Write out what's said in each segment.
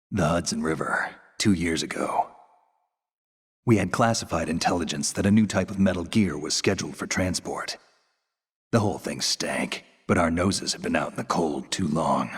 The Hudson River, 2 years ago. We had classified intelligence that a new type of metal gear was scheduled for transport. The whole thing stank, but our noses had been out in the cold too long.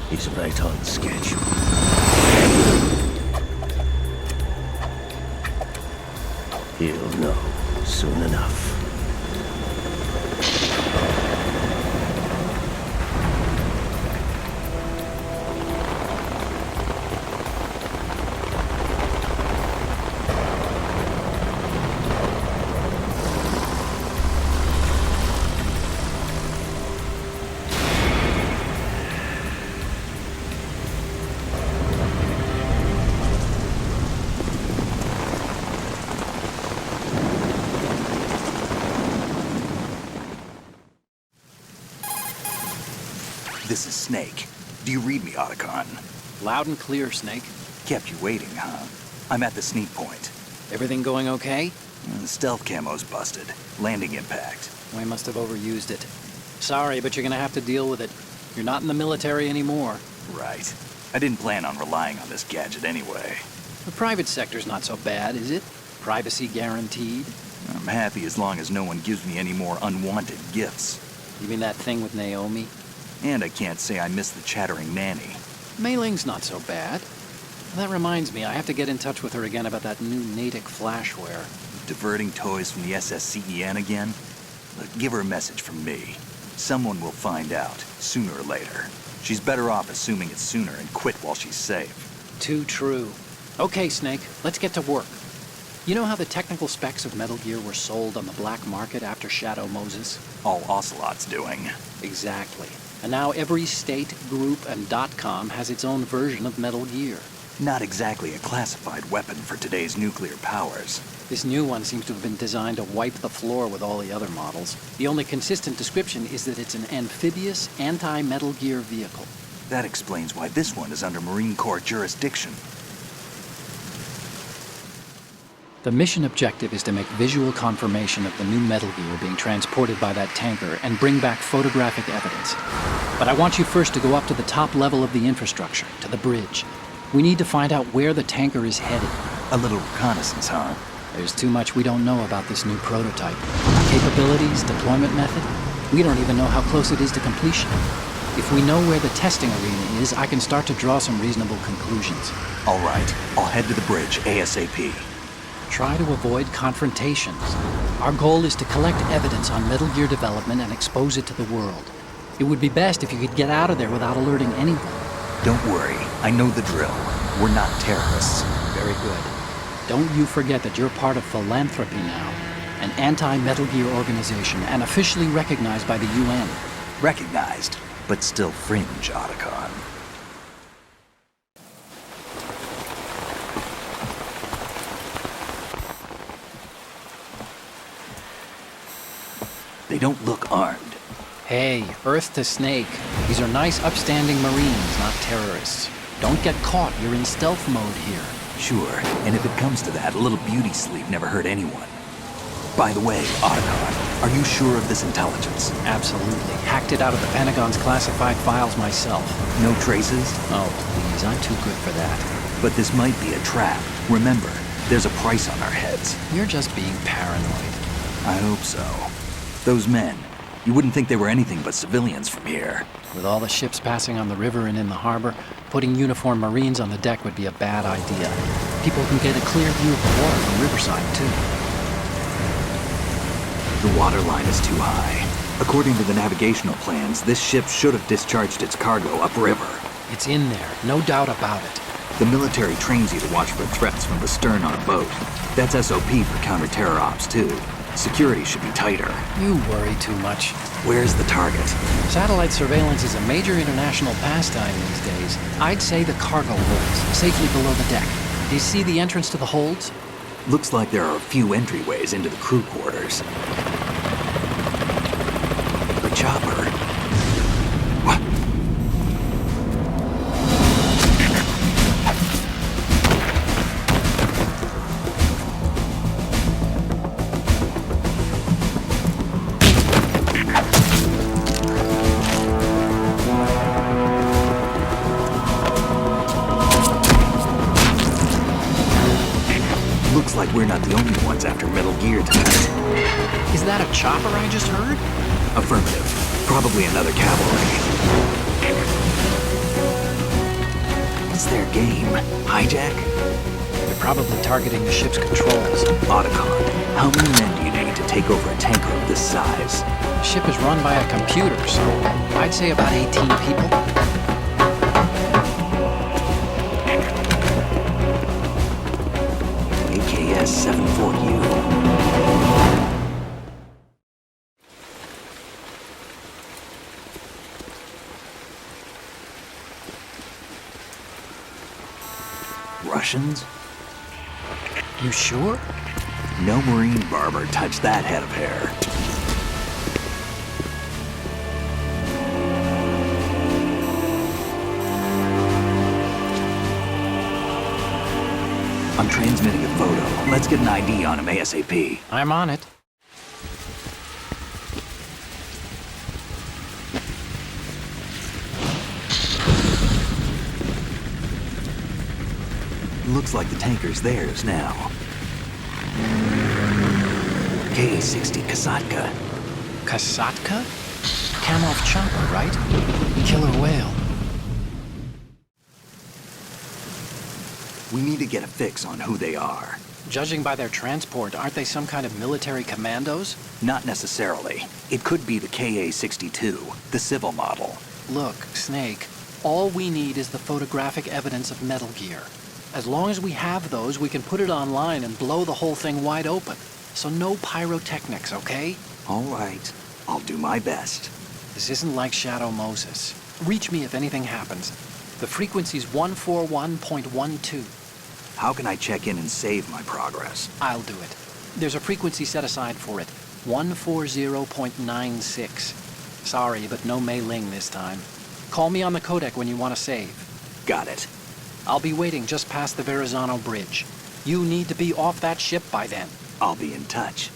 He's right on schedule. He'll know soon enough. This is Snake. Do you read me, Otacon? Loud and clear, Snake. Kept you waiting, huh? I'm at the sneak point. Everything going okay? The stealth camo's busted. Landing impact. We must have overused it. Sorry, but you're gonna have to deal with it. You're not in the military anymore. Right. I didn't plan on relying on this gadget anyway. The private sector's not so bad, is it? Privacy guaranteed. I'm happy as long as no one gives me any more unwanted gifts. You mean that thing with Naomi? And I can't say I miss the chattering nanny. Mei Ling's not so bad. That reminds me, I have to get in touch with her again about that new Natick flashware. Diverting toys from the SSCEN again? Look, give her a message from me. Someone will find out, sooner or later. She's better off assuming it's sooner and quit while she's safe. Too true. Okay, Snake, let's get to work. You know how the technical specs of Metal Gear were sold on the black market after Shadow Moses? All Ocelot's doing. Exactly. And now every state, group, and .com has its own version of Metal Gear. Not exactly a classified weapon for today's nuclear powers. This new one seems to have been designed to wipe the floor with all the other models. The only consistent description is that it's an amphibious, anti-Metal Gear vehicle. That explains why this one is under Marine Corps jurisdiction. The mission objective is to make visual confirmation of the new Metal Gear being transported by that tanker and bring back photographic evidence. But I want you first to go up to the top level of the infrastructure, to the bridge. We need to find out where the tanker is headed. A little reconnaissance, huh? There's too much we don't know about this new prototype. Capabilities, deployment method. We don't even know how close it is to completion. If we know where the testing arena is, I can start to draw some reasonable conclusions. All right, I'll head to the bridge ASAP. Try to avoid confrontations. Our goal is to collect evidence on Metal Gear development and expose it to the world. It would be best if you could get out of there without alerting anyone. Don't worry, I know the drill. We're not terrorists. Very good. Don't you forget that you're part of Philanthropy now, an anti-Metal Gear organization and officially recognized by the UN. Recognized, but still fringe, Otacon. They don't look armed. Hey, Earth to Snake. These are nice, upstanding Marines, not terrorists. Don't get caught. You're in stealth mode here. Sure, and if it comes to that, a little beauty sleep never hurt anyone. By the way, Otacon, are you sure of this intelligence? Absolutely. Hacked it out of the Pentagon's classified files myself. No traces? Oh, please, I'm too good for that. But this might be a trap. Remember, there's a price on our heads. You're just being paranoid. I hope so. Those men, you wouldn't think they were anything but civilians from here. With all the ships passing on the river and in the harbor, putting uniformed Marines on the deck would be a bad idea. People can get a clear view of the water from Riverside, too. The water line is too high. According to the navigational plans, this ship should have discharged its cargo upriver. It's in there, no doubt about it. The military trains you to watch for threats from the stern on a boat. That's SOP for counter-terror ops, too. Security should be tighter. You worry too much. Where's the target? Satellite surveillance is a major international pastime these days. I'd say the cargo holds, safely below the deck. Do you see the entrance to the holds? Looks like there are a few entryways into the crew quarters. The chopper. What? Looks like we're not the only ones after Metal Gear tonight. Is that a chopper I just heard? Affirmative. Probably another cavalry. What's their game? Hijack? They're probably targeting the ship's controls. Otacon, how many men do you need to take over a tanker of this size? The ship is run by a computer, so I'd say about 18 people. AKS 74U. Russians? You sure? No Marine barber touched that head of hair. I'm transmitting a photo. Let's get an ID on him ASAP. I'm on it. Looks like the tanker's theirs now. KA-60 Kasatka. Kasatka? Kamov chopper, right? Killer whale. We need to get a fix on who they are. Judging by their transport, aren't they some kind of military commandos? Not necessarily. It could be the KA-62, the civil model. Look, Snake, all we need is the photographic evidence of Metal Gear. As long as we have those, we can put it online and blow the whole thing wide open. So no pyrotechnics, okay? All right. I'll do my best. This isn't like Shadow Moses. Reach me if anything happens. The frequency's 141.12. How can I check in and save my progress? I'll do it. There's a frequency set aside for it. 140.96. Sorry, but no Mei Ling this time. Call me on the codec when you want to save. Got it. I'll be waiting just past the Verrazano Bridge. You need to be off that ship by then. I'll be in touch.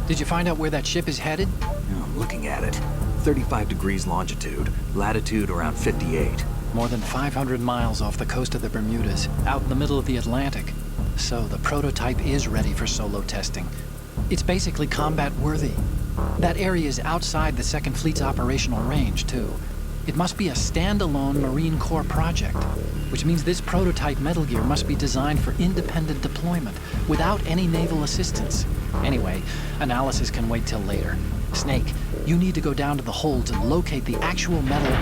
Did you find out where that ship is headed? I'm looking at it. 35 degrees longitude, latitude around 58. More than 500 miles off the coast of the Bermudas, out in the middle of the Atlantic. So the prototype is ready for solo testing. It's basically combat-worthy. That area is outside the Second Fleet's operational range, too. It must be a standalone Marine Corps project, which means this prototype Metal Gear must be designed for independent deployment, without any naval assistance. Anyway, analysis can wait till later. Snake, you need to go down to the holds and locate the actual metal...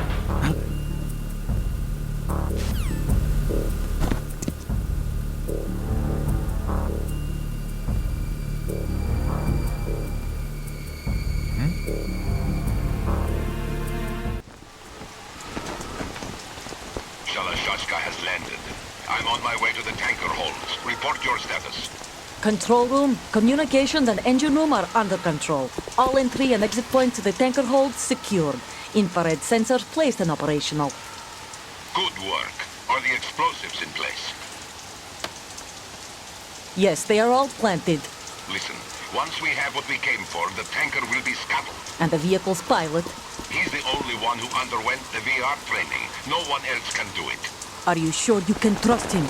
has landed. I'm on my way to the tanker holds. Report your status. Control room, communications and engine room are under control. All entry and exit points to the tanker hold secured. Infrared sensors placed and operational. Good work. Are the explosives in place? Yes, they are all planted. Listen, once we have what we came for, the tanker will be scuttled. And the vehicle's pilot? He's the only one who underwent the VR training. No one else can do it. Are you sure you can trust him?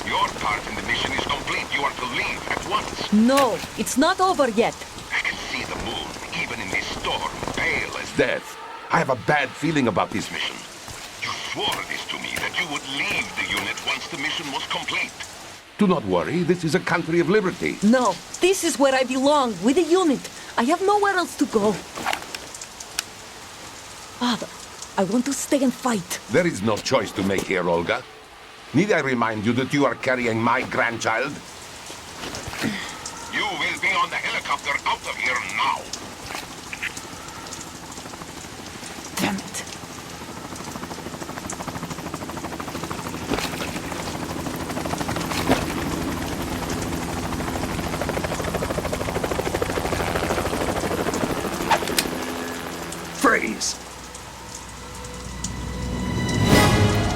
Your part in the mission is complete. You are to leave at once. No, it's not over yet. I can see the moon, even in this storm, pale as death. I have a bad feeling about this mission. You swore this to me, that you would leave the unit once the mission was complete. Do not worry, this is a country of liberty. No, this is where I belong, with the unit. I have nowhere else to go. Father, I want to stay and fight. There is no choice to make here, Olga. Need I remind you that you are carrying my grandchild? You will be on the helicopter out of here now. Damn it. Freeze!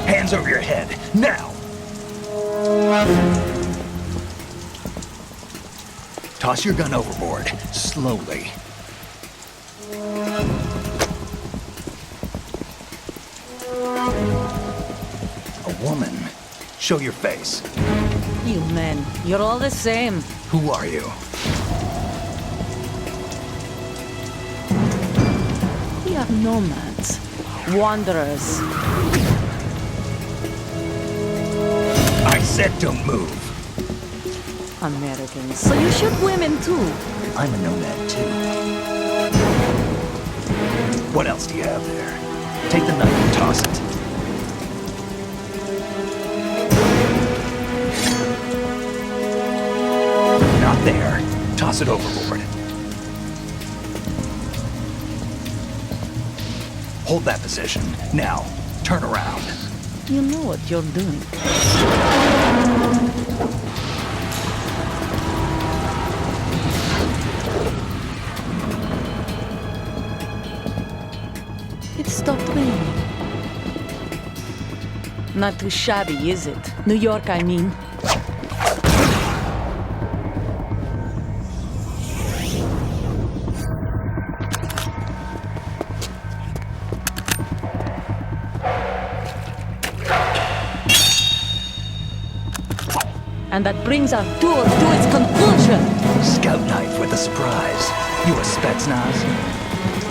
Hands over your head, now! Toss your gun overboard, slowly. A woman. Show your face. You men, you're all the same. Who are you? We are nomads, wanderers. I said don't move. Americans, so you shoot women too. I'm a nomad, too. What else do you have there? Take the knife and toss it. Not there. Toss it overboard. Hold that position. Now, turn around. You know what you're doing. It stopped raining. Not too shabby, is it? New York, I mean. And that brings our tour to its conclusion. Scout knife with a surprise. You a Spetsnaz?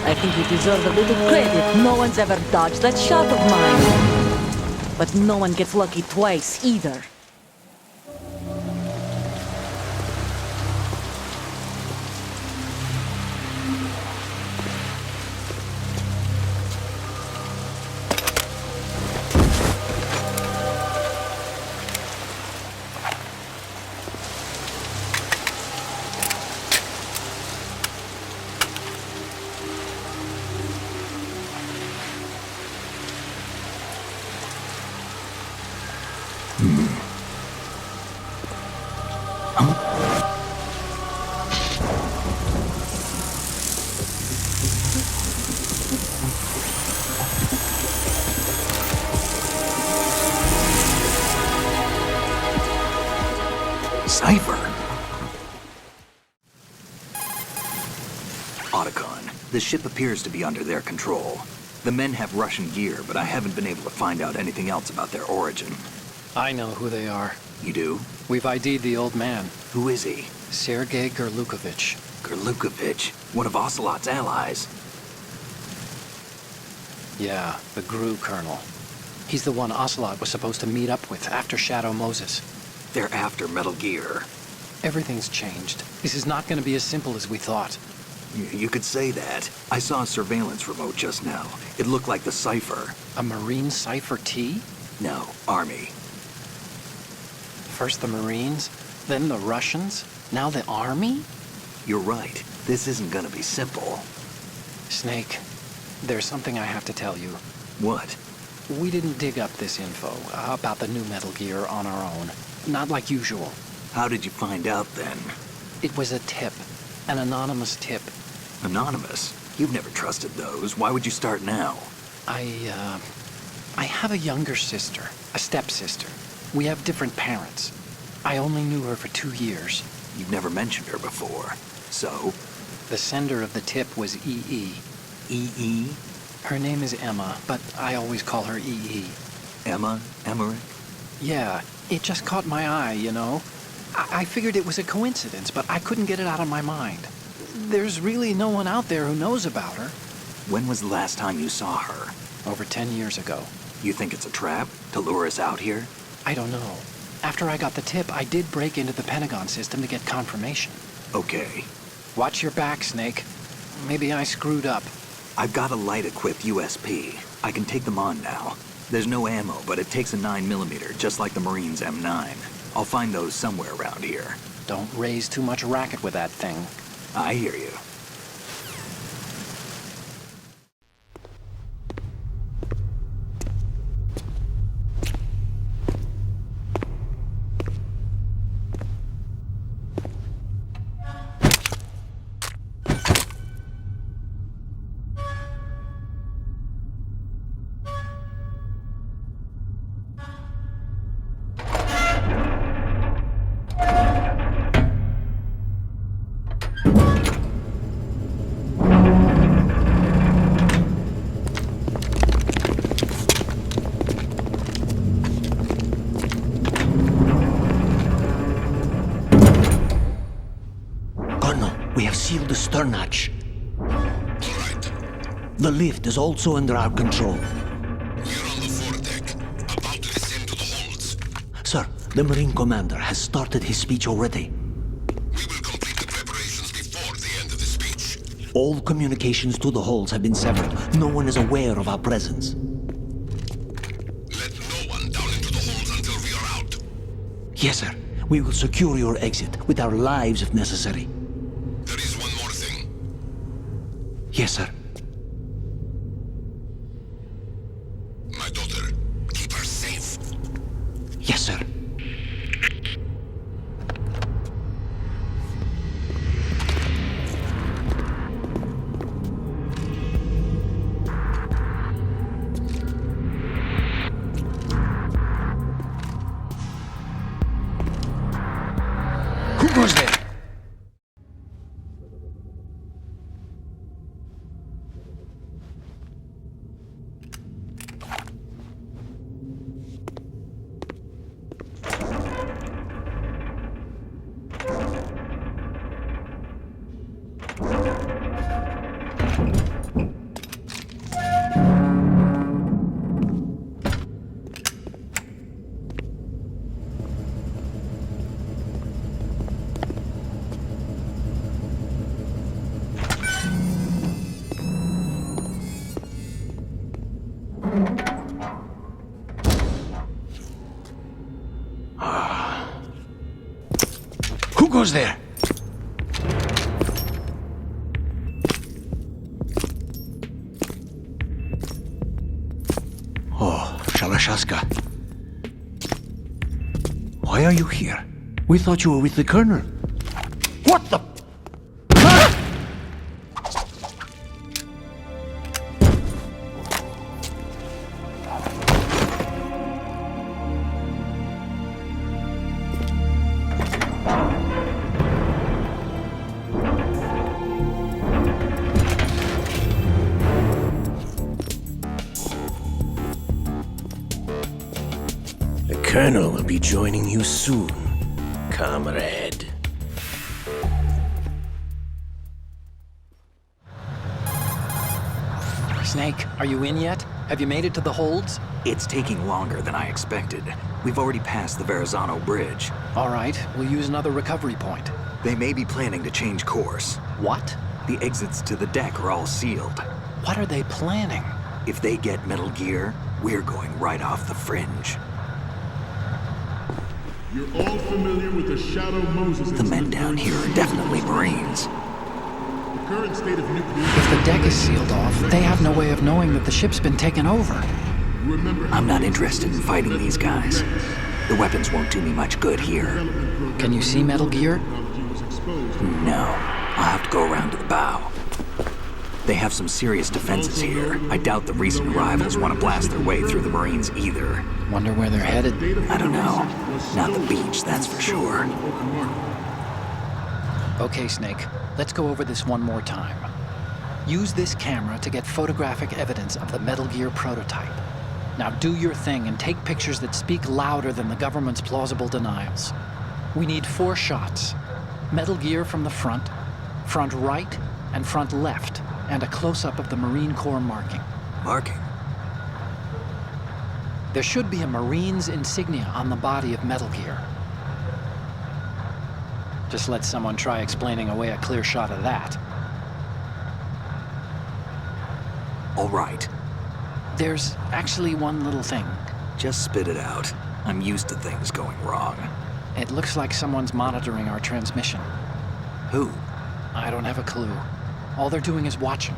I think you deserve a little credit. No one's ever dodged that shot of mine. But no one gets lucky twice, either. Cipher. Otacon, the ship appears to be under their control. The men have Russian gear, but I haven't been able to find out anything else about their origin. I know who they are. You do? We've ID'd the old man, Who is he? Sergei Gerlukovich. Gerlukovich, one of Ocelot's allies. Yeah, the GRU colonel. He's the one Ocelot was supposed to meet up with after Shadow Moses. They're after Metal Gear. Everything's changed. This is not going to be as simple as we thought. You could say that. I saw a surveillance remote just now. It looked like the Cipher. A Marine Cipher T? No, Army. First the Marines, then the Russians, now the Army? You're right. This isn't gonna be simple. Snake, there's something I have to tell you. What? We didn't dig up this info about the new Metal Gear on our own. Not like usual. How did you find out then? It was a tip. An anonymous tip. Anonymous? You've never trusted those. Why would you start now? I have a younger sister, a stepsister. We have different parents. I only knew her for 2 years. You've never mentioned her before. So? The sender of the tip was EE. EE? Her name is Emma, but I always call her EE. Emma? Emmerich? Yeah, it just caught my eye, you know? I figured it was a coincidence, but I couldn't get it out of my mind. There's really no one out there who knows about her. When was the last time you saw her? Over 10 years ago. You think it's a trap? To lure us out here? I don't know. After I got the tip, I did break into the Pentagon system to get confirmation. Okay. Watch your back, Snake. Maybe I screwed up. I've got a light-equipped USP. I can take them on now. There's no ammo, but it takes a 9mm, just like the Marines' M9. I'll find those somewhere around here. Don't raise too much racket with that thing. I hear you. We have sealed the stern hatch. All right. The lift is also under our control. We're on the foredeck, about to descend to the holds. Sir, the Marine commander has started his speech already. All communications to the halls have been severed. No one is aware of our presence. Let no one down into the halls until we are out. Yes, sir. We will secure your exit, with our lives if necessary. There is one more thing. Yes, sir. My daughter, keep her safe. Yes, sir. Who goes there? Who goes there? Oh, Shalashaska. Why are you here? We thought you were with the Colonel. What the... The Colonel will be joining you soon, comrade. Snake, are you in yet? Have you made it to the holds? It's taking longer than I expected. We've already passed the Verrazano Bridge. All right, we'll use another recovery point. They may be planning to change course. What? The exits to the deck are all sealed. What are they planning? If they get Metal Gear, we're going right off the fringe. You're all familiar with the Shadow Moses The men down here are definitely Marines. The current state of nuclear... If the deck is sealed off, they have no way of knowing that the ship's been taken over. Remember how I'm not interested in fighting these guys. The weapons won't do me much good here. Can you see Metal Gear? technology was exposed. No, I'll have to go around to the bow. They have some serious defenses here. I doubt the recent arrivals want to blast their way through the Marines either. Wonder where they're headed. I don't know. Not the beach, that's for sure. Okay, Snake, let's go over this one more time. Use this camera to get photographic evidence of the Metal Gear prototype. Now do your thing and take pictures that speak louder than the government's plausible denials. We need 4 shots. Metal Gear from the front right, and front left, and a close-up of the Marine Corps marking. Marking? There should be a Marine's insignia on the body of Metal Gear. Just let someone try explaining away a clear shot of that. All right. There's actually one little thing. Just spit it out. I'm used to things going wrong. It looks like someone's monitoring our transmission. Who? I don't have a clue. All they're doing is watching.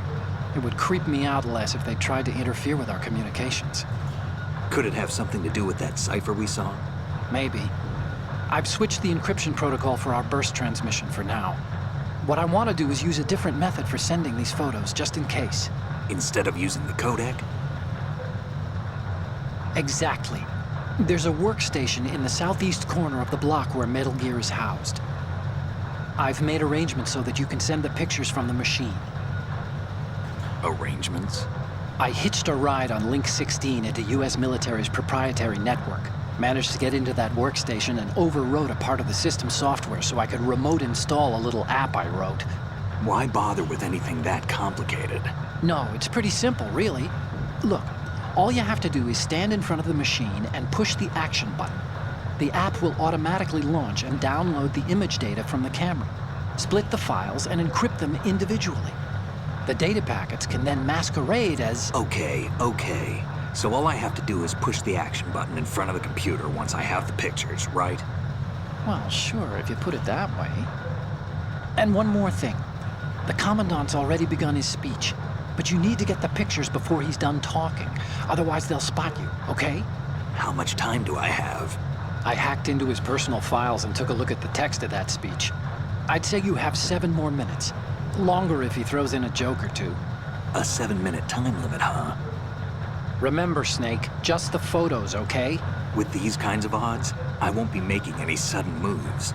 It would creep me out less if they tried to interfere with our communications. Could it have something to do with that cipher we saw? Maybe. I've switched the encryption protocol for our burst transmission for now. What I want to do is use a different method for sending these photos, just in case. Instead of using the codec? Exactly. There's a workstation in the southeast corner of the block where Metal Gear is housed. I've made arrangements so that you can send the pictures from the machine. Arrangements? I hitched a ride on Link 16 into US military's proprietary network. Managed to get into that workstation and overwrote a part of the system software so I could remote install a little app I wrote. Why bother with anything that complicated? No, it's pretty simple, really. Look, all you have to do is stand in front of the machine and push the action button. The app will automatically launch and download the image data from the camera, split the files and encrypt them individually. The data packets can then masquerade as... Okay. So all I have to do is push the action button in front of the computer once I have the pictures, right? Well, sure, if you put it that way. And one more thing. The Commandant's already begun his speech, but you need to get the pictures before he's done talking. Otherwise, they'll spot you, okay? How much time do I have? I hacked into his personal files and took a look at the text of that speech. I'd say you have 7 more minutes. Longer if he throws in a joke or two. A 7-minute time limit, huh? Remember, Snake, just the photos, okay? With these kinds of odds, I won't be making any sudden moves.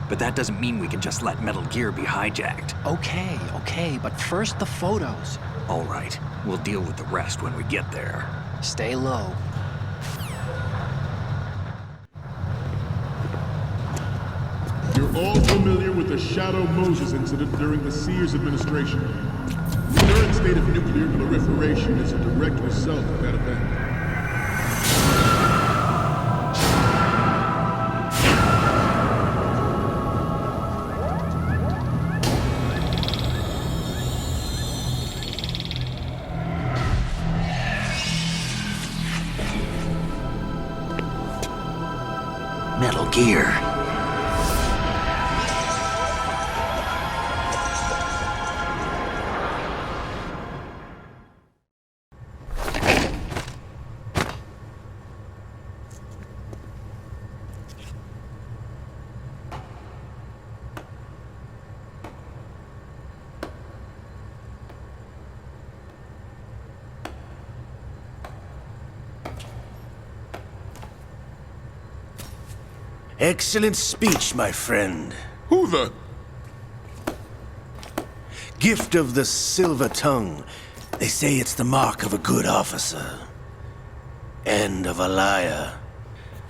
But that doesn't mean we can just let Metal Gear be hijacked. Okay, but first the photos. All right, we'll deal with the rest when we get there. Stay low. You're all familiar with the Shadow Moses incident during the Sears administration. The current state of nuclear proliferation is a direct result of that event. Metal Gear. Excellent speech, my friend. Who the... Gift of the silver tongue. They say it's the mark of a good officer. And of a liar.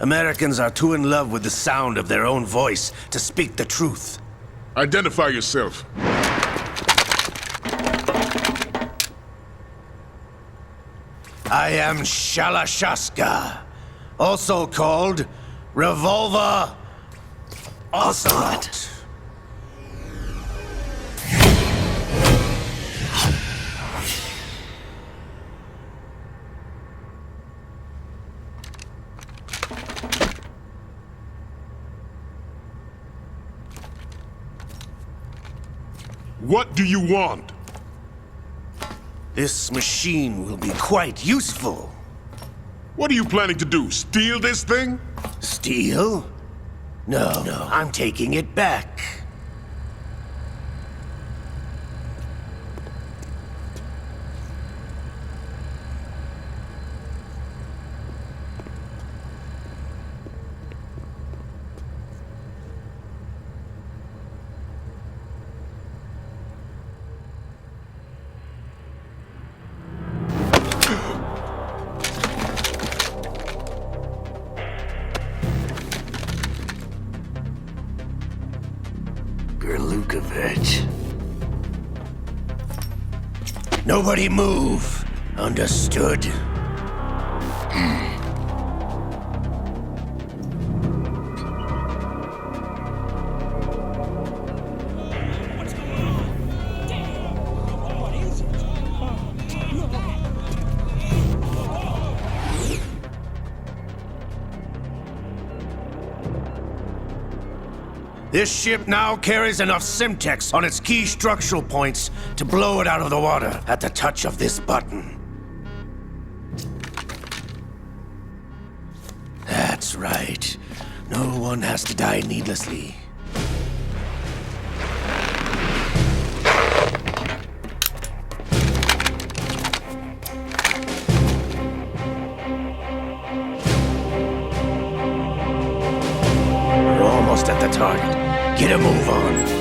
Americans are too in love with the sound of their own voice to speak the truth. Identify yourself. I am Shalashaska, also called Revolver Ocelot. What do you want? This machine will be quite useful. What are you planning to do? Steal this thing? Steal? No, I'm taking it back. Nobody move. Understood? This ship now carries enough Simtex on its key structural points to blow it out of the water at the touch of this button. That's right. No one has to die needlessly. We're almost at the target. Get a move on.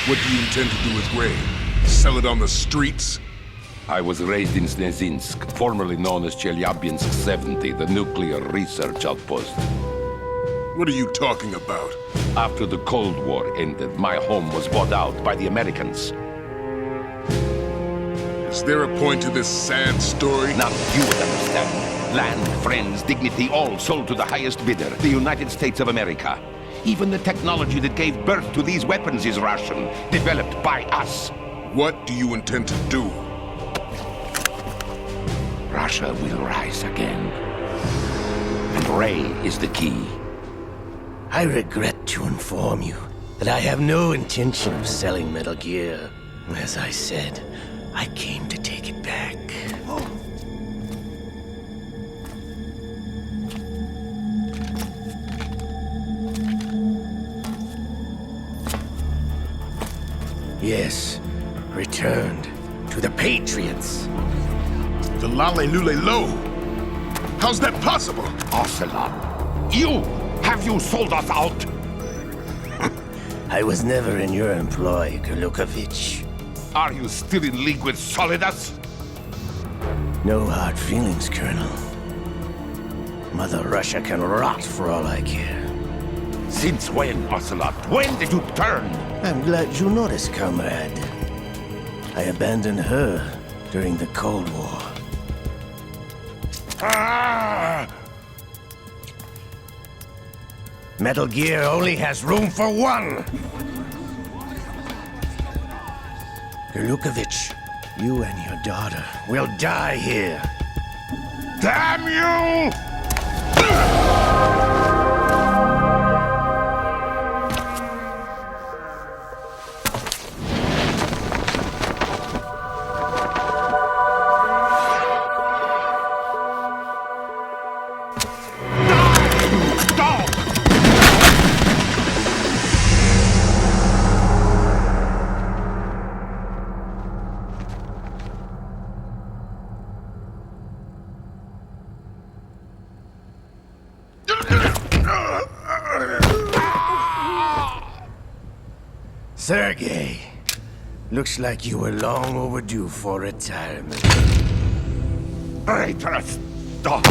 What do you intend to do with Ray? Sell it on the streets? I was raised in Snezinsk, formerly known as Chelyabinsk 70, the nuclear research outpost. What are you talking about? After the Cold War ended, my home was bought out by the Americans. Is there a point to this sad story? Now you would understand. Land, friends, dignity, all sold to the highest bidder, the United States of America. Even the technology that gave birth to these weapons is Russian, developed by us. What do you intend to do? Russia will rise again. And Ray is the key. I regret to inform you that I have no intention of selling Metal Gear. As I said, I came to take it back. Yes, returned to the Patriots. The Lale Lule Lo? How's that possible? Ocelot, have you sold us out? I was never in your employ, Golukovich. Are you still in league with Solidus? No hard feelings, Colonel. Mother Russia can rot for all I care. Since when, Ocelot? When did you turn? I'm glad you noticed, comrade. I abandoned her during the Cold War. Ah! Metal Gear only has room for one! Golukovich, you and your daughter will die here. Damn you! Sergei, looks like you were long overdue for retirement. Traitorous dog!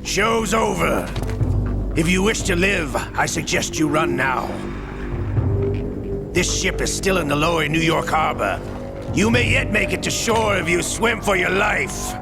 Show's over. If you wish to live, I suggest you run now. This ship is still in the lower New York harbor. You may yet make it to shore if you swim for your life.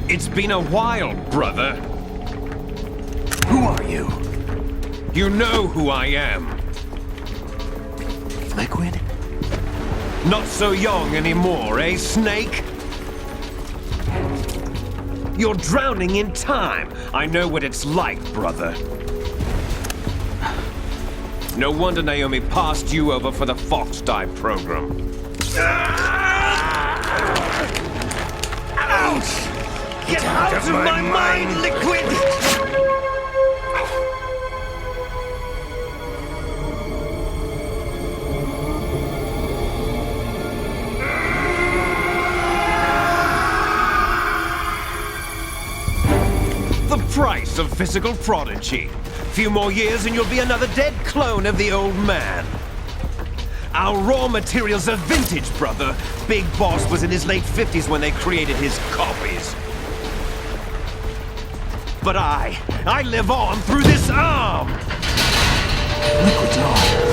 It's been a while, brother. Who are you? You know who I am. Liquid? Not so young anymore, eh, Snake? You're drowning in time. I know what it's like, brother. No wonder Naomi passed you over for the Fox Die program. Ouch! Get out of my mind, Liquid! The price of physical prodigy. few more years and you'll be another dead clone of the old man. Our raw materials are vintage, brother. Big Boss was in his late 50s when they created his copies. But I live on through this arm! Liquid's on.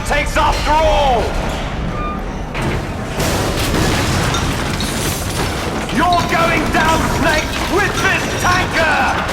Takes after all! You're going down, Snake, with this tanker!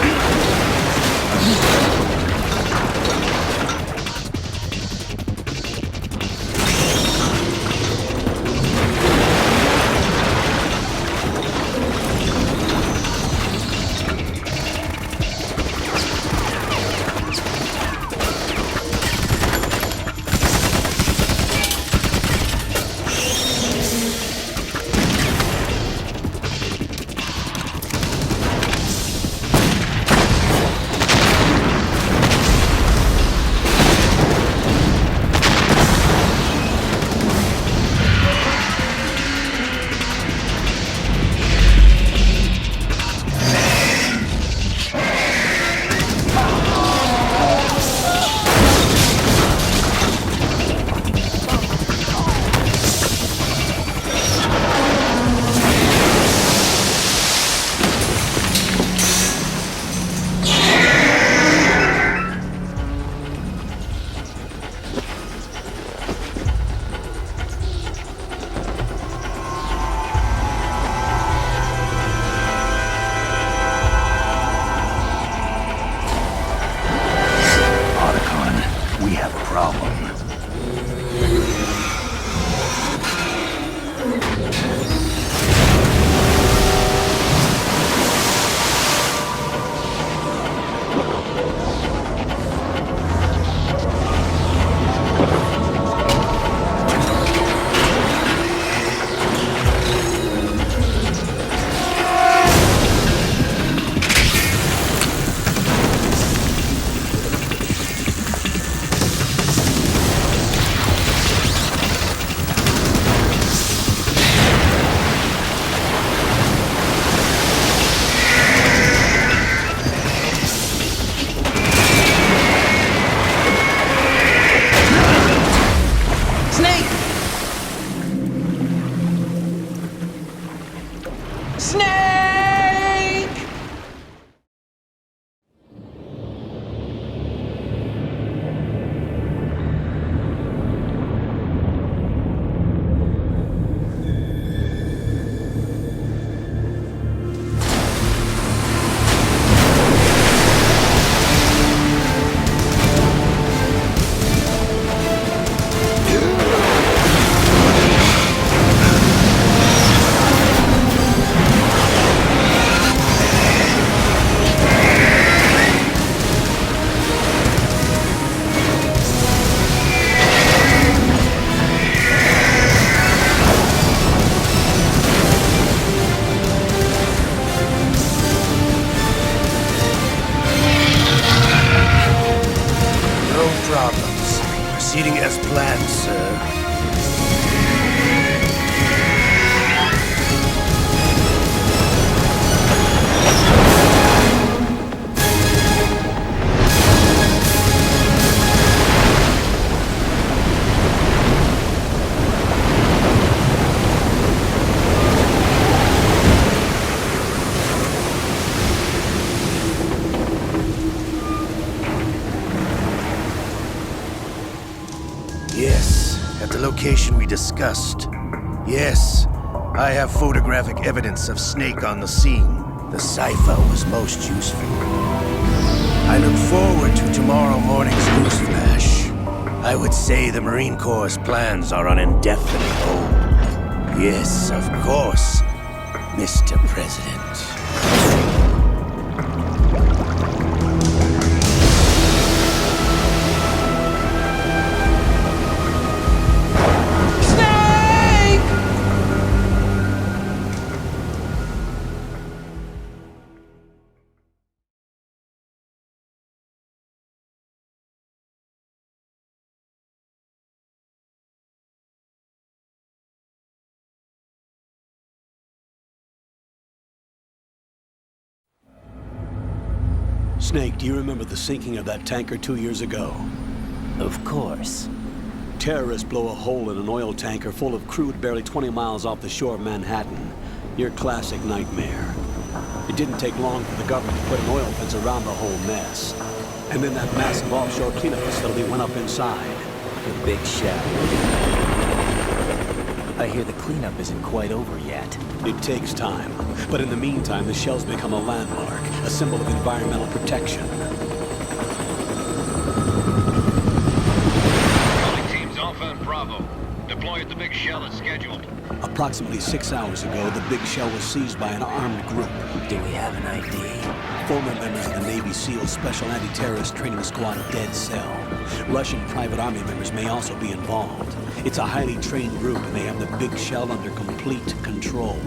Proceeding as planned, sir. Yes, at the location we discussed. Yes, I have photographic evidence of Snake on the scene. The cipher was most useful. I look forward to tomorrow morning's newsflash. I would say the Marine Corps' plans are on indefinite hold. Yes, of course, Mr. President. Snake, do you remember the sinking of that tanker 2 years ago? Of course. Terrorists blow a hole in an oil tanker full of crude barely 20 miles off the shore of Manhattan. Your classic nightmare. It didn't take long for the government to put an oil fence around the whole mess. And then that massive offshore cleanup facility went up inside. The big shell. I hear the cleanup isn't quite over yet. It takes time. But in the meantime, the shell's become a landmark, a symbol of environmental protection. Calling teams Alpha and Bravo. Deploy at the big shell as scheduled. Approximately 6 hours ago, the big shell was seized by an armed group. Do we have an ID? Former members of the Navy SEAL Special Anti-Terrorist Training Squad Dead Cell. Russian private army members may also be involved. It's a highly trained group, and they have the big shell under complete control.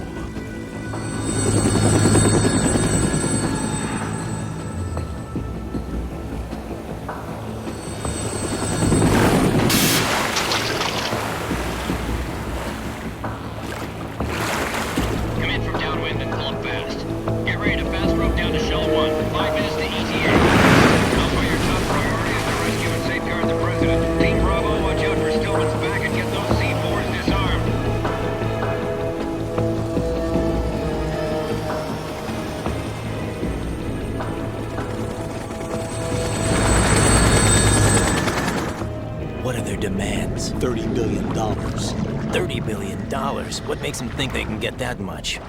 Come in from downwind and pull up fast. Get ready to fast rope down to Shell 1. 5 minutes to ETA. Alpha, your top priority is to rescue and safeguard the President. Team Bravo, watch out for Stillman's back and get those C4s disarmed. What are their demands? $30 billion. $30 billion? What makes them think they can get that much?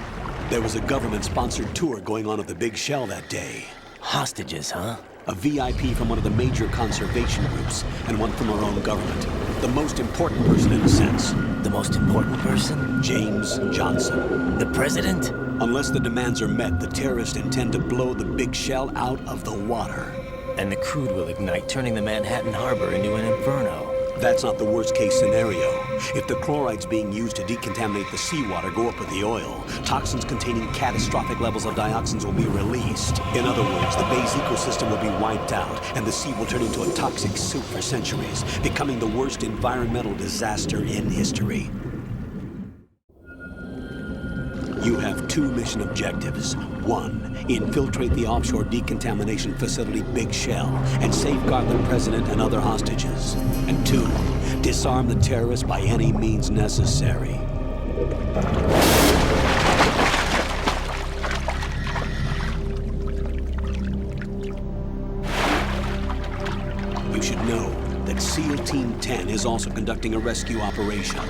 There was a government-sponsored tour going on at the big shell that day. Hostages, huh? A VIP from one of the major conservation groups, and one from our own government. The most important person in a sense. The most important person? James Johnson. The President? Unless the demands are met, the terrorists intend to blow the big shell out of the water. And the crude will ignite, turning the Manhattan Harbor into an inferno. That's not the worst-case scenario. If the chlorides being used to decontaminate the seawater go up with the oil, toxins containing catastrophic levels of dioxins will be released. In other words, the bay's ecosystem will be wiped out, and the sea will turn into a toxic soup for centuries, becoming the worst environmental disaster in history. You have 2 mission objectives. 1, infiltrate the offshore decontamination facility Big Shell and safeguard the President and other hostages. And 2, disarm the terrorists by any means necessary. You should know that SEAL Team 10 is also conducting a rescue operation.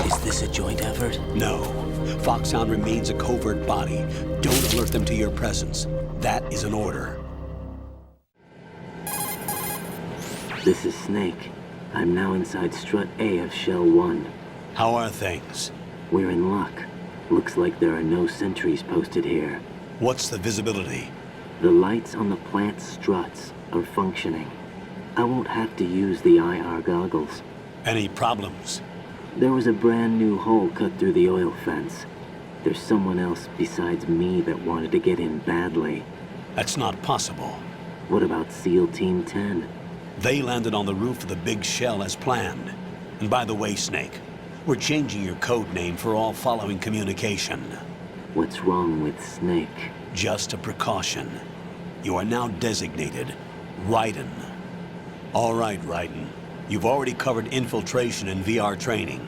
Is this a joint effort? No. Foxhound remains a covert body. Don't alert them to your presence. That is an order. This is Snake. I'm now inside Strut A of Shell 1. How are things? We're in luck. Looks like there are no sentries posted here. What's the visibility? The lights on the plant's struts are functioning. I won't have to use the IR goggles. Any problems? There was a brand new hole cut through the oil fence. There's someone else besides me that wanted to get in badly. That's not possible. What about SEAL Team 10? They landed on the roof of the Big Shell as planned. And by the way, Snake, we're changing your code name for all following communication. What's wrong with Snake? Just a precaution. You are now designated Raiden. All right, Raiden. You've already covered infiltration and VR training.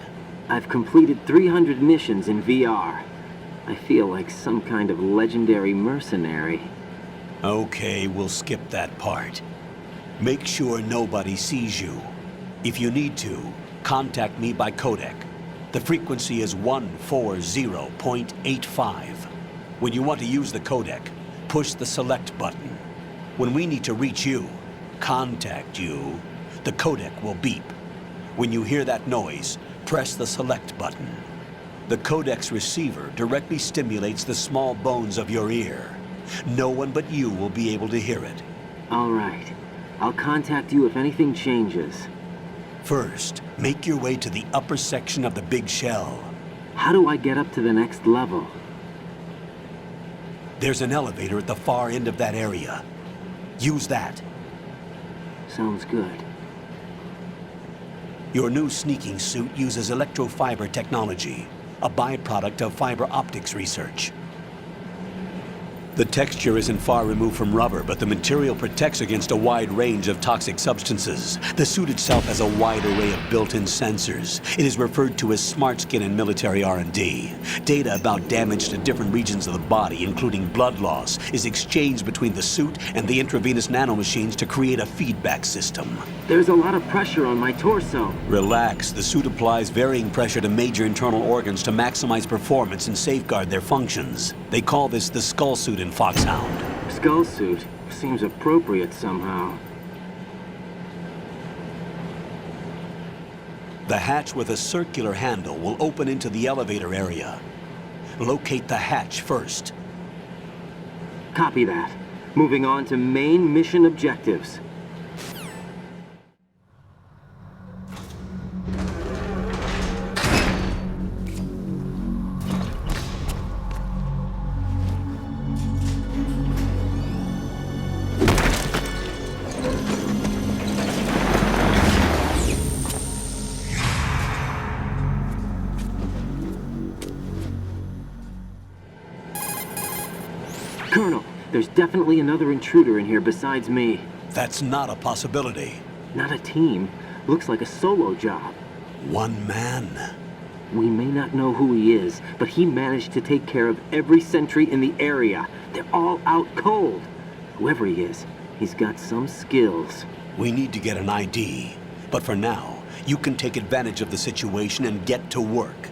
I've completed 300 missions in VR. I feel like some kind of legendary mercenary. Okay, we'll skip that part. Make sure nobody sees you. If you need to, contact me by codec. The frequency is 140.85. When you want to use the codec, push the select button. When we need to reach you, contact you, the codec will beep. When you hear that noise, press the select button. The codec's receiver directly stimulates the small bones of your ear. No one but you will be able to hear it. All right. I'll contact you if anything changes. First, make your way to the upper section of the big shell. How do I get up to the next level? There's an elevator at the far end of that area. Use that. Sounds good. Your new sneaking suit uses electrofiber technology, a byproduct of fiber optics research. The texture isn't far removed from rubber, but the material protects against a wide range of toxic substances. The suit itself has a wide array of built-in sensors. It is referred to as smart skin in military R&D. Data about damage to different regions of the body, including blood loss, is exchanged between the suit and the intravenous nanomachines to create a feedback system. There's a lot of pressure on my torso. Relax. The suit applies varying pressure to major internal organs to maximize performance and safeguard their functions. They call this the skull suit in Foxhound. Skull suit seems appropriate somehow. The hatch with a circular handle will open into the elevator area. Locate the hatch first. Copy that. Moving on to main mission objectives. Colonel, there's definitely another intruder in here besides me. That's not a possibility. Not a team. Looks like a solo job. One man. We may not know who he is, but he managed to take care of every sentry in the area. They're all out cold. Whoever he is, he's got some skills. We need to get an ID. But for now, you can take advantage of the situation and get to work.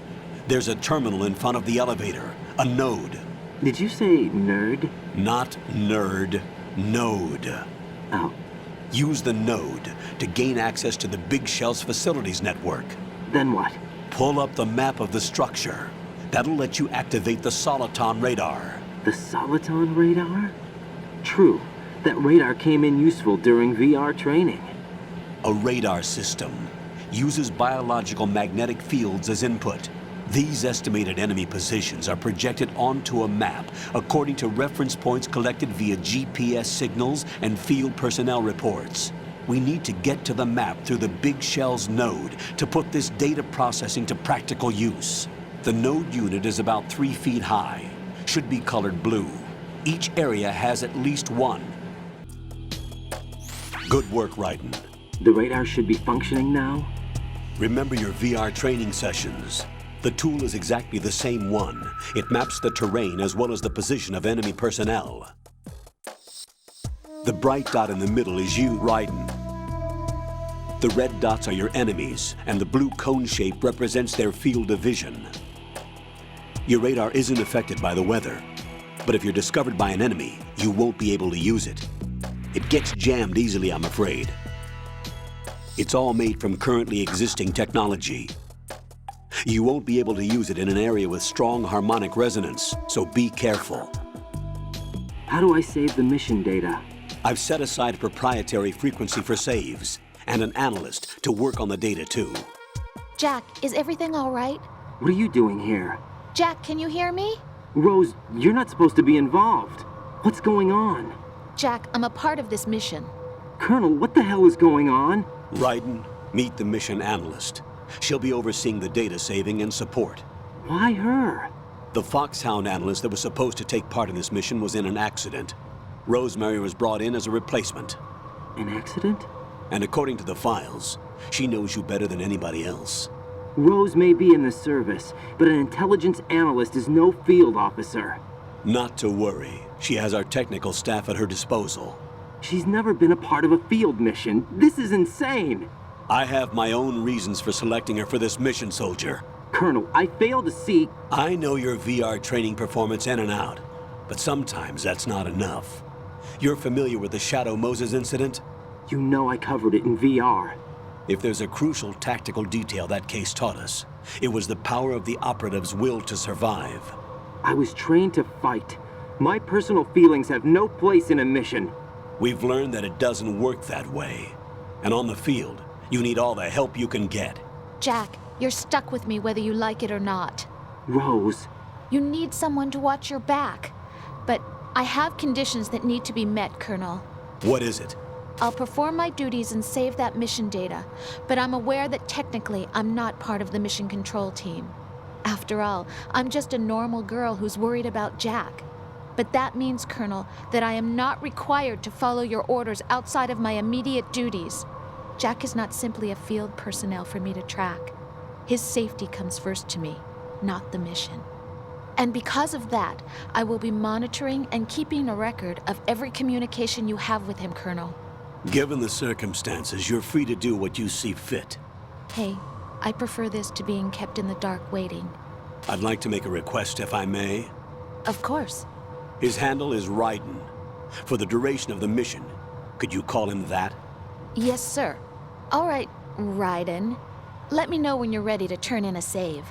There's a terminal in front of the elevator. A node. Did you say nerd? Not nerd. Node. Oh. Use the node to gain access to the Big Shell's facilities network. Then what? Pull up the map of the structure. That'll let you activate the Soliton radar. The Soliton radar? True. That radar came in useful during VR training. A radar system uses biological magnetic fields as input. These estimated enemy positions are projected onto a map according to reference points collected via GPS signals and field personnel reports. We need to get to the map through the Big Shell's node to put this data processing to practical use. The node unit is about 3 feet high, should be colored blue. Each area has at least one. Good work, Raiden. The radar should be functioning now? Remember your VR training sessions. The tool is exactly the same one. It maps the terrain as well as the position of enemy personnel. The bright dot in the middle is you, Raiden. The red dots are your enemies, and the blue cone shape represents their field of vision. Your radar isn't affected by the weather, but if you're discovered by an enemy, you won't be able to use it. It gets jammed easily, I'm afraid. It's all made from currently existing technology. You won't be able to use it in an area with strong harmonic resonance, so be careful. How do I save the mission data? I've set aside a proprietary frequency for saves, and an analyst to work on the data too. Jack, is everything all right? What are you doing here? Jack, can you hear me? Rose, you're not supposed to be involved. What's going on? Jack, I'm a part of this mission. Colonel, what the hell is going on? Raiden, meet the mission analyst. She'll be overseeing the data saving and support. Why her? The Foxhound analyst that was supposed to take part in this mission was in an accident. Rosemary was brought in as a replacement. An accident? And according to the files, she knows you better than anybody else. Rose may be in the service, but an intelligence analyst is no field officer. Not to worry. She has our technical staff at her disposal. She's never been a part of a field mission. This is insane! I have my own reasons for selecting her for this mission, soldier. Colonel, I fail to see... I know your VR training performance in and out, but sometimes that's not enough. You're familiar with the Shadow Moses incident? You know I covered it in VR. If there's a crucial tactical detail that case taught us, it was the power of the operative's will to survive. I was trained to fight. My personal feelings have no place in a mission. We've learned that it doesn't work that way. And on the field, you need all the help you can get. Jack, you're stuck with me whether you like it or not. Rose. You need someone to watch your back. But I have conditions that need to be met, Colonel. What is it? I'll perform my duties and save that mission data, but I'm aware that technically I'm not part of the mission control team. After all, I'm just a normal girl who's worried about Jack. But that means, Colonel, that I am not required to follow your orders outside of my immediate duties. Jack is not simply a field personnel for me to track. His safety comes first to me, not the mission. And because of that, I will be monitoring and keeping a record of every communication you have with him, Colonel. Given the circumstances, you're free to do what you see fit. Hey, I prefer this to being kept in the dark waiting. I'd like to make a request, if I may. Of course. His handle is Raiden. For the duration of the mission, could you call him that? Yes, sir. All right, Raiden. Let me know when you're ready to turn in a save.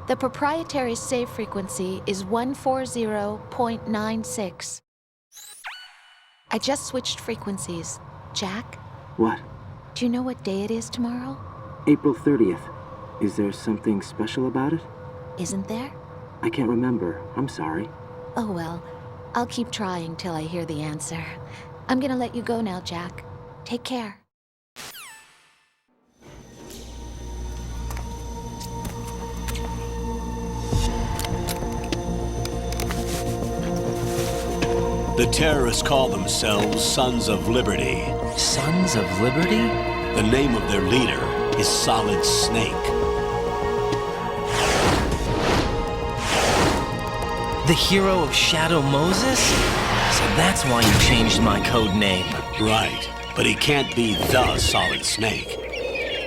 The proprietary save frequency is 140.96. I just switched frequencies. Jack? What? Do you know what day it is tomorrow? April 30th. Is there something special about it? Isn't there? I can't remember. I'm sorry. Oh well. I'll keep trying till I hear the answer. I'm gonna let you go now, Jack. Take care. The terrorists call themselves Sons of Liberty. Sons of Liberty? The name of their leader is Solid Snake. The hero of Shadow Moses? So that's why you changed my code name. Right, but he can't be the Solid Snake.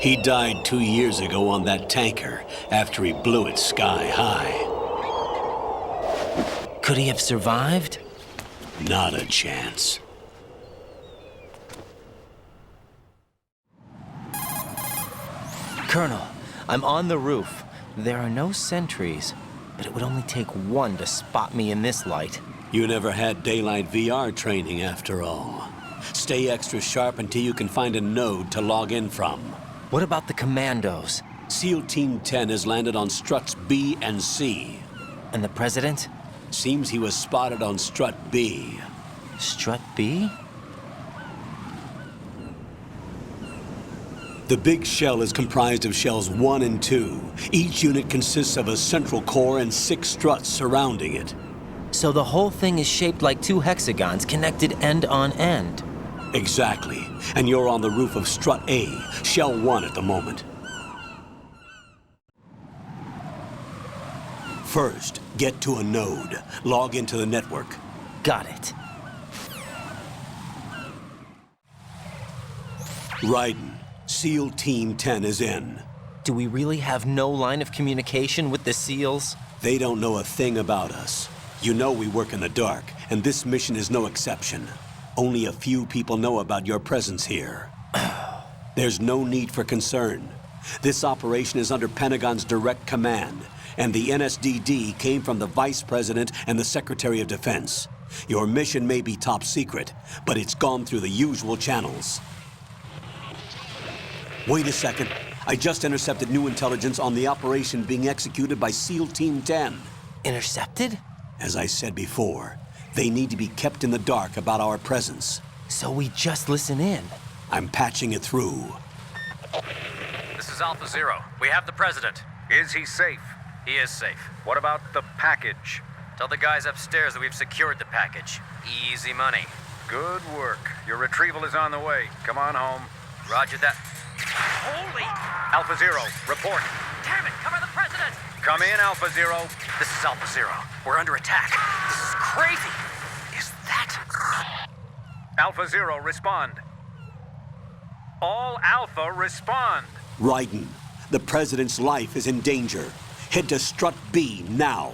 He died 2 years ago on that tanker after he blew it sky high. Could he have survived? Not a chance. Colonel, I'm on the roof. There are no sentries, but it would only take one to spot me in this light. You never had daylight VR training after all. Stay extra sharp until you can find a node to log in from. What about the commandos? SEAL Team 10 has landed on struts B and C. And the president? Seems he was spotted on strut B. Strut B? The big shell is comprised of shells 1 and 2. Each unit consists of a central core and 6 struts surrounding it. So the whole thing is shaped like 2 hexagons connected end on end. Exactly. And you're on the roof of strut A, shell 1 at the moment. First, get to a node. Log into the network. Got it. Raiden, SEAL Team 10 is in. Do we really have no line of communication with the SEALs? They don't know a thing about us. You know we work in the dark, and this mission is no exception. Only a few people know about your presence here. There's no need for concern. This operation is under Pentagon's direct command, and the NSDD came from the Vice President and the Secretary of Defense. Your mission may be top secret, but it's gone through the usual channels. Wait a second. I just intercepted new intelligence on the operation being executed by SEAL Team 10. Intercepted? As I said before, they need to be kept in the dark about our presence. So we just listen in. I'm patching it through. This is Alpha Zero. We have the president. Is he safe? He is safe. What about the package? Tell the guys upstairs that we've secured the package. Easy money. Good work. Your retrieval is on the way. Come on home. Roger that. Holy! Alpha Zero, report. Damn it, cover the president! Come in, Alpha Zero. This is Alpha Zero. We're under attack. This is crazy. Is that... Alpha Zero, respond. All Alpha, respond. Raiden, the President's life is in danger. Head to Strut B now.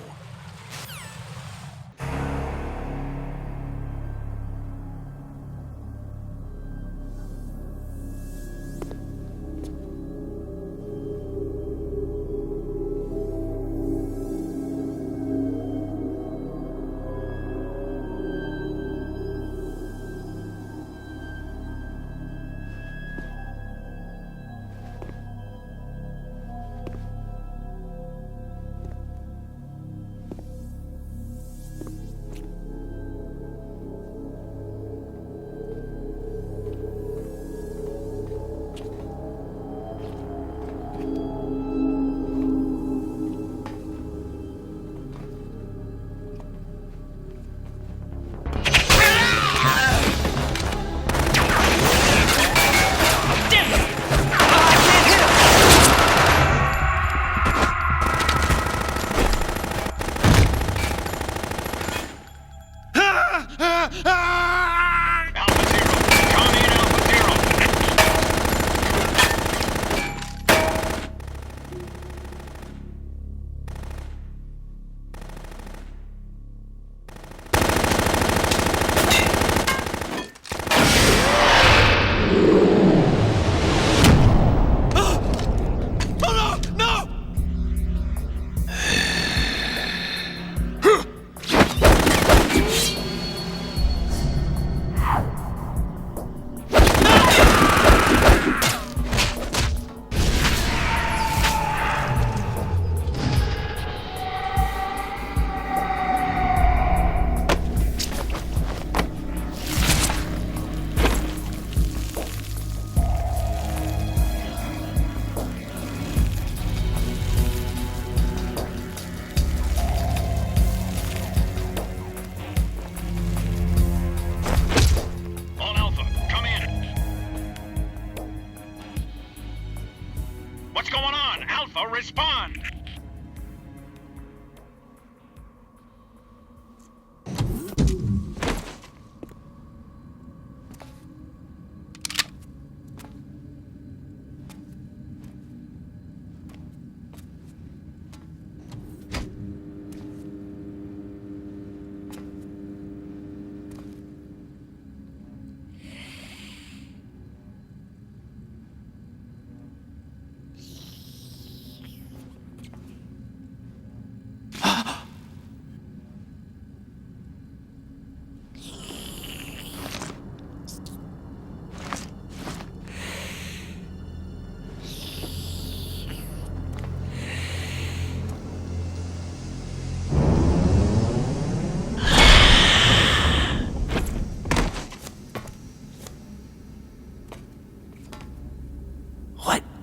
Respond!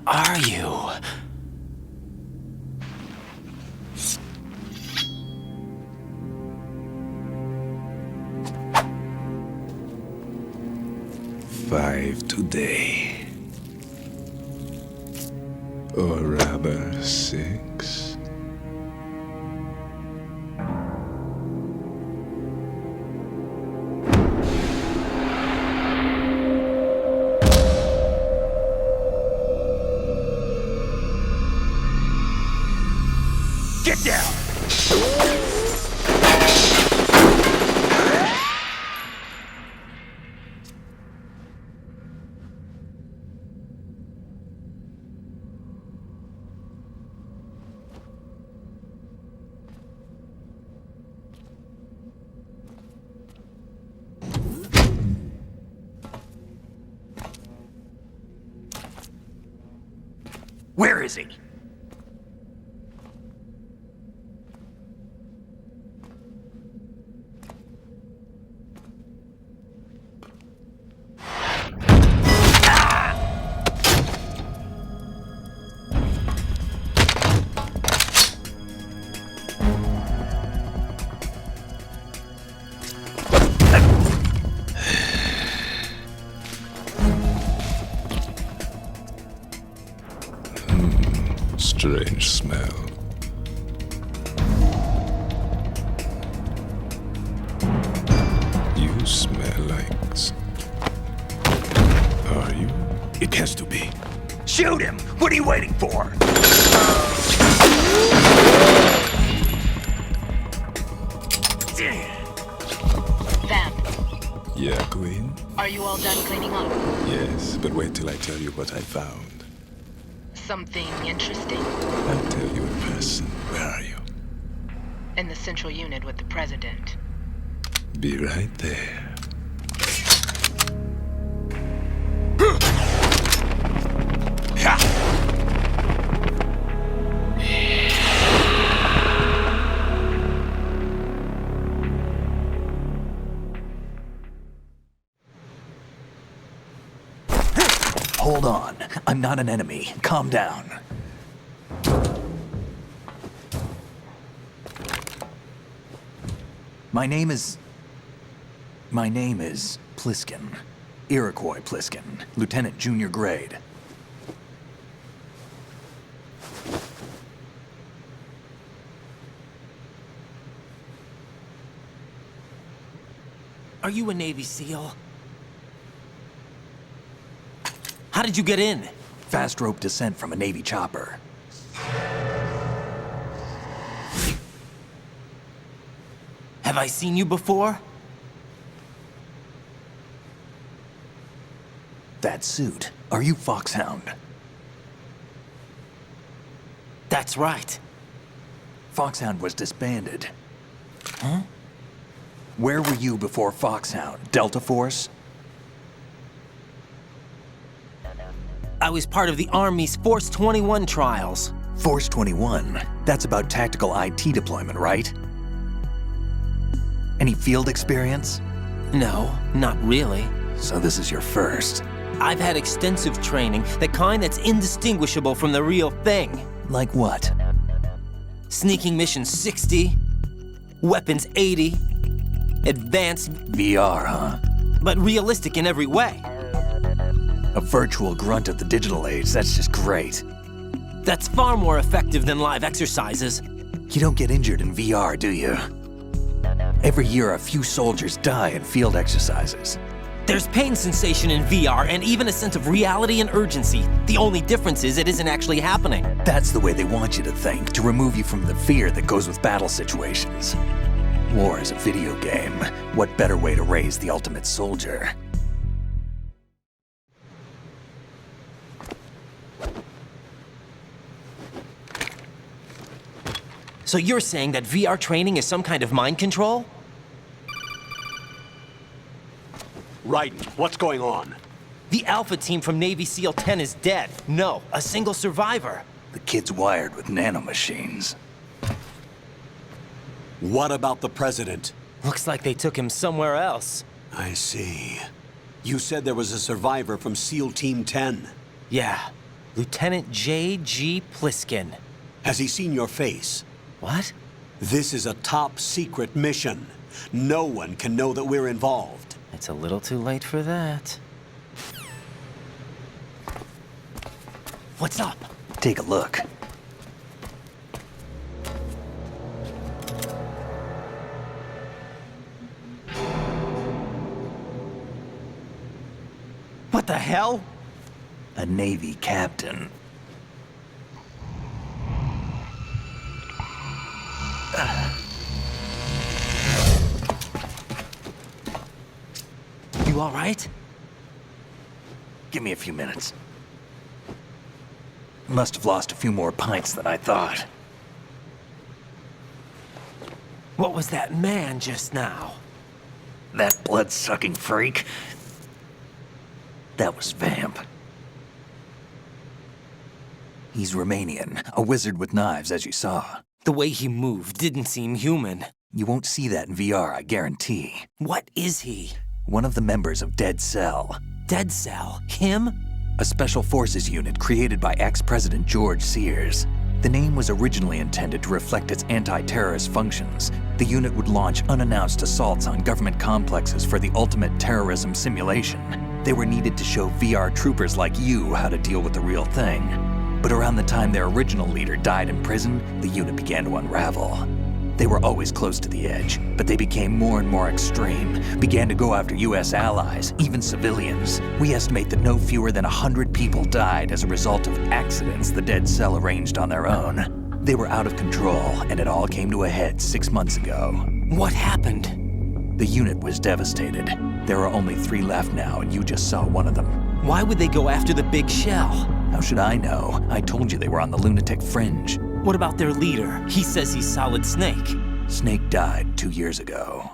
Are you? Five today. Or rather, 6. Get down! Where is he? Strange smell. Are you? It has to be. Shoot him! What are you waiting for? Vamp, Yeah, Queen? are you all done cleaning up? Yes, but wait till I tell you what I found. Something interesting? I'll tell you in person. Where are you? In the central unit with the president. Be right there. Hold on. I'm not an enemy. Calm down. My name is Pliskin. Iroquois Pliskin, Lieutenant Junior Grade. Are you a Navy SEAL? How did you get in? Fast rope descent from a Navy chopper. Have I seen you before? That suit. Are you Foxhound? That's right. Foxhound was disbanded. Huh? Where were you before Foxhound? Delta Force? I was part of the Army's Force 21 trials. Force 21? That's about tactical IT deployment, right? Any field experience? No, not really. So this is your first. I've had extensive training, the kind that's indistinguishable from the real thing. Like what? Sneaking mission 60, weapons 80, advanced... VR, huh? But realistic in every way. A virtual grunt of the digital age, that's just great. That's far more effective than live exercises. You don't get injured in VR, do you? Every year, a few soldiers die in field exercises. There's pain sensation in VR and even a sense of reality and urgency. The only difference is it isn't actually happening. That's the way they want you to think, to remove you from the fear that goes with battle situations. War is a video game. What better way to raise the ultimate soldier? So you're saying that VR training is some kind of mind control? Right. What's going on? The Alpha team from Navy SEAL 10 is dead. No, a single survivor. The kid's wired with nanomachines. What about the president? Looks like they took him somewhere else. I see. You said there was a survivor from SEAL Team 10. Yeah. Lieutenant J.G. Pliskin. Has he seen your face? What? This is a top secret mission. No one can know that we're involved. It's a little too late for that. What's up? Take a look. What the hell? A Navy captain. You all right? Give me a few minutes. Must have lost a few more pints than I thought. What was that man just now? That blood-sucking freak? That was Vamp. He's Romanian, a wizard with knives, as you saw. The way he moved didn't seem human. You won't see that in VR, I guarantee. What is he? One of the members of Dead Cell. Dead Cell? Him? A special forces unit created by ex-President George Sears. The name was originally intended to reflect its anti-terrorist functions. The unit would launch unannounced assaults on government complexes for the ultimate terrorism simulation. They were needed to show VR troopers like you how to deal with the real thing. But around the time their original leader died in prison, the unit began to unravel. They were always close to the edge, but they became more and more extreme, began to go after US allies, even civilians. We estimate that no fewer than 100 people died as a result of accidents the Dead Cell arranged on their own. They were out of control, and it all came to a head 6 months ago. What happened? The unit was devastated. There are only 3 left now, and you just saw one of them. Why would they go after the big shell? How should I know? I told you they were on the lunatic fringe. What about their leader? He says he's Solid Snake. Snake died 2 years ago.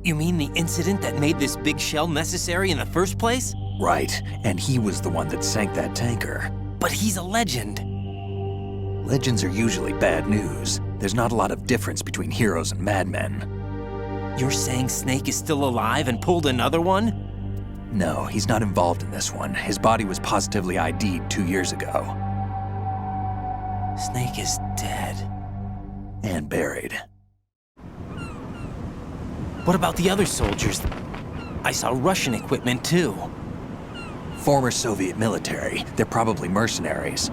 You mean the incident that made this big shell necessary in the first place? Right, and he was the one that sank that tanker. But he's a legend. Legends are usually bad news. There's not a lot of difference between heroes and madmen. You're saying Snake is still alive and pulled another one? No, he's not involved in this one. His body was positively ID'd 2 years ago. Snake is dead. And buried. What about the other soldiers? I saw Russian equipment too. Former Soviet military. They're probably mercenaries.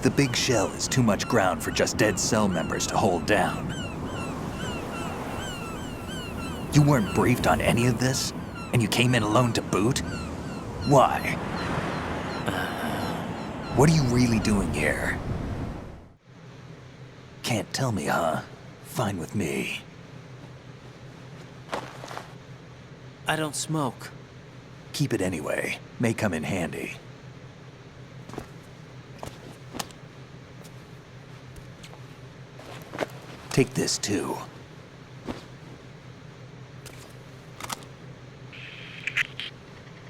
The big shell is too much ground for just Dead Cell members to hold down. You weren't briefed on any of this? And you came in alone to boot? Why? What are you really doing here? Can't tell me, huh? Fine with me. I don't smoke. Keep it anyway. May come in handy. Take this too.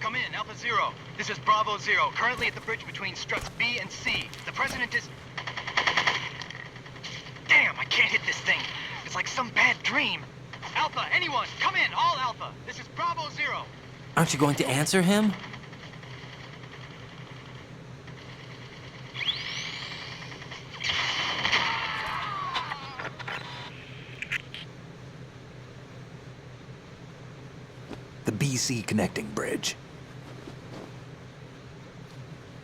Come in, Alpha Zero. This is Bravo Zero, currently at the bridge between struts B and C. The President is... Damn, I can't hit this thing. It's like some bad dream. Alpha, anyone, come in, all Alpha. This is Bravo Zero. Aren't you going to answer him? The BC connecting bridge.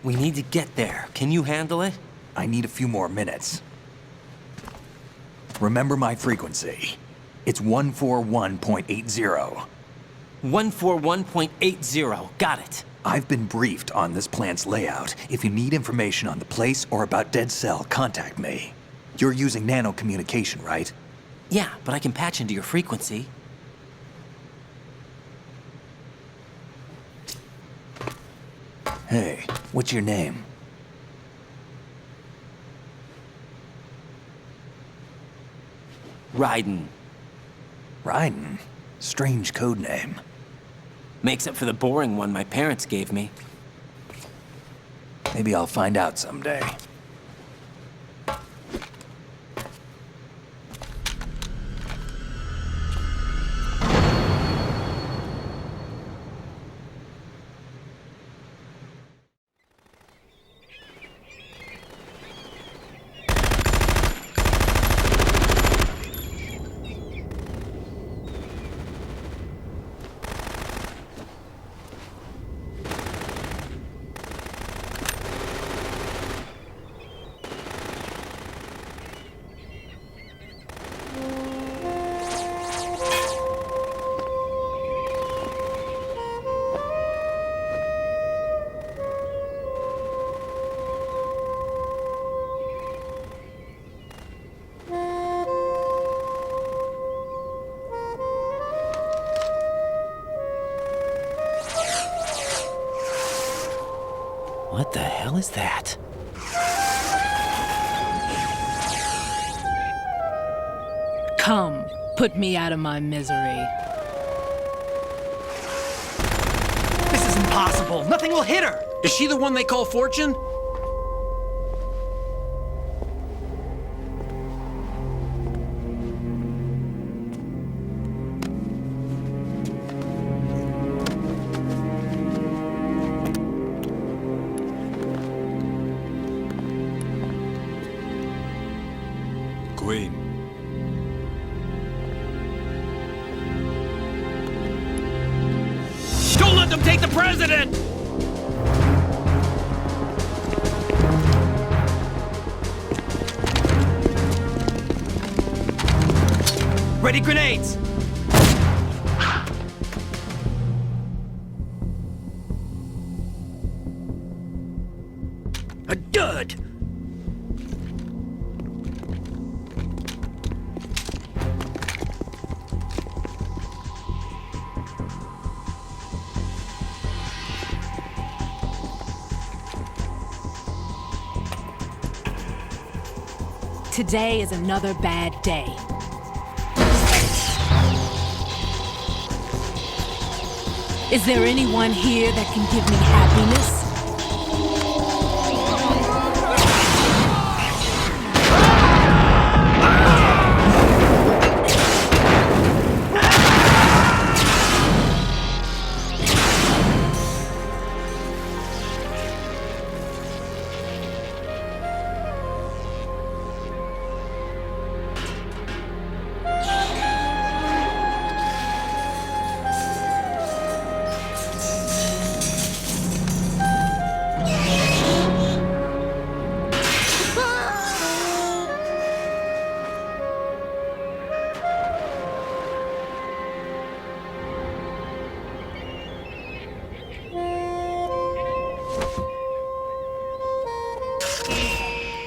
We need to get there. Can you handle it? I need a few more minutes. Remember my frequency. It's 141.80. 141.80. Got it. I've been briefed on this plant's layout. If you need information on the place or about Dead Cell, contact me. You're using nano communication, right? Yeah, but I can patch into your frequency. Hey, what's your name? Raiden. Raiden? Strange code name. Makes up for the boring one my parents gave me. Maybe I'll find out someday. What the hell is that? Come, put me out of my misery. This is impossible. Nothing will hit her. Is she the one they call Fortune? Queen. Don't let them take the president! Ready grenades! A dud! Today is another bad day. Is there anyone here that can give me happiness?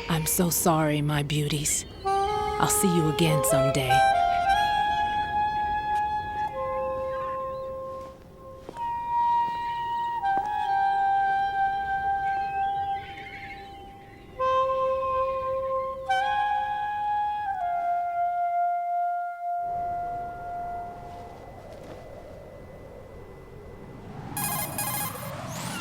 I'm so sorry, my beauties. I'll see you again someday.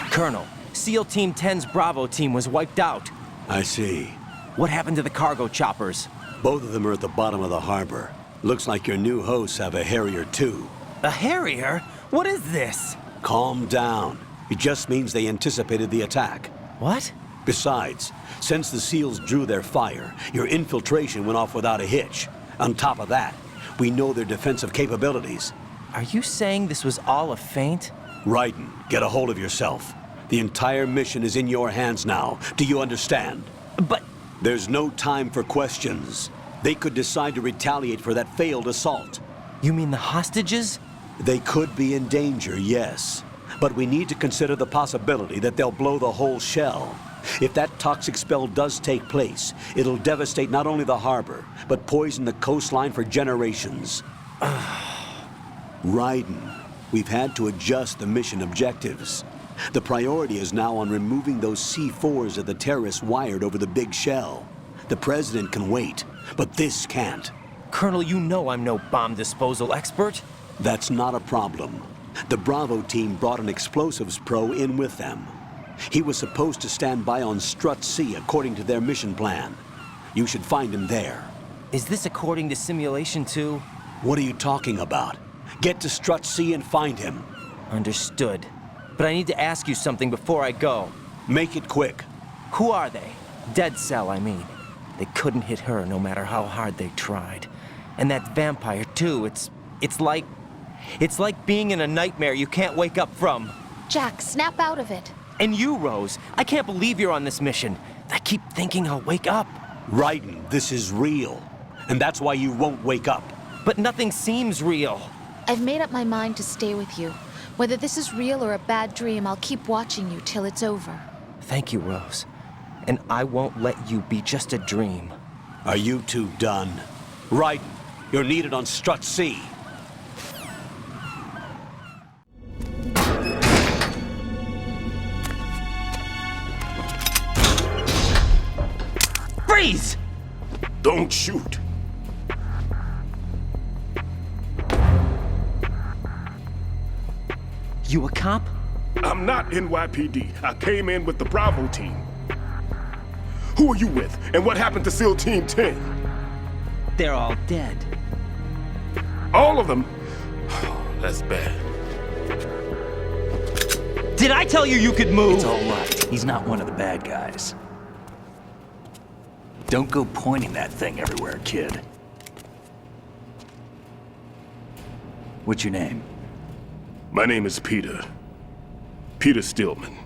Colonel, SEAL Team 10's Bravo team was wiped out. I see. What happened to the cargo choppers? Both of them are at the bottom of the harbor. Looks like your new hosts have a Harrier too. A Harrier? What is this? Calm down. It just means they anticipated the attack. What? Besides, since the SEALs drew their fire, your infiltration went off without a hitch. On top of that, we know their defensive capabilities. Are you saying this was all a feint? Raiden, get a hold of yourself. The entire mission is in your hands now. Do you understand? But... There's no time for questions. They could decide to retaliate for that failed assault. You mean the hostages? They could be in danger, yes. But we need to consider the possibility that they'll blow the whole shell. If that toxic spell does take place, it'll devastate not only the harbor, but poison the coastline for generations. Raiden, we've had to adjust the mission objectives. The priority is now on removing those C4s that the terrorists wired over the big shell. The president can wait, but this can't. Colonel, you know I'm no bomb disposal expert. That's not a problem. The Bravo team brought an explosives pro in with them. He was supposed to stand by on Strut C according to their mission plan. You should find him there. Is this according to simulation too? What are you talking about? Get to Strut C and find him. Understood. But I need to ask you something before I go. Make it quick. Who are they? Dead Cell, I mean. They couldn't hit her no matter how hard they tried. And that vampire too, it's like being in a nightmare you can't wake up from. Jack, snap out of it. And you, Rose, I can't believe you're on this mission. I keep thinking I'll wake up. Raiden, this is real. And that's why you won't wake up. But nothing seems real. I've made up my mind to stay with you. Whether this is real or a bad dream, I'll keep watching you till it's over. Thank you, Rose. And I won't let you be just a dream. Are you two done? Raiden, you're needed on Strut C. Freeze! Don't shoot. You a cop? I'm not NYPD. I came in with the Bravo team. Who are you with? And what happened to SEAL Team 10? They're all dead. All of them? That's bad. Did I tell you you could move? It's all right. He's not one of the bad guys. Don't go pointing that thing everywhere, kid. What's your name? My name is Peter. Peter Stillman.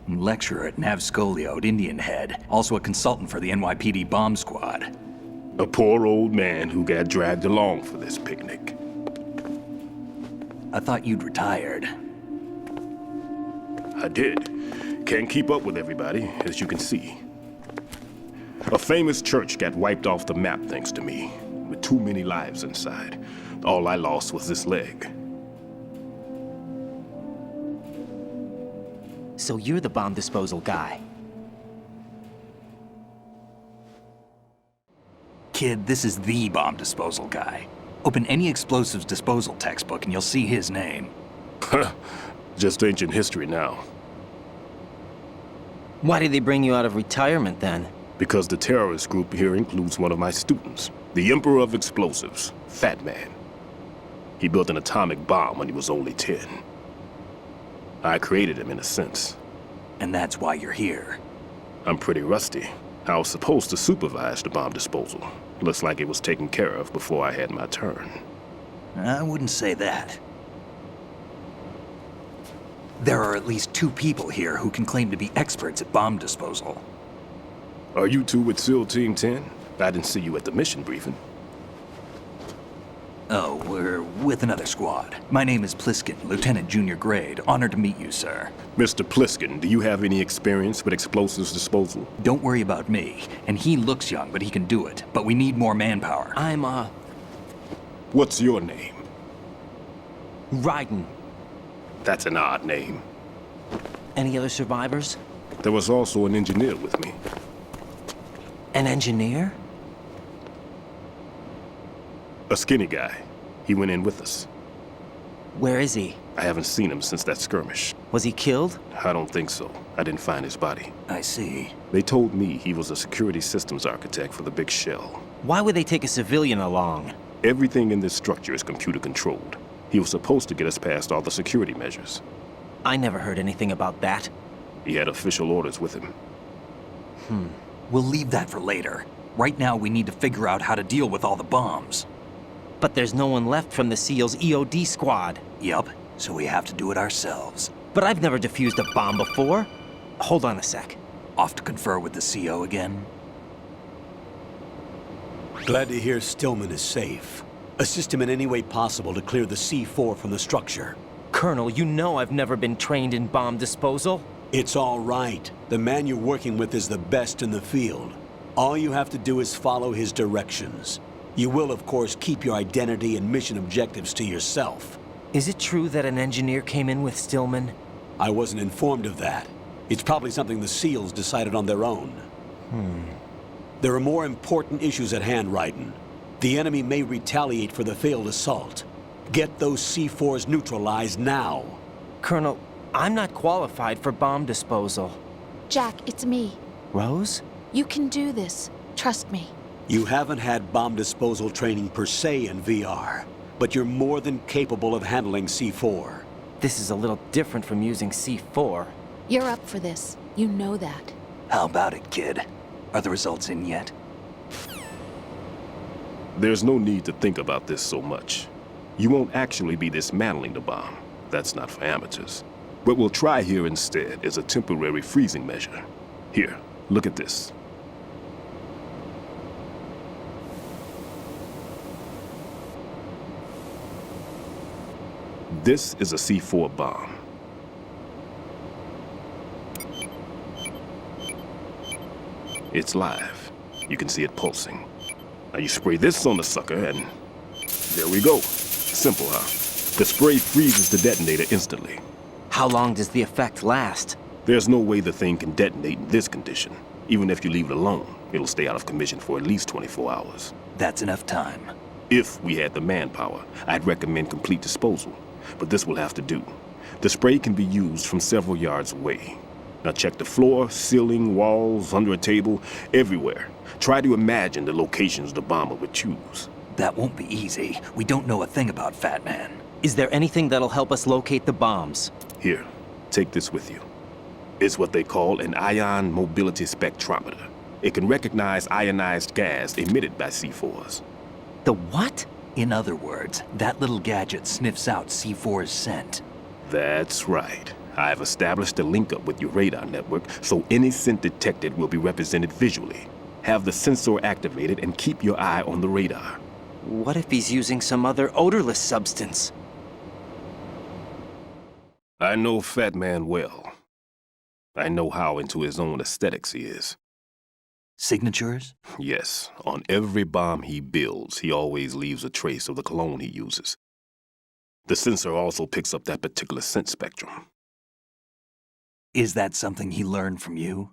Lecturer at Nav Scolio at Indian Head. Also a consultant for the NYPD bomb squad. A poor old man who got dragged along for this picnic. I thought you'd retired. I did. Can't keep up with everybody, as you can see. A famous church got wiped off the map thanks to me, with too many lives inside. All I lost was this leg. So you're the bomb disposal guy. Kid, this is the bomb disposal guy. Open any explosives disposal textbook and you'll see his name. Just ancient history now. Why did they bring you out of retirement then? Because the terrorist group here includes one of my students, the Emperor of Explosives, Fat Man. He built an atomic bomb when he was only 10. I created him in a sense. And that's why you're here. I'm pretty rusty. I was supposed to supervise the bomb disposal. Looks like it was taken care of before I had my turn. I wouldn't say that. There are at least 2 people here who can claim to be experts at bomb disposal. Are you two with SEAL Team 10? I didn't see you at the mission briefing. Oh, we're with another squad. My name is Pliskin, Lieutenant Junior Grade. Honored to meet you, sir. Mr. Pliskin, do you have any experience with explosives disposal? Don't worry about me. And he looks young, but he can do it. But we need more manpower. What's your name? Raiden. That's an odd name. Any other survivors? There was also an engineer with me. An engineer? A skinny guy. He went in with us. Where is he? I haven't seen him since that skirmish. Was he killed? I don't think so. I didn't find his body. I see. They told me he was a security systems architect for the big shell. Why would they take a civilian along? Everything in this structure is computer controlled. He was supposed to get us past all the security measures. I never heard anything about that. He had official orders with him. We'll leave that for later. Right now, we need to figure out how to deal with all the bombs. But there's no one left from the SEAL's EOD squad. Yup, so we have to do it ourselves. But I've never defused a bomb before. Hold on a sec. Off to confer with the CO again? Glad to hear Stillman is safe. Assist him in any way possible to clear the C4 from the structure. Colonel, you know I've never been trained in bomb disposal. It's all right. The man you're working with is the best in the field. All you have to do is follow his directions. You will, of course, keep your identity and mission objectives to yourself. Is it true that an engineer came in with Stillman? I wasn't informed of that. It's probably something the SEALs decided on their own. There are more important issues at hand, Raiden. The enemy may retaliate for the failed assault. Get those C4s neutralized now. Colonel, I'm not qualified for bomb disposal. Jack, it's me. Rose? You can do this. Trust me. You haven't had bomb disposal training per se in VR, but you're more than capable of handling C4. This is a little different from using C4. You're up for this. You know that. How about it, kid? Are the results in yet? There's no need to think about this so much. You won't actually be dismantling the bomb. That's not for amateurs. What we'll try here instead is a temporary freezing measure. Here, look at this. This is a C4 bomb. It's live. You can see it pulsing. Now you spray this on the sucker and there we go. Simple, huh? The spray freezes the detonator instantly. How long does the effect last? There's no way the thing can detonate in this condition. Even if you leave it alone, it'll stay out of commission for at least 24 hours. That's enough time. If we had the manpower, I'd recommend complete disposal. But this will have to do. The spray can be used from several yards away. Now check the floor, ceiling, walls, under a table, everywhere. Try to imagine the locations the bomber would choose. That won't be easy. We don't know a thing about Fat Man. Is there anything that'll help us locate the bombs? Here, take this with you. It's what they call an ion mobility spectrometer. It can recognize ionized gas emitted by C4s. The what? In other words, that little gadget sniffs out C4's scent. That's right. I've established a link up with your radar network, so any scent detected will be represented visually. Have the sensor activated and keep your eye on the radar. What if he's using some other odorless substance? I know Fat Man well. I know how into his own aesthetics he is. Signatures? Yes, on every bomb he builds, he always leaves a trace of the cologne he uses. The sensor also picks up that particular scent spectrum. Is that something he learned from you?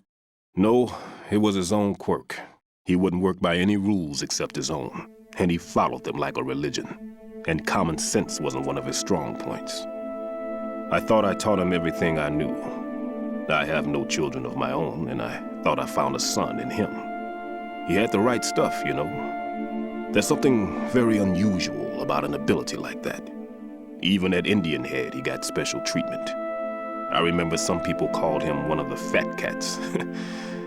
No, it was his own quirk. He wouldn't work by any rules except his own, and he followed them like a religion. And common sense wasn't one of his strong points. I thought I taught him everything I knew. I have no children of my own, and I thought I found a son in him. He had the right stuff, you know. There's something very unusual about an ability like that. Even at Indian Head, he got special treatment. I remember some people called him one of the fat cats.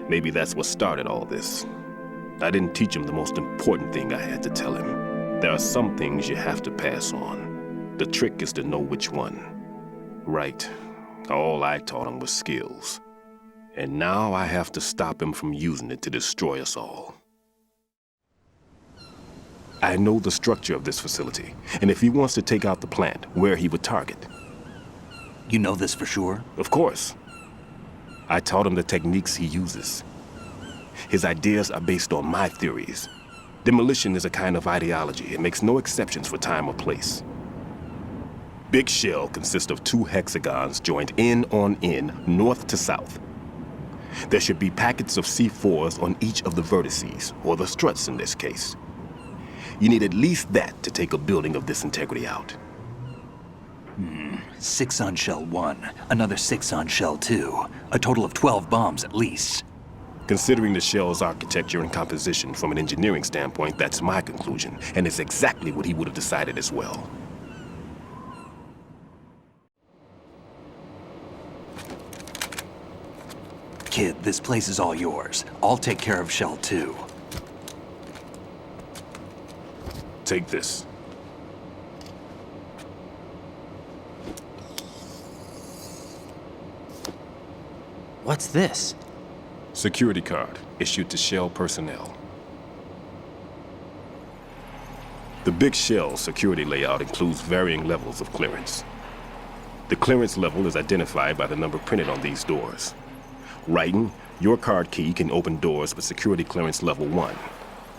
Maybe that's what started all this. I didn't teach him the most important thing I had to tell him. There are some things you have to pass on. The trick is to know which one. Right. All I taught him was skills. And now I have to stop him from using it to destroy us all. I know the structure of this facility, and if he wants to take out the plant, where he would target. You know this for sure? Of course. I taught him the techniques he uses. His ideas are based on my theories. Demolition is a kind of ideology. It makes no exceptions for time or place. Big shell consists of 2 hexagons joined end on end, north to south. There should be packets of C4s on each of the vertices, or the struts in this case. You need at least that to take a building of this integrity out. 6 on shell 1, another 6 on shell 2. A total of 12 bombs at least. Considering the shell's architecture and composition from an engineering standpoint, that's my conclusion, and it's exactly what he would have decided as well. Kid, this place is all yours. I'll take care of shell 2. Take this. What's this? Security card issued to Shell personnel. The Big Shell security layout includes varying levels of clearance. The clearance level is identified by the number printed on these doors. Writing, your card key can open doors with security clearance level 1.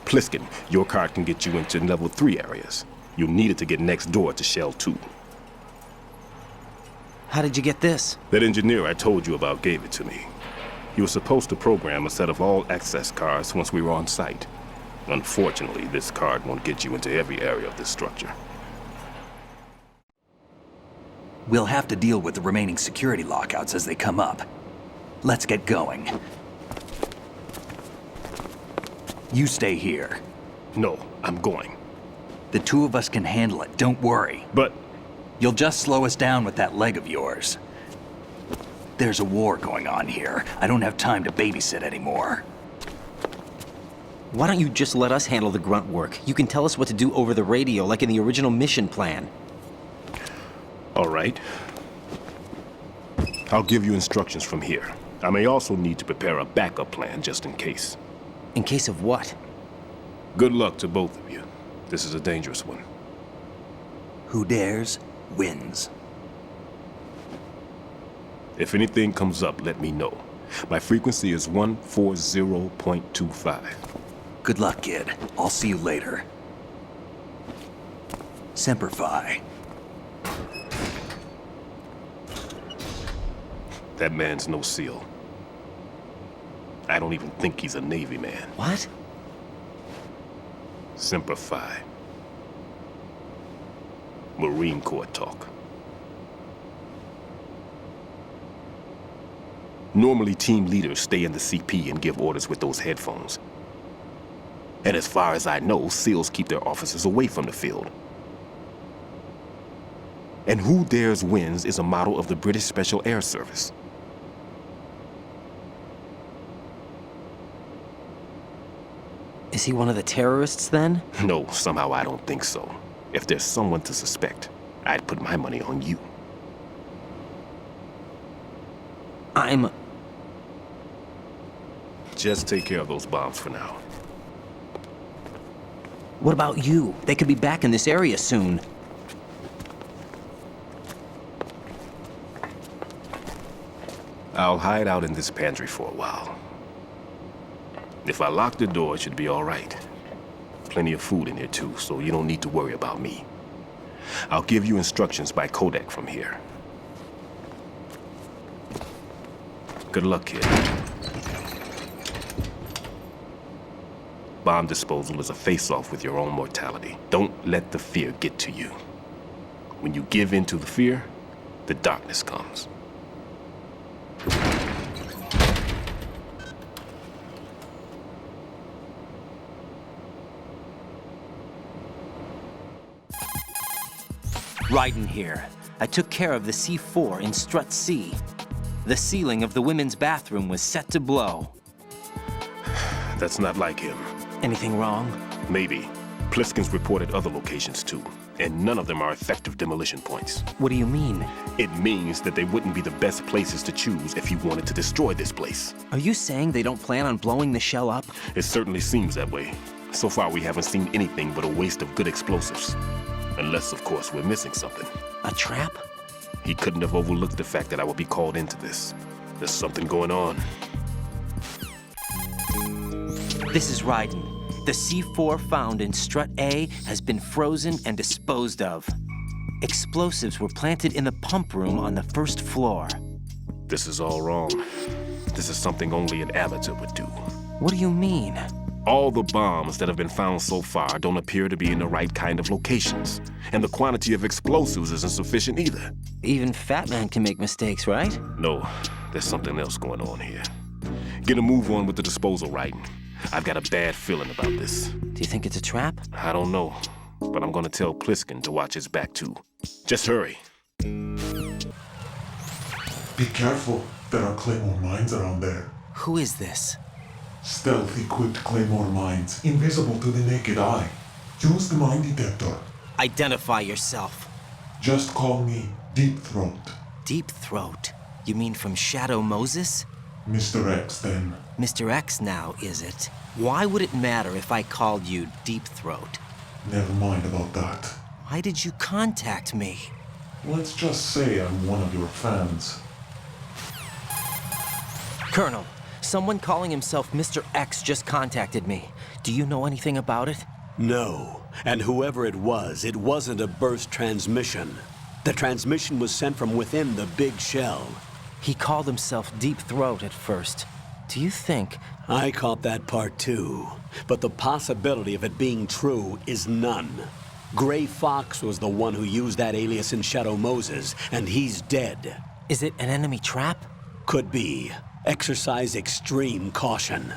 Pliskin, your card can get you into level 3 areas. You'll need it to get next door to Shell 2. How did you get this? That engineer I told you about gave it to me. He was supposed to program a set of all access cards once we were on site. Unfortunately, this card won't get you into every area of this structure. We'll have to deal with the remaining security lockouts as they come up. Let's get going. You stay here. No, I'm going. The 2 of us can handle it, don't worry. But... You'll just slow us down with that leg of yours. There's a war going on here. I don't have time to babysit anymore. Why don't you just let us handle the grunt work? You can tell us what to do over the radio, like in the original mission plan. All right. I'll give you instructions from here. I may also need to prepare a backup plan just in case. In case of what? Good luck to both of you. This is a dangerous one. Who dares, wins. If anything comes up, let me know. My frequency is 140.25. Good luck, kid. I'll see you later. Semper Fi. That man's no SEAL. I don't even think he's a Navy man. What? Semper Fi. Marine Corps talk. Normally, team leaders stay in the CP and give orders with those headphones. And as far as I know, SEALs keep their officers away from the field. And Who Dares Wins is a model of the British Special Air Service. Is he one of the terrorists, then? No, somehow I don't think so. If there's someone to suspect, I'd put my money on you. Just take care of those bombs for now. What about you? They could be back in this area soon. I'll hide out in this pantry for a while. If I lock the door, it should be all right. Plenty of food in here too, so you don't need to worry about me. I'll give you instructions by codec from here. Good luck, kid. Bomb disposal is a face-off with your own mortality. Don't let the fear get to you. When you give in to the fear, the darkness comes. Raiden here. I took care of the C4 in Strut C. The ceiling of the women's bathroom was set to blow. That's not like him. Anything wrong? Maybe. Pliskin's reported other locations too, and none of them are effective demolition points. What do you mean? It means that they wouldn't be the best places to choose if you wanted to destroy this place. Are you saying they don't plan on blowing the shell up? It certainly seems that way. So far, we haven't seen anything but a waste of good explosives. Unless, of course, we're missing something. A trap? He couldn't have overlooked the fact that I would be called into this. There's something going on. This is Raiden. The C4 found in Strut A has been frozen and disposed of. Explosives were planted in the pump room on the first floor. This is all wrong. This is something only an amateur would do. What do you mean? All the bombs that have been found so far don't appear to be in the right kind of locations. And the quantity of explosives isn't sufficient either. Even Fat Man can make mistakes, right? No, there's something else going on here. Get a move on with the disposal, Raiden. I've got a bad feeling about this. Do you think it's a trap? I don't know, but I'm gonna tell Pliskin to watch his back too. Just hurry. Be careful, there are Claymore mines around there. Who is this? Stealth-equipped Claymore mines, invisible to the naked eye. Use the mine detector. Identify yourself. Just call me Deep Throat. Deep Throat? You mean from Shadow Moses? Mr. X, then. Mr. X now, is it? Why would it matter if I called you Deep Throat? Never mind about that. Why did you contact me? Let's just say I'm one of your fans. Colonel, someone calling himself Mr. X just contacted me. Do you know anything about it? No. And whoever it wasn't a burst transmission. The transmission was sent from within the big shell. He called himself Deep Throat at first. Do you think... I caught that part too. But the possibility of it being true is none. Gray Fox was the one who used that alias in Shadow Moses, and he's dead. Is it an enemy trap? Could be. Exercise extreme caution.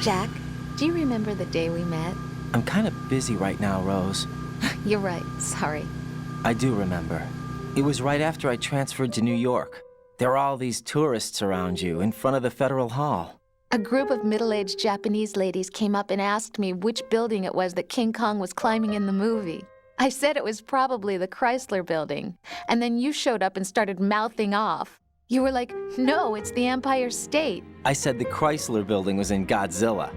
Jack, do you remember the day we met? I'm kind of busy right now, Rose. You're right, sorry. I do remember. It was right after I transferred to New York. There are all these tourists around you in front of the Federal Hall. A group of middle-aged Japanese ladies came up and asked me which building it was that King Kong was climbing in the movie. I said it was probably the Chrysler Building, and then you showed up and started mouthing off. You were like, no, it's the Empire State. I said the Chrysler Building was in Godzilla.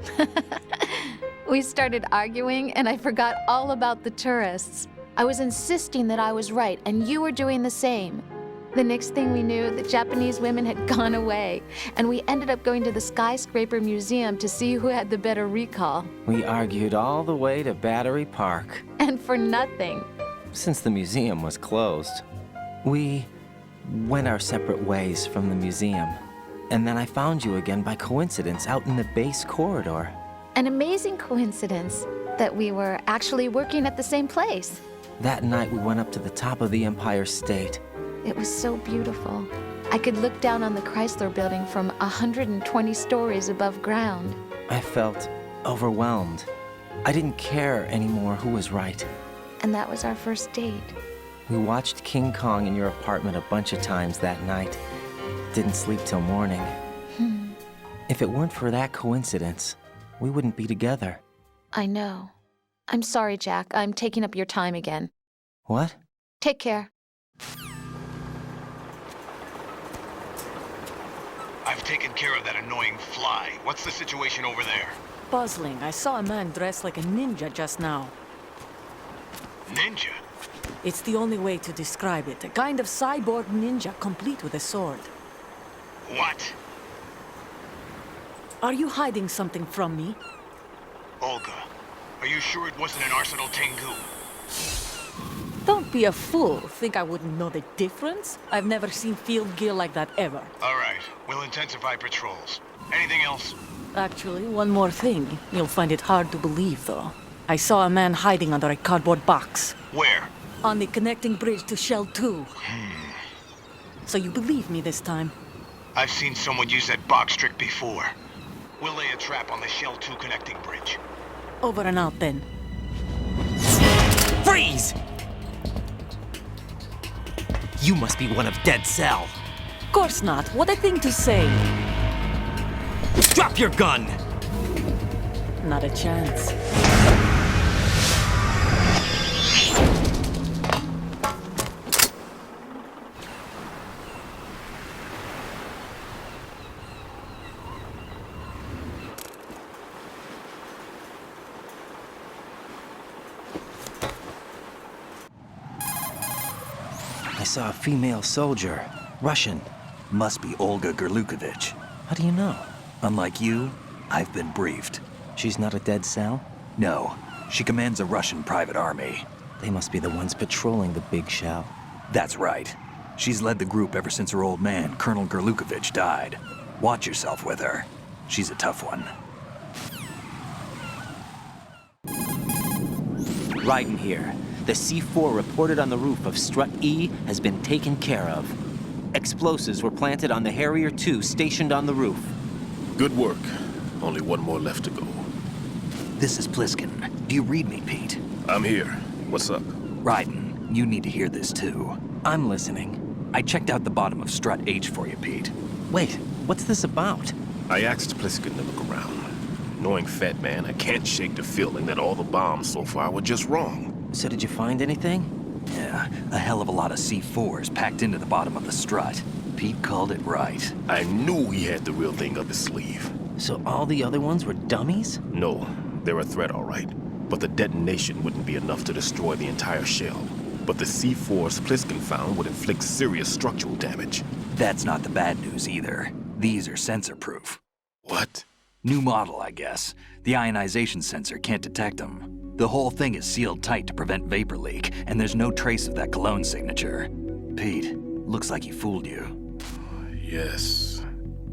We started arguing, and I forgot all about the tourists. I was insisting that I was right, and you were doing the same. The next thing we knew, the Japanese women had gone away, and we ended up going to the Skyscraper Museum to see who had the better recall. We argued all the way to Battery Park. And for nothing. Since the museum was closed. We went our separate ways from the museum. And then I found you again by coincidence out in the base corridor. An amazing coincidence that we were actually working at the same place. That night we went up to the top of the Empire State. It was so beautiful. I could look down on the Chrysler Building from 120 stories above ground. I felt overwhelmed. I didn't care anymore who was right. And that was our first date. We watched King Kong in your apartment a bunch of times that night. Didn't sleep till morning. If it weren't for that coincidence, we wouldn't be together. I know. I'm sorry, Jack. I'm taking up your time again. What? Take care. I've taken care of that annoying fly. What's the situation over there? Puzzling. I saw a man dressed like a ninja just now. Ninja? It's the only way to describe it. A kind of cyborg ninja, complete with a sword. What? Are you hiding something from me? Olga, are you sure it wasn't an Arsenal Tengu? Don't be a fool. Think I wouldn't know the difference? I've never seen field gear like that ever. All right, we'll intensify patrols. Anything else? Actually, one more thing. You'll find it hard to believe, though. I saw a man hiding under a cardboard box. Where? On the connecting bridge to Shell 2. So you believe me this time? I've seen someone use that box trick before. We'll lay a trap on the Shell 2 connecting bridge. Over and out, then. Freeze! You must be one of Dead Cell. Of course not. What a thing to say. Drop your gun! Not a chance. I saw a female soldier. Russian. Must be Olga Gerlukovich. How do you know? Unlike you, I've been briefed. She's not a Dead Cell? No. She commands a Russian private army. They must be the ones patrolling the big shell. That's right. She's led the group ever since her old man, Colonel Gerlukovich, died. Watch yourself with her. She's a tough one. Raiden here. The C4 reported on the roof of Strut E has been taken care of. Explosives were planted on the Harrier 2 stationed on the roof. Good work. Only one more left to go. This is Pliskin. Do you read me, Pete? I'm here. What's up? Raiden, you need to hear this too. I'm listening. I checked out the bottom of Strut H for you, Pete. Wait, what's this about? I asked Pliskin to look around. Knowing Fat Man, I can't shake the feeling that all the bombs so far were just wrong. So did you find anything? Yeah, a hell of a lot of C4s packed into the bottom of the strut. Pete called it right. I knew he had the real thing up his sleeve. So all the other ones were dummies? No, they're a threat, all right. But the detonation wouldn't be enough to destroy the entire shell. But the C4s Pliskin found would inflict serious structural damage. That's not the bad news either. These are sensor-proof. What? New model, I guess. The ionization sensor can't detect them. The whole thing is sealed tight to prevent vapor leak, and there's no trace of that cologne signature. Pete, looks like he fooled you. Yes.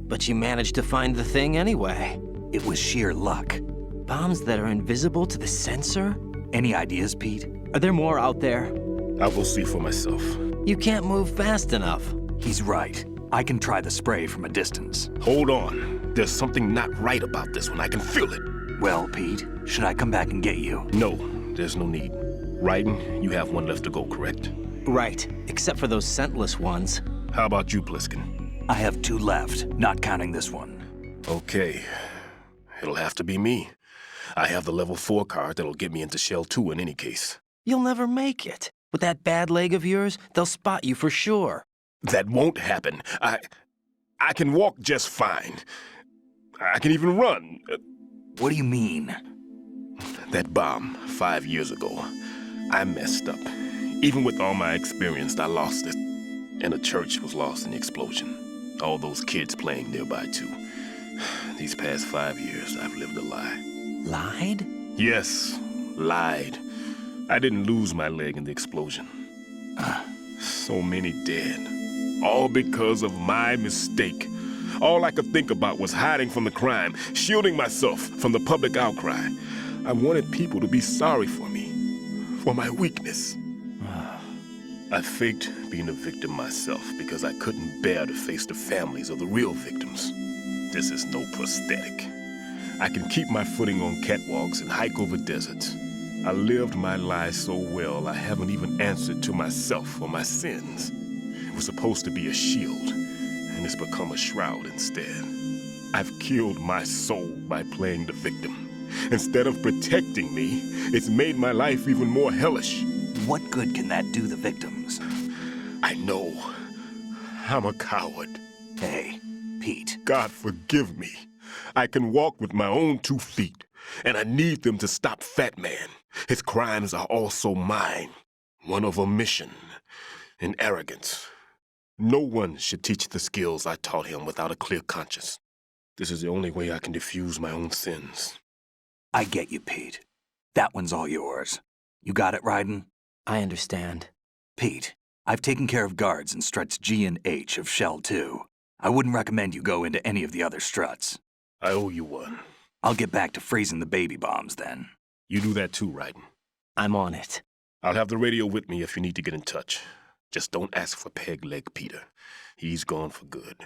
But you managed to find the thing anyway. It was sheer luck. Bombs that are invisible to the sensor? Any ideas, Pete? Are there more out there? I'll go see for myself. You can't move fast enough. He's right. I can try the spray from a distance. Hold on. There's something not right about this one. I can feel it. Well, Pete, should I come back and get you? No, there's no need. Raiden, you have one left to go, correct? Right, except for those scentless ones. How about you, Pliskin? I have 2 left, not counting this one. Okay. It'll have to be me. I have the level 4 card that'll get me into Shell 2 in any case. You'll never make it. With that bad leg of yours, they'll spot you for sure. That won't happen. I can walk just fine. I can even run. What do you mean? That bomb, 5 years ago. I messed up. Even with all my experience, I lost it. And the church was lost in the explosion. All those kids playing nearby, too. These past 5 years, I've lived a lie. Lied? Yes, lied. I didn't lose my leg in the explosion. So many dead. All because of my mistake. All I could think about was hiding from the crime, shielding myself from the public outcry. I wanted people to be sorry for me, for my weakness. I faked being a victim myself because I couldn't bear to face the families of the real victims. This is no prosthetic. I can keep my footing on catwalks and hike over deserts. I lived my life so well I haven't even answered to myself for my sins. It was supposed to be a shield, and it's become a shroud instead. I've killed my soul by playing the victim. Instead of protecting me, it's made my life even more hellish. What good can that do the victims? I know. I'm a coward. Hey, Pete. God forgive me. I can walk with my own 2 feet, and I need them to stop Fat Man. His crimes are also mine. One of omission and arrogance. No one should teach the skills I taught him without a clear conscience. This is the only way I can diffuse my own sins. I get you, Pete. That one's all yours. You got it, Raiden? I understand. Pete, I've taken care of guards in struts G and H of Shell 2. I wouldn't recommend you go into any of the other struts. I owe you one. I'll get back to freezing the baby bombs then. You do that too, Raiden. I'm on it. I'll have the radio with me if you need to get in touch. Just don't ask for Peg Leg Peter. He's gone for good.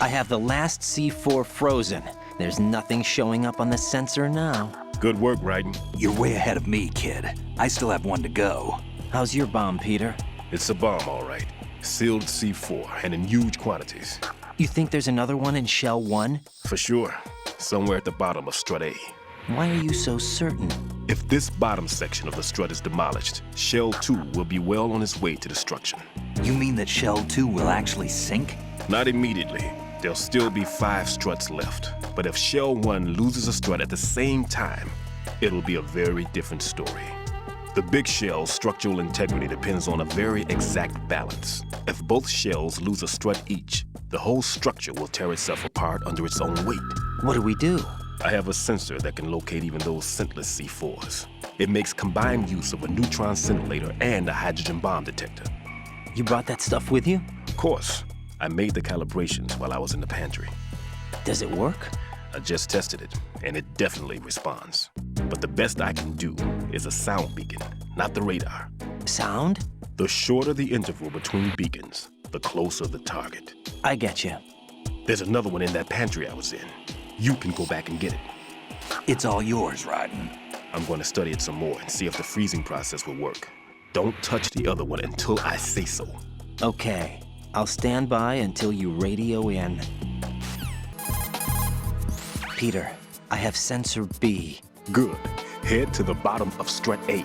I have the last C4 frozen. There's nothing showing up on the sensor now. Good work, Raiden. You're way ahead of me, kid. I still have one to go. How's your bomb, Peter? It's a bomb, all right. Sealed C4, and in huge quantities. You think there's another one in Shell 1? For sure. Somewhere at the bottom of Strut A. Why are you so certain? If this bottom section of the strut is demolished, Shell 2 will be well on its way to destruction. You mean that Shell 2 will actually sink? Not immediately. There'll still be 5 struts left. But if Shell 1 loses a strut at the same time, it'll be a very different story. The big shell's structural integrity depends on a very exact balance. If both shells lose a strut each, the whole structure will tear itself apart under its own weight. What do we do? I have a sensor that can locate even those scentless C4s. It makes combined use of a neutron scintillator and a hydrogen bomb detector. You brought that stuff with you? Of course. I made the calibrations while I was in the pantry. Does it work? I just tested it, and it definitely responds. But the best I can do is a sound beacon, not the radar. Sound? The shorter the interval between beacons, the closer the target. I get you. There's another one in that pantry I was in. You can go back and get it. It's all yours, Raiden. I'm going to study it some more and see if the freezing process will work. Don't touch the other one until I say so. Okay. I'll stand by until you radio in. Peter, I have sensor B. Good. Head to the bottom of strut A.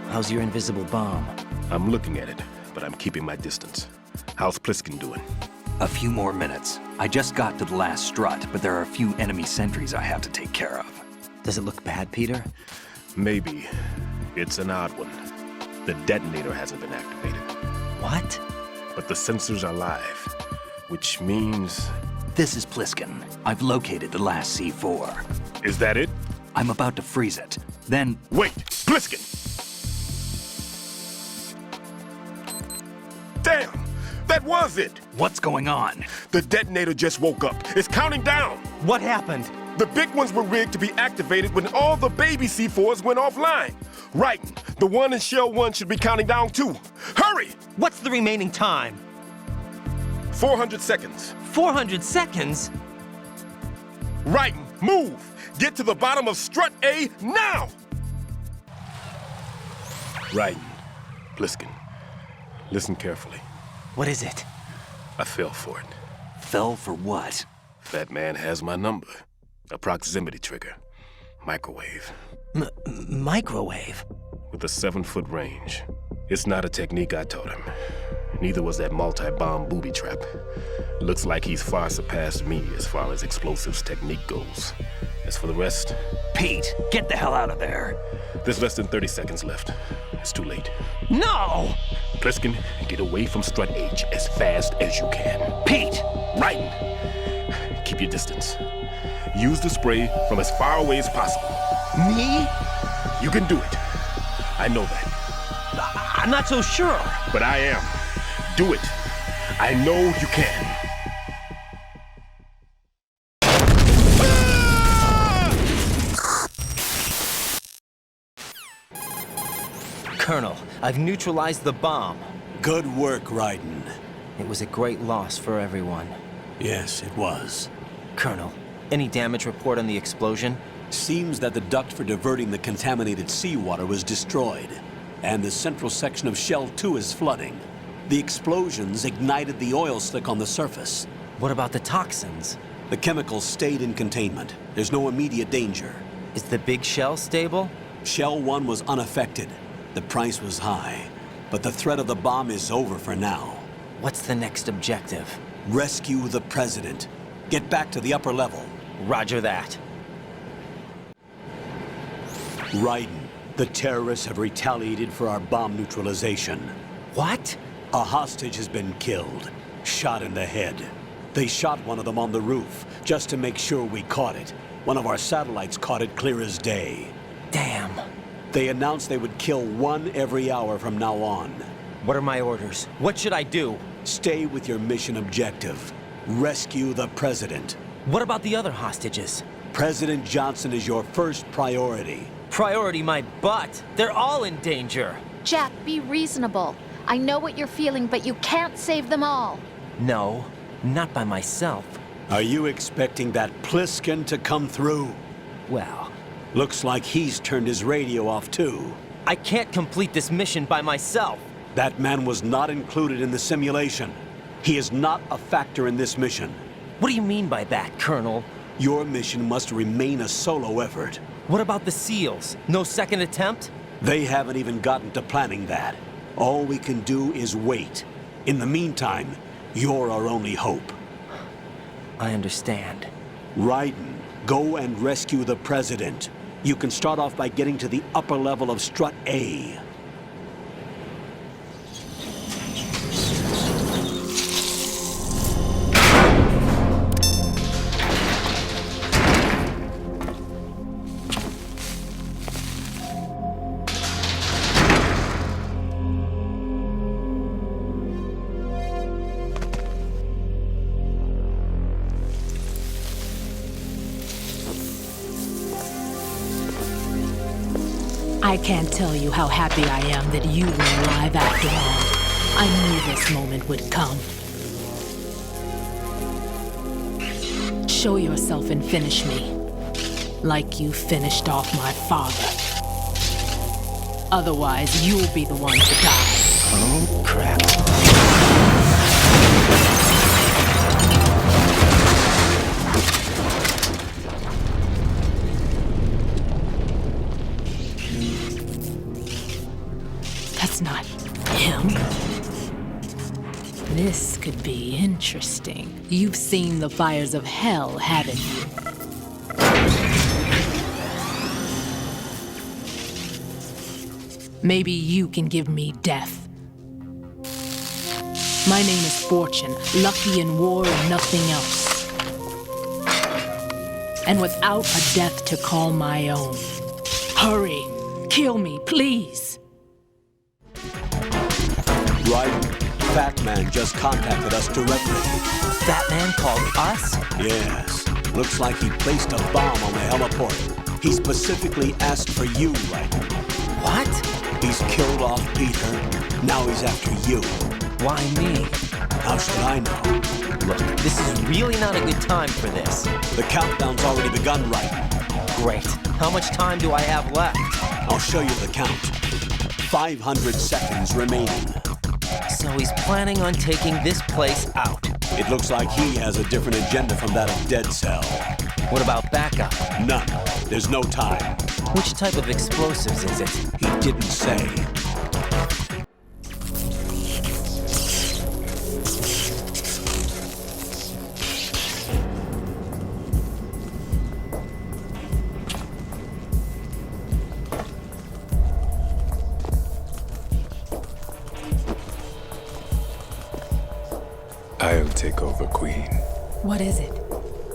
How's your invisible bomb? I'm looking at it, but I'm keeping my distance. How's Pliskin doing? A few more minutes. I just got to the last strut, but there are a few enemy sentries I have to take care of. Does it look bad, Peter? Maybe. It's an odd one. The detonator hasn't been activated. What? But the sensors are live, which means... This is Pliskin. I've located the last C4. Is that it? I'm about to freeze it. Then... Wait! Pliskin! Damn! That was it! What's going on? The detonator just woke up. It's counting down! What happened? The big ones were rigged to be activated when all the baby C4s went offline. Right. The one in Shell 1 should be counting down too. Hurry! What's the remaining time? 400 seconds. 400 seconds? Right. Move! Get to the bottom of strut A now! Right. Pliskin. Listen carefully. What is it? I fell for it. Fell for what? That man has my number. A proximity trigger. Microwave. Microwave? With a 7-foot range. It's not a technique I taught him. Neither was that multi-bomb booby trap. Looks like he's far surpassed me as far as explosives technique goes. As for the rest... Pete, get the hell out of there. There's less than 30 seconds left. It's too late. No! Pliskin, get away from strut H as fast as you can. Pete! Raiden, keep your distance. Use the spray from as far away as possible. Me? You can do it. I know that. I'm not so sure. But I am. Do it. I know you can. Colonel, I've neutralized the bomb. Good work, Raiden. It was a great loss for everyone. Yes, it was. Colonel, any damage report on the explosion? Seems that the duct for diverting the contaminated seawater was destroyed, and the central section of Shell 2 is flooding. The explosions ignited the oil slick on the surface. What about the toxins? The chemicals stayed in containment. There's no immediate danger. Is the big shell stable? Shell 1 was unaffected. The price was high, but the threat of the bomb is over for now. What's the next objective? Rescue the president. Get back to the upper level. Roger that. Raiden, the terrorists have retaliated for our bomb neutralization. What? A hostage has been killed. Shot in the head. They shot one of them on the roof, just to make sure we caught it. One of our satellites caught it clear as day. Damn. They announced they would kill one every hour from now on. What are my orders? What should I do? Stay with your mission objective. Rescue the president. What about the other hostages? President Johnson is your first priority. Priority my butt. They're all in danger. Jack, be reasonable. I know what you're feeling, but you can't save them all. No, not by myself. Are you expecting that Pliskin to come through? Well... Looks like he's turned his radio off too. I can't complete this mission by myself. That man was not included in the simulation. He is not a factor in this mission. What do you mean by that, Colonel? Your mission must remain a solo effort. What about the SEALs? No second attempt? They haven't even gotten to planning that. All we can do is wait. In the meantime, you're our only hope. I understand. Raiden, go and rescue the president. You can start off by getting to the upper level of Strut A. I can't tell you how happy I am that you were alive after all. I knew this moment would come. Show yourself and finish me. Like you finished off my father. Otherwise, you'll be the one to die. Oh, crap. That's not him. This could be interesting. You've seen the fires of hell, haven't you? Maybe you can give me death. My name is Fortune, lucky in war and nothing else. And without a death to call my own. Hurry, kill me, please. Right. Fat Man just contacted us directly. Fat Man called us? Yes. Looks like he placed a bomb on the heliport. He specifically asked for you, right? What? He's killed off Peter. Now he's after you. Why me? How should I know? Look, this is really not a good time for this. The countdown's already begun, right? Great. How much time do I have left? I'll show you the count. 500 seconds remaining. So he's planning on taking this place out. It looks like he has a different agenda from that of Dead Cell. What about backup? None. There's no time. Which type of explosives is it? He didn't say. I'll take over, Queen. What is it?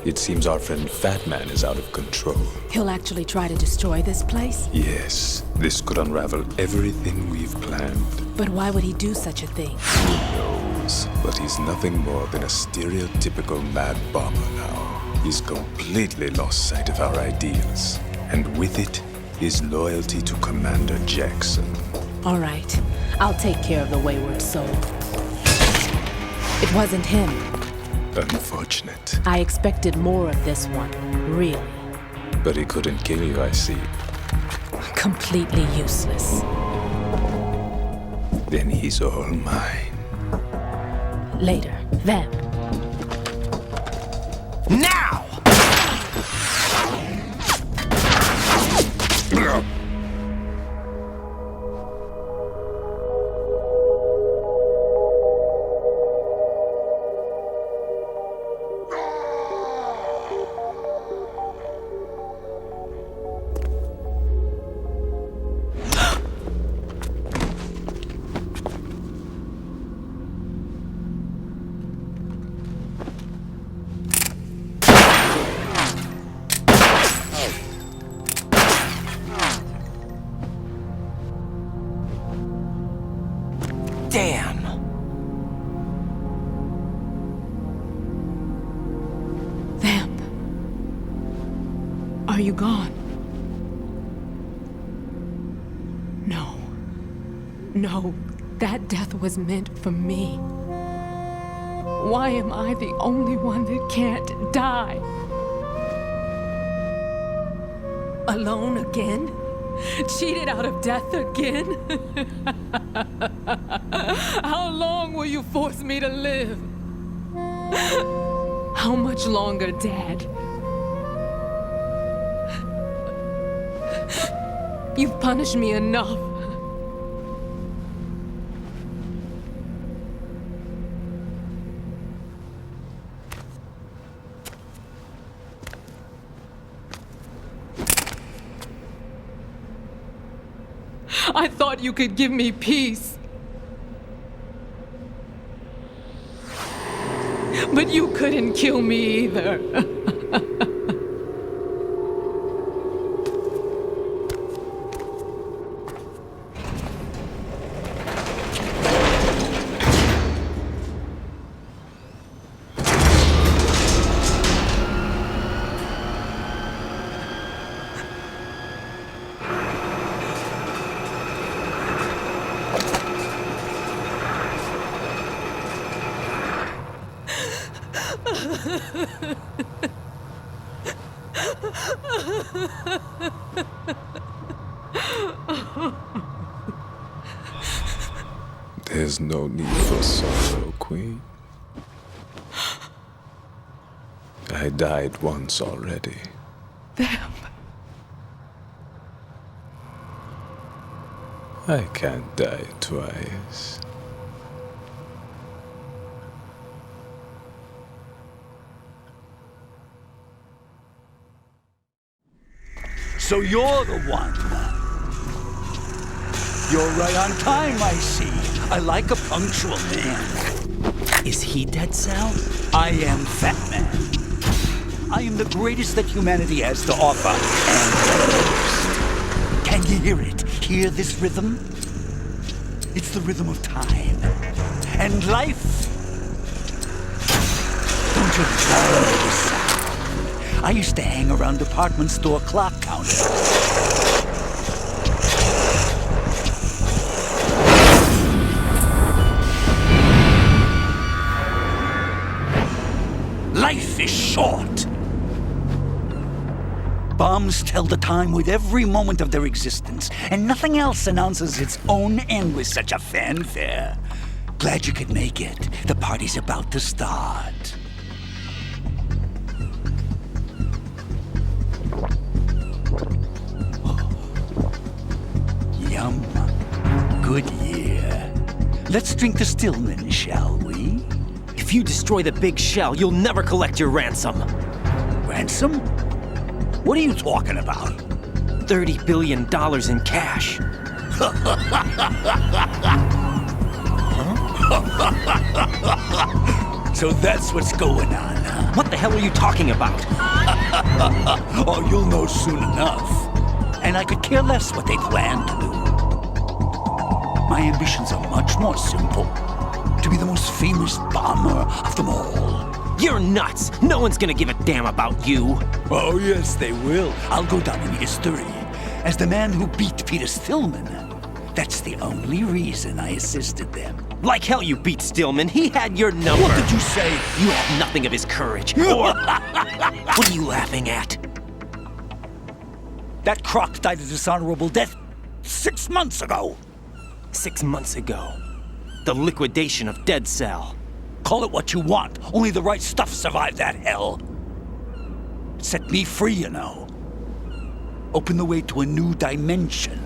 It seems our friend Fat Man is out of control. He'll actually try to destroy this place? Yes, this could unravel everything we've planned. But why would he do such a thing? Who knows? But he's nothing more than a stereotypical mad bomber now. He's completely lost sight of our ideals. And with it, his loyalty to Commander Jackson. All right. I'll take care of the wayward soul. It wasn't him. Unfortunate. I expected more of this one, really. But he couldn't kill you, I see. Completely useless. Then he's all mine. Later, then. Now! you gone? No. No, that death was meant for me. Why am I the only one that can't die? Alone again? Cheated out of death again? How long will you force me to live? How much longer, Dad? You've punished me enough. I thought you could give me peace. But you couldn't kill me either. There's no need for sorrow, Queen. I died once already. Them. I can't die twice. So you're the one. You're right on time, I see. I like a punctual man. Is he Dead Cell? I am Fat Man. I am the greatest that humanity has to offer, and the most. Can you hear it? Hear this rhythm? It's the rhythm of time. And life. Don't you love this sound? I used to hang around department store clock counters. Life is short. Bombs tell the time with every moment of their existence, and nothing else announces its own end with such a fanfare. Glad you could make it. The party's about to start. Oh. Yum. Good year. Let's drink the Stillman, shall we? If you destroy the big shell, you'll never collect your ransom. Ransom? What are you talking about? $30 billion in cash. So that's what's going on, huh? What the hell are you talking about? Oh, you'll know soon enough. And I could care less what they plan to do. My ambitions are much more simple. To be the most famous bomber of them all. You're nuts! No one's gonna give a damn about you! Oh, yes, they will. I'll go down in history as the man who beat Peter Stillman. That's the only reason I assisted them. Like hell you beat Stillman. He had your number. What did you say? You have nothing of his courage. Or... What are you laughing at? That croc died a dishonorable death 6 months ago. 6 months ago. The liquidation of Dead Cell. Call it what you want. Only the right stuff survived that hell. Set me free, you know. Open the way to a new dimension.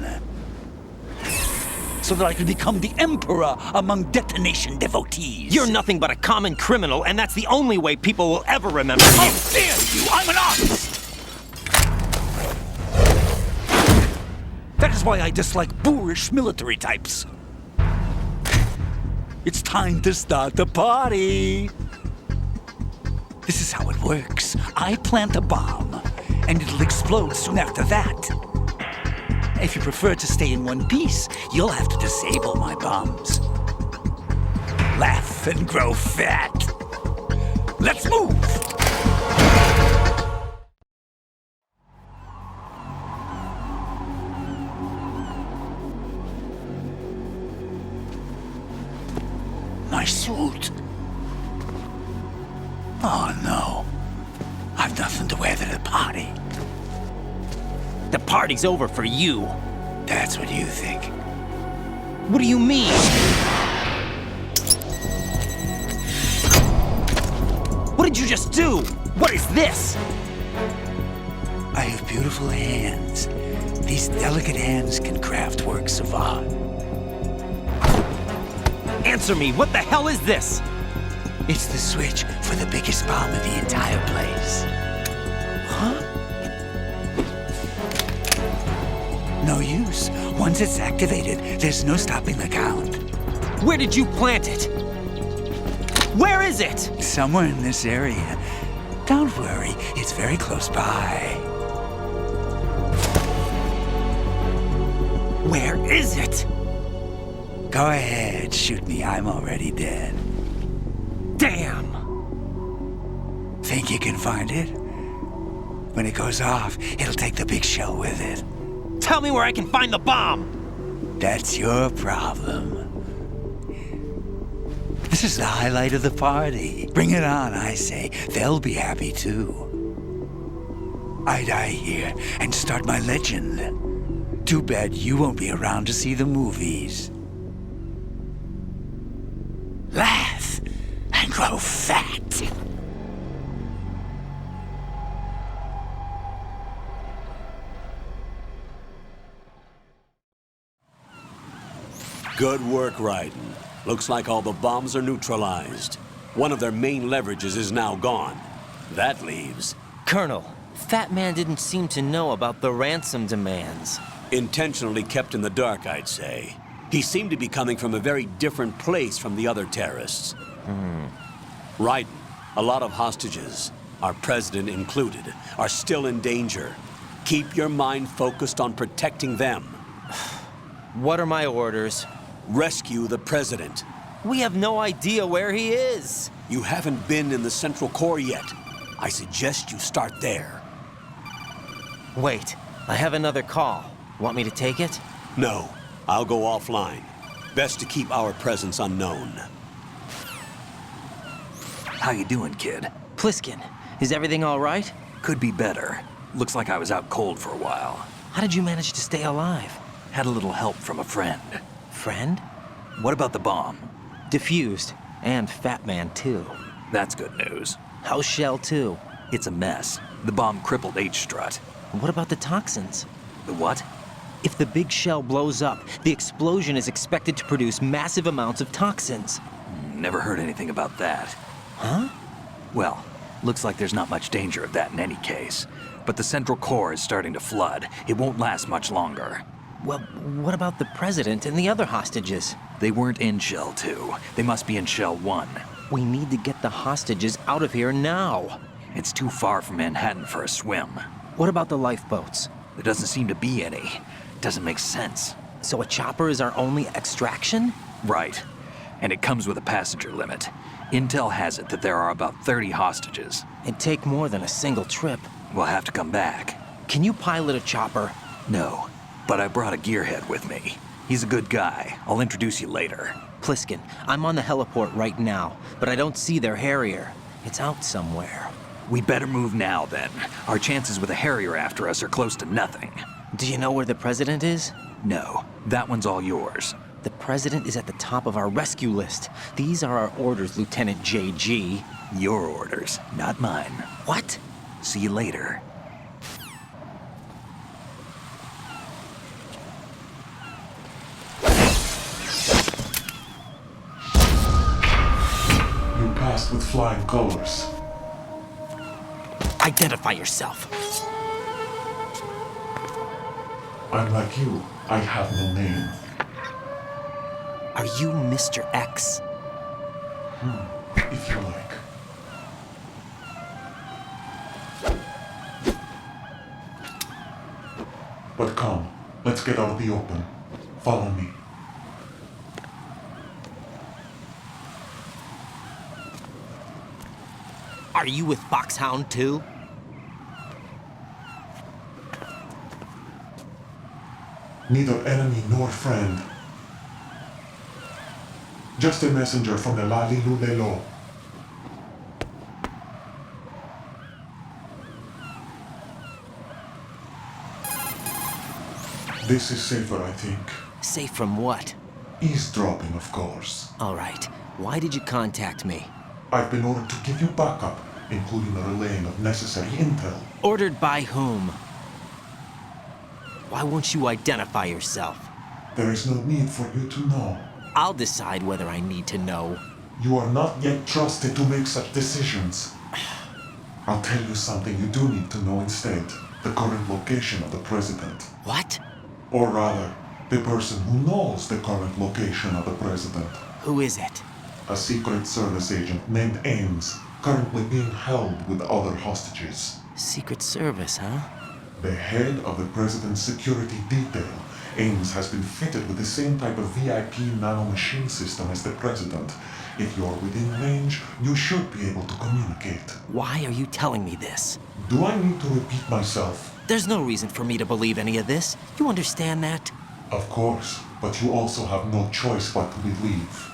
So that I can become the emperor among detonation devotees. You're nothing but a common criminal, and that's the only way people will ever remember you. How dare you! I'm an artist! That is why I dislike boorish military types. It's time to start the party. This is how it works. I plant a bomb, and it'll explode soon after that. If you prefer to stay in one piece, you'll have to disable my bombs. Laugh and grow fat. Let's move! my suit. Oh no. I've nothing to wear to the party. The party's over for you. That's what you think. What do you mean? What did you just do? What is this? I have beautiful hands. These delicate hands can craft works of art. Answer me, what the hell is this? It's the switch for the biggest bomb in the entire place. Huh? No use. Once it's activated, there's no stopping the count. Where did you plant it? Where is it? Somewhere in this area. Don't worry, it's very close by. Where is it? Go ahead, shoot me. I'm already dead. Damn! Think you can find it? When it goes off, it'll take the big shell with it. Tell me where I can find the bomb! That's your problem. This is the highlight of the party. Bring it on, I say. They'll be happy too. I die here and start my legend. Too bad you won't be around to see the movies. Laugh and grow fat. Good work, Raiden. Looks like all the bombs are neutralized. One of their main leverages is now gone. That leaves... Colonel, Fat Man didn't seem to know about the ransom demands. Intentionally kept in the dark, I'd say. He seemed to be coming from a very different place from the other terrorists. Raiden, a lot of hostages, our president included, are still in danger. Keep your mind focused on protecting them. What are my orders? Rescue the president. We have no idea where he is. You haven't been in the Central Core yet. I suggest you start there. Wait, I have another call. Want me to take it? No, I'll go offline. Best to keep our presence unknown. How you doing, kid? Pliskin, is everything all right? Could be better. Looks like I was out cold for a while. How did you manage to stay alive? Had a little help from a friend. Friend? What about the bomb? Diffused. And Fat Man, too. That's good news. How's Shell 2? It's a mess. The bomb crippled H-Strut. What about the toxins? The what? If the big shell blows up, the explosion is expected to produce massive amounts of toxins. Never heard anything about that. Huh? Well, looks like there's not much danger of that in any case. But the Central Core is starting to flood. It won't last much longer. Well, what about the president and the other hostages? They weren't in Shell 2. They must be in Shell 1. We need to get the hostages out of here now. It's too far from Manhattan for a swim. What about the lifeboats? There doesn't seem to be any. Doesn't make sense. So a chopper is our only extraction? Right. And it comes with a passenger limit. Intel has it that there are about 30 hostages. It'd take more than a single trip. We'll have to come back. Can you pilot a chopper? No, but I brought a gearhead with me. He's a good guy. I'll introduce you later. Pliskin, I'm on the heliport right now, but I don't see their Harrier. It's out somewhere. We better move now, then. Our chances with a Harrier after us are close to nothing. Do you know where the president is? No, that one's all yours. The president is at the top of our rescue list. These are our orders, Lieutenant JG. Your orders, not mine. What? See you later. You passed with flying colors. Identify yourself. I'm like you. I have no name. Are you Mr. X? If you like. But come, let's get out of the open. Follow me. Are you with Foxhound too? Neither enemy nor friend. Just a messenger from the Lalilulelo. This is safer, I think. Safe from what? Eavesdropping, of course. All right. Why did you contact me? I've been ordered to give you backup, including the relaying of necessary intel. Ordered by whom? Why won't you identify yourself? There is no need for you to know. I'll decide whether I need to know. You are not yet trusted to make such decisions. I'll tell you something you do need to know instead. The current location of the president. What? Or rather, the person who knows the current location of the president. Who is it? A Secret Service agent named Ames, currently being held with other hostages. Secret Service, huh? The head of the president's security detail, Ames has been fitted with the same type of VIP nanomachine system as the president. If you're within range, you should be able to communicate. Why are you telling me this? Do I need to repeat myself? There's no reason for me to believe any of this. You understand that? Of course, but you also have no choice but to believe.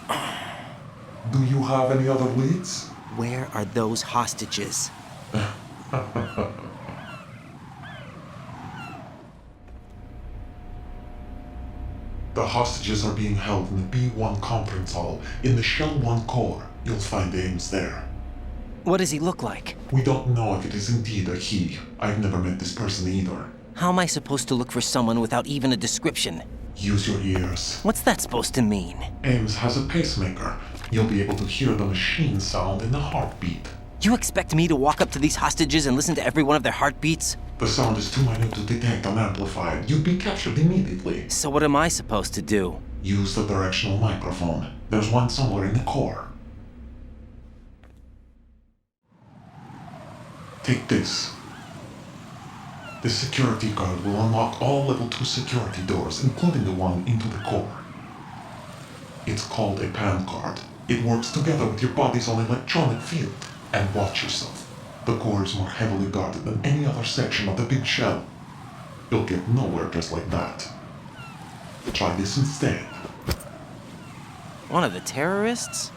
Do you have any other leads? Where are those hostages? The hostages are being held in the B1 conference hall in the Shell 1 core. You'll find Ames there. What does he look like? We don't know if it is indeed a he. I've never met this person either. How am I supposed to look for someone without even a description? Use your ears. What's that supposed to mean? Ames has a pacemaker. You'll be able to hear the machine sound in the heartbeat. You expect me to walk up to these hostages and listen to every one of their heartbeats? The sound is too minute to detect and amplify it. You'd be captured immediately. So what am I supposed to do? Use the directional microphone. There's one somewhere in the core. Take this. The security card will unlock all level 2 security doors, including the one into the core. It's called a PAN card. It works together with your body's own electronic field. And watch yourself. The core is more heavily guarded than any other section of the big shell. You'll get nowhere just like that. Try this instead. One of the terrorists?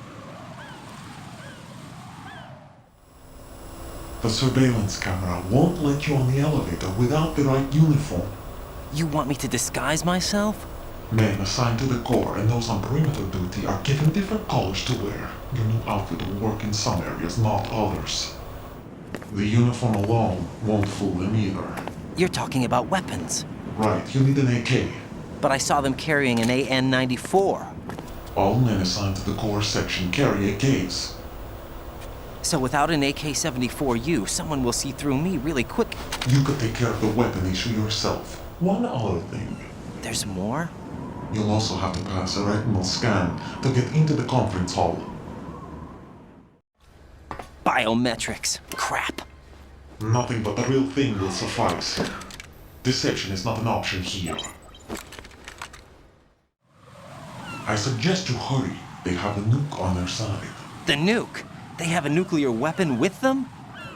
The surveillance camera won't let you on the elevator without the right uniform. You want me to disguise myself? Men assigned to the core and those on perimeter duty are given different colors to wear. Your new outfit will work in some areas, not others. The uniform alone won't fool them either. You're talking about weapons. Right, you need an AK. But I saw them carrying an AN-94. All men assigned to the core section carry AKs. So without an AK-74U, someone will see through me really quick. You could take care of the weapon issue yourself. One other thing. There's more? You'll also have to pass a retinal scan to get into the conference hall. Biometrics. Crap. Nothing but the real thing will suffice. Deception is not an option here. I suggest you hurry. They have a nuke on their side. The nuke? They have a nuclear weapon with them?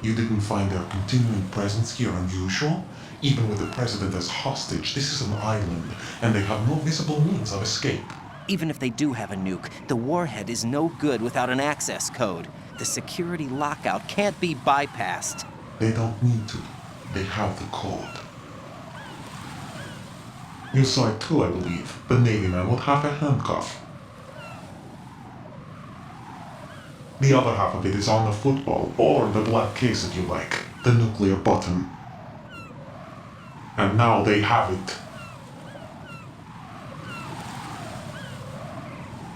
You didn't find their continuing presence here unusual? Even with the president as hostage, this is an island, and they have no visible means of escape. Even if they do have a nuke, the warhead is no good without an access code. The security lockout can't be bypassed. They don't need to. They have the code. You saw it too, I believe. The Navy man with half a handcuff. The other half of it is on the football, or the black case if you like. The nuclear button. And now they have it.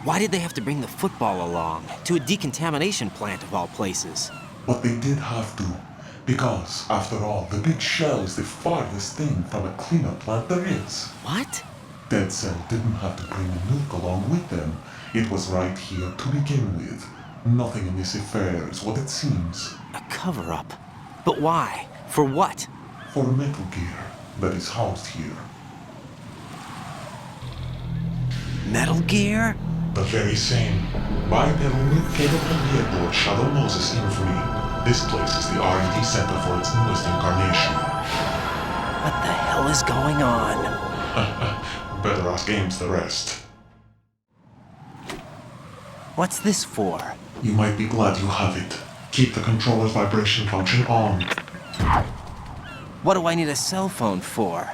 Why did they have to bring the football along? To a decontamination plant of all places. But they did have to. Because, after all, the big shell is the farthest thing from a cleanup plant there is. What? Dead Cell didn't have to bring a nuke along with them. It was right here to begin with. Nothing in this affair is what it seems. A cover-up? But why? For what? For Metal Gear that is housed here. Metal Gear? The very same. Bipedal nuke-capable vehicle of Shadow Moses infamy. This place is the R&D center for its newest incarnation. What the hell is going on? Better ask Ames the rest. What's this for? You might be glad you have it. Keep the controller's vibration function on. What do I need a cell phone for?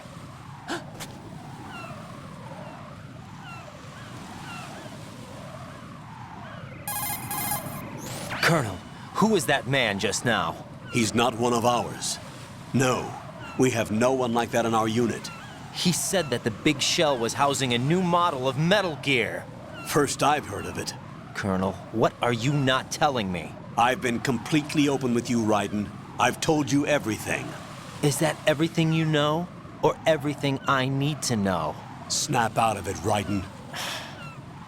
Colonel, who was that man just now? He's not one of ours. No, we have no one like that in our unit. He said that the big shell was housing a new model of Metal Gear. First I've heard of it. Colonel, what are you not telling me? I've been completely open with you, Raiden. I've told you everything. Is that everything you know? Or everything I need to know? Snap out of it, Raiden.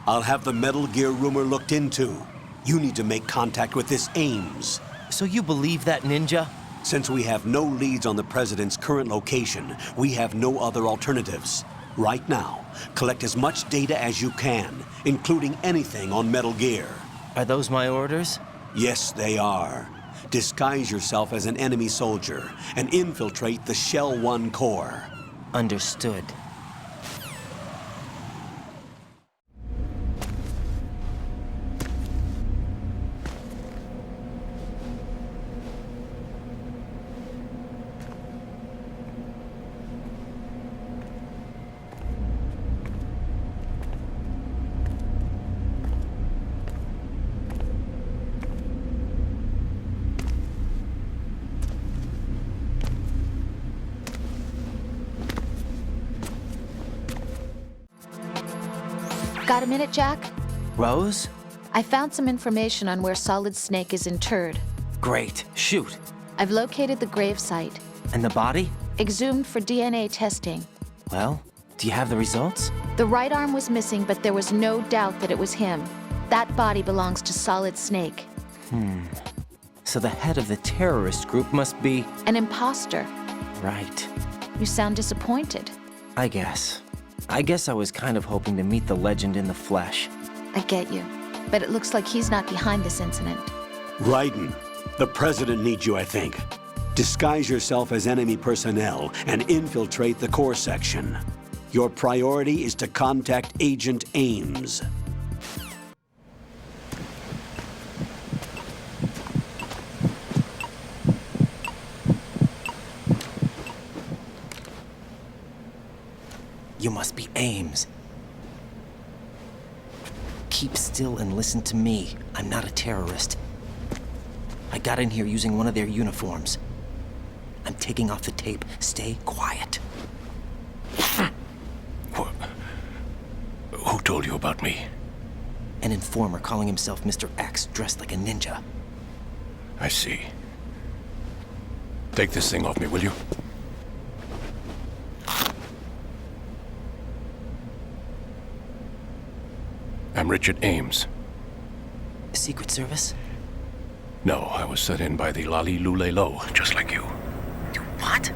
I'll have the Metal Gear rumor looked into. You need to make contact with this Ames. So you believe that, Ninja? Since we have no leads on the President's current location, we have no other alternatives. Right now, collect as much data as you can, including anything on Metal Gear. Are those my orders? Yes, they are. Disguise yourself as an enemy soldier and infiltrate the Shell 1 core. Understood. Got a minute, Jack? Rose? I found some information on where Solid Snake is interred. Great. Shoot. I've located the grave site. And the body? Exhumed for DNA testing. Well, do you have the results? The right arm was missing, but there was no doubt that it was him. That body belongs to Solid Snake. So the head of the terrorist group must be... An imposter. Right. You sound disappointed. I guess I was kind of hoping to meet the legend in the flesh. I get you. But it looks like he's not behind this incident. Raiden, the President needs you, I think. Disguise yourself as enemy personnel and infiltrate the core section. Your priority is to contact Agent Ames. You must be Ames. Keep still and listen to me. I'm not a terrorist. I got in here using one of their uniforms. I'm taking off the tape. Stay quiet. Who told you about me? An informer calling himself Mr. X, dressed like a ninja. I see. Take this thing off me, will you? I'm Richard Ames. Secret Service? No, I was sent in by the Lali Lule Lo, just like you. What?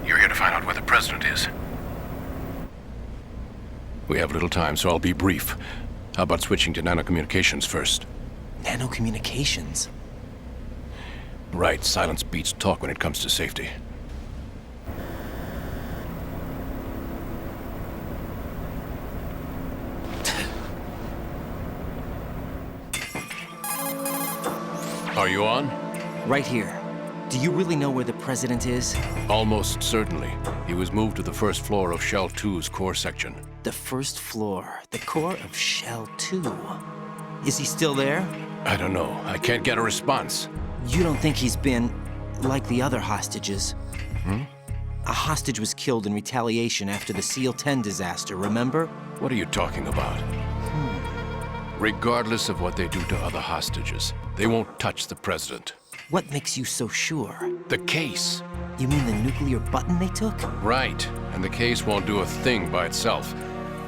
You're here to find out where the President is. We have little time, so I'll be brief. How about switching to nanocommunications first? Nanocommunications? Right, silence beats talk when it comes to safety. Are you on? Right here. Do you really know where the President is? Almost certainly. He was moved to the first floor of Shell 2's core section. The first floor. The core of Shell 2. Is he still there? I don't know. I can't get a response. You don't think he's been like the other hostages? A hostage was killed in retaliation after the SEAL 10 disaster, remember? What are you talking about? Regardless of what they do to other hostages, they won't touch the President. What makes you so sure? The case. You mean the nuclear button they took? Right. And the case won't do a thing by itself.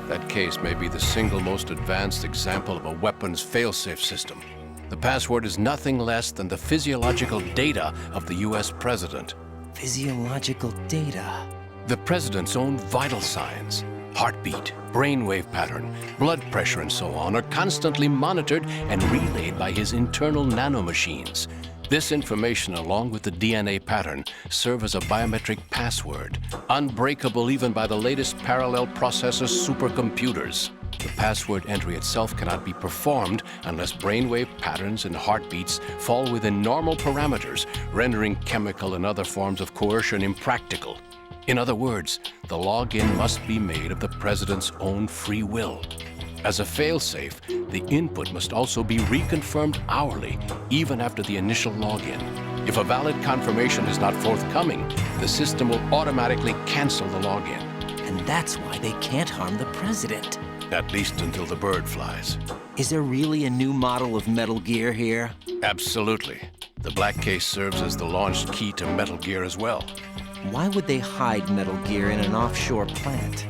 That case may be the single most advanced example of a weapons failsafe system. The password is nothing less than the physiological data of the US President. Physiological data? The President's own vital signs. Heartbeat, brainwave pattern, blood pressure, and so on are constantly monitored and relayed by his internal nanomachines. This information, along with the DNA pattern, serve as a biometric password, unbreakable even by the latest parallel processor supercomputers. The password entry itself cannot be performed unless brainwave patterns and heartbeats fall within normal parameters, rendering chemical and other forms of coercion impractical. In other words, the login must be made of the president's own free will. As a failsafe, the input must also be reconfirmed hourly, even after the initial login. If a valid confirmation is not forthcoming, the system will automatically cancel the login. And that's why they can't harm the president. At least until the bird flies. Is there really a new model of Metal Gear here? Absolutely. The black case serves as the launch key to Metal Gear as well. Why would they hide Metal Gear in an offshore plant?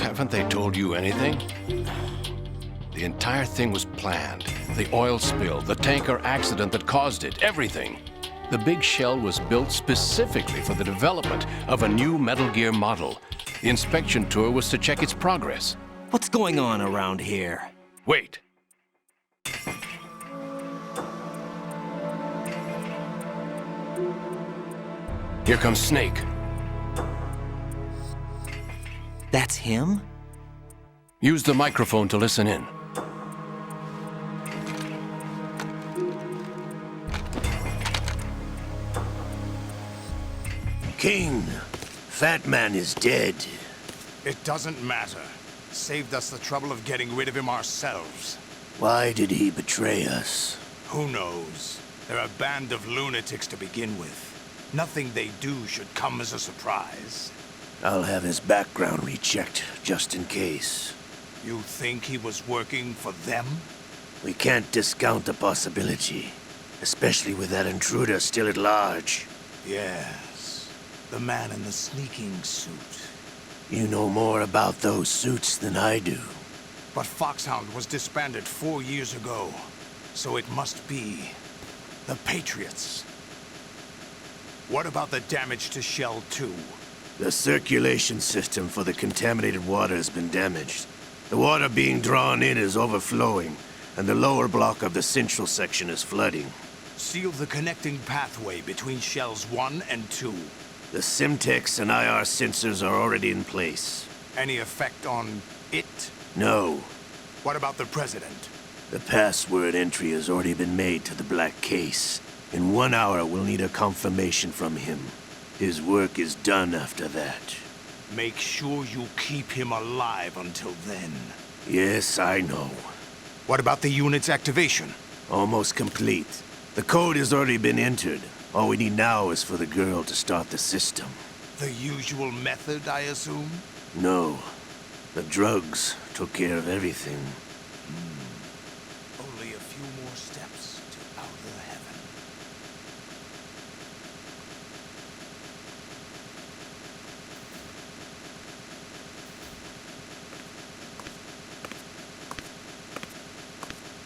Haven't they told you anything? The entire thing was planned. The oil spill, the tanker accident that caused it, everything. The big shell was built specifically for the development of a new Metal Gear model. The inspection tour was to check its progress. What's going on around here? Wait. Here comes Snake. That's him? Use the microphone to listen in. King, Fat Man is dead. It doesn't matter. Saved us the trouble of getting rid of him ourselves. Why did he betray us? Who knows? They're a band of lunatics to begin with. Nothing they do should come as a surprise. I'll have his background rechecked, just in case. You think he was working for them? We can't discount the possibility, especially with that intruder still at large. Yes, the man in the sneaking suit. You know more about those suits than I do. But Foxhound was disbanded 4 years ago, so it must be the Patriots. What about the damage to Shell 2? The circulation system for the contaminated water has been damaged. The water being drawn in is overflowing, and the lower block of the central section is flooding. Seal the connecting pathway between Shells 1 and 2. The Simtex and IR sensors are already in place. Any effect on it? No. What about the President? The password entry has already been made to the black case. In 1 hour, we'll need a confirmation from him. His work is done after that. Make sure you keep him alive until then. Yes, I know. What about the unit's activation? Almost complete. The code has already been entered. All we need now is for the girl to start the system. The usual method, I assume? No. The drugs took care of everything. Only a few more steps to outer heaven.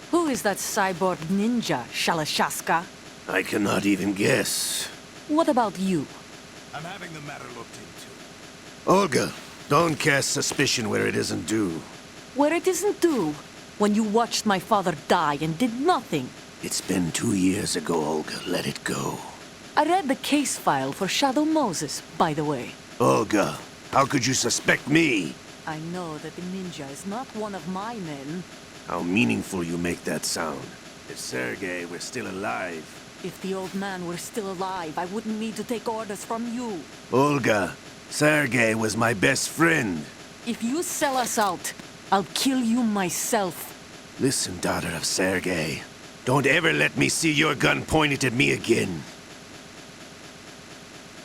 Who is that cyborg ninja, Shalashaska? I cannot even guess. What about you? I'm having the matter looked into. Olga, don't cast suspicion where it isn't due. Where it isn't due? When you watched my father die and did nothing. It's been 2 years ago, Olga. Let it go. I read the case file for Shadow Moses, by the way. Olga, how could you suspect me? I know that the ninja is not one of my men. How meaningful you make that sound. If Sergei were still alive... If the old man were still alive, I wouldn't need to take orders from you. Olga, Sergei was my best friend. If you sell us out, I'll kill you myself. Listen, daughter of Sergei. Don't ever let me see your gun pointed at me again.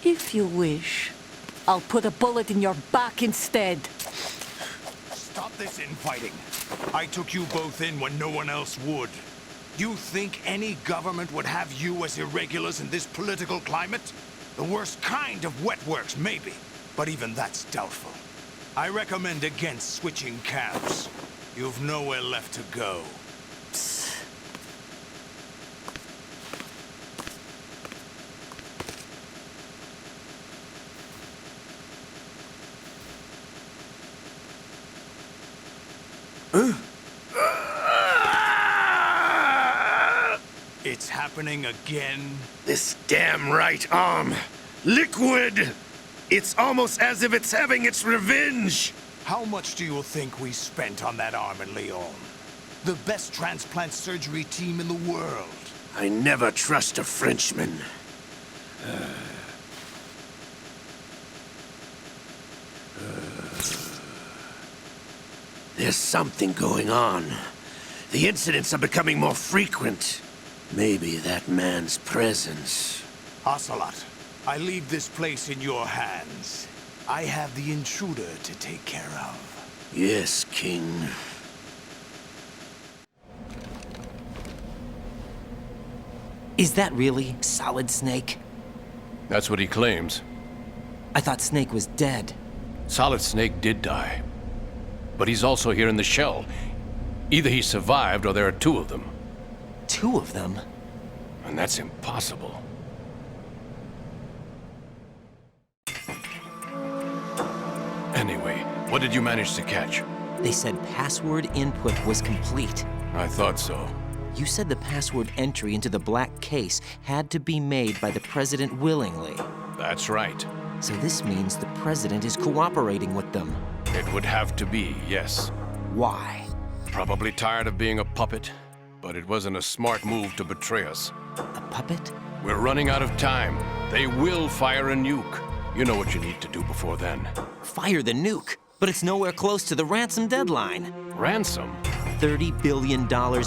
If you wish, I'll put a bullet in your back instead. Stop this infighting. I took you both in when no one else would. You think any government would have you as irregulars in this political climate? The worst kind of wet works, maybe. But even that's doubtful. I recommend against switching camps. You've nowhere left to go. Psst. It's happening again? This damn right arm. Liquid! It's almost as if it's having its revenge. How much do you think we spent on that arm in Lyon? The best transplant surgery team in the world. I never trust a Frenchman. There's something going on. The incidents are becoming more frequent. Maybe that man's presence. Ocelot, I leave this place in your hands. I have the intruder to take care of. Yes, King. Is that really Solid Snake? That's what he claims. I thought Snake was dead. Solid Snake did die. But he's also here in the shell. Either he survived or there are two of them. Two of them? And that's impossible. Anyway, what did you manage to catch? They said password input was complete. I thought so. You said the password entry into the black case had to be made by the president willingly. That's right. So this means the president is cooperating with them. It would have to be, yes. Why? Probably tired of being a puppet, but it wasn't a smart move to betray us. A puppet? We're running out of time. They will fire a nuke. You know what you need to do before then. Fire the nuke? But it's nowhere close to the ransom deadline. Ransom? $30 billion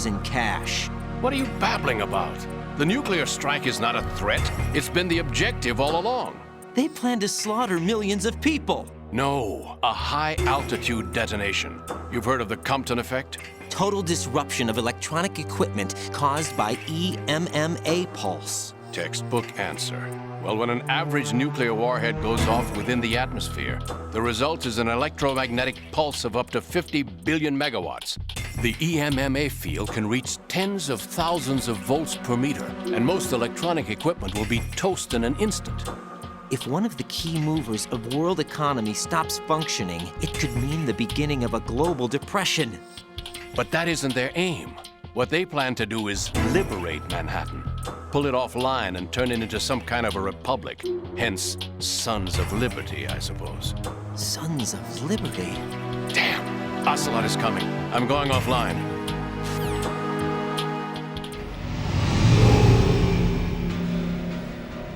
in cash. What are you babbling about? The nuclear strike is not a threat. It's been the objective all along. They plan to slaughter millions of people. No, a high-altitude detonation. You've heard of the Compton effect? Total disruption of electronic equipment caused by EMMA pulse. Textbook answer. Well, when an average nuclear warhead goes off within the atmosphere, the result is an electromagnetic pulse of up to 50 billion megawatts. The EMMA field can reach tens of thousands of volts per meter, and most electronic equipment will be toast in an instant. If one of the key movers of world economy stops functioning, it could mean the beginning of a global depression. But that isn't their aim. What they plan to do is liberate Manhattan. Pull it offline and turn it into some kind of a republic. Hence, Sons of Liberty, I suppose. Sons of Liberty? Damn! Ocelot is coming. I'm going offline.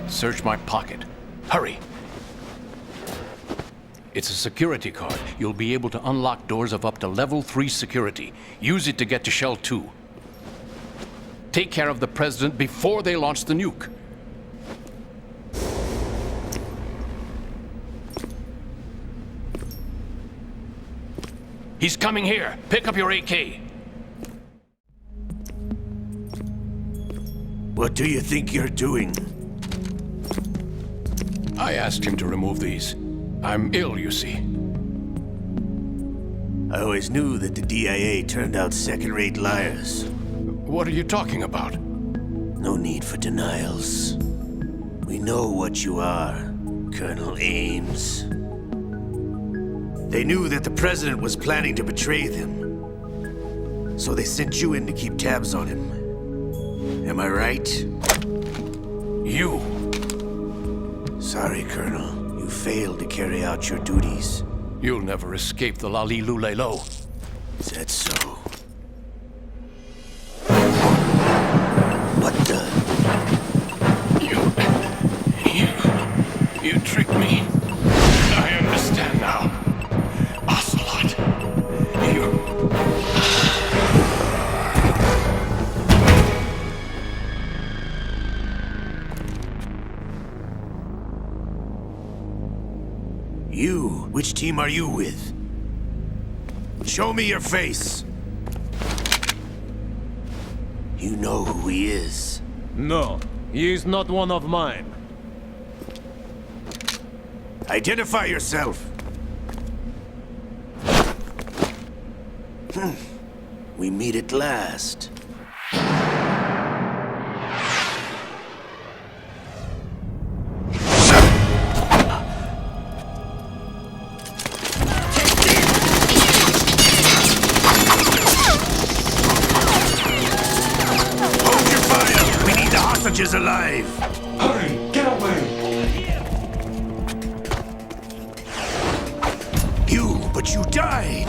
Search my pocket. Hurry! It's a security card. You'll be able to unlock doors of up to level 3 security. Use it to get to Shell 2. Take care of the president before they launch the nuke. He's coming here. Pick up your AK. What do you think you're doing? I asked him to remove these. I'm ill, you see. I always knew that the DIA turned out second-rate liars. What are you talking about? No need for denials. We know what you are, Colonel Ames. They knew that the president was planning to betray them. So they sent you in to keep tabs on him. Am I right? You. Sorry, Colonel. You failed to carry out your duties. You'll never escape the Lali-Lu-Lay-Lo. Is that so? What the? You tricked me. I understand now. Ocelot. You? Which team are you with? Show me your face. You know who he is. No, he is not one of mine. Identify yourself. We meet at last. Is alive. Hurry, get away! But you died!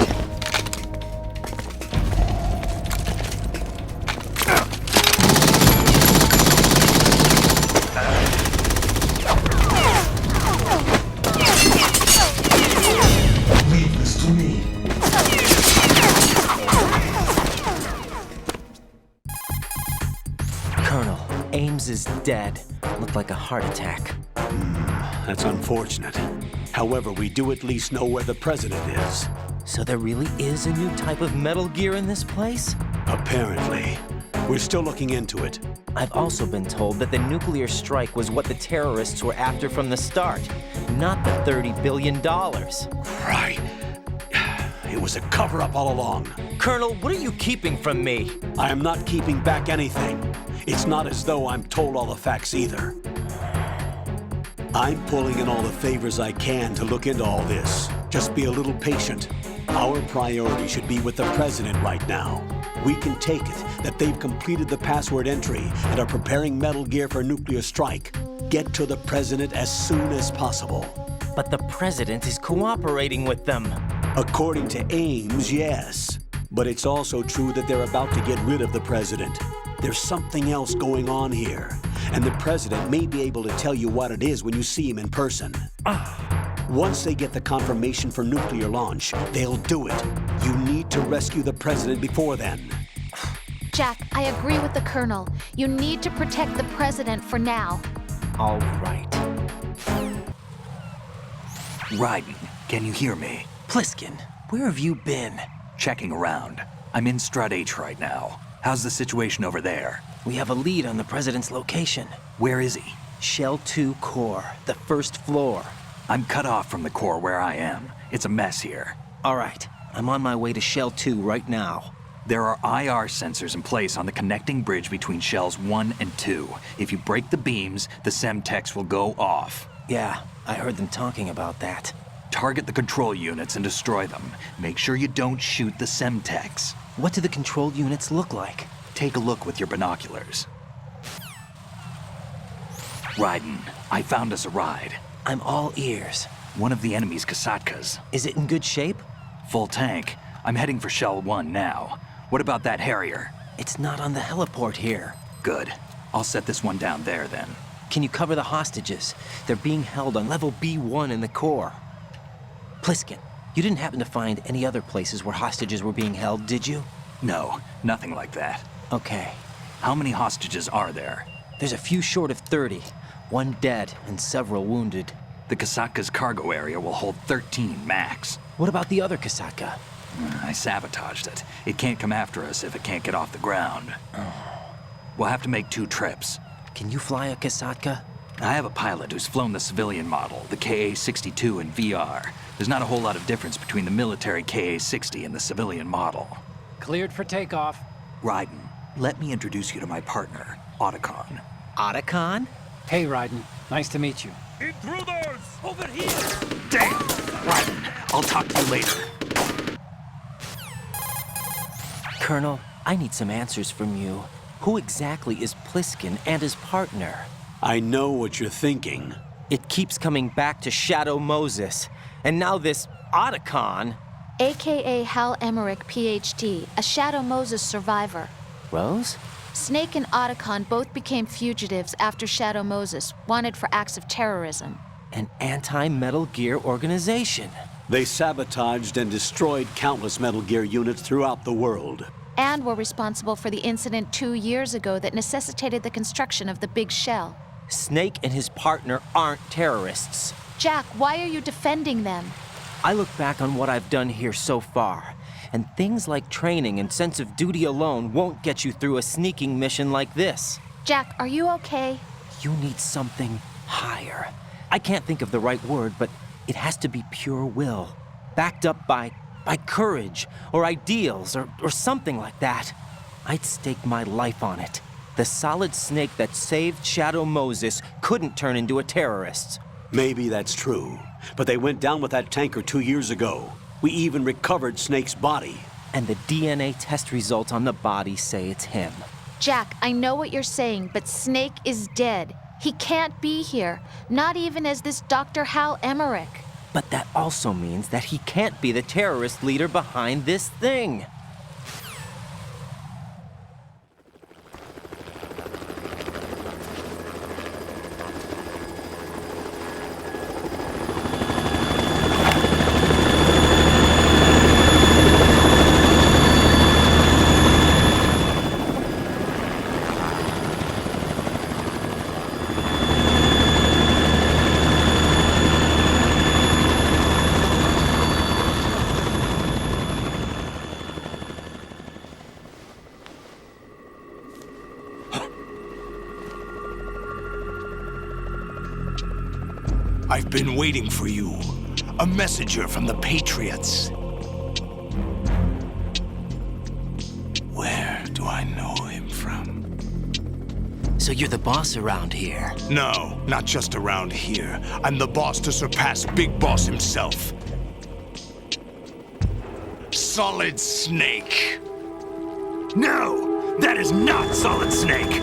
Leave this to me. Colonel, Ames is dead. Looked like a heart attack. That's unfortunate. However, we do at least know where the president is. So there really is a new type of Metal Gear in this place? Apparently. We're still looking into it. I've also been told that the nuclear strike was what the terrorists were after from the start, not the $30 billion. Right. It was a cover-up all along. Colonel, what are you keeping from me? I am not keeping back anything. It's not as though I'm told all the facts either. I'm pulling in all the favors I can to look into all this. Just be a little patient. Our priority should be with the president right now. We can take it that they've completed the password entry and are preparing Metal Gear for nuclear strike. Get to the president as soon as possible. But the president is cooperating with them. According to Ames, yes. But it's also true that they're about to get rid of the president. There's something else going on here, and the president may be able to tell you what it is when you see him in person. Once they get the confirmation for nuclear launch, they'll do it. You need to rescue the president before then. Jack, I agree with the Colonel. You need to protect the president for now. All right. Raiden, can you hear me? Pliskin, where have you been? Checking around. I'm in Strut H right now. How's the situation over there? We have a lead on the president's location. Where is he? Shell 2 core, the first floor. I'm cut off from the core where I am. It's a mess here. All right, I'm on my way to Shell 2 right now. There are IR sensors in place on the connecting bridge between Shells 1 and 2. If you break the beams, the Semtex will go off. Yeah, I heard them talking about that. Target the control units and destroy them. Make sure you don't shoot the Semtex. What do the control units look like? Take a look with your binoculars. Raiden, I found us a ride. I'm all ears. One of the enemy's Kasatkas. Is it in good shape? Full tank. I'm heading for Shell 1 now. What about that Harrier? It's not on the heliport here. Good. I'll set this one down there then. Can you cover the hostages? They're being held on level B1 in the core. Pliskin, you didn't happen to find any other places where hostages were being held, did you? No, nothing like that. Okay. How many hostages are there? There's a few short of 30. One dead and several wounded. The Kasatka's cargo area will hold 13 max. What about the other Kasatka? I sabotaged it. It can't come after us if it can't get off the ground. We'll have to make 2 trips. Can you fly a Kasatka? I have a pilot who's flown the civilian model, the KA-62 in VR. There's not a whole lot of difference between the military KA-60 and the civilian model. Cleared for takeoff. Raiden, let me introduce you to my partner, Otacon. Otacon? Hey, Raiden. Nice to meet you. Intruders! Over here! Damn! Raiden, I'll talk to you later. Colonel, I need some answers from you. Who exactly is Pliskin and his partner? I know what you're thinking. It keeps coming back to Shadow Moses. And now this Otacon. AKA Hal Emmerich, PhD, a Shadow Moses survivor. Rose? Snake and Otacon both became fugitives after Shadow Moses, wanted for acts of terrorism. An anti-Metal Gear organization. They sabotaged and destroyed countless Metal Gear units throughout the world. And were responsible for the incident 2 years ago that necessitated the construction of the Big Shell. Snake and his partner aren't terrorists. Jack, why are you defending them? I look back on what I've done here so far, and things like training and sense of duty alone won't get you through a sneaking mission like this. Jack, are you okay? You need something higher. I can't think of the right word, but it has to be pure will, backed up by courage or ideals or something like that. I'd stake my life on it. The solid snake that saved Shadow Moses couldn't turn into a terrorist. Maybe that's true, but they went down with that tanker 2 years ago. We even recovered Snake's body. And the DNA test results on the body say it's him. Jack, I know what you're saying, but Snake is dead. He can't be here, not even as this Dr. Hal Emmerich. But that also means that he can't be the terrorist leader behind this thing. I've been waiting for you. A messenger from the Patriots. Where do I know him from? So you're the boss around here? No, not just around here. I'm the boss to surpass Big Boss himself. Solid Snake. No, that is not Solid Snake.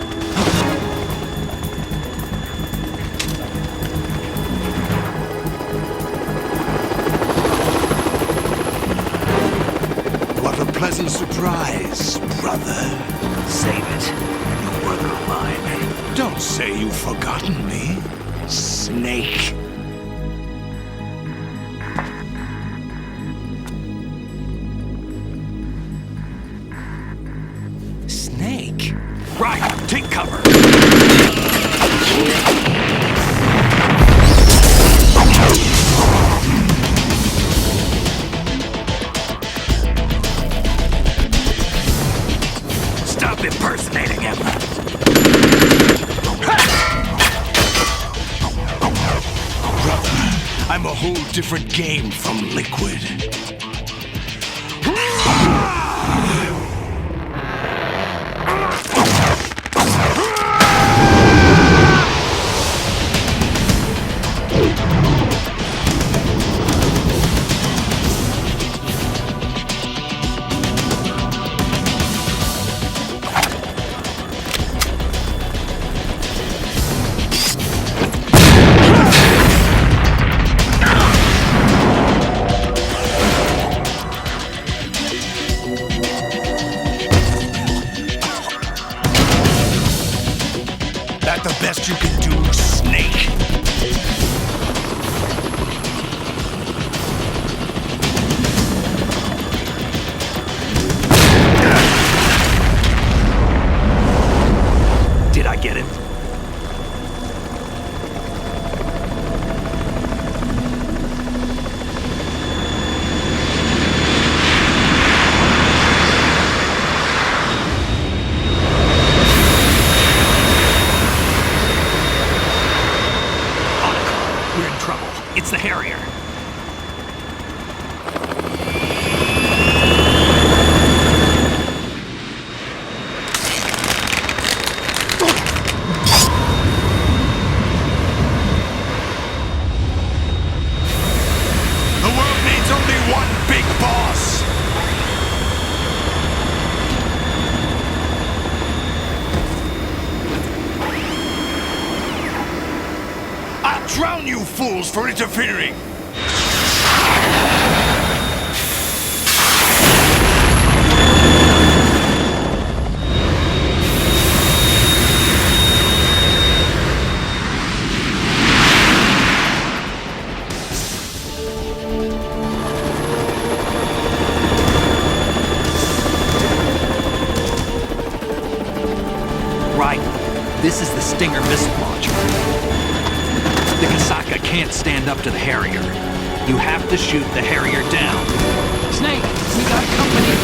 Pleasant surprise, brother. Save it. New worker of mine. Don't say you've forgotten me, Snake. Snake? Right, take cover. Impersonating him. Brother, I'm a whole different game from Liquid. That the best you can do, Snake? Did I get it? It's the Harrier. The world needs only one big boss. I'll drown you fools for interfering! Right. This is the Stinger missile launcher. The Kasaka can't stand up to the Harrier. You have to shoot the Harrier down. Snake, we got company.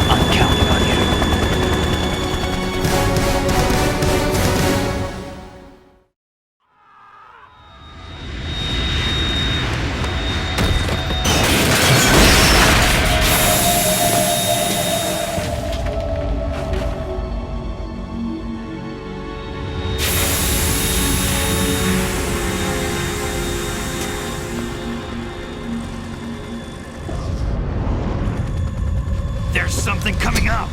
I'm counting on you. There's something coming up!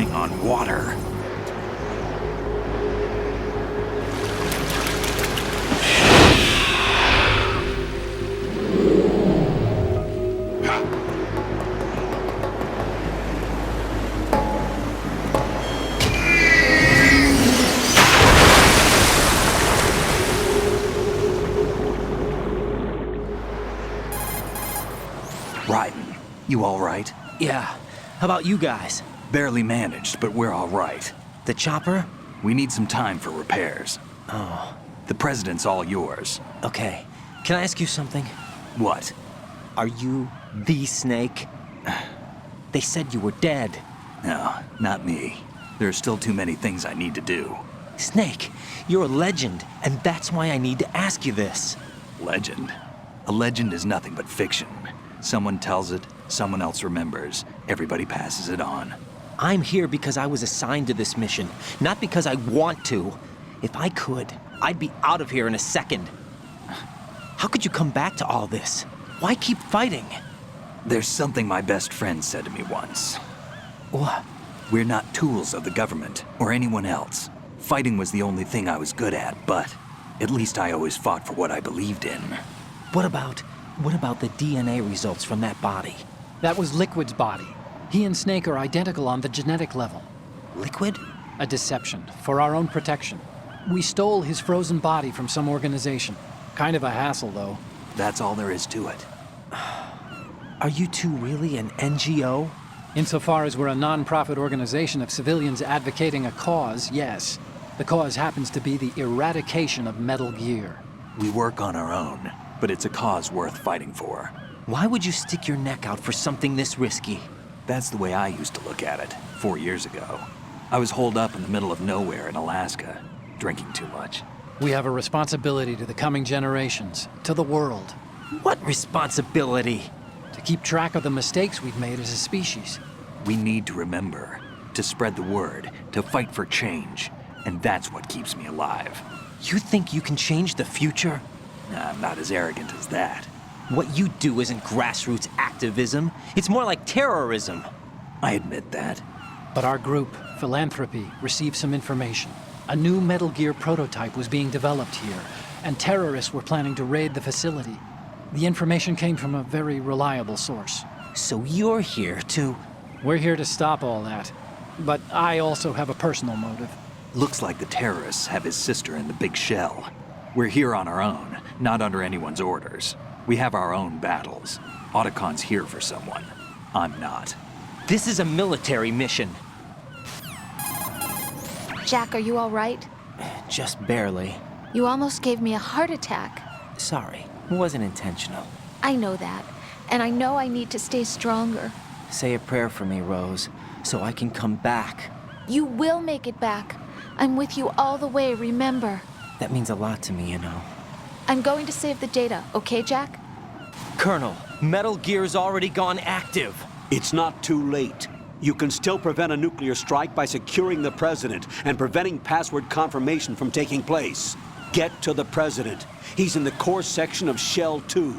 running on water. Raiden, you all right? Yeah. How about you guys? Barely managed, but we're all right. The chopper? We need some time for repairs. Oh. The president's all yours. Okay. Can I ask you something? What? Are you the Snake? They said you were dead. No, not me. There are still too many things I need to do. Snake, you're a legend, and that's why I need to ask you this. Legend? A legend is nothing but fiction. Someone tells it, someone else remembers, everybody passes it on. I'm here because I was assigned to this mission, not because I want to. If I could, I'd be out of here in a second. How could you come back to all this? Why keep fighting? There's something my best friend said to me once. What? We're not tools of the government or anyone else. Fighting was the only thing I was good at, but at least I always fought for what I believed in. What about the DNA results from that body? That was Liquid's body. He and Snake are identical on the genetic level. Liquid? A deception, for our own protection. We stole his frozen body from some organization. Kind of a hassle, though. That's all there is to it. Are you two really an NGO? Insofar as we're a non-profit organization of civilians advocating a cause, yes. The cause happens to be the eradication of Metal Gear. We work on our own, but it's a cause worth fighting for. Why would you stick your neck out for something this risky? That's the way I used to look at it, 4 years ago. I was holed up in the middle of nowhere in Alaska, drinking too much. We have a responsibility to the coming generations, to the world. What responsibility? To keep track of the mistakes we've made as a species. We need to remember, to spread the word, to fight for change, and that's what keeps me alive. You think you can change the future? I'm not as arrogant as that. What you do isn't grassroots activism. It's more like terrorism. I admit that. But our group, Philanthropy, received some information. A new Metal Gear prototype was being developed here, and terrorists were planning to raid the facility. The information came from a very reliable source. So you're here to... We're here to stop all that. But I also have a personal motive. Looks like the terrorists have his sister in the big shell. We're here on our own, not under anyone's orders. We have our own battles. Otacon's here for someone. I'm not. This is a military mission. Jack, are you all right? Just barely. You almost gave me a heart attack. Sorry, it wasn't intentional. I know that, and I know I need to stay stronger. Say a prayer for me, Rose, so I can come back. You will make it back. I'm with you all the way, remember? That means a lot to me, you know. I'm going to save the data, okay, Jack? Colonel, Metal Gear's already gone active. It's not too late. You can still prevent a nuclear strike by securing the president and preventing password confirmation from taking place. Get to the president. He's in the core section of Shell 2.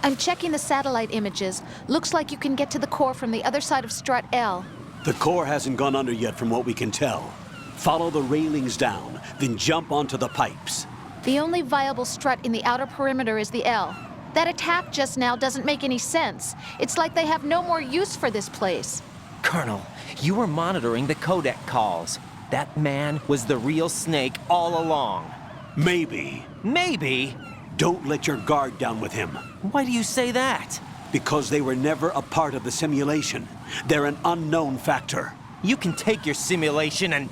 I'm checking the satellite images. Looks like you can get to the core from the other side of Strut L. The core hasn't gone under yet from what we can tell. Follow the railings down, then jump onto the pipes. The only viable strut in the outer perimeter is the L. That attack just now doesn't make any sense. It's like they have no more use for this place. Colonel, you were monitoring the codec calls. That man was the real Snake all along. Maybe. Maybe? Don't let your guard down with him. Why do you say that? Because they were never a part of the simulation. They're an unknown factor. You can take your simulation and...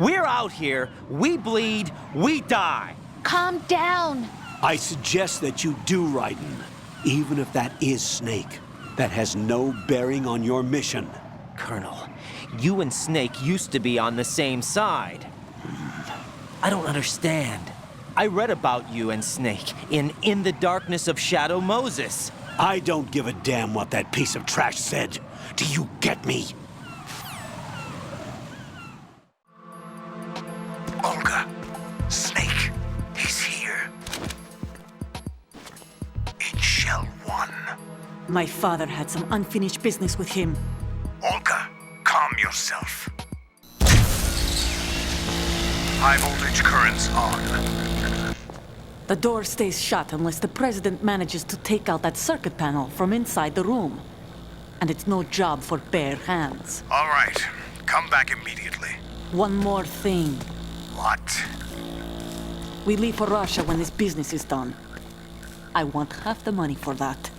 We're out here, we bleed, we die. Calm down. I suggest that you do, Raiden. Even if that is Snake. That has no bearing on your mission. Colonel, you and Snake used to be on the same side. I don't understand. I read about you and Snake in the Darkness of Shadow Moses. I don't give a damn what that piece of trash said. Do you get me? Olga, Snake, he's here. In Shell 1. My father had some unfinished business with him. Olga, calm yourself. High voltage currents on. The door stays shut unless the president manages to take out that circuit panel from inside the room. And it's no job for bare hands. All right. Come back immediately. One more thing. What? We leave for Russia when this business is done. I want half the money for that.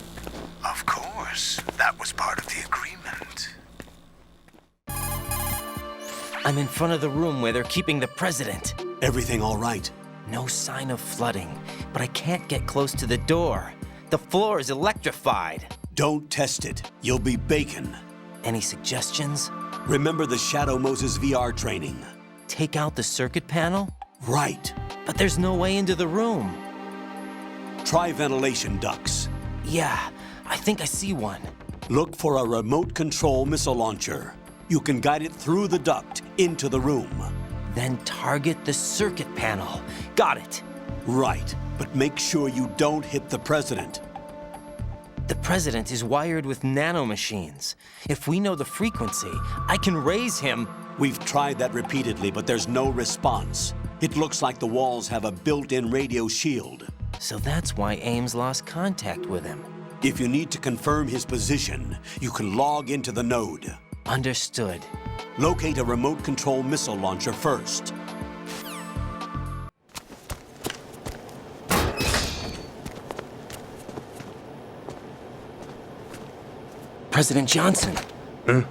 Of course. That was part of the agreement. I'm in front of the room where they're keeping the president. Everything all right? No sign of flooding, but I can't get close to the door. The floor is electrified. Don't test it. You'll be bacon. Any suggestions? Remember the Shadow Moses VR training. Take out the circuit panel? Right. But there's no way into the room. Try ventilation ducts. Yeah, I think I see one. Look for a remote control missile launcher. You can guide it through the duct into the room. Then target the circuit panel. Got it. Right, but make sure you don't hit the president. The president is wired with nanomachines. If we know the frequency, I can raise him. We've tried that repeatedly, but there's no response. It looks like the walls have a built-in radio shield. So that's why Ames lost contact with him. If you need to confirm his position, you can log into the node. Understood. Locate a remote control missile launcher first. President Johnson. Huh?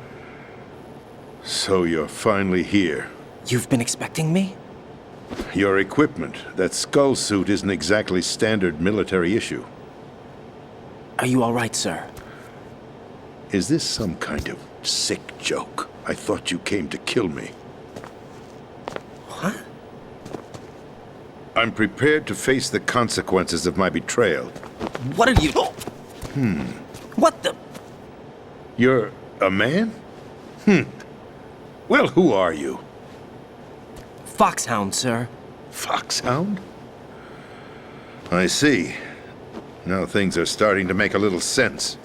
So you're finally here. You've been expecting me? Your equipment, that skull suit, isn't exactly standard military issue. Are you all right, sir? Is this some kind of sick joke? I thought you came to kill me. What? I'm prepared to face the consequences of my betrayal. What are you... What the... You're a man? Well, who are you? Foxhound, sir. Foxhound? I see. Now things are starting to make a little sense.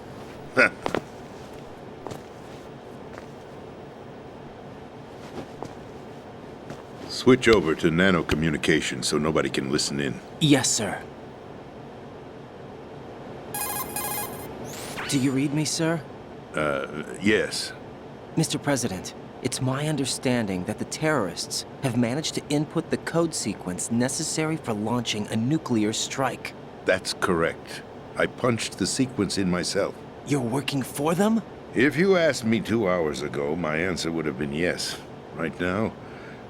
Switch over to nano-communication so nobody can listen in. Yes, sir. Do you read me, sir? Yes. Mr. President, it's my understanding that the terrorists have managed to input the code sequence necessary for launching a nuclear strike. That's correct. I punched the sequence in myself. You're working for them? If you asked me 2 hours ago, my answer would have been yes. Right now,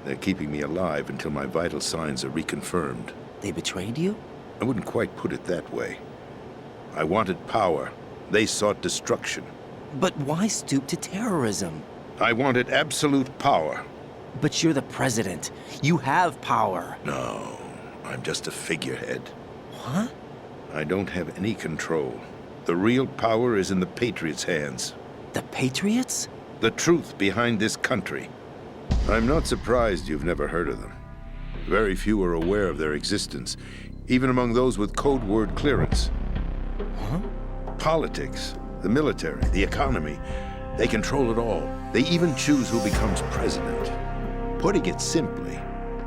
they're keeping me alive until my vital signs are reconfirmed. They betrayed you? I wouldn't quite put it that way. I wanted power. They sought destruction. But why stoop to terrorism? I wanted absolute power. But you're the president. You have power. No, I'm just a figurehead. What? I don't have any control. The real power is in the Patriots' hands. The Patriots? The truth behind this country. I'm not surprised you've never heard of them. Very few are aware of their existence, even among those with code word clearance. Huh? Politics, the military, the economy, they control it all. They even choose who becomes president. Putting it simply,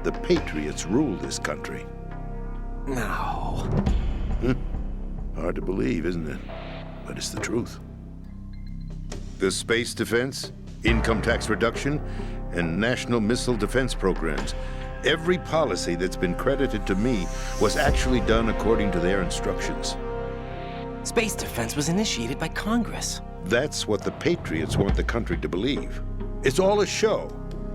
the Patriots rule this country. No. Hard to believe, isn't it? But it's the truth. The space defense, income tax reduction, and national missile defense programs. Every policy that's been credited to me was actually done according to their instructions. Space defense was initiated by Congress. That's what the Patriots want the country to believe. It's all a show.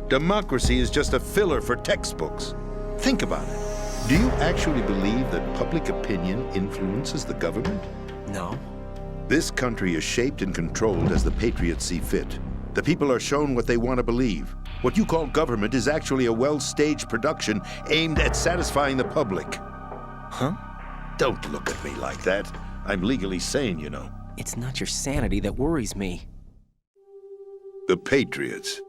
Democracy is just a filler for textbooks. Think about it. Do you actually believe that public opinion influences the government? No. This country is shaped and controlled as the Patriots see fit. The people are shown what they want to believe. What you call government is actually a well-staged production aimed at satisfying the public. Huh? Don't look at me like that. I'm legally sane, you know. It's not your sanity that worries me. The Patriots.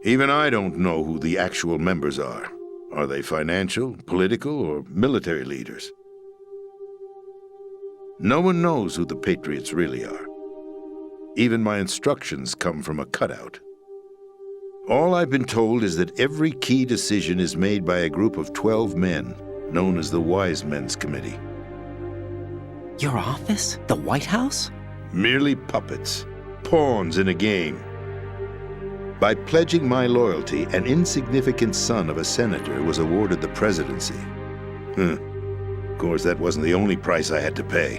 Even I don't know who the actual members are. Are they financial, political, or military leaders? No one knows who the Patriots really are. Even my instructions come from a cutout. All I've been told is that every key decision is made by a group of 12 men, known as the Wise Men's Committee. Your office? The White House? Merely puppets, pawns in a game. By pledging my loyalty, an insignificant son of a senator was awarded the presidency. Of course, that wasn't the only price I had to pay.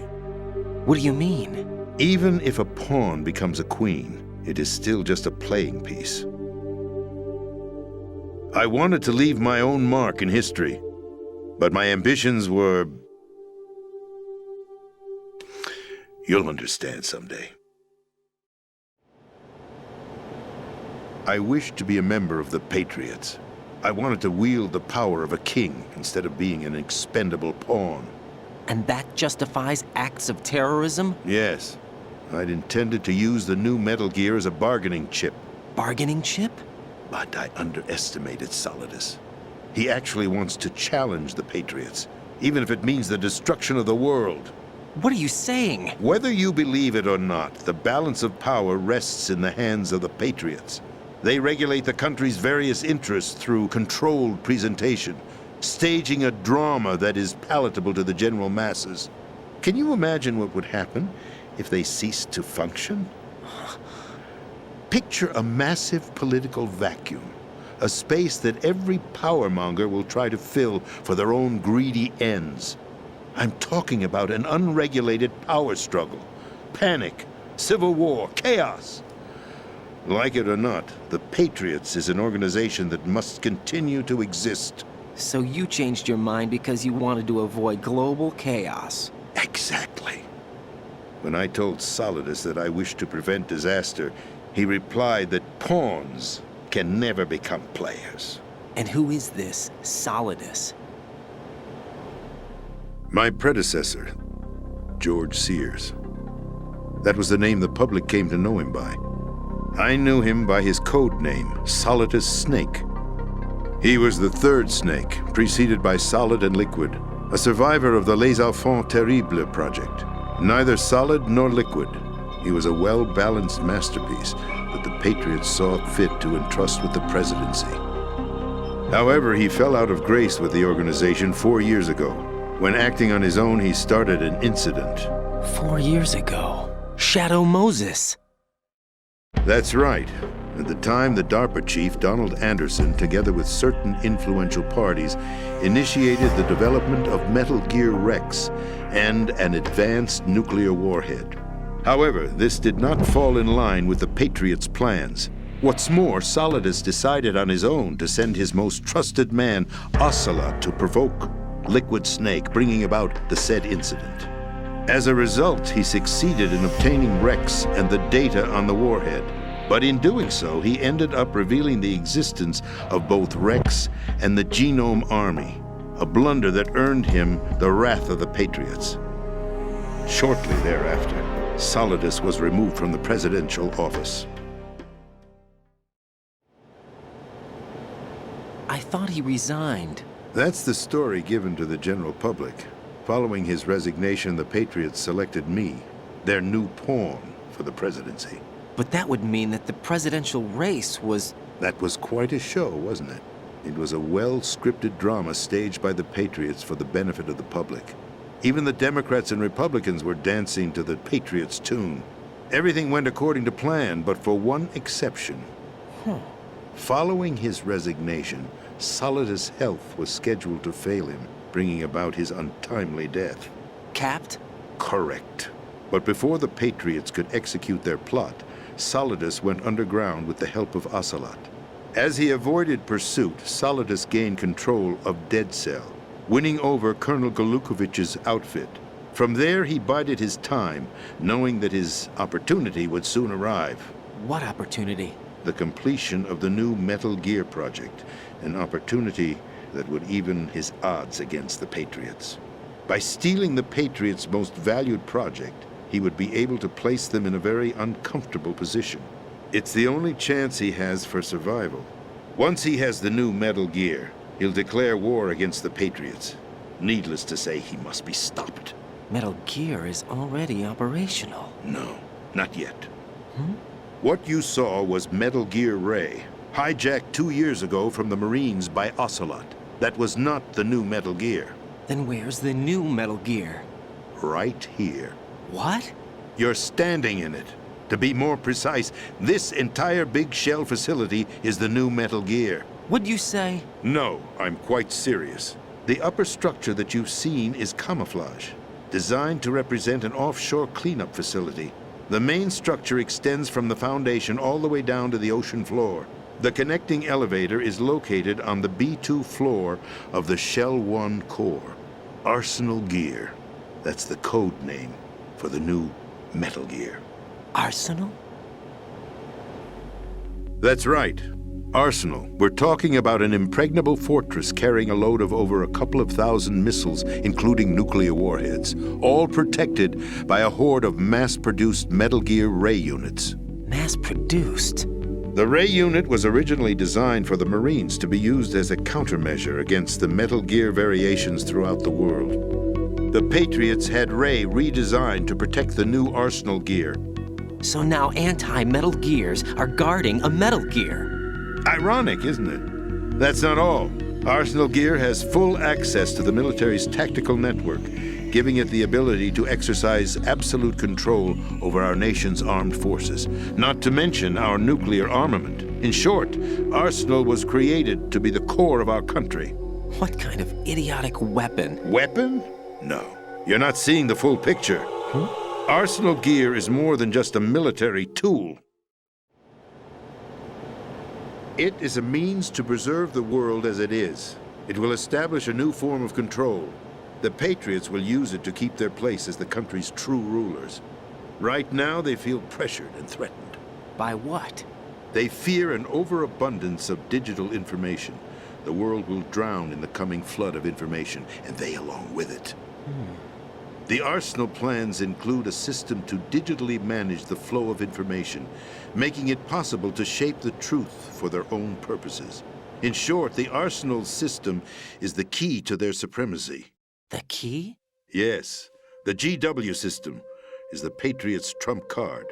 What do you mean? Even if a pawn becomes a queen, it is still just a playing piece. I wanted to leave my own mark in history, but my ambitions were... You'll understand someday. I wished to be a member of the Patriots. I wanted to wield the power of a king instead of being an expendable pawn. And that justifies acts of terrorism? Yes. I'd intended to use the new Metal Gear as a bargaining chip. Bargaining chip? But I underestimated Solidus. He actually wants to challenge the Patriots, even if it means the destruction of the world. What are you saying? Whether you believe it or not, the balance of power rests in the hands of the Patriots. They regulate the country's various interests through controlled presentation, staging a drama that is palatable to the general masses. Can you imagine what would happen if they ceased to function? Picture a massive political vacuum, a space that every powermonger will try to fill for their own greedy ends. I'm talking about an unregulated power struggle, panic, civil war, chaos. Like it or not, the Patriots is an organization that must continue to exist. So you changed your mind because you wanted to avoid global chaos. Exactly. When I told Solidus that I wished to prevent disaster, he replied that pawns can never become players. And who is this Solidus? My predecessor, George Sears. That was the name the public came to know him by. I knew him by his code name, Solidus Snake. He was the third snake, preceded by Solid and Liquid, a survivor of the Les Enfants Terribles project. Neither solid nor liquid, he was a well-balanced masterpiece that the Patriots saw fit to entrust with the presidency. However, he fell out of grace with the organization 4 years ago. When acting on his own, he started an incident. 4 years ago? Shadow Moses! That's right. At the time, the DARPA chief, Donald Anderson, together with certain influential parties, initiated the development of Metal Gear Rex and an advanced nuclear warhead. However, this did not fall in line with the Patriots' plans. What's more, Solidus decided on his own to send his most trusted man, Ocelot, to provoke Liquid Snake, bringing about the said incident. As a result, he succeeded in obtaining Rex and the data on the warhead. But in doing so, he ended up revealing the existence of both Rex and the Genome Army, a blunder that earned him the wrath of the Patriots. Shortly thereafter, Solidus was removed from the presidential office. I thought he resigned. That's the story given to the general public. Following his resignation, the Patriots selected me, their new pawn, for the presidency. But that would mean that the presidential race was... That was quite a show, wasn't it? It was a well-scripted drama staged by the Patriots for the benefit of the public. Even the Democrats and Republicans were dancing to the Patriots' tune. Everything went according to plan, but for one exception. Following his resignation, Solidus' health was scheduled to fail him, bringing about his untimely death. Capped? Correct. But before the Patriots could execute their plot, Solidus went underground with the help of Ocelot. As he avoided pursuit, Solidus gained control of Dead Cell, winning over Colonel Golukovich's outfit. From there, he bided his time, knowing that his opportunity would soon arrive. What opportunity? The completion of the new Metal Gear project, an opportunity that would even his odds against the Patriots. By stealing the Patriots' most valued project, he would be able to place them in a very uncomfortable position. It's the only chance he has for survival. Once he has the new Metal Gear, he'll declare war against the Patriots. Needless to say, he must be stopped. Metal Gear is already operational. No, not yet. What you saw was Metal Gear Ray, hijacked 2 years ago from the Marines by Ocelot. That was not the new Metal Gear. Then where's the new Metal Gear? Right here. What? You're standing in it. To be more precise, this entire big shell facility is the new Metal Gear. What'd you say? No, I'm quite serious. The upper structure that you've seen is camouflage, designed to represent an offshore cleanup facility. The main structure extends from the foundation all the way down to the ocean floor. The connecting elevator is located on the B2 floor of the Shell 1 core. Arsenal Gear. That's the code name for the new Metal Gear. Arsenal? That's right. Arsenal. We're talking about an impregnable fortress carrying a load of over a couple of thousand missiles, including nuclear warheads, all protected by a horde of mass-produced Metal Gear Ray units. Mass-produced? The Ray unit was originally designed for the Marines to be used as a countermeasure against the Metal Gear variations throughout the world. The Patriots had Ray redesigned to protect the new Arsenal Gear. So now anti-Metal Gears are guarding a Metal Gear. Ironic, isn't it? That's not all. Arsenal Gear has full access to the military's tactical network, giving it the ability to exercise absolute control over our nation's armed forces, not to mention our nuclear armament. In short, Arsenal was created to be the core of our country. What kind of idiotic weapon? Weapon? No. You're not seeing the full picture. Arsenal Gear is more than just a military tool. It is a means to preserve the world as it is. It will establish a new form of control. The Patriots will use it to keep their place as the country's true rulers. Right now, they feel pressured and threatened. By what? They fear an overabundance of digital information. The world will drown in the coming flood of information, and they along with it. The Arsenal plans include a system to digitally manage the flow of information, making it possible to shape the truth for their own purposes. In short, the Arsenal system is the key to their supremacy. The key? Yes. The GW system is the Patriots' trump card.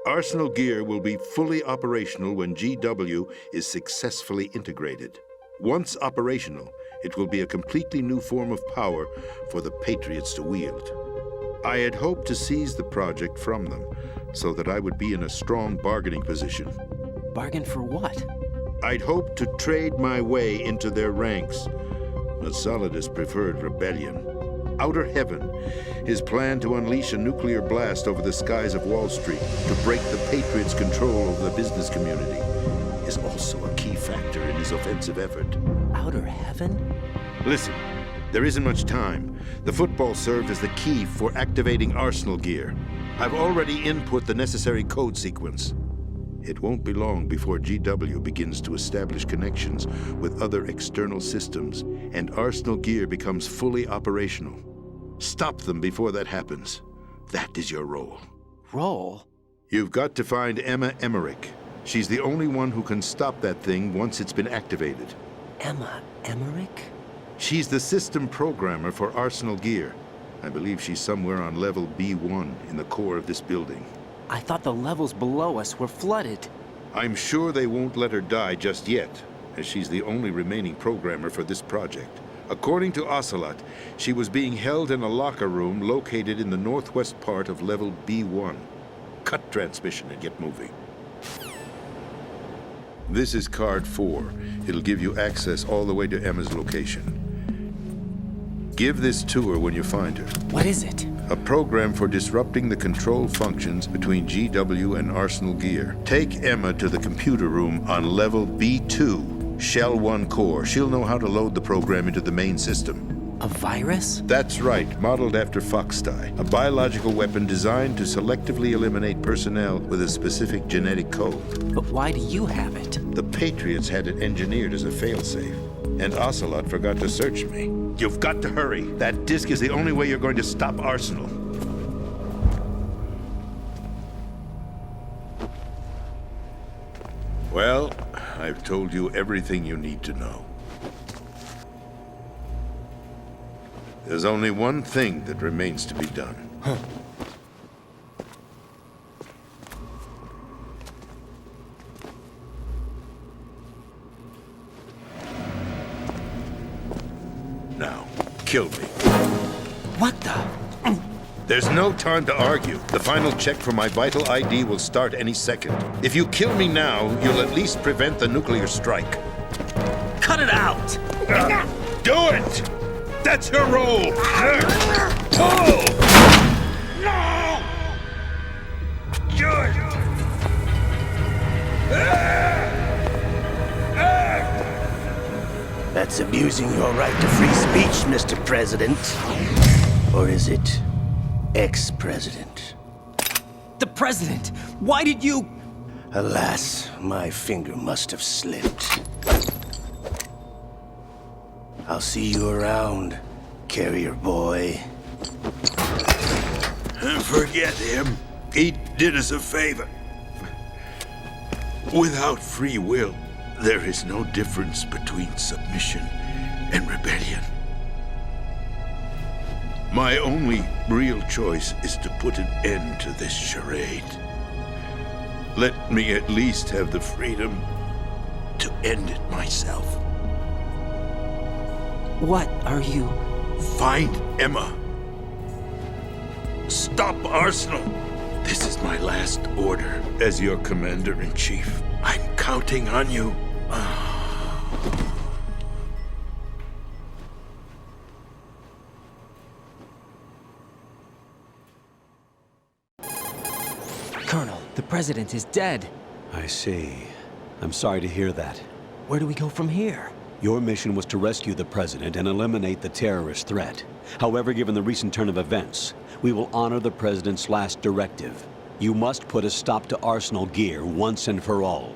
Arsenal Gear will be fully operational when GW is successfully integrated. Once operational, it will be a completely new form of power for the Patriots to wield. I had hoped to seize the project from them so that I would be in a strong bargaining position. Bargain for what? I'd hoped to trade my way into their ranks, but Solidus preferred rebellion. Outer Heaven, his plan to unleash a nuclear blast over the skies of Wall Street to break the Patriots' control over the business community, is also a key factor in his offensive effort. Outer Heaven? Listen, there isn't much time. The football served as the key for activating Arsenal Gear. I've already input the necessary code sequence. It won't be long before GW begins to establish connections with other external systems, and Arsenal Gear becomes fully operational. Stop them before that happens. That is your role. Role? You've got to find Emma Emmerich. She's the only one who can stop that thing once it's been activated. Emma Emmerich? She's the system programmer for Arsenal Gear. I believe she's somewhere on level B1 in the core of this building. I thought the levels below us were flooded. I'm sure they won't let her die just yet, as she's the only remaining programmer for this project. According to Ocelot, she was being held in a locker room located in the northwest part of level B1. Cut transmission and get moving. This is card 4. It'll give you access all the way to Emma's location. Give this to her when you find her. What is it? A program for disrupting the control functions between GW and Arsenal Gear. Take Emma to the computer room on level B2, Shell 1 core. She'll know how to load the program into the main system. A virus? That's right, modeled after Foxdie, a biological weapon designed to selectively eliminate personnel with a specific genetic code. But why do you have it? The Patriots had it engineered as a failsafe, and Ocelot forgot to search me. You've got to hurry. That disk is the only way you're going to stop Arsenal. Well, I've told you everything you need to know. There's only one thing that remains to be done. now. Kill me. What the? There's no time to argue. The final check for my vital ID will start any second. If you kill me now, you'll at least prevent the nuclear strike. Cut it out! Do it! That's your role! Pull! No! Do it! That's abusing your right to free speech, Mr. President. Or is it ex-president? The president! Why did you... Alas, my finger must have slipped. I'll see you around, carrier boy. Forget him. He did us a favor. Without free will, there is no difference between submission and rebellion. My only real choice is to put an end to this charade. Let me at least have the freedom to end it myself. What are you... Find Emma. Stop Arsenal. This is my last order as your commander-in-chief. I'm counting on you. Colonel, the president is dead. I see. I'm sorry to hear that. Where do we go from here? Your mission was to rescue the president and eliminate the terrorist threat. However, given the recent turn of events, we will honor the president's last directive. You must put a stop to Arsenal Gear once and for all.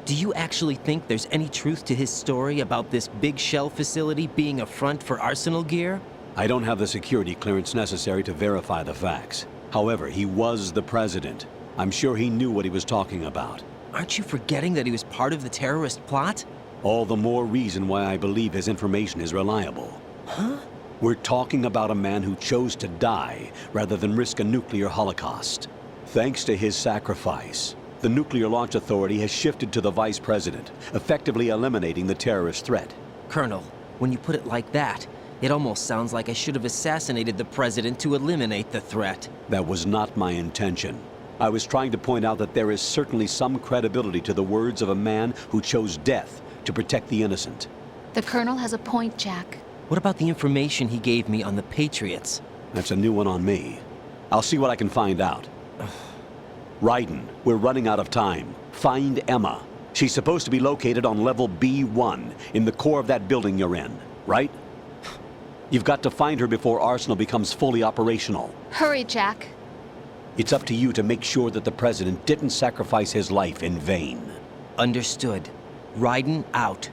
Do you actually think there's any truth to his story about this big shell facility being a front for Arsenal Gear? I don't have the security clearance necessary to verify the facts. However, he was the president. I'm sure he knew what he was talking about. Aren't you forgetting that he was part of the terrorist plot? All the more reason why I believe his information is reliable. Huh? We're talking about a man who chose to die rather than risk a nuclear holocaust. Thanks to his sacrifice, the Nuclear Launch Authority has shifted to the vice president, effectively eliminating the terrorist threat. Colonel, when you put it like that, it almost sounds like I should have assassinated the president to eliminate the threat. That was not my intention. I was trying to point out that there is certainly some credibility to the words of a man who chose death to protect the innocent. The Colonel has a point, Jack. What about the information he gave me on the Patriots? That's a new one on me. I'll see what I can find out. Raiden, we're running out of time. Find Emma. She's supposed to be located on level B1, in the core of that building you're in, right? You've got to find her before Arsenal becomes fully operational. Hurry, Jack. It's up to you to make sure that the president didn't sacrifice his life in vain. Understood. Raiden out.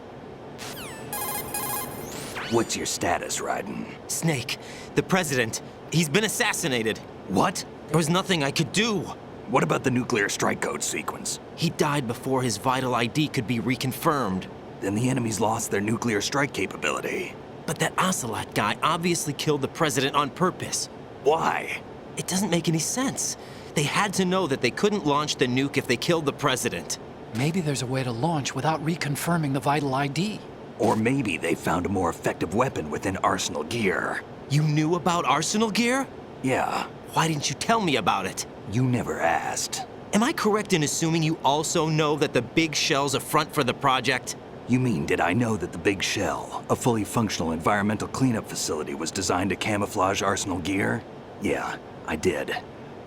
What's your status, Raiden? Snake, the president, he's been assassinated. What? There was nothing I could do. What about the nuclear strike code sequence? He died before his vital ID could be reconfirmed. Then the enemy's lost their nuclear strike capability. But that Ocelot guy obviously killed the president on purpose. Why? It doesn't make any sense. They had to know that they couldn't launch the nuke if they killed the president. Maybe there's a way to launch without reconfirming the vital ID. Or maybe they found a more effective weapon within Arsenal Gear. You knew about Arsenal Gear? Yeah. Why didn't you tell me about it? You never asked. Am I correct in assuming you also know that the Big Shell's a front for the project? You mean, did I know that the Big Shell, a fully functional environmental cleanup facility, was designed to camouflage Arsenal Gear? Yeah, I did.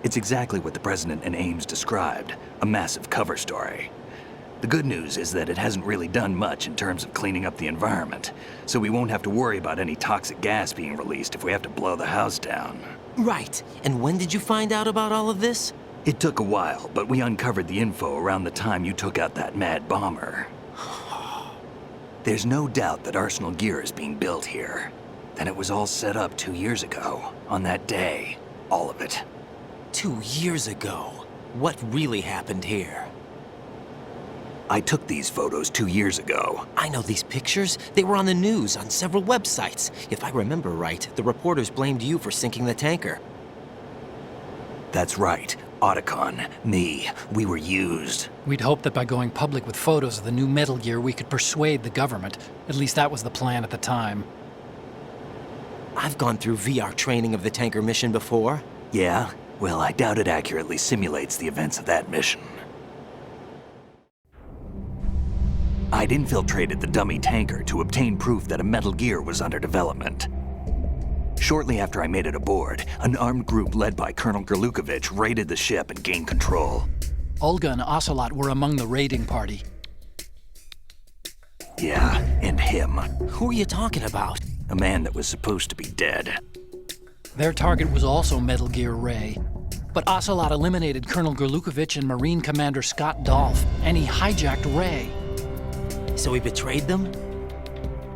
It's exactly what the President and Ames described, a massive cover story. The good news is that it hasn't really done much in terms of cleaning up the environment, so we won't have to worry about any toxic gas being released if we have to blow the house down. Right. And when did you find out about all of this? It took a while, but we uncovered the info around the time you took out that mad bomber. There's no doubt that Arsenal Gear is being built here. Then it was all set up 2 years ago, on that day. All of it. 2 years ago? What really happened here? I took these photos 2 years ago. I know these pictures. They were on the news, on several websites. If I remember right, the reporters blamed you for sinking the tanker. That's right. Otacon, me, we were used. We'd hoped that by going public with photos of the new Metal Gear, we could persuade the government. At least that was the plan at the time. I've gone through VR training of the tanker mission before. Yeah? Well, I doubt it accurately simulates the events of that mission. I'd infiltrated the dummy tanker to obtain proof that a Metal Gear was under development. Shortly after I made it aboard, an armed group led by Colonel Gerlukovich raided the ship and gained control. Olga and Ocelot were among the raiding party. Yeah, and him. Who are you talking about? A man that was supposed to be dead. Their target was also Metal Gear Ray. But Ocelot eliminated Colonel Gerlukovich and Marine Commander Scott Dolph, and he hijacked Ray. So he betrayed them?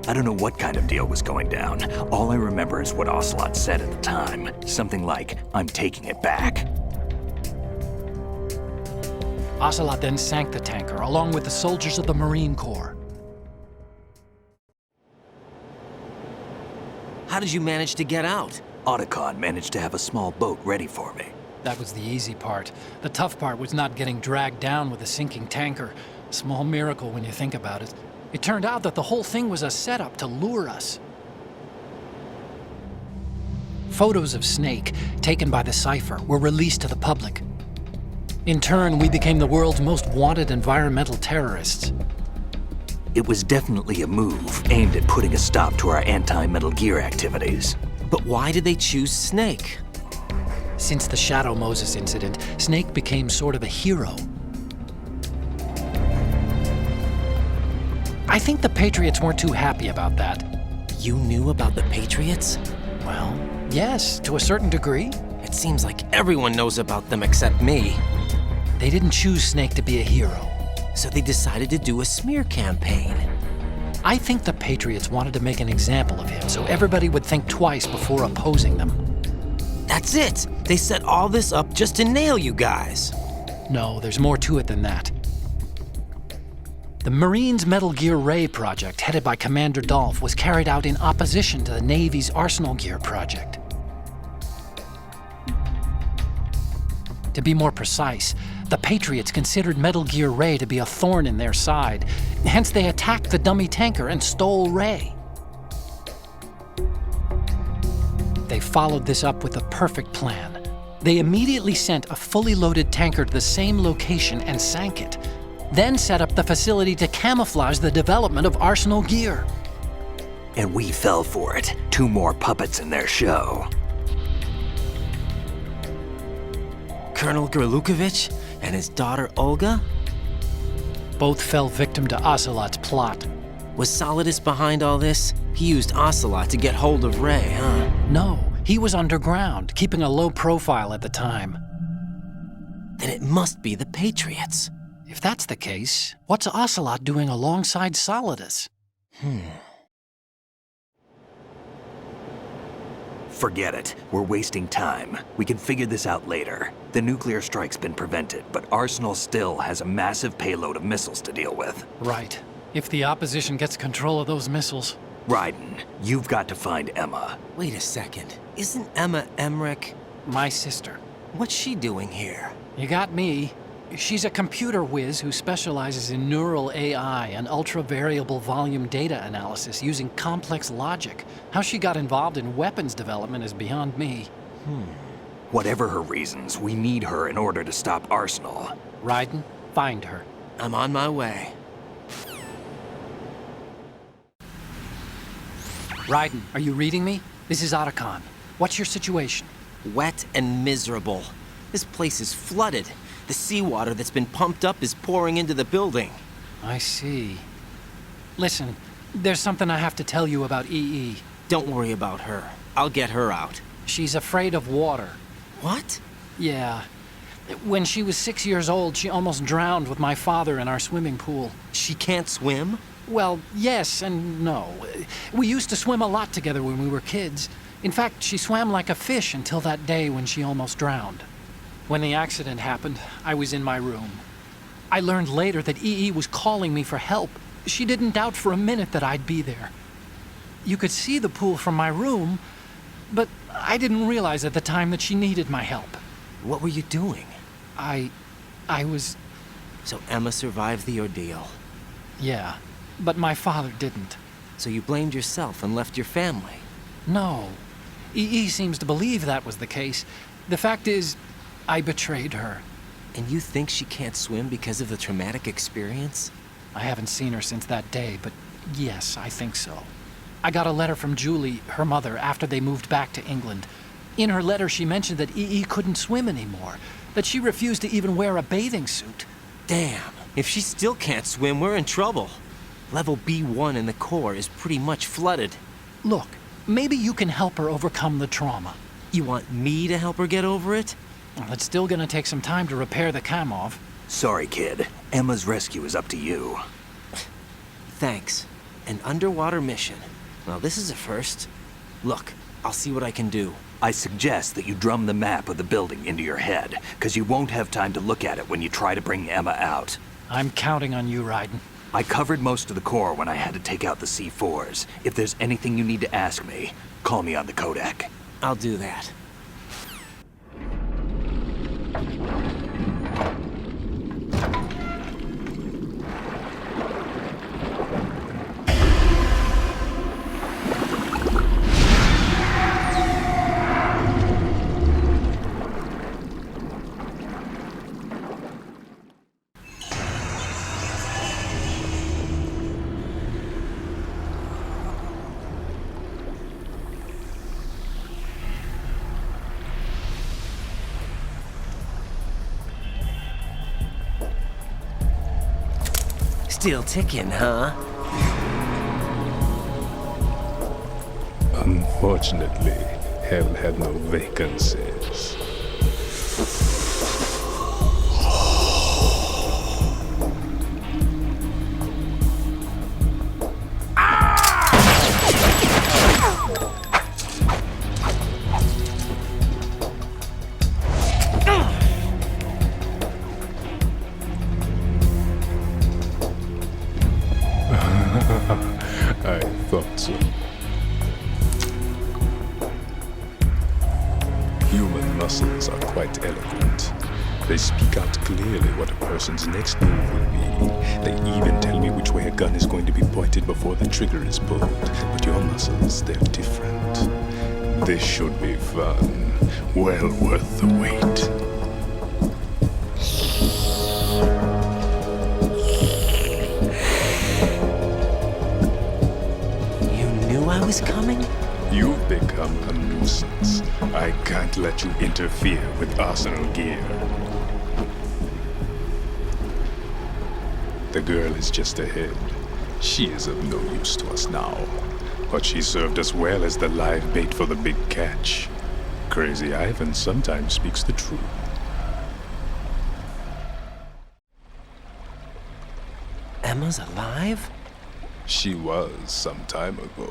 I don't know what kind of deal was going down. All I remember is what Ocelot said at the time. Something like, "I'm taking it back." Ocelot then sank the tanker, along with the soldiers of the Marine Corps. How did you manage to get out? Otacon managed to have a small boat ready for me. That was the easy part. The tough part was not getting dragged down with a sinking tanker. Small miracle when you think about it. It turned out that the whole thing was a setup to lure us. Photos of Snake, taken by the Cypher, were released to the public. In turn, we became the world's most wanted environmental terrorists. It was definitely a move aimed at putting a stop to our anti-Metal Gear activities. But why did they choose Snake? Since the Shadow Moses incident, Snake became sort of a hero. I think the Patriots weren't too happy about that. You knew about the Patriots? Well, yes, to a certain degree. It seems like everyone knows about them except me. They didn't choose Snake to be a hero. So they decided to do a smear campaign. I think the Patriots wanted to make an example of him so everybody would think twice before opposing them. That's it! They set all this up just to nail you guys. No, there's more to it than that. The Marines' Metal Gear Ray project, headed by Commander Dolph, was carried out in opposition to the Navy's Arsenal Gear project. To be more precise, the Patriots considered Metal Gear Ray to be a thorn in their side. Hence, they attacked the dummy tanker and stole Ray. They followed this up with a perfect plan. They immediately sent a fully loaded tanker to the same location and sank it, then set up the facility to camouflage the development of Arsenal Gear. And we fell for it. 2 more puppets in their show. Colonel Gerlukovich and his daughter Olga? Both fell victim to Ocelot's plot. Was Solidus behind all this? He used Ocelot to get hold of Ray, huh? No, he was underground, keeping a low profile at the time. Then it must be the Patriots. If that's the case, what's Ocelot doing alongside Solidus? Forget it. We're wasting time. We can figure this out later. The nuclear strike's been prevented, but Arsenal still has a massive payload of missiles to deal with. Right. If the opposition gets control of those missiles... Raiden, you've got to find Emma. Wait a second. Isn't Emma Emmerich... my sister? What's she doing here? You got me. She's a computer whiz who specializes in neural AI and ultra-variable volume data analysis using complex logic. How she got involved in weapons development is beyond me. Whatever her reasons, we need her in order to stop Arsenal. Raiden, find her. I'm on my way. Raiden, are you reading me? This is Otacon. What's your situation? Wet and miserable. This place is flooded. The seawater that's been pumped up is pouring into the building. I see. Listen, there's something I have to tell you about EE. Don't worry about her. I'll get her out. She's afraid of water. What? Yeah. When she was 6 years old, she almost drowned with my father in our swimming pool. She can't swim? Well, yes and no. We used to swim a lot together when we were kids. In fact, she swam like a fish until that day when she almost drowned. When the accident happened, I was in my room. I learned later that EE was calling me for help. She didn't doubt for a minute that I'd be there. You could see the pool from my room, but I didn't realize at the time that she needed my help. What were you doing? I was... So Emma survived the ordeal? Yeah, but my father didn't. So you blamed yourself and left your family? No, EE seems to believe that was the case. The fact is, I betrayed her. And you think she can't swim because of the traumatic experience? I haven't seen her since that day, but yes, I think so. I got a letter from Julie, her mother, after they moved back to England. In her letter, she mentioned that EE couldn't swim anymore, that she refused to even wear a bathing suit. Damn, if she still can't swim, we're in trouble. Level B1 in the core is pretty much flooded. Look, maybe you can help her overcome the trauma. You want me to help her get over it? Well, it's still gonna take some time to repair the Kamov. Sorry, kid. Emma's rescue is up to you. Thanks. An underwater mission. Well, this is a first. Look, I'll see what I can do. I suggest that you drum the map of the building into your head, because you won't have time to look at it when you try to bring Emma out. I'm counting on you, Raiden. I covered most of the core when I had to take out the C4s. If there's anything you need to ask me, call me on the Kodak. I'll do that. Still ticking, huh? Unfortunately, hell had no vacancies. I thought so. Human muscles are quite eloquent. They speak out clearly what a person's next move will be. They even tell me which way a gun is going to be pointed before the trigger is pulled. But your muscles, they're different. This should be fun. Well worth the wait. I was coming? You've become a nuisance. I can't let you interfere with arsenal gear. The girl is just ahead. She is of no use to us now. But she served us well as the live bait for the big catch. Crazy Ivan sometimes speaks the truth. Emma's alive? She was some time ago.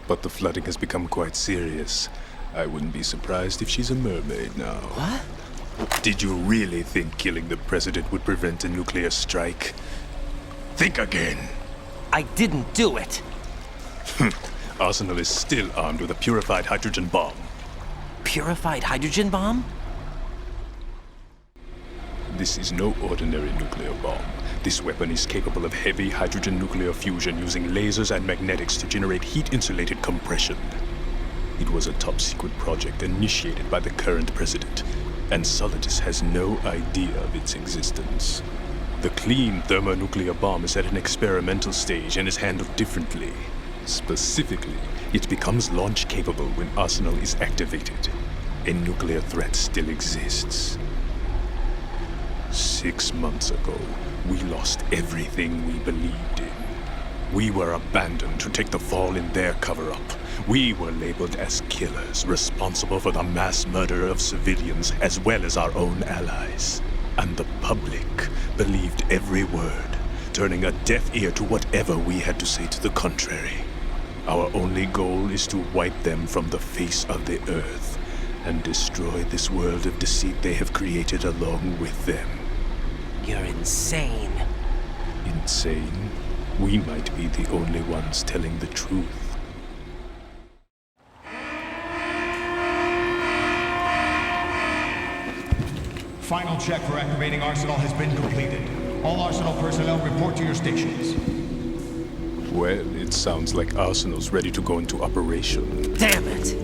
But the flooding has become quite serious. I wouldn't be surprised if she's a mermaid now. What? Did you really think killing the president would prevent a nuclear strike? Think again. I didn't do it. Arsenal is still armed with a purified hydrogen bomb. Purified hydrogen bomb? This is no ordinary nuclear bomb. This weapon is capable of heavy hydrogen nuclear fusion using lasers and magnetics to generate heat-insulated compression. It was a top-secret project initiated by the current president, and Solidus has no idea of its existence. The clean thermonuclear bomb is at an experimental stage and is handled differently. Specifically, it becomes launch-capable when Arsenal is activated. A nuclear threat still exists. 6 months ago, we lost everything we believed in. We were abandoned to take the fall in their cover-up. We were labeled as killers, responsible for the mass murder of civilians as well as our own allies. And the public believed every word, turning a deaf ear to whatever we had to say to the contrary. Our only goal is to wipe them from the face of the earth and destroy this world of deceit they have created along with them. You're insane. Insane? We might be the only ones telling the truth. Final check for activating Arsenal has been completed. All Arsenal personnel report to your stations. Well, it sounds like Arsenal's ready to go into operation. Damn it!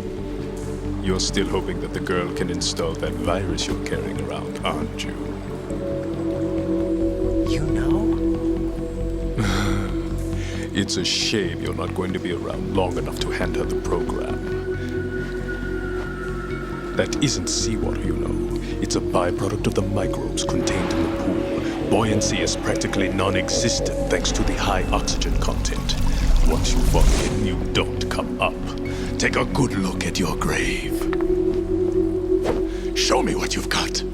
You're still hoping that the girl can install that virus you're carrying around, aren't you? You know? It's a shame you're not going to be around long enough to hand her the program. That isn't seawater, you know. It's a byproduct of the microbes contained in the pool. Buoyancy is practically non-existent thanks to the high oxygen content. Once you fall in, you don't come up. Take a good look at your grave. Show me what you've got.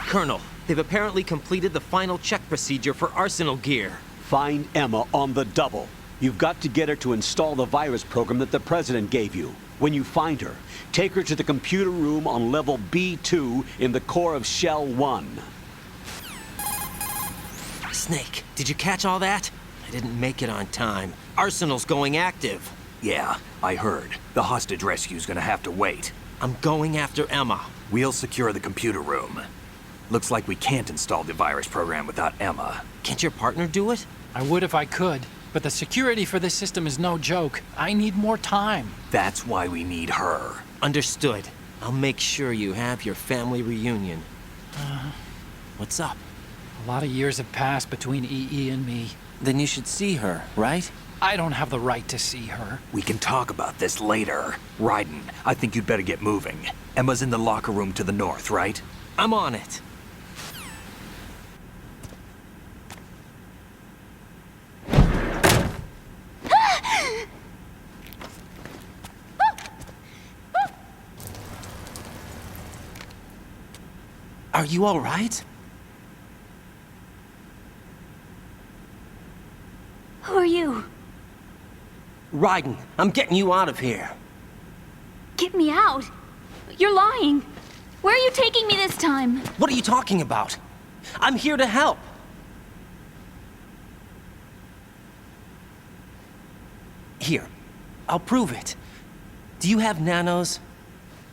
Colonel, they've apparently completed the final check procedure for arsenal gear. Find Emma on the double. You've got to get her to install the virus program that the President gave you. When you find her, take her to the computer room on level B2 in the core of Shell 1. Snake, did you catch all that? I didn't make it on time. Arsenal's going active. Yeah, I heard. The hostage rescue's gonna have to wait. I'm going after Emma. We'll secure the computer room. Looks like we can't install the virus program without Emma. Can't your partner do it? I would if I could, but the security for this system is no joke. I need more time. That's why we need her. Understood. I'll make sure you have your family reunion. What's up? A lot of years have passed between EE and me. Then you should see her, right? I don't have the right to see her. We can talk about this later. Raiden, I think you'd better get moving. Emma's in the locker room to the north, right? I'm on it. Are you all right? Who are you? Raiden, I'm getting you out of here. Get me out. You're lying. Where are you taking me this time? What are you talking about? I'm here to help. Here, I'll prove it. Do you have nanos?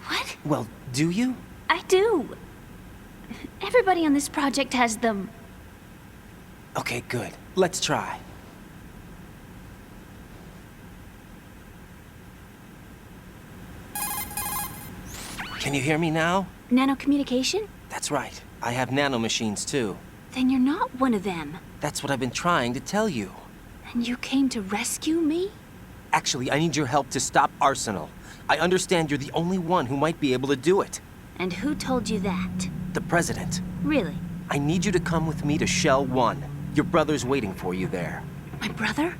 What? Well, do you? I do. Everybody on this project has them. Okay, good. Let's try. Can you hear me now? Nanocommunication? That's right. I have nanomachines too. Then you're not one of them. That's what I've been trying to tell you. And you came to rescue me? Actually, I need your help to stop Arsenal. I understand you're the only one who might be able to do it. And who told you that? The President. Really? I need you to come with me to Shell 1. Your brother's waiting for you there. My brother?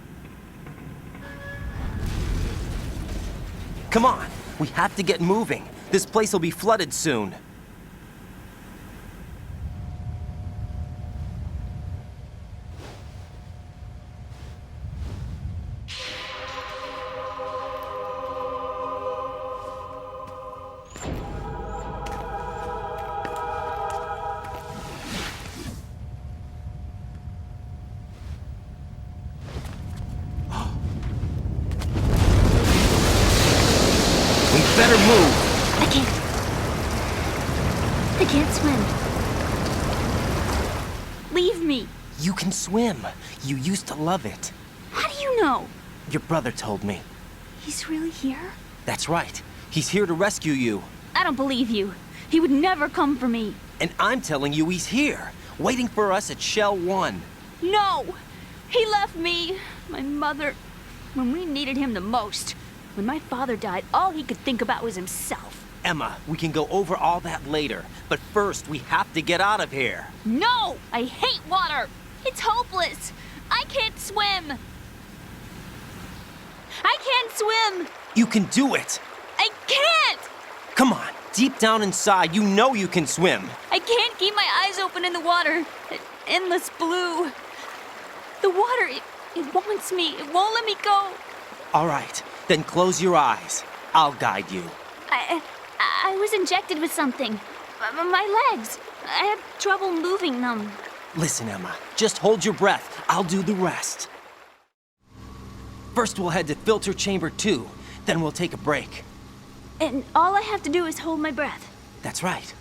Come on! We have to get moving. This place will be flooded soon. Better move! I can't swim. Leave me. You can swim. You used to love it. How do you know? Your brother told me. He's really here? That's right. He's here to rescue you. I don't believe you. He would never come for me. And I'm telling you he's here, waiting for us at Shell 1. No! He left me, my mother, when we needed him the most. When my father died, all he could think about was himself. Emma, we can go over all that later, but first we have to get out of here. No! I hate water! It's hopeless! I can't swim! I can't swim! You can do it! I can't! Come on, deep down inside, you know you can swim. I can't keep my eyes open in the water. Endless blue. The water, it wants me. It won't let me go. All right, Then close your eyes. I'll guide you. I was injected with something. My legs. I have trouble moving them. Listen, Emma, just hold your breath. I'll do the rest. First, we'll head to filter chamber 2. Then we'll take a break. And all I have to do is hold my breath. That's right.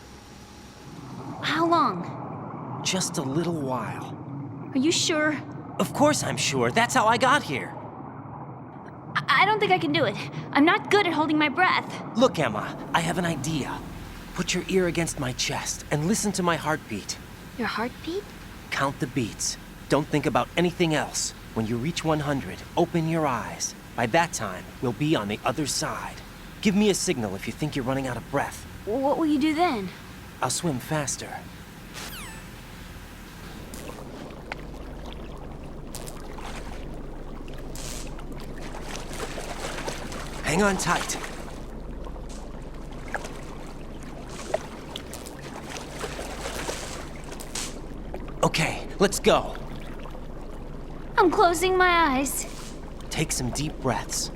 How long? Just a little while. Are you sure? Of course I'm sure. That's how I got here. I don't think I can do it. I'm not good at holding my breath. Look, Emma, I have an idea. Put your ear against my chest and listen to my heartbeat. Your heartbeat? Count the beats. Don't think about anything else. When you reach 100, open your eyes. By that time, we'll be on the other side. Give me a signal if you think you're running out of breath. What will you do then? I'll swim faster. Hang on tight. Okay, let's go. I'm closing my eyes. Take some deep breaths.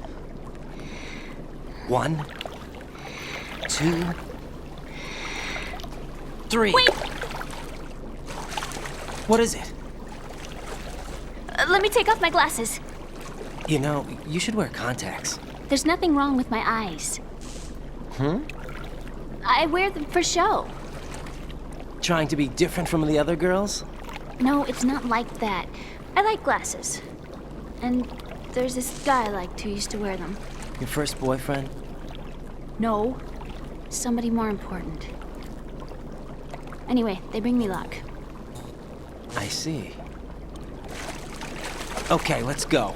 1, 2, 3. Wait! What is it? Let me take off my glasses. You know, you should wear contacts. There's nothing wrong with my eyes. I wear them for show. Trying to be different from the other girls? No, it's not like that. I like glasses. And there's this guy I liked who used to wear them. Your first boyfriend? No. Somebody more important. Anyway, they bring me luck. I see. Okay, let's go.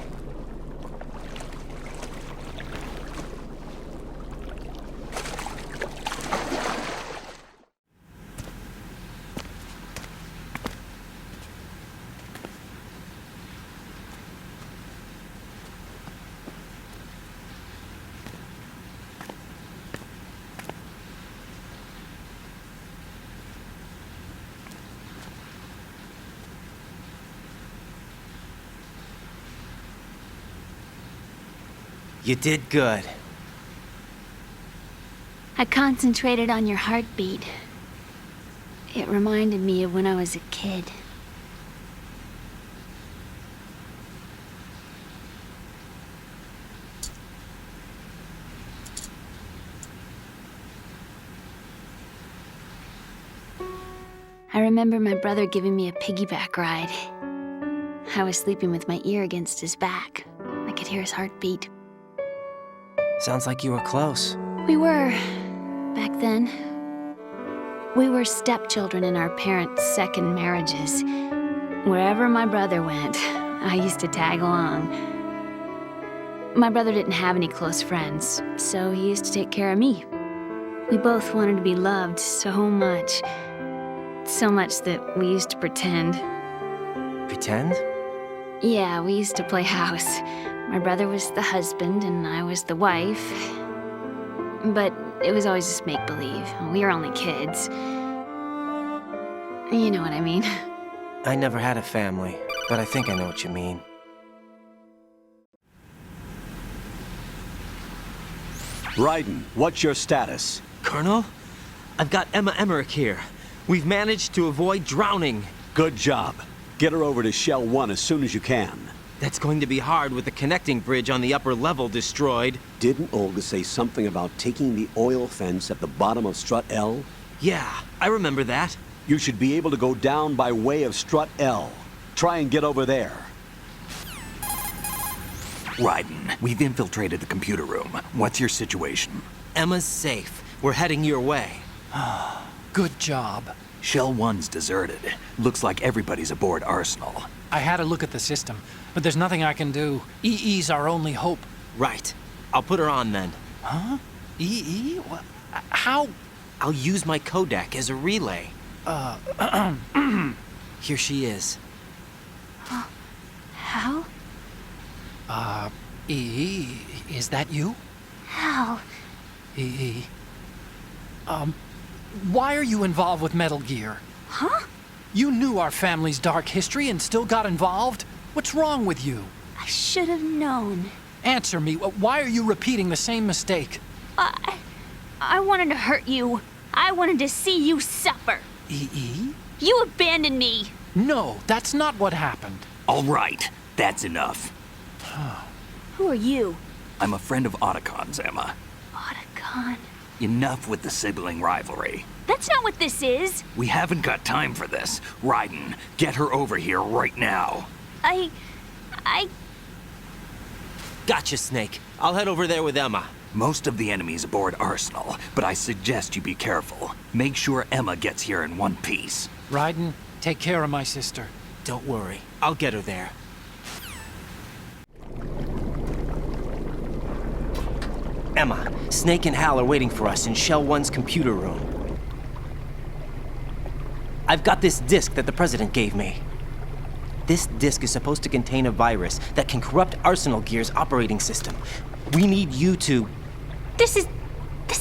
You did good. I concentrated on your heartbeat. It reminded me of when I was a kid. I remember my brother giving me a piggyback ride. I was sleeping with my ear against his back. I could hear his heartbeat. Sounds like you were close. We were, back then. We were stepchildren in our parents' second marriages. Wherever my brother went, I used to tag along. My brother didn't have any close friends, so he used to take care of me. We both wanted to be loved so much. So much that we used to pretend. Pretend? Yeah, we used to play house. My brother was the husband and I was the wife. But it was always just make-believe. We were only kids. You know what I mean. I never had a family, but I think I know what you mean. Raiden, what's your status? Colonel, I've got Emma Emmerich here. We've managed to avoid drowning. Good job. Get her over to Shell 1 as soon as you can. That's going to be hard with the connecting bridge on the upper level destroyed. Didn't Olga say something about taking the oil fence at the bottom of Strut L? Yeah, I remember that. You should be able to go down by way of Strut L. Try and get over there. Raiden, we've infiltrated the computer room. What's your situation? Emma's safe. We're heading your way. Good job. Shell 1's deserted. Looks like everybody's aboard Arsenal. I had a look at the system, but there's nothing I can do. EE's our only hope. Right. I'll put her on then. Huh? EE? What? How? I'll use my Kodak as a relay. Here she is. Hal? EE, is that you? Hal. EE. Why are you involved with Metal Gear? Huh? You knew our family's dark history and still got involved? What's wrong with you? I should have known. Answer me. Why are you repeating the same mistake? I wanted to hurt you. I wanted to see you suffer. E.E.? You abandoned me. No, that's not what happened. All right, that's enough. Who are you? I'm a friend of Otacon's, Emma. Otacon. Enough with the sibling rivalry. That's not what this is. We haven't got time for this. Raiden, get her over here right now. I... Gotcha, Snake. I'll head over there with Emma. Most of the enemy's aboard Arsenal, but I suggest you be careful. Make sure Emma gets here in one piece. Raiden, take care of my sister. Don't worry. I'll get her there. Emma, Snake and Hal are waiting for us in Shell 1's computer room. I've got this disk that the President gave me. This disk is supposed to contain a virus that can corrupt Arsenal Gear's operating system. We need you to... This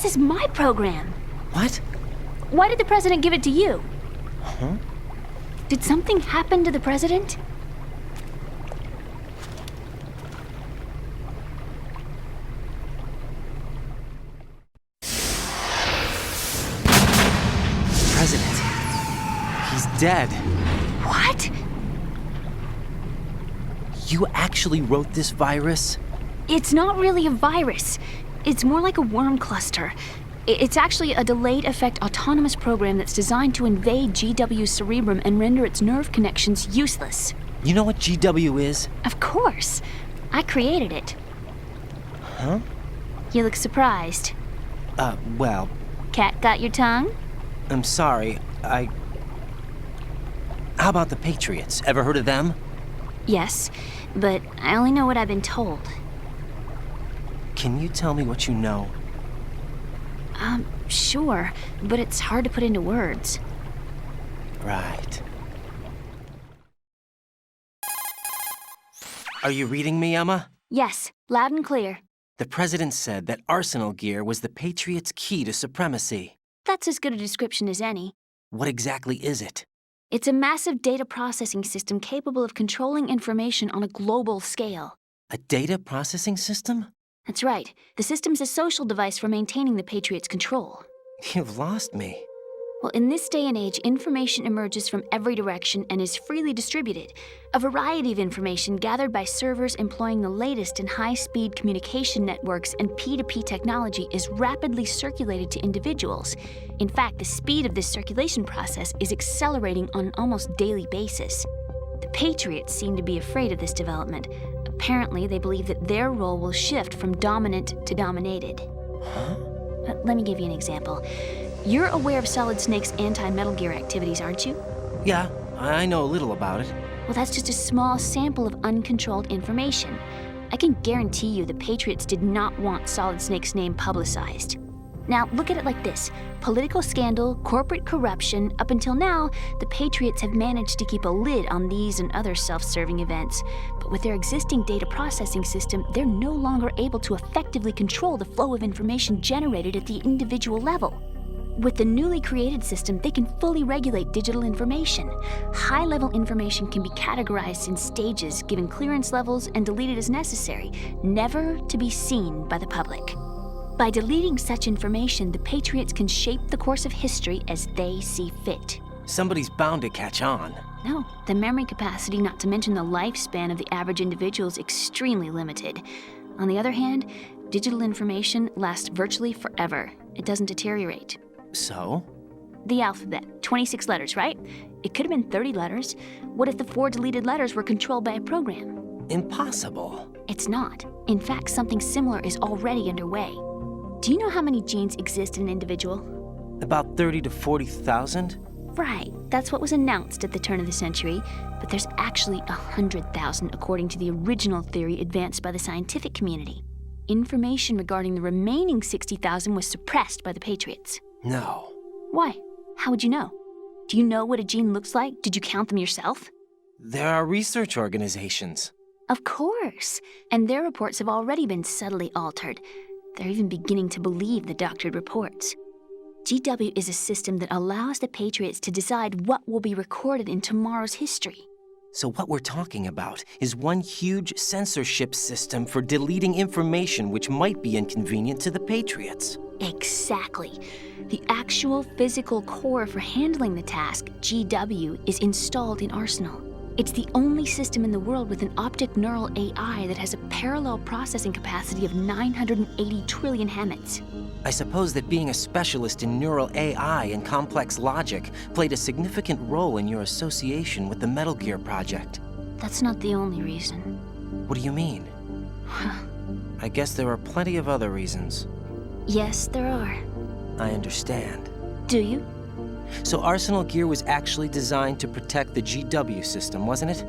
is my program. What? Why did the President give it to you? Huh? Did something happen to the President? President. He's dead. What? You actually wrote this virus? It's not really a virus. It's more like a worm cluster. It's actually a delayed effect autonomous program that's designed to invade GW's cerebrum and render its nerve connections useless. You know what GW is? Of course. I created it. Huh? You look surprised. Well... Cat got your tongue? I'm sorry, How about the Patriots? Ever heard of them? Yes, but I only know what I've been told. Can you tell me what you know? Sure, but it's hard to put into words. Right. Are you reading me, Emma? Yes, loud and clear. The President said that Arsenal Gear was the Patriots' key to supremacy. That's as good a description as any. What exactly is it? It's a massive data processing system capable of controlling information on a global scale. A data processing system? That's right. The system's a social device for maintaining the Patriots' control. You've lost me. Well, in this day and age, information emerges from every direction and is freely distributed. A variety of information gathered by servers employing the latest in high-speed communication networks and P2P technology is rapidly circulated to individuals. In fact, the speed of this circulation process is accelerating on an almost daily basis. The Patriots seem to be afraid of this development. Apparently, they believe that their role will shift from dominant to dominated. Huh? Let me give you an example. You're aware of Solid Snake's anti-Metal Gear activities, aren't you? Yeah, I know a little about it. Well, that's just a small sample of uncontrolled information. I can guarantee you the Patriots did not want Solid Snake's name publicized. Now, look at it like this. Political scandal, corporate corruption, up until now, the Patriots have managed to keep a lid on these and other self-serving events. But with their existing data processing system, they're no longer able to effectively control the flow of information generated at the individual level. With the newly created system, they can fully regulate digital information. High-level information can be categorized in stages, given clearance levels, and deleted as necessary, never to be seen by the public. By deleting such information, the Patriots can shape the course of history as they see fit. Somebody's bound to catch on. No, the memory capacity, not to mention the lifespan of the average individual, is extremely limited. On the other hand, digital information lasts virtually forever. It doesn't deteriorate. So? The alphabet, 26 letters, right? It could have been 30 letters. What if the 4 deleted letters were controlled by a program? Impossible. It's not. In fact, something similar is already underway. Do you know how many genes exist in an individual? About 30 to 40,000? Right. That's what was announced at the turn of the century. But there's actually 100,000 according to the original theory advanced by the scientific community. Information regarding the remaining 60,000 was suppressed by the Patriots. No. Why? How would you know? Do you know what a gene looks like? Did you count them yourself? There are research organizations. Of course. And their reports have already been subtly altered. They're even beginning to believe the doctored reports. GW is a system that allows the Patriots to decide what will be recorded in tomorrow's history. So what we're talking about is one huge censorship system for deleting information which might be inconvenient to the Patriots. Exactly. The actual physical core for handling the task, GW, is installed in Arsenal. It's the only system in the world with an optic neural AI that has a parallel processing capacity of 980 trillion Hammets. I suppose that being a specialist in neural AI and complex logic played a significant role in your association with the Metal Gear project. That's not the only reason. What do you mean? I guess there are plenty of other reasons. Yes, there are. I understand. Do you? So Arsenal Gear was actually designed to protect the GW system, wasn't it?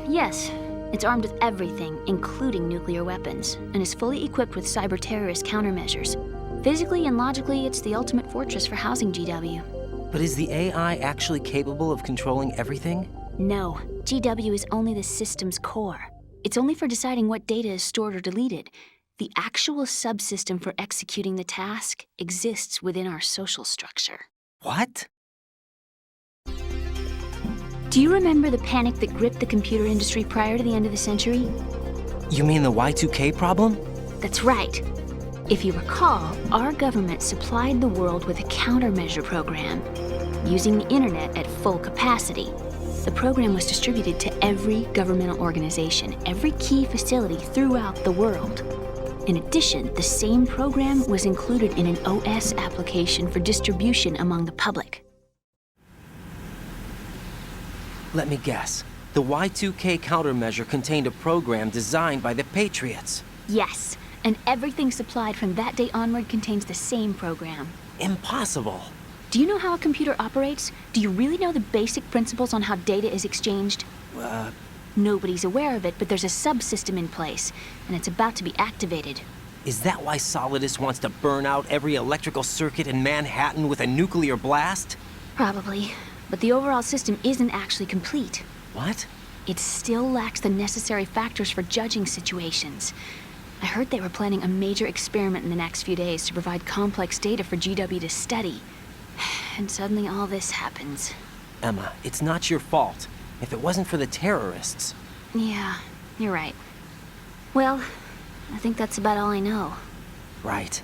Yes. It's armed with everything, including nuclear weapons, and is fully equipped with cyber-terrorist countermeasures. Physically and logically, it's the ultimate fortress for housing GW. But is the AI actually capable of controlling everything? No. GW is only the system's core. It's only for deciding what data is stored or deleted. The actual subsystem for executing the task exists within our social structure. What? Do you remember the panic that gripped the computer industry prior to the end of the century? You mean the Y2K problem? That's right. If you recall, our government supplied the world with a countermeasure program, using the internet at full capacity. The program was distributed to every governmental organization, every key facility throughout the world. In addition, the same program was included in an OS application for distribution among the public. Let me guess. The Y2K countermeasure contained a program designed by the Patriots. Yes, and everything supplied from that day onward contains the same program. Impossible. Do you know how a computer operates? Do you really know the basic principles on how data is exchanged? Nobody's aware of it, but there's a subsystem in place, and it's about to be activated. Is that why Solidus wants to burn out every electrical circuit in Manhattan with a nuclear blast? Probably, but the overall system isn't actually complete. What? It still lacks the necessary factors for judging situations. I heard they were planning a major experiment in the next few days to provide complex data for GW to study. And suddenly all this happens. Emma, it's not your fault. If it wasn't for the terrorists... Yeah, you're right. Well, I think that's about all I know. Right.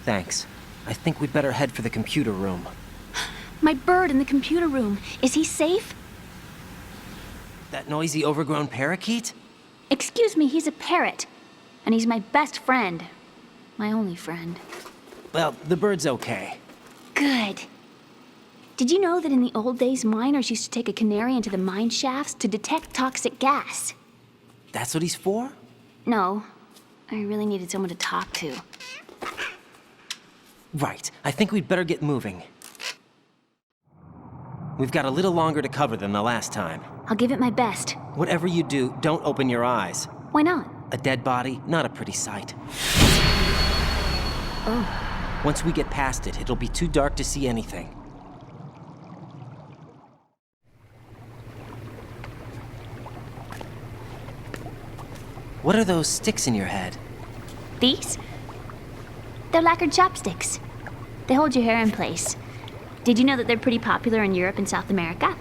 Thanks. I think we'd better head for the computer room. My bird in the computer room. Is he safe? That noisy, overgrown parakeet? Excuse me, he's a parrot. And he's my best friend. My only friend. Well, the bird's okay. Good. Did you know that in the old days, miners used to take a canary into the mine shafts to detect toxic gas? That's what he's for? No. I really needed someone to talk to. Right. I think we'd better get moving. We've got a little longer to cover than the last time. I'll give it my best. Whatever you do, don't open your eyes. Why not? A dead body, not a pretty sight. Oh. Once we get past it, it'll be too dark to see anything. What are those sticks in your head? These? They're lacquered chopsticks. They hold your hair in place. Did you know that they're pretty popular in Europe and South America?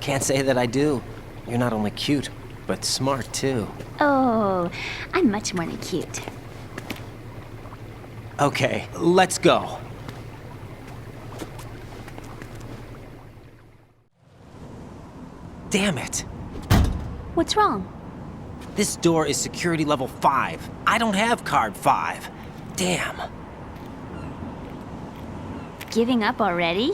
Can't say that I do. You're not only cute, but smart too. Oh, I'm much more than cute. Okay, let's go. Damn it. What's wrong? This door is security level 5. I don't have card 5. Damn. Giving up already?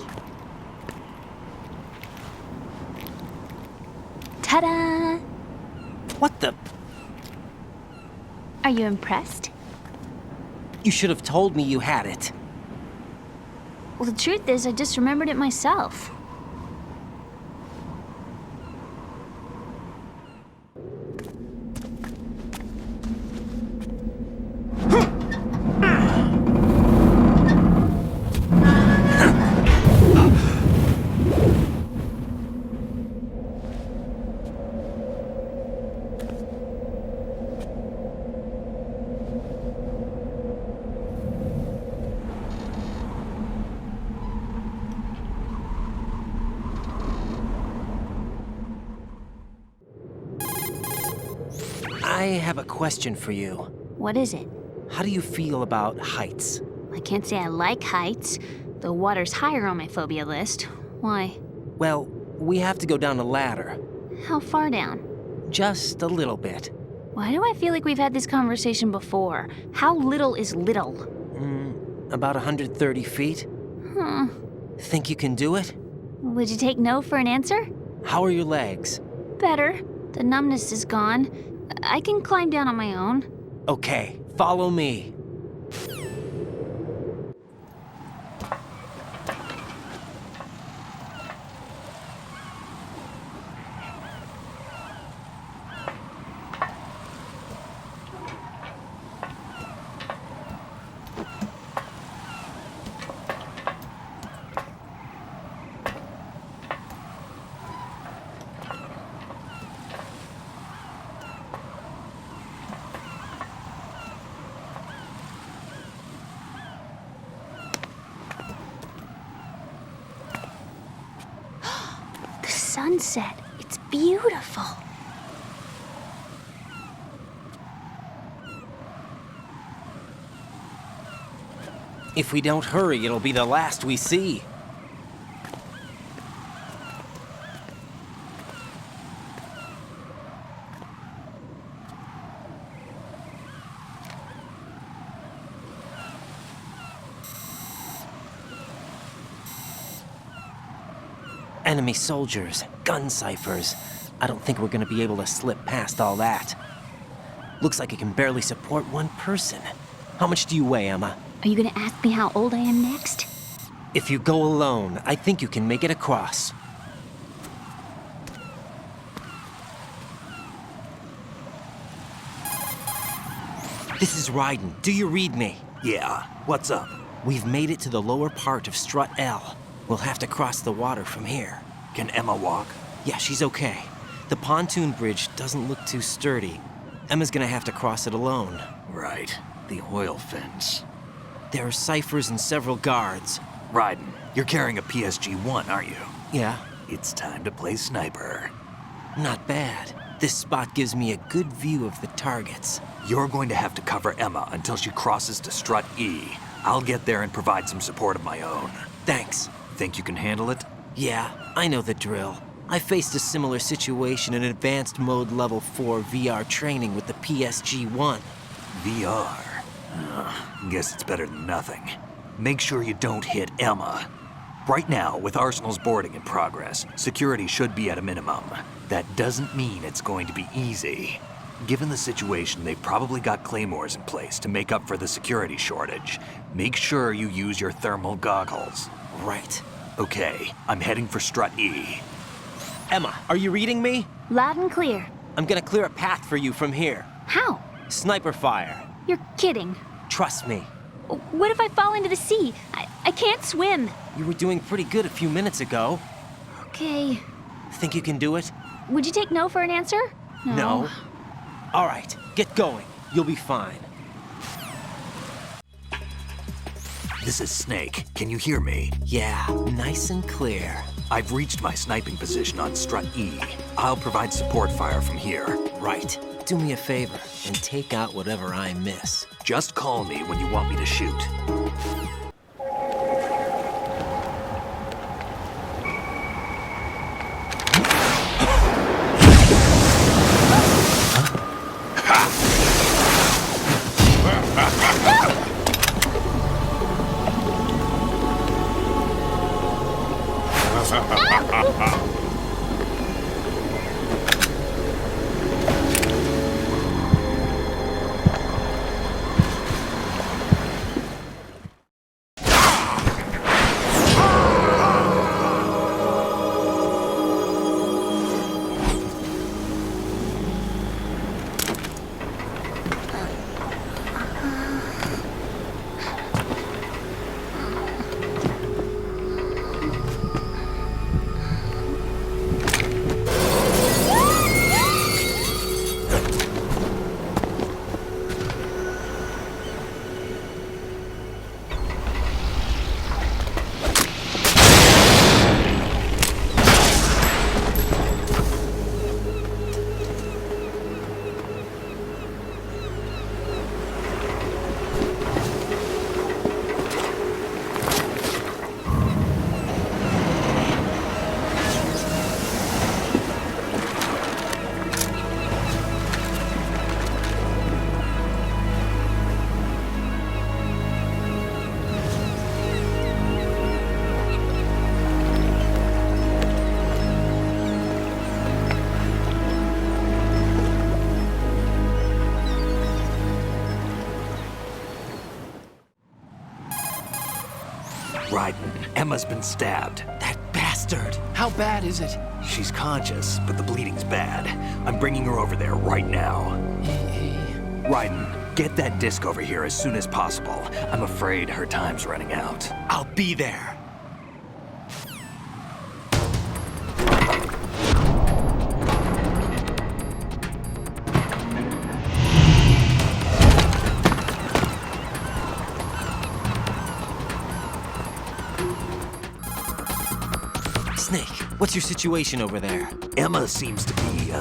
Ta-da! What the? Are you impressed? You should have told me you had it. Well, the truth is, I just remembered it myself. I have a question for you. What is it? How do you feel about heights? I can't say I like heights. The water's higher on my phobia list. Why? Well, we have to go down a ladder. How far down? Just a little bit. Why do I feel like we've had this conversation before? How little is little? About 130 feet. Think you can do it? Would you take no for an answer? How are your legs? Better. The numbness is gone. I can climb down on my own. Okay, follow me. Sunset. It's beautiful. If we don't hurry, it'll be the last we see. Enemy soldiers, gun ciphers. I don't think we're gonna be able to slip past all that. Looks like it can barely support one person. How much do you weigh, Emma? Are you gonna ask me how old I am next? If you go alone, I think you can make it across. This is Ryden. Do you read me? Yeah, what's up? We've made it to the lower part of Strut L. We'll have to cross the water from here. Can Emma walk? Yeah, she's okay. The pontoon bridge doesn't look too sturdy. Emma's gonna have to cross it alone. Right. The oil fence. There are ciphers and several guards. Ryden, you're carrying a PSG-1, aren't you? Yeah. It's time to play sniper. Not bad. This spot gives me a good view of the targets. You're going to have to cover Emma until she crosses to Strut E. I'll get there and provide some support of my own. Thanks. Think you can handle it? Yeah, I know the drill. I faced a similar situation in advanced mode level 4 VR training with the PSG-1. VR? Guess it's better than nothing. Make sure you don't hit Emma. Right now, with Arsenal's boarding in progress, security should be at a minimum. That doesn't mean it's going to be easy. Given the situation, they've probably got claymores in place to make up for the security shortage. Make sure you use your thermal goggles. Right. Okay, I'm heading for Strut E. Emma, are you reading me? Loud and clear. I'm gonna clear a path for you from here. How? Sniper fire. You're kidding. Trust me. What if I fall into the sea? I can't swim. You were doing pretty good a few minutes ago. Okay. Think you can do it? Would you take no for an answer? No. All right, get going. You'll be fine. This is Snake. Can you hear me? Yeah, nice and clear. I've reached my sniping position on Strut E. I'll provide support fire from here. Right. Do me a favor and take out whatever I miss. Just call me when you want me to shoot. Ryden. Emma's been stabbed. That bastard! How bad is it? She's conscious, but the bleeding's bad. I'm bringing her over there right now. Ryden, get that disc over here as soon as possible. I'm afraid her time's running out. I'll be there. Snake, what's your situation over there? Emma seems to be,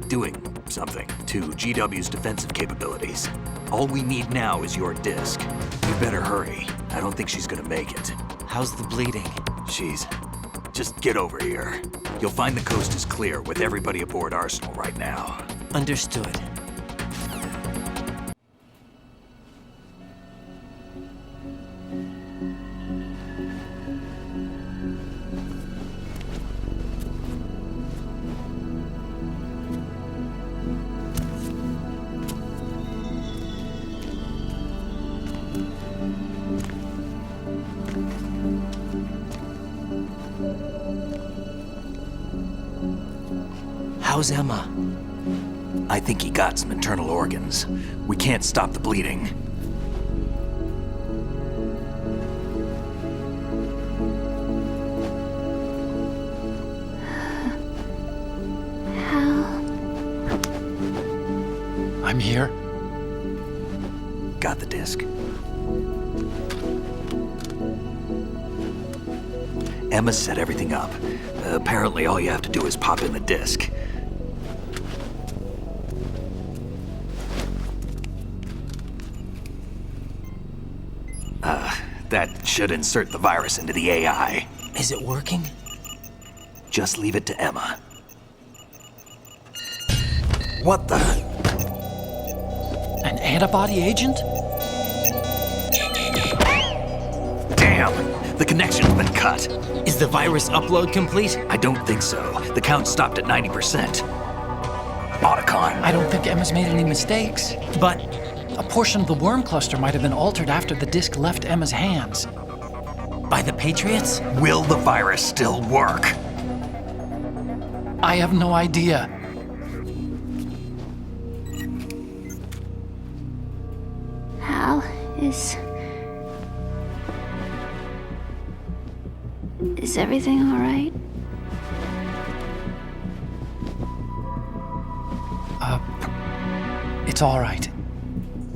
doing something to GW's defensive capabilities. All we need now is your disc. You better hurry. I don't think she's gonna make it. How's the bleeding? Just get over here. You'll find the coast is clear with everybody aboard Arsenal right now. Understood. How's Emma? I think he got some internal organs. We can't stop the bleeding. I'm here. Got the disc. Emma set everything up. Apparently all you have to do is pop in the disc. That should insert the virus into the AI. Is it working? Just leave it to Emma. What the? An antibody agent? Damn! The connection's been cut. Is the virus upload complete? I don't think so. The count stopped at 90%. Otacon. I don't think Emma's made any mistakes. But a portion of the worm cluster might have been altered after the disc left Emma's hands. By the Patriots? Will the virus still work? I have no idea. Hal, is everything all right? It's all right.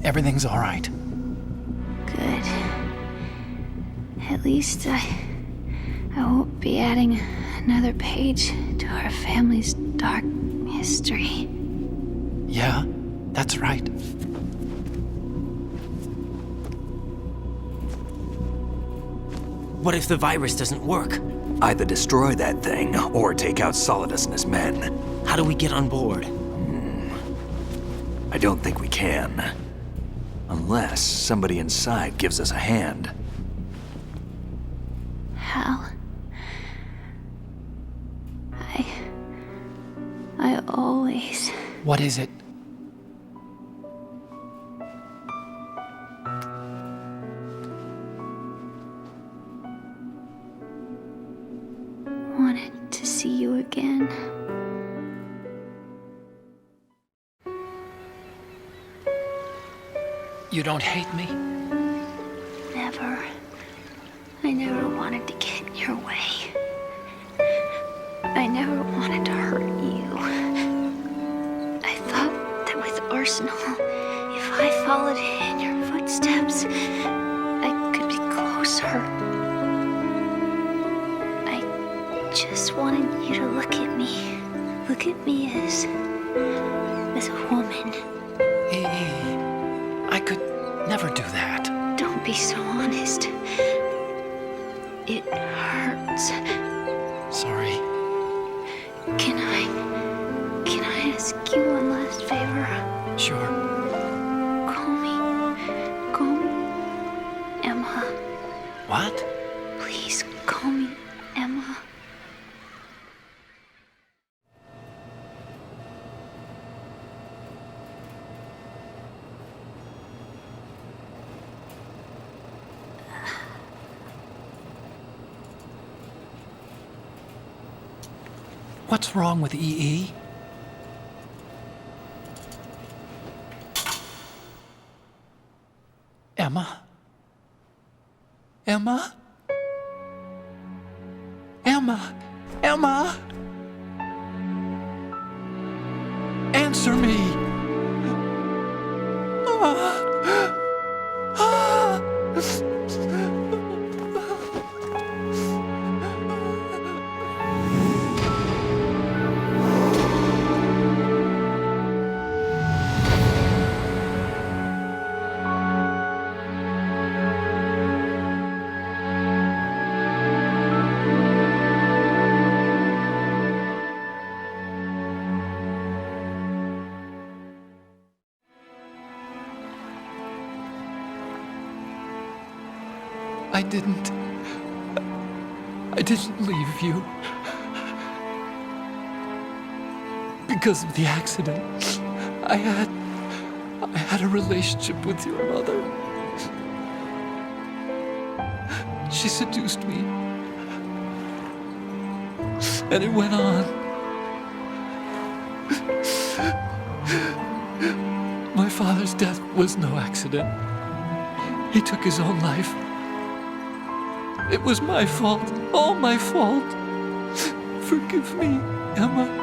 Everything's all right. Good. At least I won't be adding another page to our family's dark history. Yeah, that's right. What if the virus doesn't work? Either destroy that thing, or take out Solidus and his men. How do we get on board? I don't think we can. Unless somebody inside gives us a hand. Hal, I always... What is it? wanted to see you again. You don't hate me? Never. I never wanted to get in your way. I never wanted to hurt you. I thought that with Arsenal, if I followed in your footsteps, I could be closer. I just wanted you to look at me. Look at me as a woman. I could never do that. Don't be so honest. It hurts. Sorry. Can I ask you one last favor? Sure. Call me Emma. What? Please call me Emma. What's wrong with EE? Emma? Emma? Emma? Emma? Answer me! I didn't leave you. Because of the accident, I had a relationship with your mother. She seduced me. And it went on. My father's death was no accident. He took his own life. It was my fault, all my fault. Forgive me, Emma.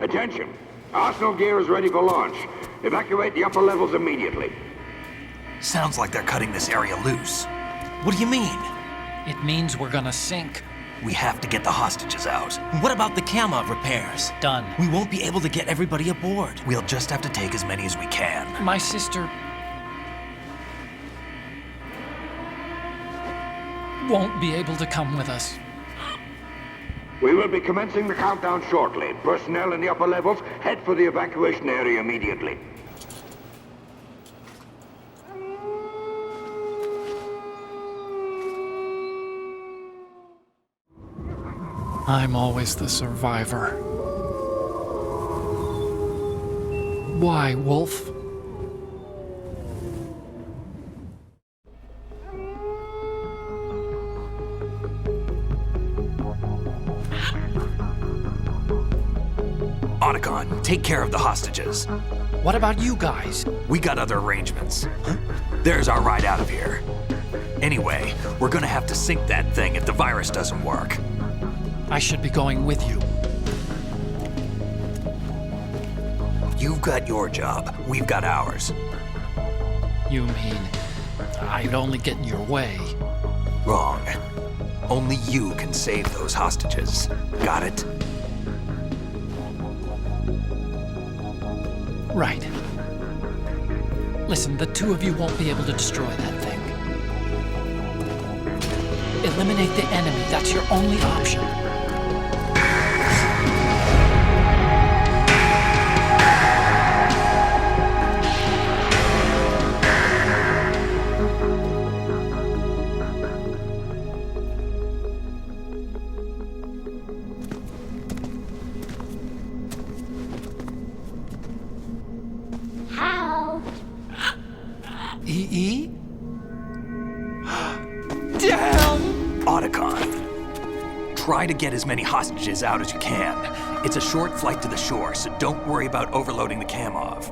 Attention! Arsenal gear is ready for launch. Evacuate the upper levels immediately. Sounds like they're cutting this area loose. What do you mean? It means we're gonna sink. We have to get the hostages out. What about the camera repairs? Done. We won't be able to get everybody aboard. We'll just have to take as many as we can. My sister won't be able to come with us. We will be commencing the countdown shortly. Personnel in the upper levels, head for the evacuation area immediately. I'm always the survivor. Why, Wolf? Otacon, take care of the hostages. What about you guys? We got other arrangements. There's our ride out of here. Anyway, we're gonna have to sink that thing if the virus doesn't work. I should be going with you. You've got your job, we've got ours. You mean I'd only get in your way? Wrong. Only you can save those hostages. Got it? Right. Listen, the two of you won't be able to destroy that thing. Eliminate the enemy. That's your only option. EE? Damn! Otacon, try to get as many hostages out as you can. It's a short flight to the shore, so don't worry about overloading the Kamov.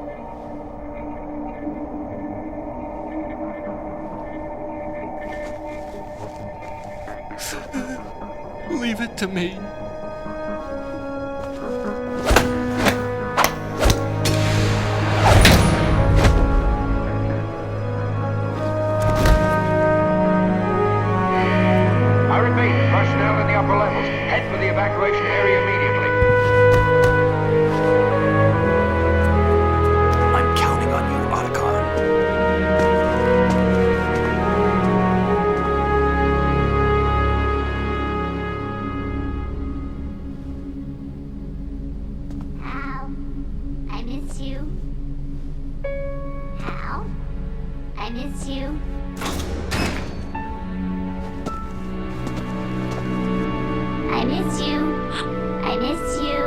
Leave it to me. evacuation area immediately. I'm counting on you, Otacon. Hal, I miss you. Hal, I miss you. I miss you. I miss you.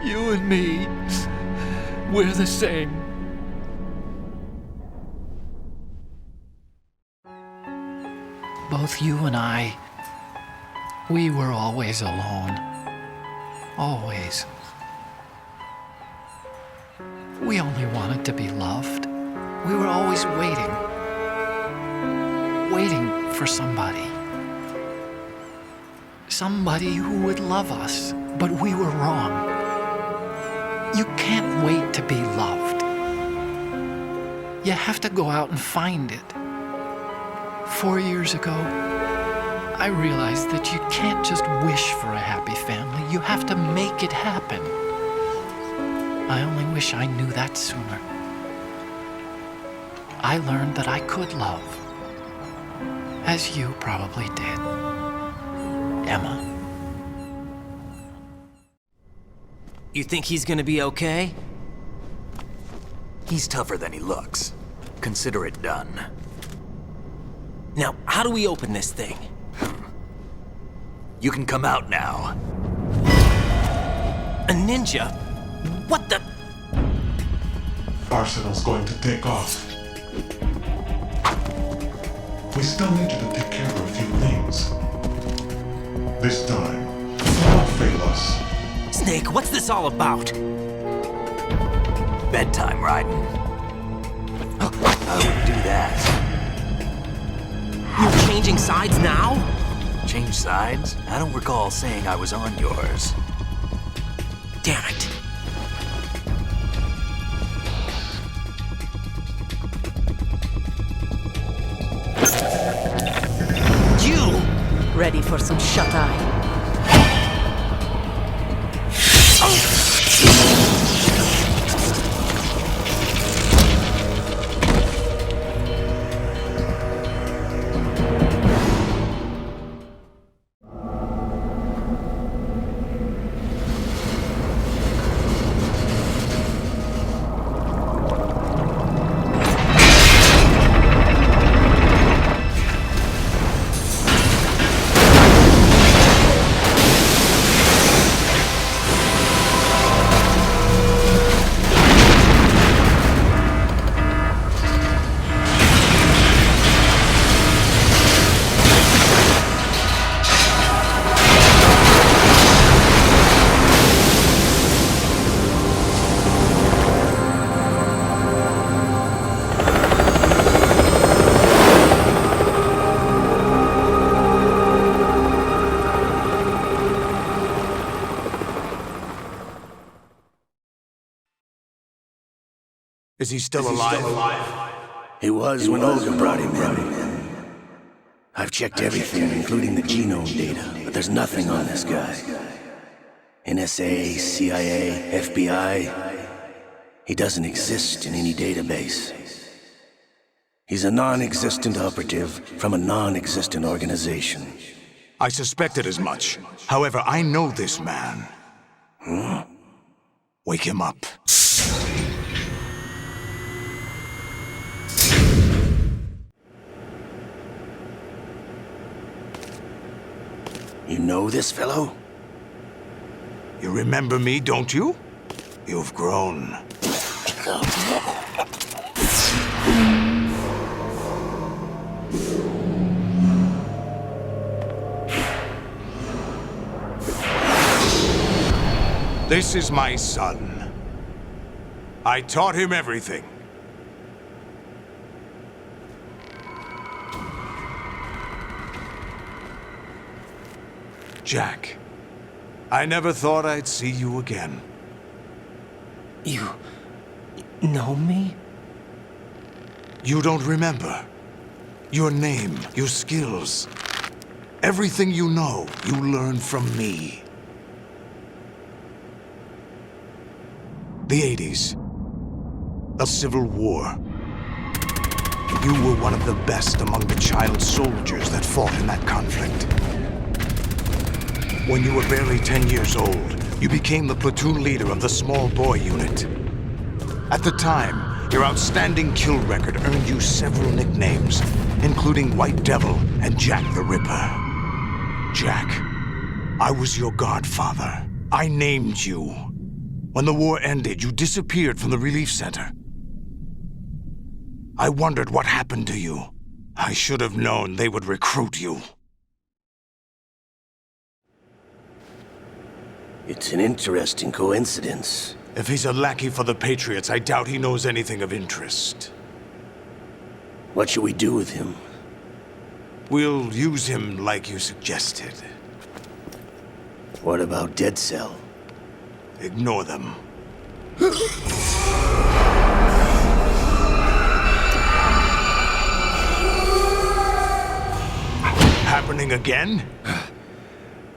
You and me, we're the same. Both you and I, we were always alone. Always. We only wanted to be loved. We were always waiting. Waiting for somebody. Somebody who would love us, but we were wrong. You can't wait to be loved. You have to go out and find it. 4 years ago, I realized that you can't just wish for a happy family. You have to make it happen. I only wish I knew that sooner. I learned that I could love, as you probably did, Emma. You think he's gonna be okay? He's tougher than he looks. Consider it done. Now, how do we open this thing? You can come out now. A ninja? What the? Arsenal's going to take off. We still need you to take care of a few things. This time, don't fail us. Snake, what's this all about? Bedtime, Raiden. I wouldn't do that. You're changing sides now? Change sides? I don't recall saying I was on yours. Damn it. You! Ready for some shut-eye? Is he still alive? He was when Olga brought him in. I've checked everything, including the genome data, but there's nothing on this guy. NSA, CIA, FBI. He doesn't exist in any database. He's a non-existent operative from a non-existent organization. I suspected as much. However, I know this man. Wake him up. You know this fellow? You remember me, don't you? You've grown. This is my son. I taught him everything. Jack, I never thought I'd see you again. You know me? You don't remember. Your name, your skills. Everything you know, you learned from me. The 80s. The Civil War. You were one of the best among the child soldiers that fought in that conflict. When you were barely 10 years old, you became the platoon leader of the small boy unit. At the time, your outstanding kill record earned you several nicknames, including White Devil and Jack the Ripper. Jack, I was your godfather. I named you. When the war ended, you disappeared from the relief center. I wondered what happened to you. I should have known they would recruit you. It's an interesting coincidence. If he's a lackey for the Patriots, I doubt he knows anything of interest. What should we do with him? We'll use him like you suggested. What about Dead Cell? Ignore them. Happening again?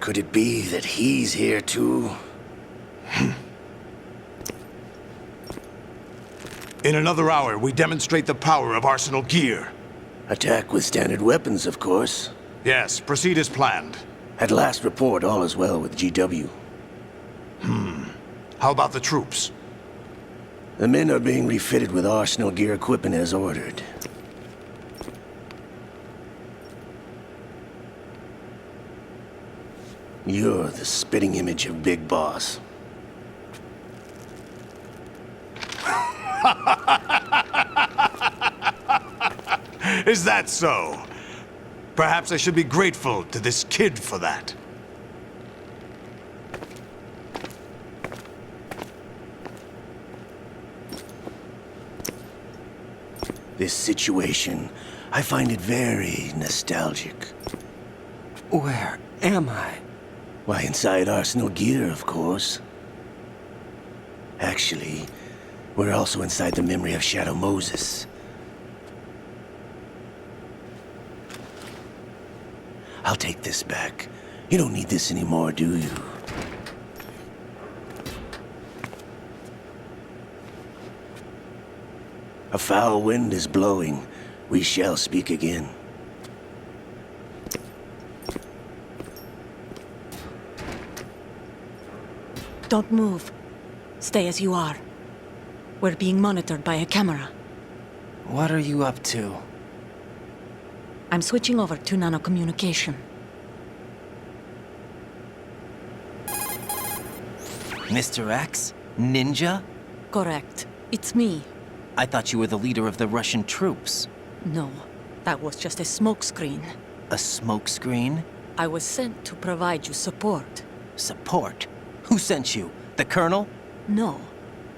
Could it be that he's here too? In another hour, we demonstrate the power of Arsenal gear. Attack with standard weapons, of course. Yes, proceed as planned. At last report, all is well with GW. How about the troops? The men are being refitted with Arsenal gear equipment as ordered. You're the spitting image of Big Boss. Is that so? Perhaps I should be grateful to this kid for that. This situation, I find it very nostalgic. Where am I? Why, inside Arsenal gear, of course. Actually, we're also inside the memory of Shadow Moses. I'll take this back. You don't need this anymore, do you? A foul wind is blowing. We shall speak again. Don't move. Stay as you are. We're being monitored by a camera. What are you up to? I'm switching over to nanocommunication. Mr. X? Ninja? Correct. It's me. I thought you were the leader of the Russian troops. No, that was just a smokescreen. A smokescreen? I was sent to provide you support. Support? Who sent you? The Colonel? No,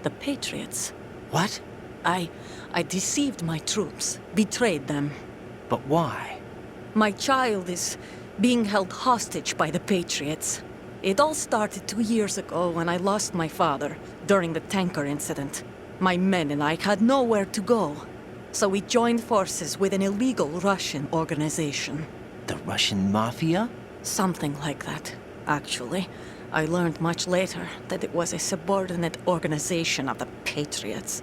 the Patriots. What? I deceived my troops, betrayed them. But why? My child is being held hostage by the Patriots. It all started 2 years ago when I lost my father during the tanker incident. My men and I had nowhere to go, so we joined forces with an illegal Russian organization. The Russian Mafia? Something like that, actually. I learned much later that it was a subordinate organization of the Patriots.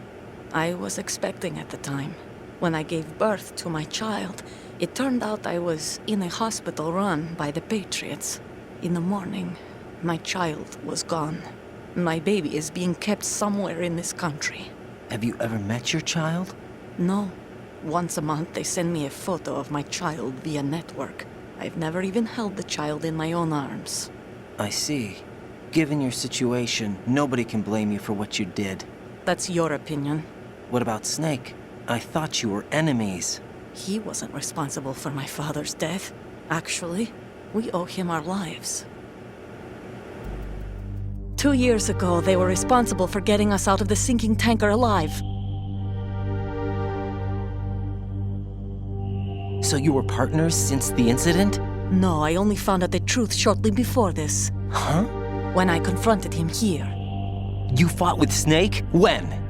I was expecting at the time. When I gave birth to my child, it turned out I was in a hospital run by the Patriots. In the morning, my child was gone. My baby is being kept somewhere in this country. Have you ever met your child? No. Once a month, they send me a photo of my child via network. I've never even held the child in my own arms. I see. Given your situation, nobody can blame you for what you did. That's your opinion. What about Snake? I thought you were enemies. He wasn't responsible for my father's death. Actually, we owe him our lives. 2 years ago, they were responsible for getting us out of the sinking tanker alive. So you were partners since the incident? No, I only found out the truth shortly before this. Huh? When I confronted him here. You fought with Snake? When?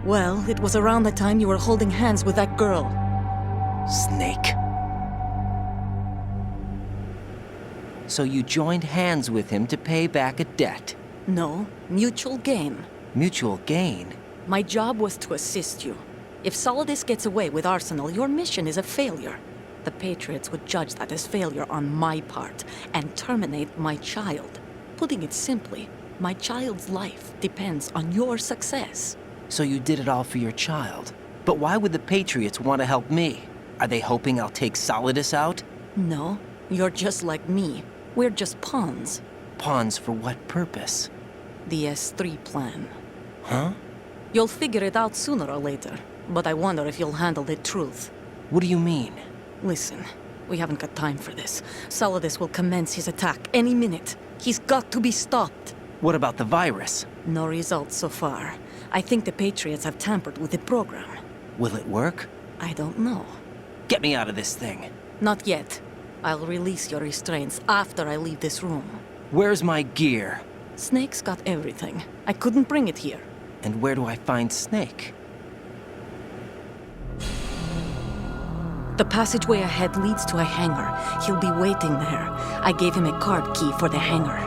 Well, it was around the time you were holding hands with that girl. Snake. So you joined hands with him to pay back a debt? No, mutual gain. Mutual gain? My job was to assist you. If Solidus gets away with Arsenal, your mission is a failure. The Patriots would judge that as failure on my part and terminate my child. Putting it simply, my child's life depends on your success. So you did it all for your child. But why would the Patriots want to help me? Are they hoping I'll take Solidus out? No, you're just like me. We're just pawns. Pawns for what purpose? The S3 plan. Huh? You'll figure it out sooner or later, but I wonder if you'll handle the truth. What do you mean? Listen, we haven't got time for this. Solidus will commence his attack any minute. He's got to be stopped. What about the virus? No results so far. I think the Patriots have tampered with the program. Will it work? I don't know. Get me out of this thing. Not yet. I'll release your restraints after I leave this room. Where's my gear? Snake's got everything. I couldn't bring it here. And where do I find Snake? The passageway ahead leads to a hangar. He'll be waiting there. I gave him a card key for the hangar.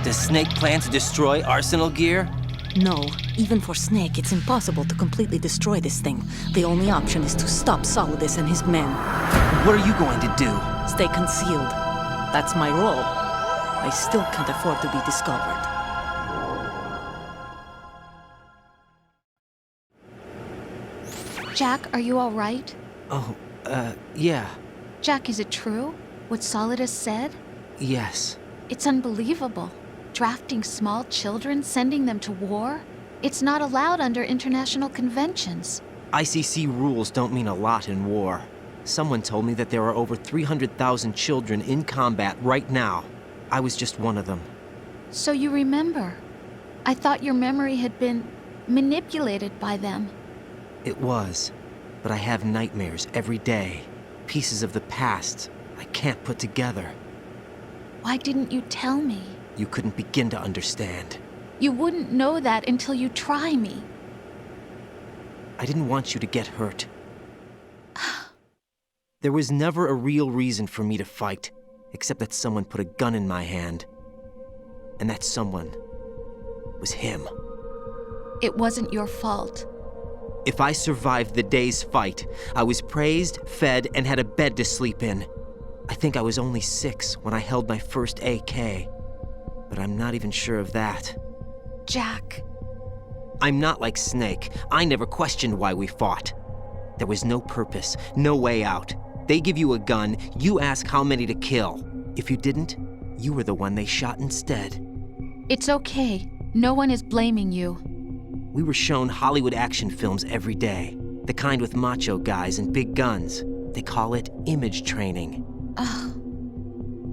Does Snake plan to destroy Arsenal gear? No. Even for Snake, it's impossible to completely destroy this thing. The only option is to stop Solidus and his men. What are you going to do? Stay concealed. That's my role. I still can't afford to be discovered. Jack, are you all right? Oh, yeah. Jack, is it true? What Solidus said? Yes. It's unbelievable. Drafting small children, sending them to war? It's not allowed under international conventions. ICC rules don't mean a lot in war. Someone told me that there are over 300,000 children in combat right now. I was just one of them. So you remember. I thought your memory had been manipulated by them. It was, but I have nightmares every day. Pieces of the past I can't put together. Why didn't you tell me? You couldn't begin to understand. You wouldn't know that until you try me. I didn't want you to get hurt. There was never a real reason for me to fight, except that someone put a gun in my hand. And that someone was him. It wasn't your fault. If I survived the day's fight, I was praised, fed, and had a bed to sleep in. I think I was only 6 when I held my first AK. But I'm not even sure of that. Jack. I'm not like Snake. I never questioned why we fought. There was no purpose, no way out. They give you a gun, you ask how many to kill. If you didn't, you were the one they shot instead. It's okay. No one is blaming you. We were shown Hollywood action films every day. The kind with macho guys and big guns. They call it image training. Ugh.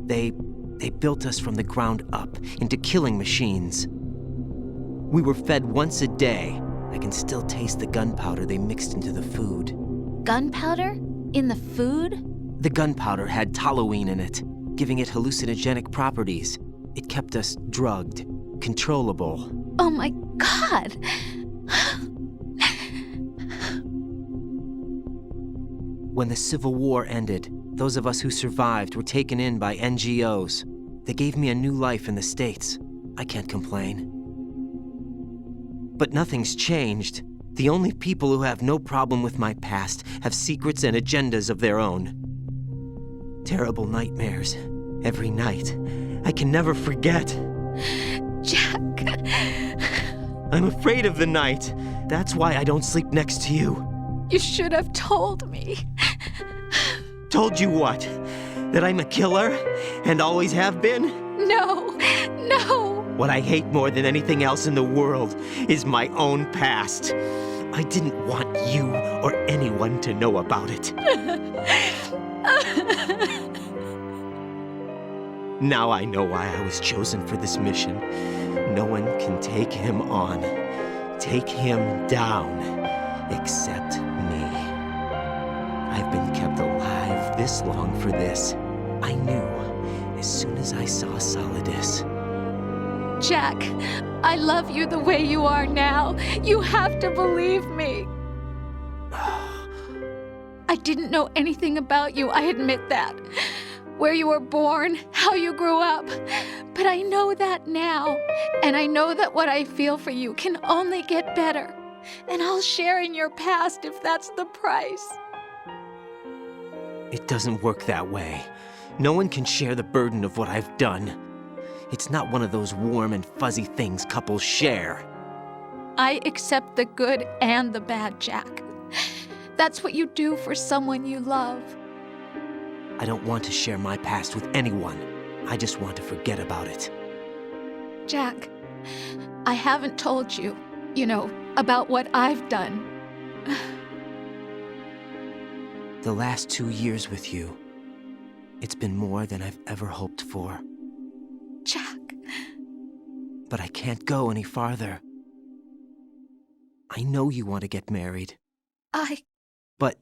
They built us from the ground up into killing machines. We were fed once a day. I can still taste the gunpowder they mixed into the food. Gunpowder? In the food? The gunpowder had toluene in it, giving it hallucinogenic properties. It kept us drugged, controllable. Oh my God! When the Civil War ended, those of us who survived were taken in by NGOs. They gave me a new life in the States. I can't complain. But nothing's changed. The only people who have no problem with my past have secrets and agendas of their own. Terrible nightmares. Every night. I can never forget. Jack. I'm afraid of the night. That's why I don't sleep next to you. You should have told me. Told you what? That I'm a killer? And always have been? No. No. What I hate more than anything else in the world is my own past. I didn't want you or anyone to know about it. Now I know why I was chosen for this mission. No one can take him on, take him down, except me. I've been kept alive this long for this. I knew as soon as I saw Solidus. Jack, I love you the way you are now. You have to believe me. I didn't know anything about you, I admit that. Where you were born, how you grew up. But I know that now. And I know that what I feel for you can only get better. And I'll share in your past if that's the price. It doesn't work that way. No one can share the burden of what I've done. It's not one of those warm and fuzzy things couples share. I accept the good and the bad, Jack. That's what you do for someone you love. I don't want to share my past with anyone. I just want to forget about it. Jack, I haven't told you, about what I've done. The last 2 years with you, it's been more than I've ever hoped for. Jack. But I can't go any farther. I know you want to get married. But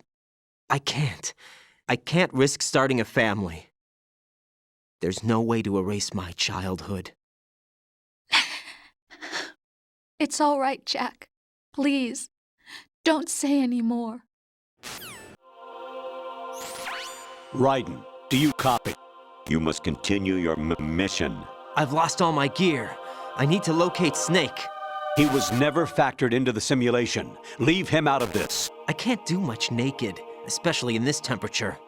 I can't. I can't risk starting a family. There's no way to erase my childhood. It's all right, Jack. Please, don't say any more. Raiden, do you copy? You must continue your mission. I've lost all my gear. I need to locate Snake. He was never factored into the simulation. Leave him out of this. I can't do much naked, especially in this temperature.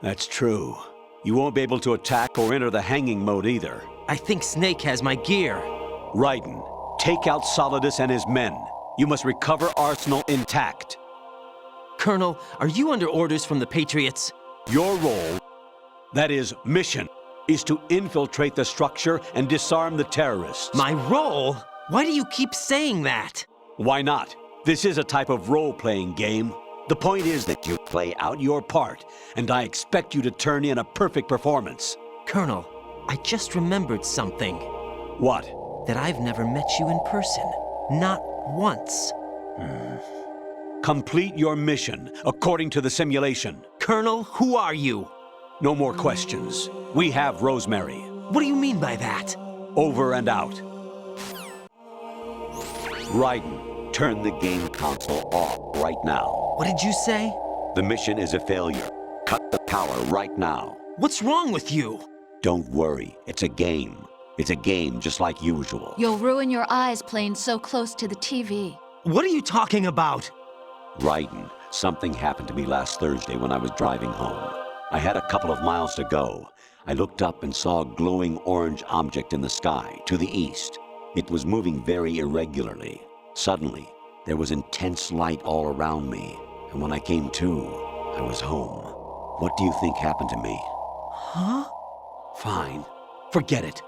That's true. You won't be able to attack or enter the hanging mode either. I think Snake has my gear. Raiden, take out Solidus and his men. You must recover Arsenal intact. Colonel, are you under orders from the Patriots? Your role, that is, mission, is to infiltrate the structure and disarm the terrorists. My role? Why do you keep saying that? Why not? This is a type of role-playing game. The point is that you play out your part, and I expect you to turn in a perfect performance. Colonel, I just remembered something. What? That I've never met you in person. Not once. Complete your mission, according to the simulation. Colonel, who are you? No more questions. We have Rosemary. What do you mean by that? Over and out. Raiden, turn the game console off right now. What did you say? The mission is a failure. Cut the power right now. What's wrong with you? Don't worry, it's a game. It's a game just like usual. You'll ruin your eyes playing so close to the TV. What are you talking about? Raiden, something happened to me last Thursday when I was driving home. I had a couple of miles to go. I looked up and saw a glowing orange object in the sky, to the east. It was moving very irregularly. Suddenly, there was intense light all around me, and when I came to, I was home. What do you think happened to me? Huh? Fine. Forget it.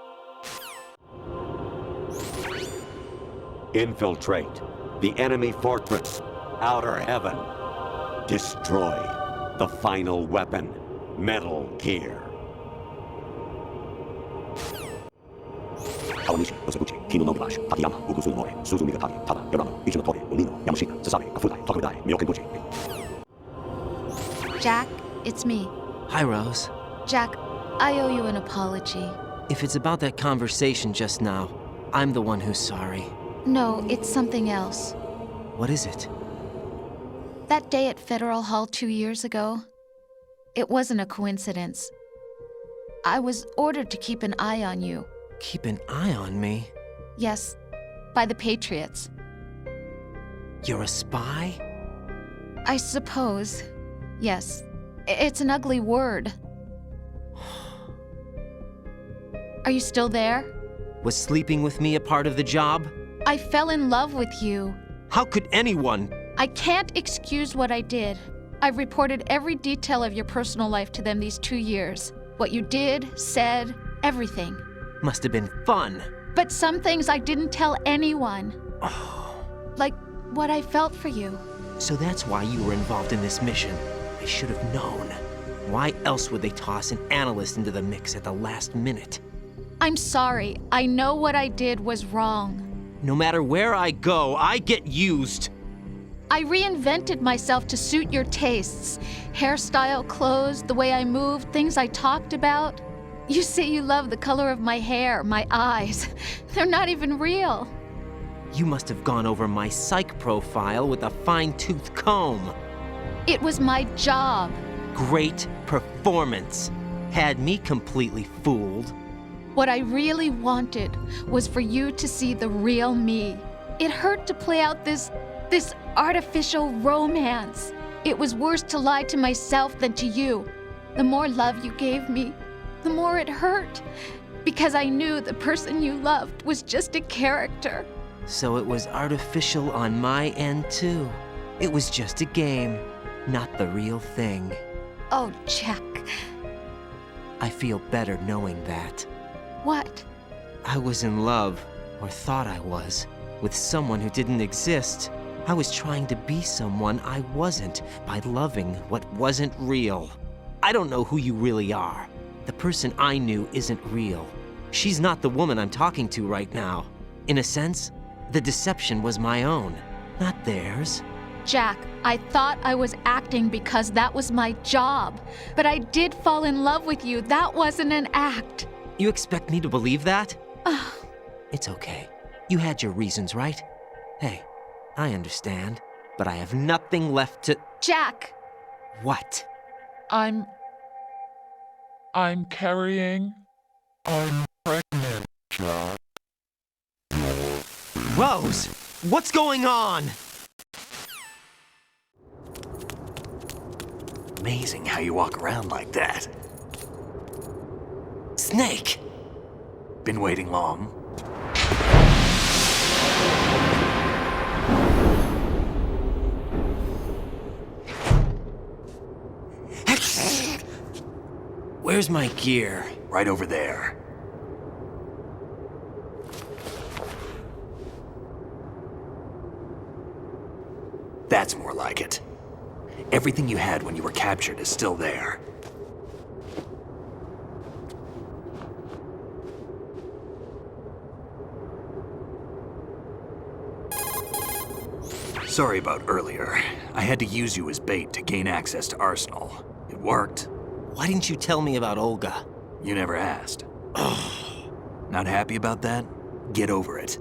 Infiltrate the enemy fortress, Outer Heaven. Destroy the final weapon, Metal Gear. Jack, it's me. Hi, Rose. Jack, I owe you an apology. If it's about that conversation just now, I'm the one who's sorry. No, it's something else. What is it? That day at Federal Hall 2 years ago, it wasn't a coincidence. I was ordered to keep an eye on you. Keep an eye on me? Yes, by the Patriots. You're a spy? I suppose. Yes. It's an ugly word. Are you still there? Was sleeping with me a part of the job? I fell in love with you. How could anyone? I can't excuse what I did. I've reported every detail of your personal life to them these 2 years. What you did, said, everything. Must have been fun. But some things I didn't tell anyone. Like what I felt for you. So that's why you were involved in this mission. I should have known. Why else would they toss an analyst into the mix at the last minute? I'm sorry. I know what I did was wrong. No matter where I go, I get used. I reinvented myself to suit your tastes. Hairstyle, clothes, the way I moved, things I talked about. You say you love the color of my hair, my eyes. They're not even real. You must have gone over my psych profile with a fine-tooth comb. It was my job. Great performance. Had me completely fooled. What I really wanted was for you to see the real me. It hurt to play out this artificial romance. It was worse to lie to myself than to you. The more love you gave me, the more it hurt. Because I knew the person you loved was just a character. So it was artificial on my end, too. It was just a game, not the real thing. Oh, Jack. I feel better knowing that. What? I was in love, or thought I was, with someone who didn't exist. I was trying to be someone I wasn't by loving what wasn't real. I don't know who you really are. The person I knew isn't real. She's not the woman I'm talking to right now. In a sense, the deception was my own, not theirs. Jack, I thought I was acting because that was my job. But I did fall in love with you. That wasn't an act. You expect me to believe that? It's okay. You had your reasons, right? Hey, I understand, but I have nothing left to... Jack! What? I'm carrying... I'm pregnant, Jack. Rose! What's going on? Amazing how you walk around like that. Snake! Been waiting long? Where's my gear? Right over there. That's more like it. Everything you had when you were captured is still there. Sorry about earlier. I had to use you as bait to gain access to Arsenal. It worked. Why didn't you tell me about Olga? You never asked. Not happy about that? Get over it.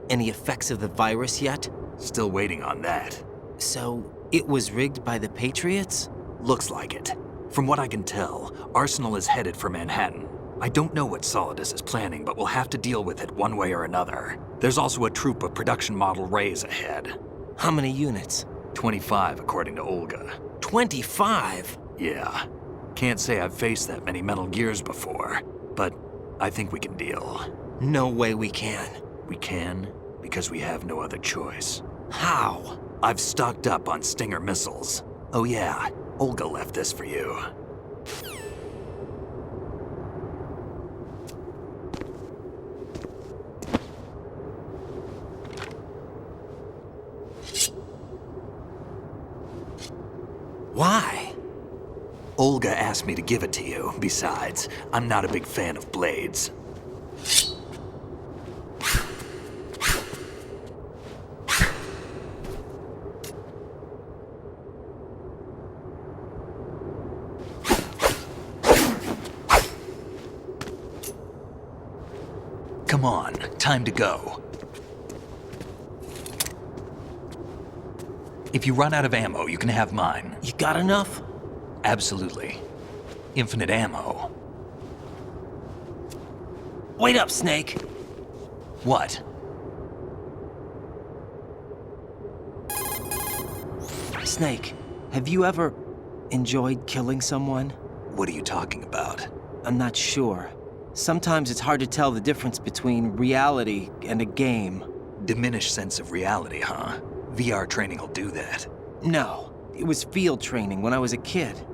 Any effects of the virus yet? Still waiting on that. So, it was rigged by the Patriots? Looks like it. From what I can tell, Arsenal is headed for Manhattan. I don't know what Solidus is planning, but we'll have to deal with it one way or another. There's also a troop of production model Rays ahead. How many units? 25, according to Olga. 25? Yeah. Can't say I've faced that many Metal Gears before, but I think we can deal. No way we can. We can, because we have no other choice. How? I've stocked up on Stinger missiles. Oh yeah, Olga left this for you. Why? Olga asked me to give it to you. Besides, I'm not a big fan of blades. Come on, time to go. If you run out of ammo, you can have mine. You got enough? Absolutely. Infinite ammo. Wait up, Snake. What? Snake, have you ever enjoyed killing someone? What are you talking about? I'm not sure. Sometimes it's hard to tell the difference between reality and a game. Diminished sense of reality, huh? VR training will do that. No, it was field training when I was a kid.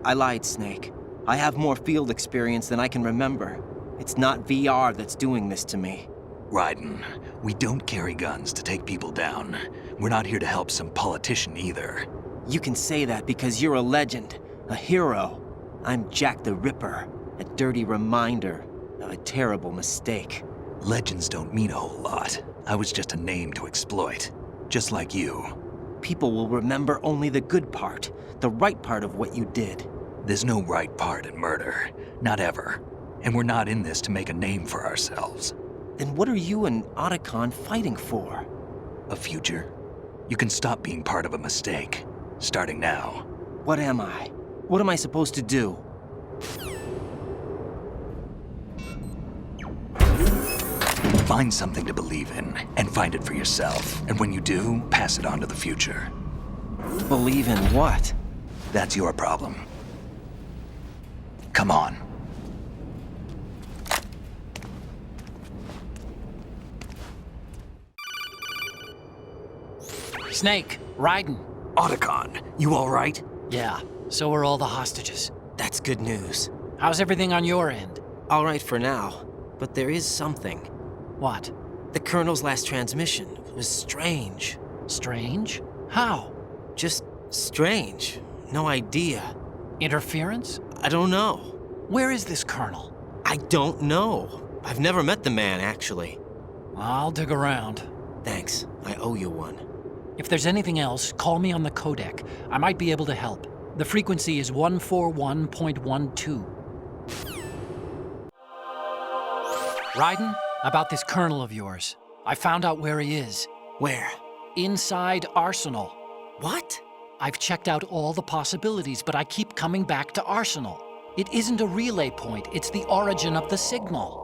I lied, Snake. I have more field experience than I can remember. It's not VR that's doing this to me. Raiden, we don't carry guns to take people down. We're not here to help some politician either. You can say that because you're a legend, a hero. I'm Jack the Ripper, a dirty reminder of a terrible mistake. Legends don't mean a whole lot. I was just a name to exploit. Just like you. people will remember only the good part, the right part of what you did. There's no right part in murder. Not ever. And we're not in this to make a name for ourselves. Then what are you and Otacon fighting for? A future. You can stop being part of a mistake. Starting now. What am I? What am I supposed to do? Find something to believe in, and find it for yourself. And when you do, pass it on to the future. Believe in what? That's your problem. Come on. Snake, Raiden. Otacon, you all right? Yeah, so are all the hostages. That's good news. How's everything on your end? All right for now, but there is something. What? The Colonel's last transmission was strange. Strange? How? Just strange. No idea. Interference? I don't know. Where is this Colonel? I don't know. I've never met the man, actually. I'll dig around. Thanks. I owe you one. If there's anything else, call me on the codec. I might be able to help. The frequency is 141.12. Raiden, about this Colonel of yours. I found out where he is. Where? Inside Arsenal. What? I've checked out all the possibilities, but I keep coming back to Arsenal. It isn't a relay point, it's the origin of the signal.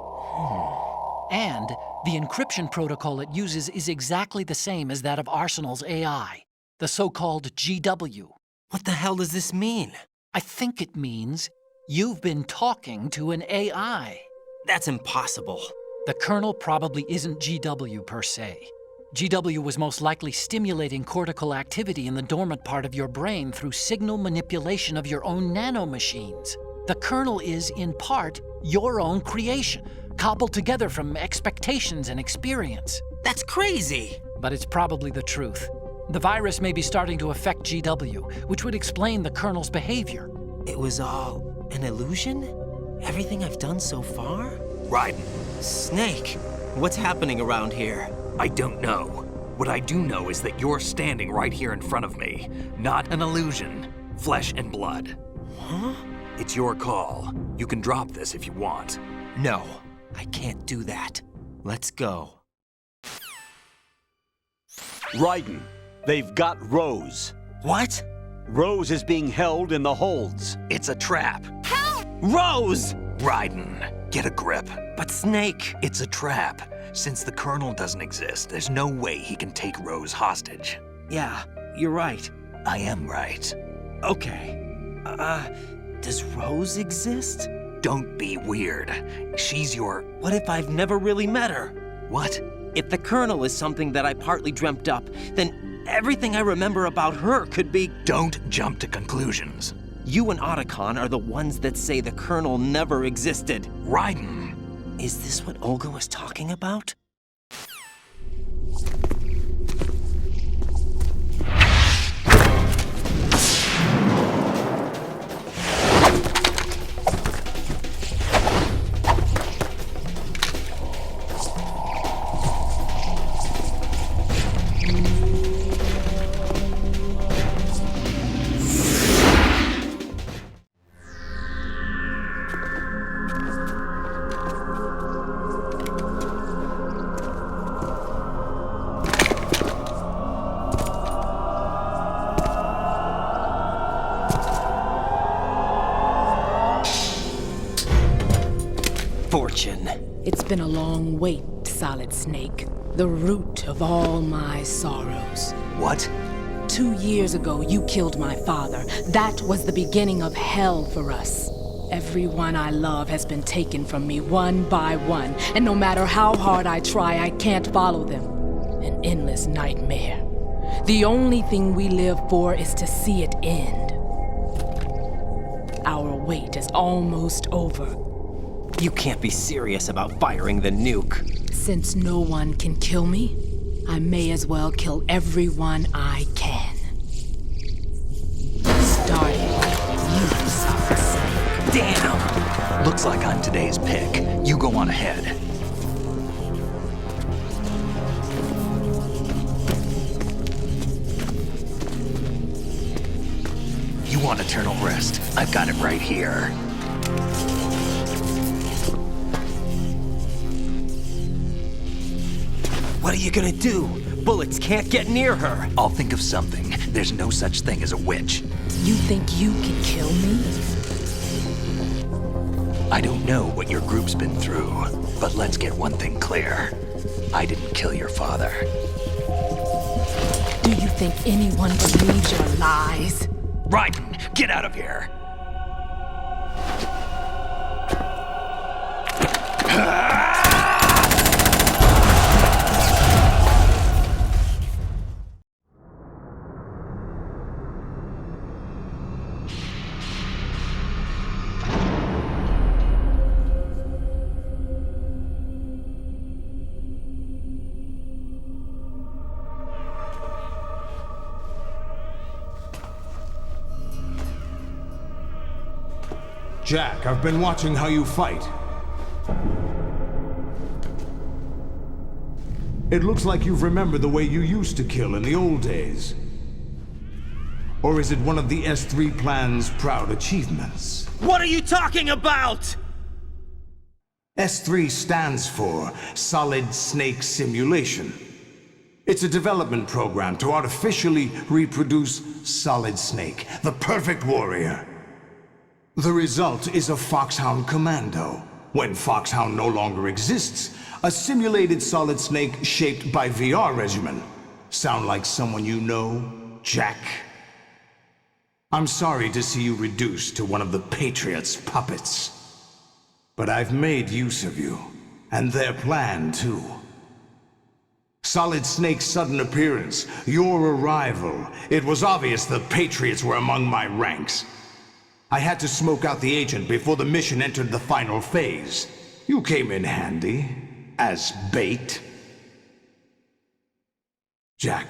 And the encryption protocol it uses is exactly the same as that of Arsenal's AI, the so-called GW. What the hell does this mean? I think it means you've been talking to an AI. That's impossible. The Colonel probably isn't GW per se. GW was most likely stimulating cortical activity in the dormant part of your brain through signal manipulation of your own nanomachines. The Colonel is, in part, your own creation, cobbled together from expectations and experience. That's crazy! But it's probably the truth. The virus may be starting to affect GW, which would explain the Colonel's behavior. It was all an illusion? Everything I've done so far? Raiden. Snake, what's happening around here? I don't know. What I do know is that you're standing right here in front of me. Not an illusion. Flesh and blood. Huh? It's your call. You can drop this if you want. No, I can't do that. Let's go. Raiden, they've got Rose. What? Rose is being held in the holds. It's a trap. Help! Rose! Raiden, get a grip. But Snake... It's a trap. Since the Colonel doesn't exist, there's no way he can take Rose hostage. Yeah, you're right. I am right. Okay. Does Rose exist? Don't be weird. She's your... What if I've never really met her? What? If the Colonel is something that I partly dreamt up, then everything I remember about her could be... Don't jump to conclusions. You and Otacon are the ones that say the Colonel never existed. Raiden! Is this what Olga was talking about? Fortune. It's been a long wait, Solid Snake. The root of all my sorrows. What? 2 years ago, you killed my father. That was the beginning of hell for us. Everyone I love has been taken from me one by one, and no matter how hard I try, I can't follow them. An endless nightmare. The only thing we live for is to see it end. Our wait is almost over. You can't be serious about firing the nuke. Since no one can kill me, I may as well kill everyone I can. Starting with you, Solid Snake. Damn! Looks like I'm today's pick. You go on ahead. want eternal rest? I've got it right here. What are you gonna do? Bullets can't get near her. I'll think of something. There's no such thing as a witch. You think you can kill me? I don't know what your group's been through, but let's get one thing clear. I didn't kill your father. Do you think anyone believes your lies? Raiden, get out of here! Jack, I've been watching how you fight. It looks like you've remembered the way you used to kill in the old days. Or is it one of the S3 plan's proud achievements? What are you talking about? S3 stands for Solid Snake Simulation. It's a development program to artificially reproduce Solid Snake, the perfect warrior. The result is a Foxhound Commando. When Foxhound no longer exists, a simulated Solid Snake shaped by VR regimen. Sound like someone you know, Jack? I'm sorry to see you reduced to one of the Patriots' puppets. But I've made use of you, and their plan too. Solid Snake's sudden appearance, your arrival, it was obvious the Patriots were among my ranks. I had to smoke out the agent before the mission entered the final phase. You came in handy, as bait. Jack,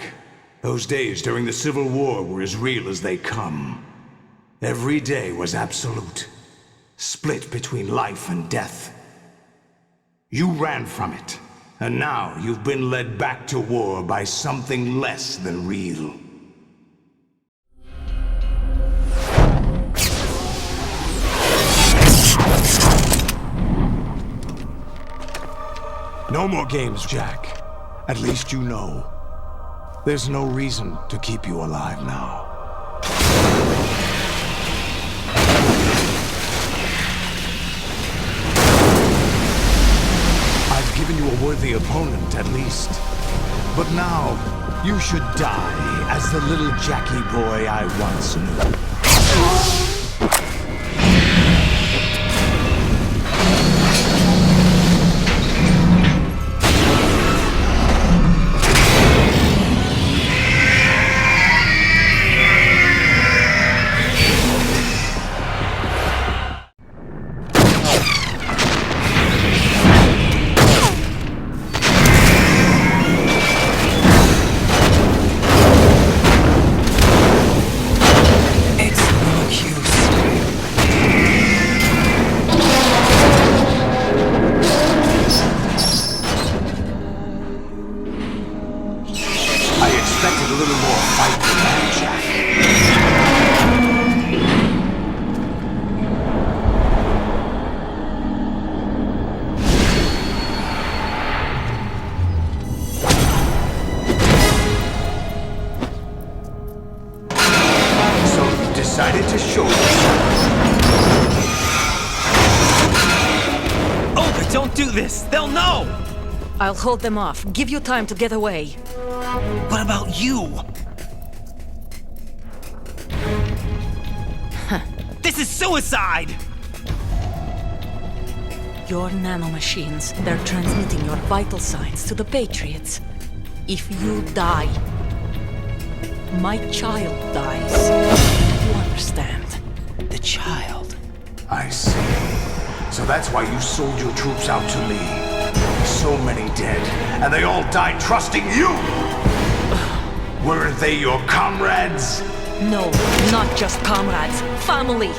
those days during the Civil War were as real as they come. Every day was absolute, split between life and death. You ran from it, and now you've been led back to war by something less than real. No more games, Jack. At least you know. There's no reason to keep you alive now. I've given you a worthy opponent, at least. But now, you should die as the little Jackie boy I once knew. I'll hold them off. Give you time to get away. What about you? This is suicide! Your nanomachines, they're transmitting your vital signs to the Patriots. If you die, my child dies. You understand? The child? I see. So that's why you sold your troops out to me. So many dead, and they all died trusting you! Weren't they your comrades? No, not just comrades. Family!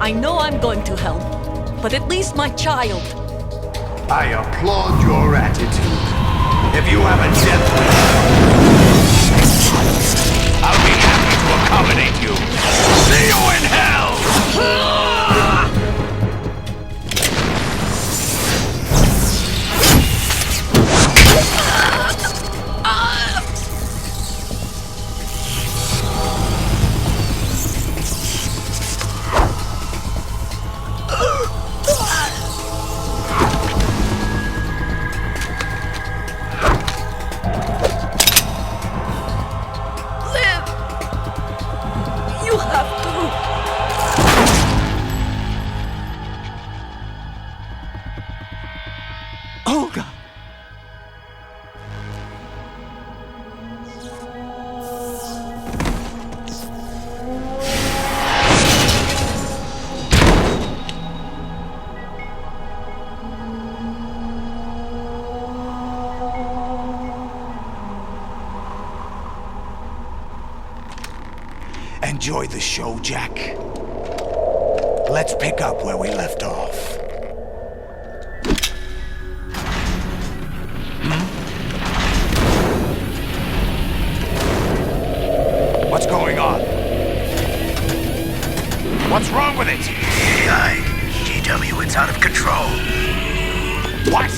I know I'm going to hell, but at least my child. I applaud your attitude. If you have a death wish... I'll be happy to accommodate you. See you in hell! Enjoy the show, Jack. Let's pick up where we left off. What's going on? What's wrong with it? AI, GW, it's out of control. What?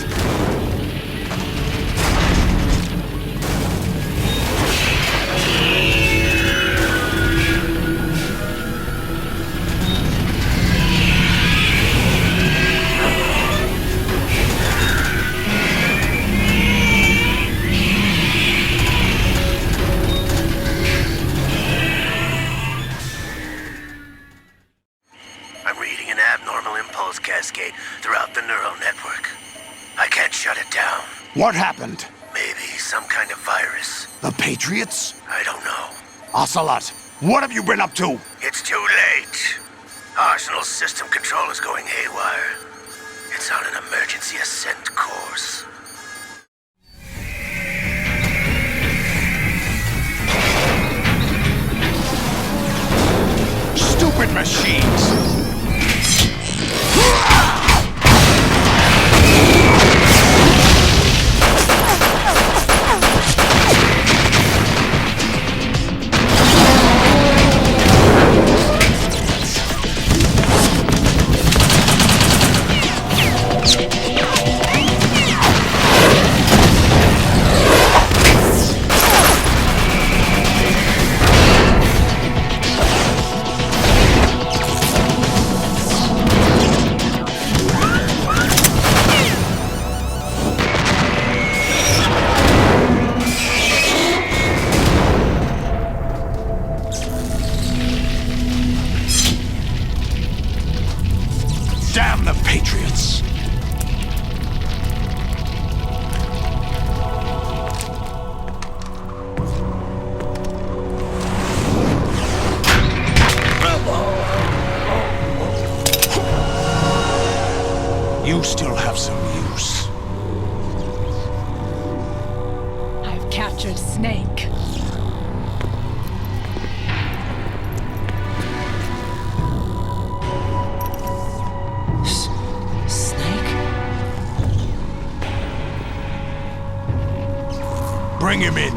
I'm reading an abnormal impulse cascade throughout the neural network. I can't shut it down. What happened? Maybe some kind of virus. The Patriots? I don't know. Ocelot, what have you been up to? It's too late. Arsenal's system control is going haywire. It's on an emergency ascent course. Stupid machines! Damn the Patriots! You still have some use. I've captured Snake. Bring him in.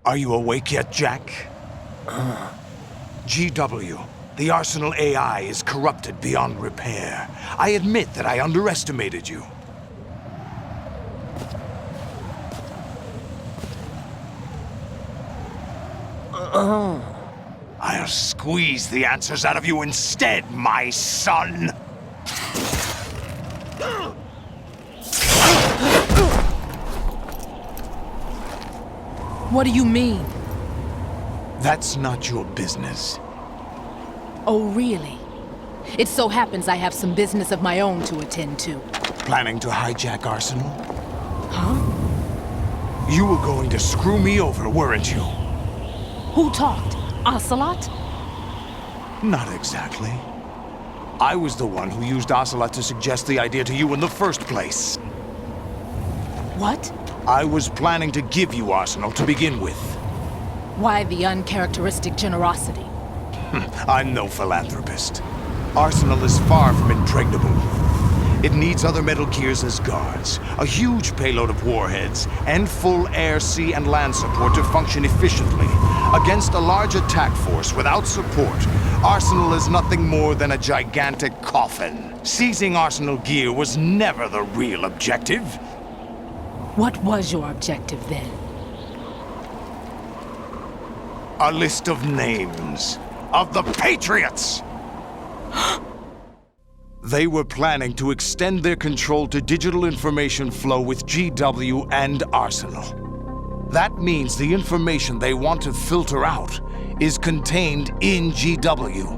Are you awake yet, Jack? GW, the Arsenal AI is corrupted beyond repair. I admit that I underestimated you. I'll squeeze the answers out of you instead, my son! What do you mean? That's not your business. Oh, really? It so happens I have some business of my own to attend to. Planning to hijack Arsenal? Huh? You were going to screw me over, weren't you? Who talked? Ocelot? Not exactly. I was the one who used Ocelot to suggest the idea to you in the first place. What? I was planning to give you Arsenal to begin with. Why the uncharacteristic generosity? I'm no philanthropist. Arsenal is far from impregnable. It needs other Metal Gears as guards, a huge payload of warheads, and full air, sea, and land support to function efficiently. Against a large attack force without support, Arsenal is nothing more than a gigantic coffin. Seizing Arsenal gear was never the real objective. What was your objective then? A list of names of the Patriots! They were planning to extend their control to digital information flow with GW and Arsenal. That means the information they want to filter out is contained in GW,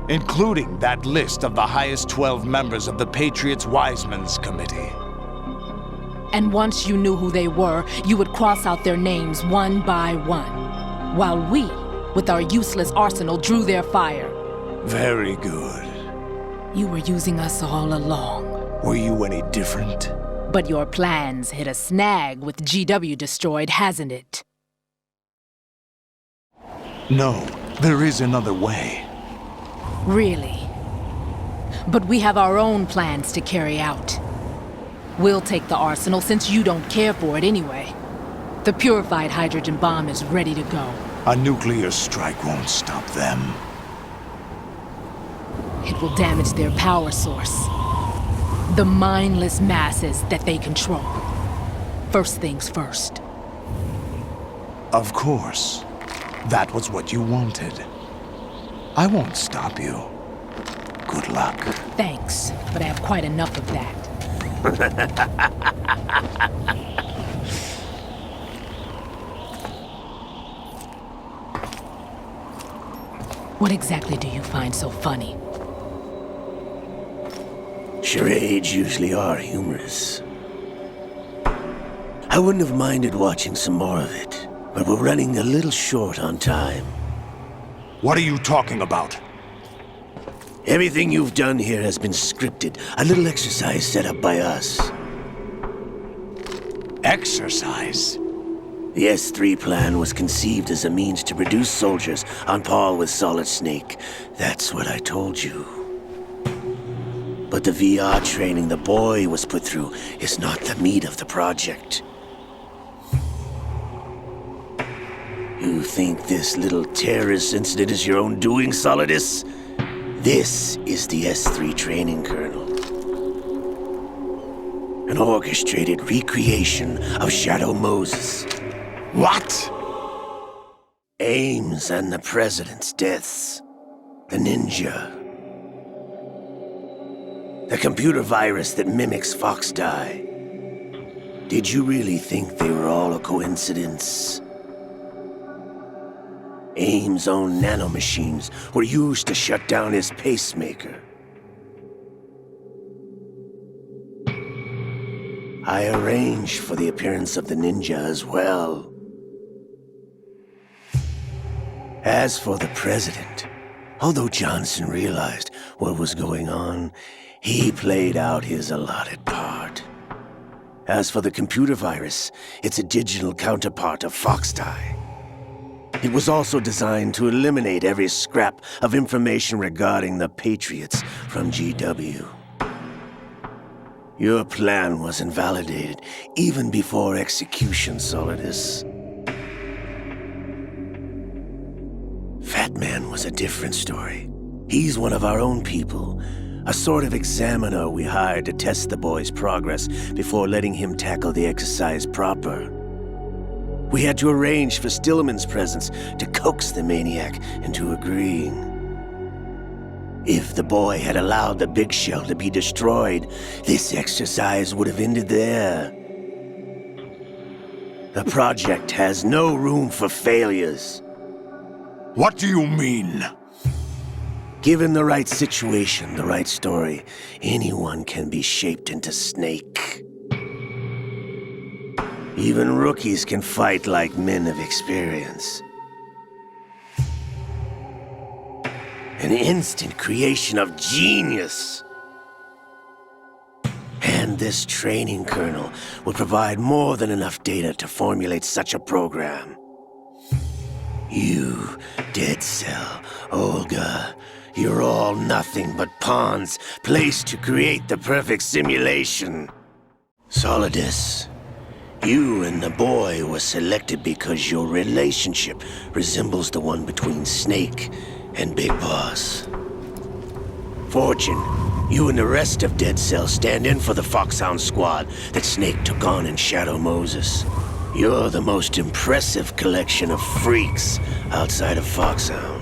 including that list of the highest 12 members of the Patriots Wiseman's Committee. And once you knew who they were, you would cross out their names one by one, while we, with our useless arsenal, drew their fire. Very good. You were using us all along. Were you any different? But your plans hit a snag with GW destroyed, hasn't it? No, there is another way. Really? But we have our own plans to carry out. We'll take the arsenal since you don't care for it anyway. The purified hydrogen bomb is ready to go. A nuclear strike won't stop them. It will damage their power source. The mindless masses that they control. First things first. Of course. That was what you wanted. I won't stop you. Good luck. Thanks, but I have quite enough of that. What exactly do you find so funny? Charades usually are humorous. I wouldn't have minded watching some more of it, but we're running a little short on time. What are you talking about? Everything you've done here has been scripted, a little exercise set up by us. Exercise? The S3 plan was conceived as a means to produce soldiers on par with Solid Snake. That's what I told you. But the VR training the boy was put through is not the meat of the project. You think this little terrorist incident is your own doing, Solidus? This is the S3 training kernel. An orchestrated recreation of Shadow Moses. What? Ames and the President's deaths. The ninja. The computer virus that mimics Foxdie. Did you really think they were all a coincidence? Ames' own nanomachines were used to shut down his pacemaker. I arranged for the appearance of the ninja as well. As for the president, although Johnson realized what was going on, he played out his allotted part. As for the computer virus, it's a digital counterpart of Foxdie. It was also designed to eliminate every scrap of information regarding the Patriots from GW. Your plan was invalidated even before execution, Solidus. Fat Man was a different story. He's one of our own people, a sort of examiner we hired to test the boy's progress before letting him tackle the exercise proper. We had to arrange for Stillman's presence to coax the maniac into agreeing. If the boy had allowed the big shell to be destroyed, this exercise would have ended there. The project has no room for failures. What do you mean? Given the right situation, the right story, anyone can be shaped into Snake. Even rookies can fight like men of experience. An instant creation of genius. And this training kernel will provide more than enough data to formulate such a program. You, Dead Cell, Olga, You're all nothing but pawns placed to create the perfect simulation. Solidus, you and the boy were selected because your relationship resembles the one between Snake and Big Boss. Fortune, you and the rest of Dead Cell stand in for the Foxhound squad that Snake took on in Shadow Moses. You're the most impressive collection of freaks outside of Foxhound.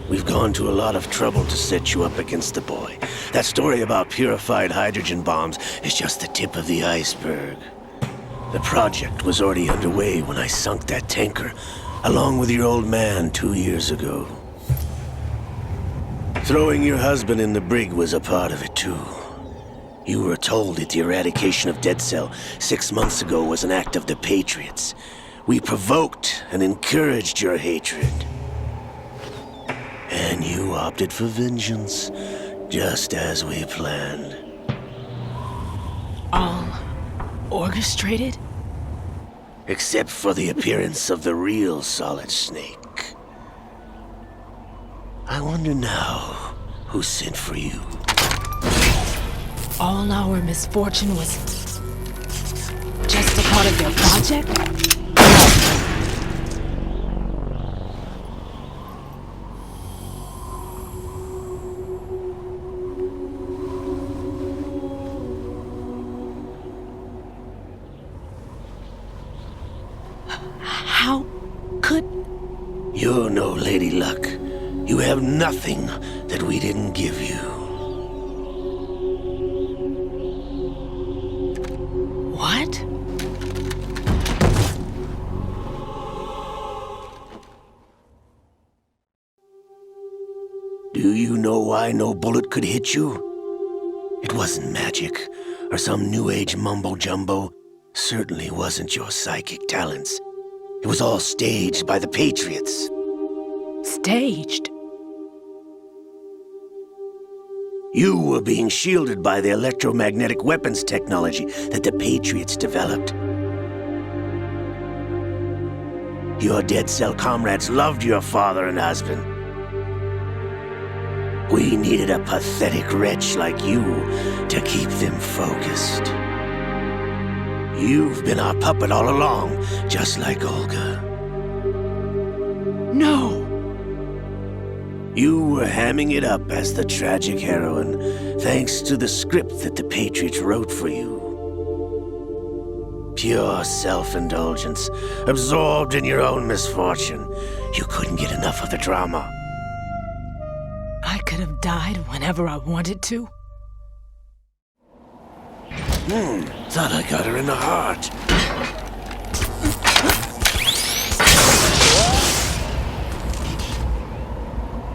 We've gone to a lot of trouble to set you up against the boy. That story about purified hydrogen bombs is just the tip of the iceberg. The project was already underway when I sunk that tanker, along with your old man 2 years ago. Throwing your husband in the brig was a part of it too. You were told that the eradication of Dead Cell 6 months ago was an act of the Patriots. We provoked and encouraged your hatred. And you opted for vengeance, just as we planned. All orchestrated? Except for the appearance of the real Solid Snake. I wonder now who sent for you. All our misfortune was just a part of their project? How could... You're no Lady Luck. You have nothing that we didn't give you. What? Do you know why no bullet could hit you? It wasn't magic, or some new age mumbo-jumbo. Certainly wasn't your psychic talents. It was all staged by the Patriots. Staged? You were being shielded by the electromagnetic weapons technology that the Patriots developed. Your Dead Cell comrades loved your father and husband. We needed a pathetic wretch like you to keep them focused. You've been our puppet all along, just like Olga. No! You were hamming it up as the tragic heroine, thanks to the script that the Patriots wrote for you. Pure self-indulgence, absorbed in your own misfortune. You couldn't get enough of the drama. I could have died whenever I wanted to. Thought I got her in the heart.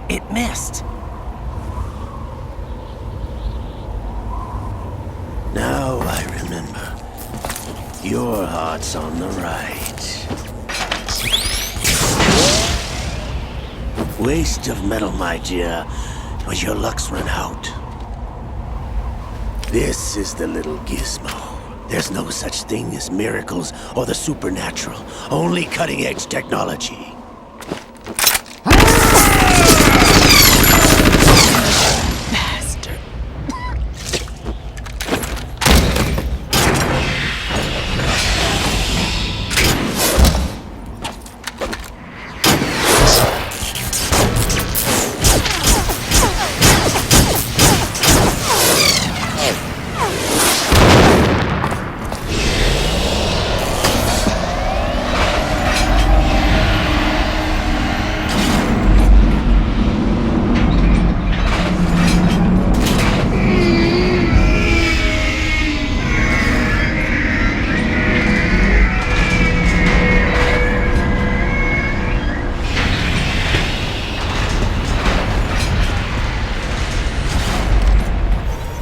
It missed. Now I remember. Your heart's on the right. Waste of metal, my dear, but your luck's run out. This is the little gizmo. There's no such thing as miracles or the supernatural, only cutting-edge technology. Bastard.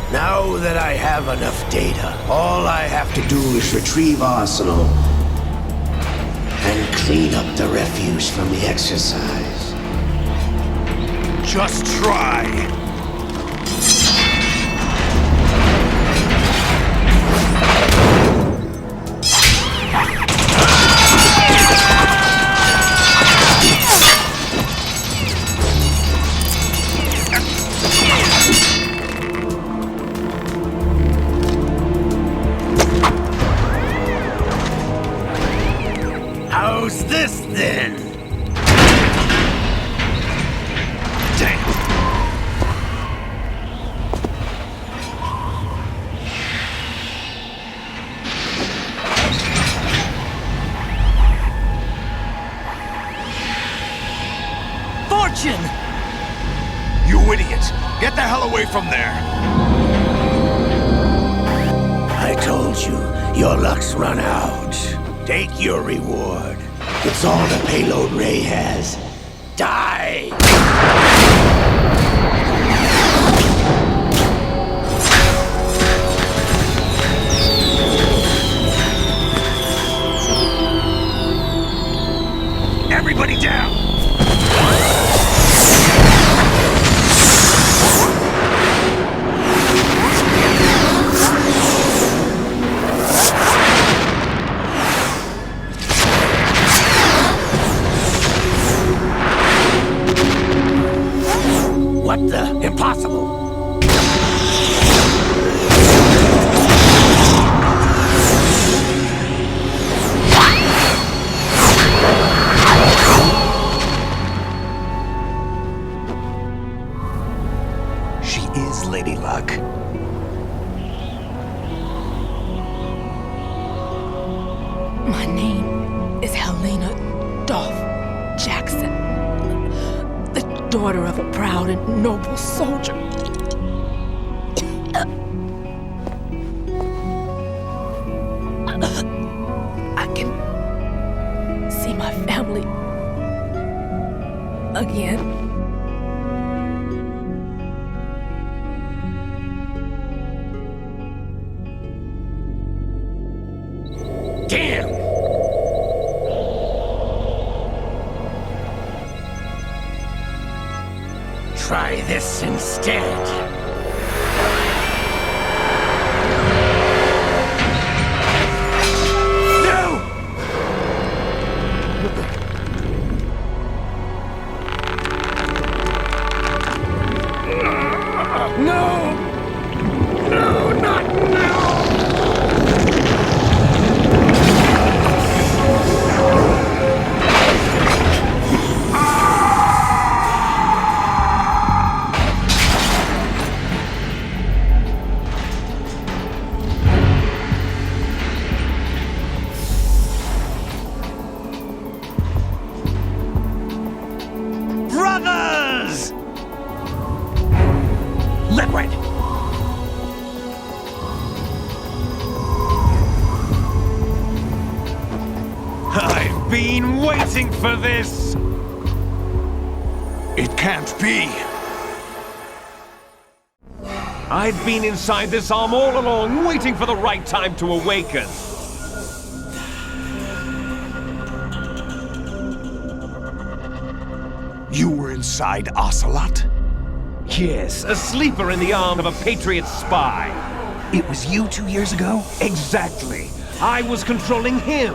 Now that I have enough data, all I have to do is retrieve Arsenal and clean up the refuse from the exercise. Just try. away from there! I told you, your luck's run out. Take your reward. It's all the payload Ray has. Die! Everybody down! What the? Impossible! She is Lady Luck. My name is Helena Dolph Jackson, the daughter of a proud and noble soldier. I can see my family again. Damn! Try this instead. Brothers! Liquid! I've been waiting for this! It can't be! I've been inside this arm all along, waiting for the right time to awaken. You were inside Ocelot? Yes, a sleeper in the arm of a Patriot spy. It was you 2 years ago? Exactly. I was controlling him.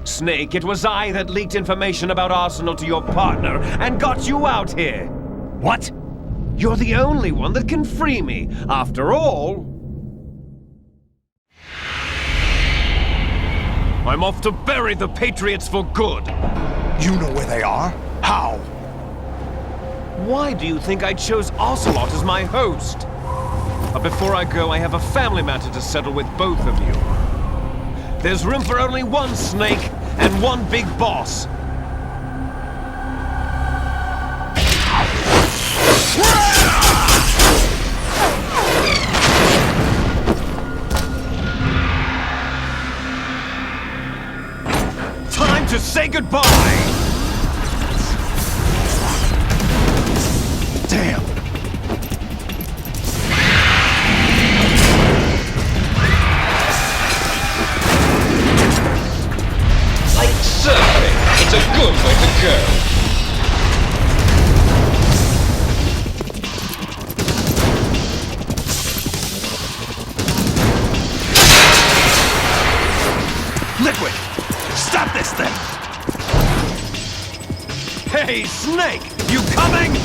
Snake, it was I that leaked information about Arsenal to your partner and got you out here. What? You're the only one that can free me. After all, I'm off to bury the Patriots for good. You know where they are? How? Why do you think I chose Ocelot as my host? But before I go, I have a family matter to settle with both of you. There's room for only one Snake and one big boss. Time to say goodbye! Damn! Like surfing, it's a good way to go. Liquid! Stop this thing! Hey, Snake! You coming?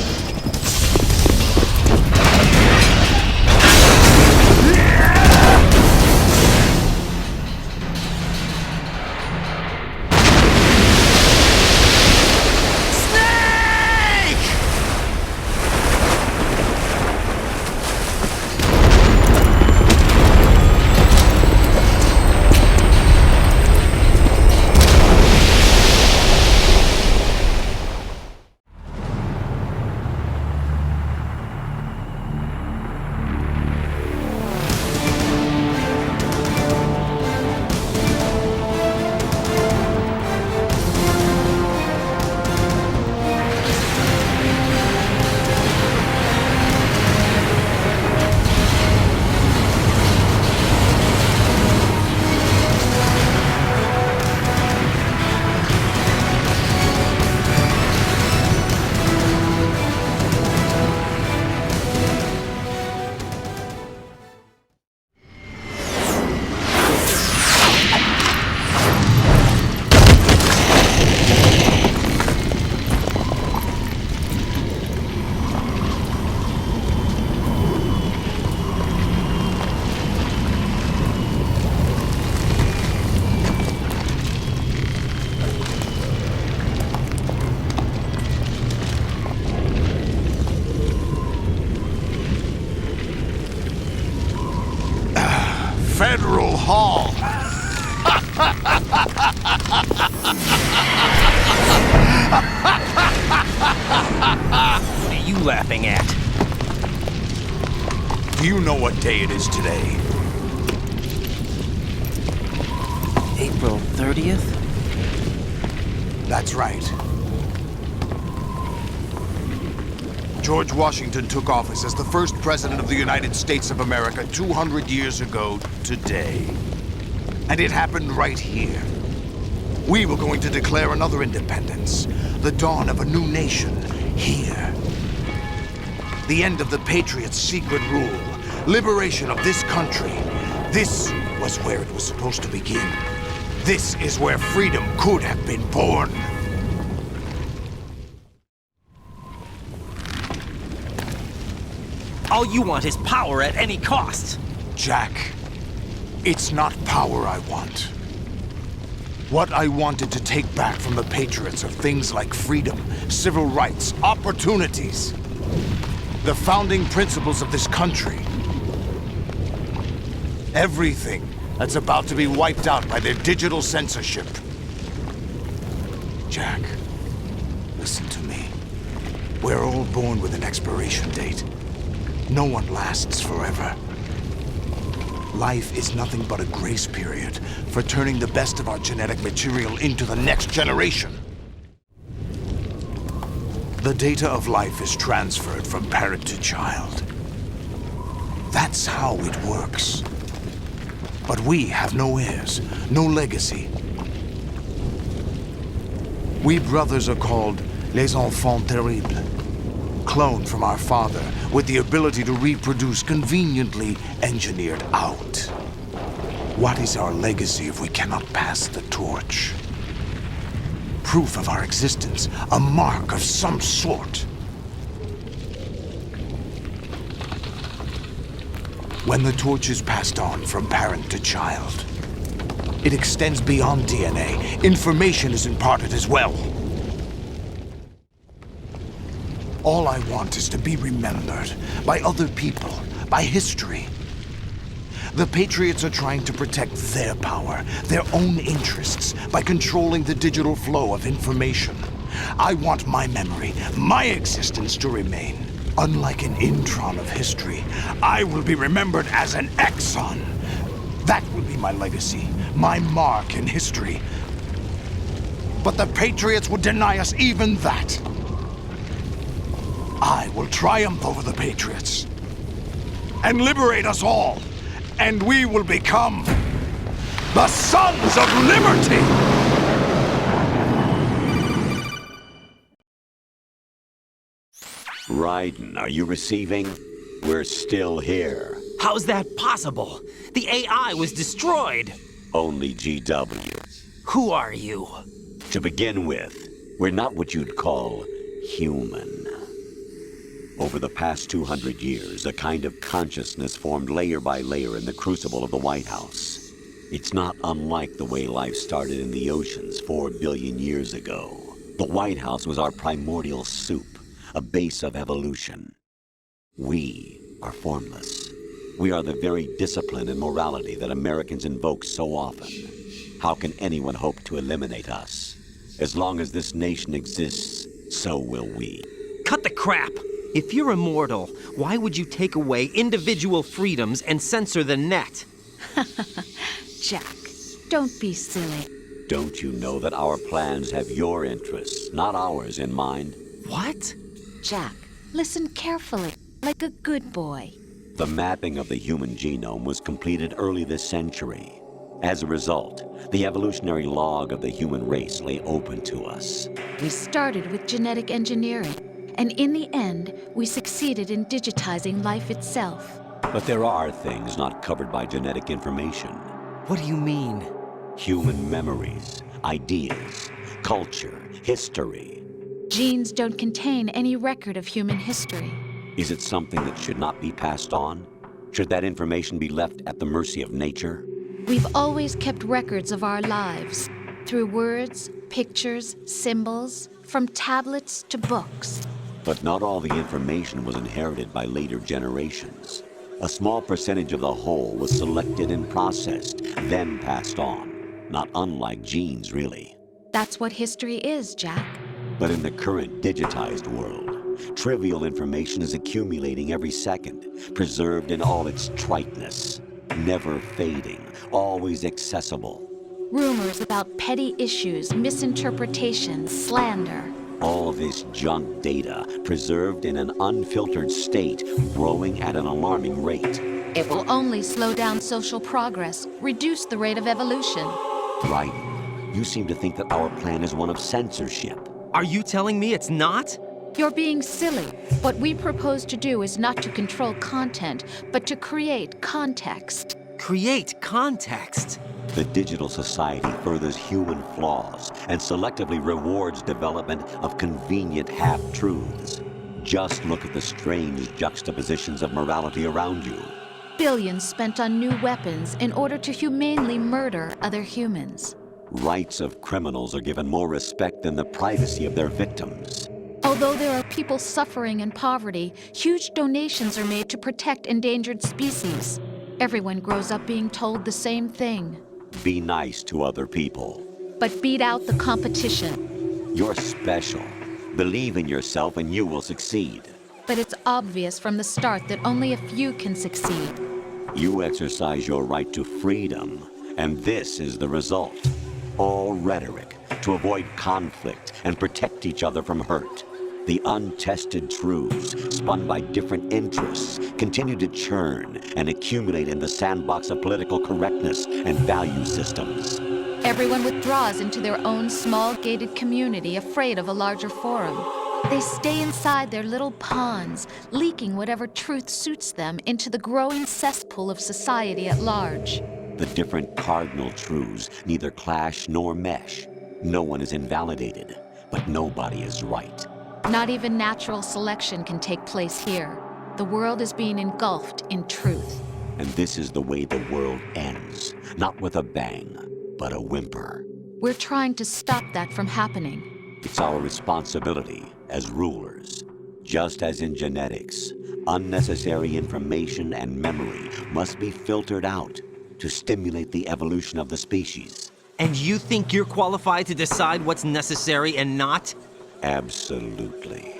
Federal Hall. What are you laughing at? Do you know what day it is today? April 30th? That's right. George Washington took office as the first president of the United States of America 200 years ago today. And it happened right here. We were going to declare another independence, the dawn of a new nation, here. The end of the Patriots' secret rule, liberation of this country. This was where it was supposed to begin. This is where freedom could have been born. All you want is power at any cost. Jack, it's not power I want. What I wanted to take back from the Patriots are things like freedom, civil rights, opportunities. The founding principles of this country. Everything that's about to be wiped out by their digital censorship. Jack, listen to me. We're all born with an expiration date. No one lasts forever. Life is nothing but a grace period for turning the best of our genetic material into the next generation. The data of life is transferred from parent to child. That's how it works. But we have no heirs, no legacy. We brothers are called les enfants terribles. Cloned from our father, with the ability to reproduce conveniently engineered out. What is our legacy if we cannot pass the torch? Proof of our existence, a mark of some sort. When the torch is passed on from parent to child, it extends beyond DNA. Information is imparted as well. All I want is to be remembered by other people, by history. The Patriots are trying to protect their power, their own interests, by controlling the digital flow of information. I want my memory, my existence to remain. Unlike an intron of history, I will be remembered as an exon. That will be my legacy, my mark in history. But the Patriots would deny us even that. I will triumph over the Patriots and liberate us all, and we will become the Sons of Liberty! Raiden, are you receiving? We're still here. How's that possible? The AI was destroyed. Only GW. Who are you? To begin with, we're not what you'd call human. Over the past 200 years, a kind of consciousness formed layer by layer in the crucible of the White House. It's not unlike the way life started in the oceans 4 billion years ago. The White House was our primordial soup, a base of evolution. We are formless. We are the very discipline and morality that Americans invoke so often. How can anyone hope to eliminate us? As long as this nation exists, so will we. Cut the crap! If you're immortal, why would you take away individual freedoms and censor the net? Jack, don't be silly. Don't you know that our plans have your interests, not ours, in mind? What? Jack, listen carefully, like a good boy. The mapping of the human genome was completed early this century. As a result, the evolutionary log of the human race lay open to us. We started with genetic engineering. And in the end, we succeeded in digitizing life itself. But there are things not covered by genetic information. What do you mean? Human memories, ideas, culture, history. Genes don't contain any record of human history. Is it something that should not be passed on? Should that information be left at the mercy of nature? We've always kept records of our lives, through words, pictures, symbols, from tablets to books. But not all the information was inherited by later generations. A small percentage of the whole was selected and processed, then passed on. Not unlike genes, really. That's what history is, Jack. But in the current digitized world, trivial information is accumulating every second, preserved in all its triteness, never fading, always accessible. Rumors about petty issues, misinterpretations, slander. All this junk data, preserved in an unfiltered state, growing at an alarming rate. It will only slow down social progress, reduce the rate of evolution. Right. You seem to think that our plan is one of censorship. Are you telling me it's not? You're being silly. What we propose to do is not to control content, but to create context. Create context? The digital society furthers human flaws and selectively rewards development of convenient half-truths. Just look at the strange juxtapositions of morality around you. Billions spent on new weapons in order to humanely murder other humans. Rights of criminals are given more respect than the privacy of their victims. Although there are people suffering in poverty, huge donations are made to protect endangered species. Everyone grows up being told the same thing. Be nice to other people. But beat out the competition. You're special. Believe in yourself and you will succeed. But it's obvious from the start that only a few can succeed. You exercise your right to freedom, and this is the result. All rhetoric to avoid conflict and protect each other from hurt. The untested truths, spun by different interests, continue to churn and accumulate in the sandbox of political correctness and value systems. Everyone withdraws into their own small gated community, afraid of a larger forum. They stay inside their little ponds, leaking whatever truth suits them into the growing cesspool of society at large. The different cardinal truths neither clash nor mesh. No one is invalidated, but nobody is right. Not even natural selection can take place here. The world is being engulfed in truth. And this is the way the world ends. Not with a bang, but a whimper. We're trying to stop that from happening. It's our responsibility as rulers. Just as in genetics, unnecessary information and memory must be filtered out to stimulate the evolution of the species. And you think you're qualified to decide what's necessary and not? Absolutely.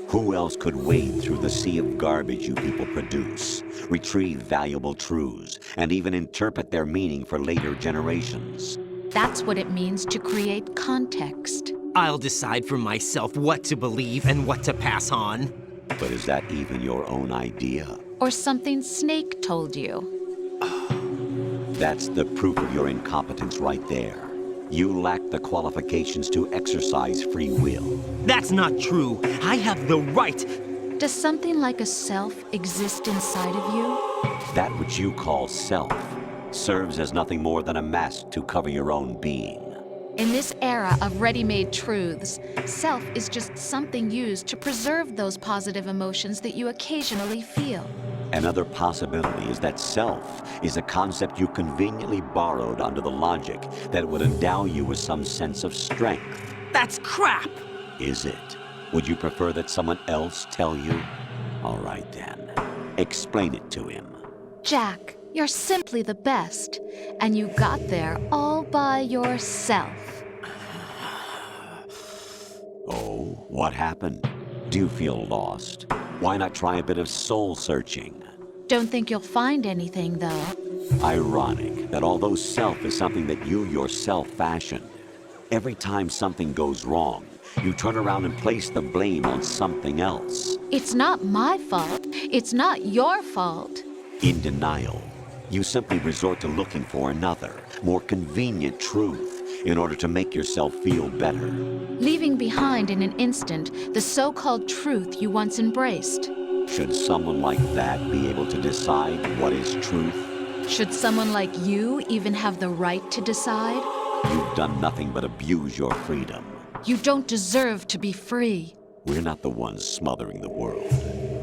Who else could wade through the sea of garbage you people produce, retrieve valuable truths, and even interpret their meaning for later generations? That's what it means to create context. I'll decide for myself what to believe and what to pass on. But is that even your own idea? Or something Snake told you? That's the proof of your incompetence right there. You lack the qualifications to exercise free will. That's not true. I have the right. Does something like a self exist inside of you? That which you call self serves as nothing more than a mask to cover your own being. In this era of ready-made truths, self is just something used to preserve those positive emotions that you occasionally feel. Another possibility is that self is a concept you conveniently borrowed under the logic that it would endow you with some sense of strength. That's crap! Is it? Would you prefer that someone else tell you? All right then. Explain it to him. Jack, you're simply the best, and you got there all by yourself. Oh, what happened? Do you feel lost? Why not try a bit of soul-searching? Don't think you'll find anything, though. Ironic that although self is something that you yourself fashioned, every time something goes wrong, you turn around and place the blame on something else. It's not my fault. It's not your fault. In denial, you simply resort to looking for another, more convenient truth in order to make yourself feel better. Leaving behind in an instant the so-called truth you once embraced. Should someone like that be able to decide what is truth? Should someone like you even have the right to decide? You've done nothing but abuse your freedom. You don't deserve to be free. We're not the ones smothering the world.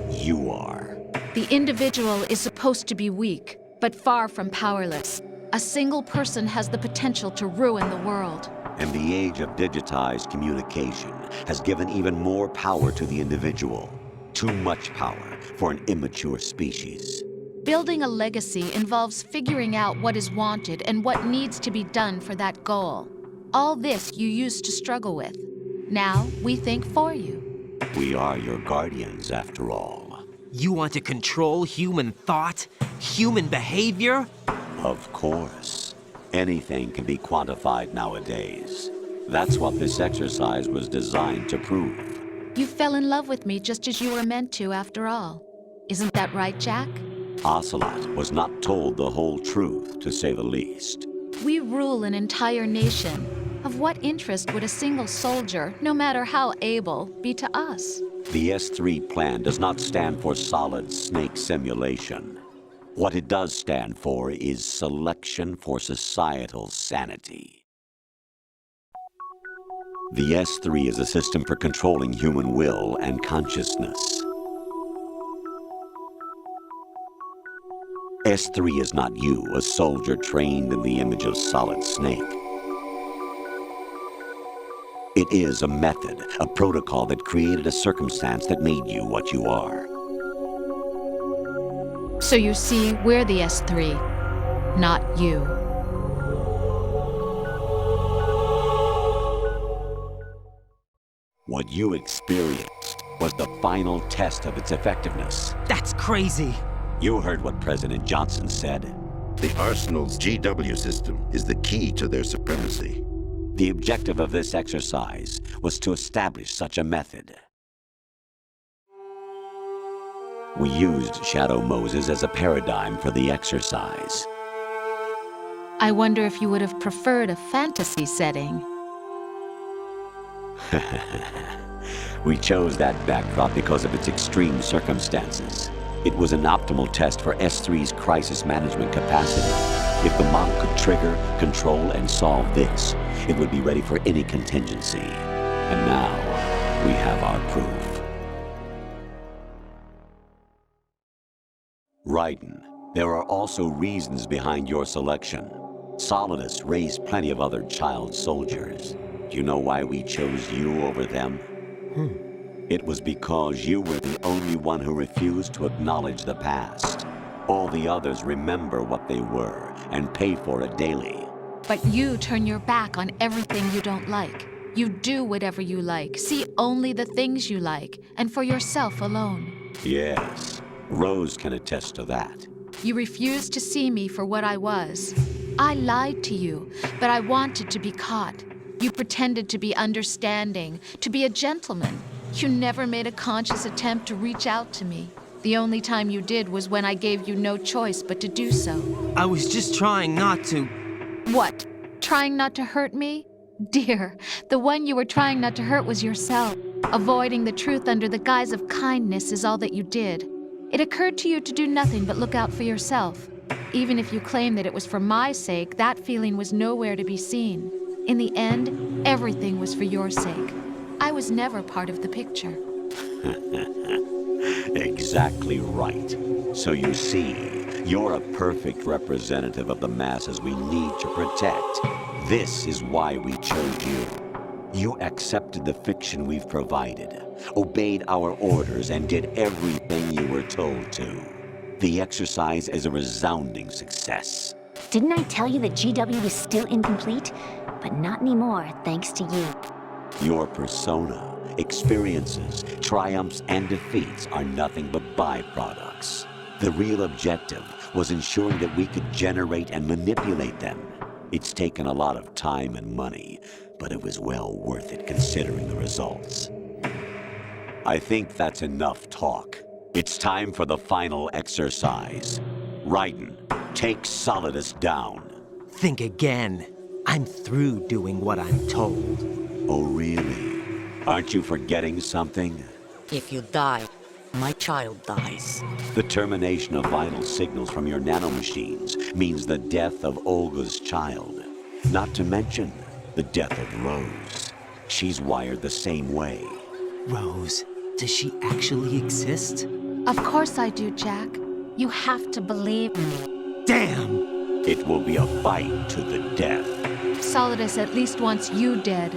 You are. The individual is supposed to be weak, but far from powerless. A single person has the potential to ruin the world. And the age of digitized communication has given even more power to the individual. Too much power for an immature species. Building a legacy involves figuring out what is wanted and what needs to be done for that goal. All this you used to struggle with. Now we think for you. We are your guardians, after all. You want to control human thought? Human behavior? Of course. Anything can be quantified nowadays. That's what this exercise was designed to prove. You fell in love with me just as you were meant to, after all. Isn't that right, Jack? Ocelot was not told the whole truth, to say the least. We rule an entire nation. Of what interest would a single soldier, no matter how able, be to us? The S3 plan does not stand for solid snake simulation. What it does stand for is selection for societal sanity. The S3 is a system for controlling human will and consciousness. S3 is not you, a soldier trained in the image of Solid Snake. It is a method, a protocol that created a circumstance that made you what you are. So you see, we're the S3, not you. What you experienced was the final test of its effectiveness. That's crazy. You heard what President Johnson said. The Arsenal's GW system is the key to their supremacy. The objective of this exercise was to establish such a method. We used Shadow Moses as a paradigm for the exercise. I wonder if you would have preferred a fantasy setting. We chose that backdrop because of its extreme circumstances. It was an optimal test for S3's crisis management capacity. If the model could trigger, control, and solve this, it would be ready for any contingency. And now, we have our proof. Raiden, there are also reasons behind your selection. Solidus raised plenty of other child soldiers. Do you know why we chose you over them? It was because you were the only one who refused to acknowledge the past. All the others remember what they were and pay for it daily. But you turn your back on everything you don't like. You do whatever you like, see only the things you like, and for yourself alone. Yes, Rose can attest to that. You refused to see me for what I was. I lied to you, but I wanted to be caught. You pretended to be understanding, to be a gentleman. You never made a conscious attempt to reach out to me. The only time you did was when I gave you no choice but to do so. I was just trying not to... What? Trying not to hurt me? Dear, the one you were trying not to hurt was yourself. Avoiding the truth under the guise of kindness is all that you did. It occurred to you to do nothing but look out for yourself. Even if you claim that it was for my sake, that feeling was nowhere to be seen. In the end, everything was for your sake. I was never part of the picture. Exactly right. So you see, you're a perfect representative of the masses we need to protect. This is why we chose you. You accepted the fiction we've provided, obeyed our orders, and did everything you were told to. The exercise is a resounding success. Didn't I tell you that GW was still incomplete? But not anymore, thanks to you. Your persona, experiences, triumphs, and defeats are nothing but byproducts. The real objective was ensuring that we could generate and manipulate them. It's taken a lot of time and money, but it was well worth it considering the results. I think that's enough talk. It's time for the final exercise. Raiden, take Solidus down. Think again. I'm through doing what I'm told. Oh, really? Aren't you forgetting something? If you die, my child dies. The termination of vital signals from your nanomachines means the death of Olga's child. Not to mention the death of Rose. She's wired the same way. Rose, does she actually exist? Of course I do, Jack. You have to believe me. Damn! It will be a fight to the death. Solidus at least wants you dead.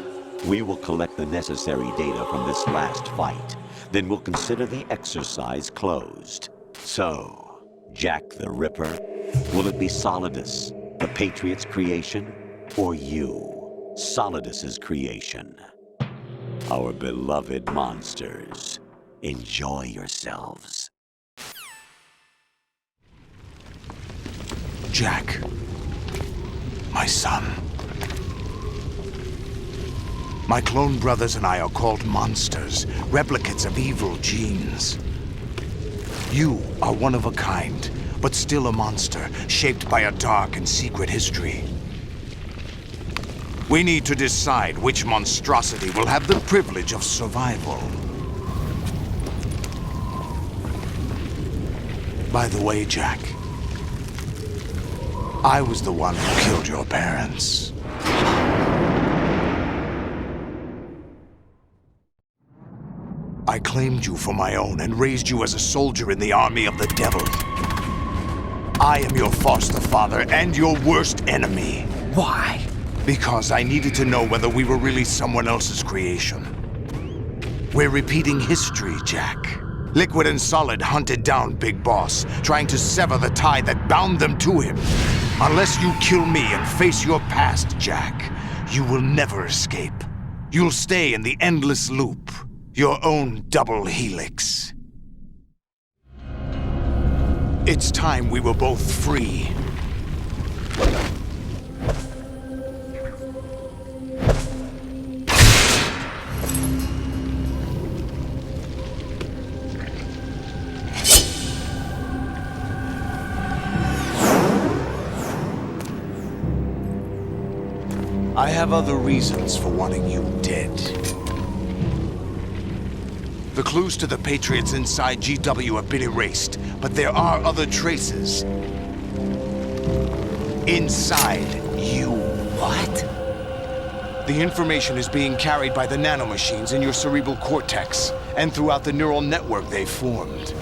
We will collect the necessary data from this last fight. Then we'll consider the exercise closed. So, Jack the Ripper? Will it be Solidus, the Patriots' creation, or you, Solidus's creation? Our beloved monsters, enjoy yourselves. Jack, my son. My clone brothers and I are called monsters, replicates of evil genes. You are one of a kind, but still a monster, shaped by a dark and secret history. We need to decide which monstrosity will have the privilege of survival. By the way, Jack, I was the one who killed your parents. I claimed you for my own and raised you as a soldier in the army of the devil. I am your foster father and your worst enemy. Why? Because I needed to know whether we were really someone else's creation. We're repeating history, Jack. Liquid and Solid hunted down Big Boss, trying to sever the tie that bound them to him. Unless you kill me and face your past, Jack, you will never escape. You'll stay in the endless loop. Your own double helix. It's time we were both free. I have other reasons for wanting you dead. The clues to the Patriots inside GW have been erased, but there are other traces. Inside you. What? The information is being carried by the nanomachines in your cerebral cortex, and throughout the neural network they formed.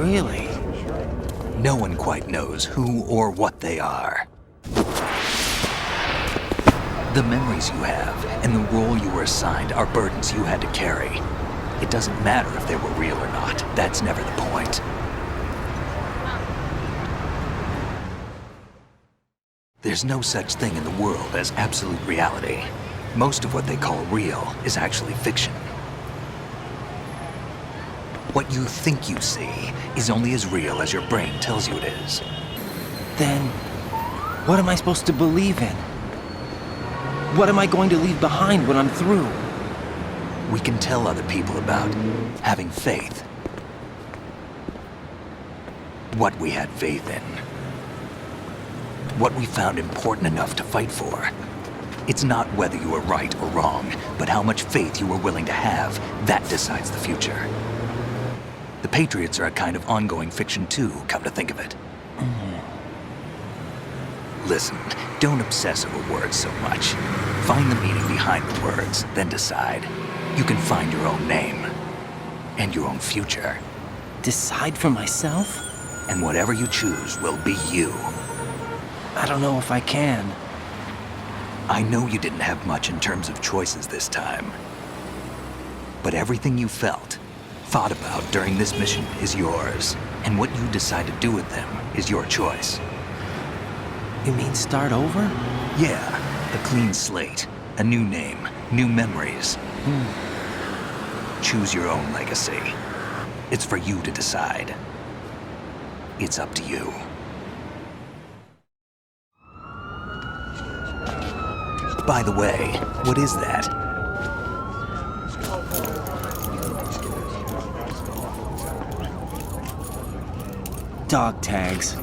Really? No one quite knows who or what they are. The memories you have and the role you were assigned are burdens you had to carry. It doesn't matter if they were real or not. That's never the point. There's no such thing in the world as absolute reality. Most of what they call real is actually fiction. What you think you see is only as real as your brain tells you it is. Then, what am I supposed to believe in? What am I going to leave behind when I'm through? We can tell other people about having faith. What we had faith in. What we found important enough to fight for. It's not whether you were right or wrong, but how much faith you were willing to have. That decides the future. The Patriots are a kind of ongoing fiction too, come to think of it. Listen, don't obsess over words so much. Find the meaning behind the words, then decide. You can find your own name. And your own future. Decide for myself? And whatever you choose will be you. I don't know if I can. I know you didn't have much in terms of choices this time. But everything you felt, thought about during this mission is yours. And what you decide to do with them is your choice. You mean start over? Yeah, a clean slate, a new name, new memories. Choose your own legacy. It's for you to decide. It's up to you. By the way, what is that? Dog tags.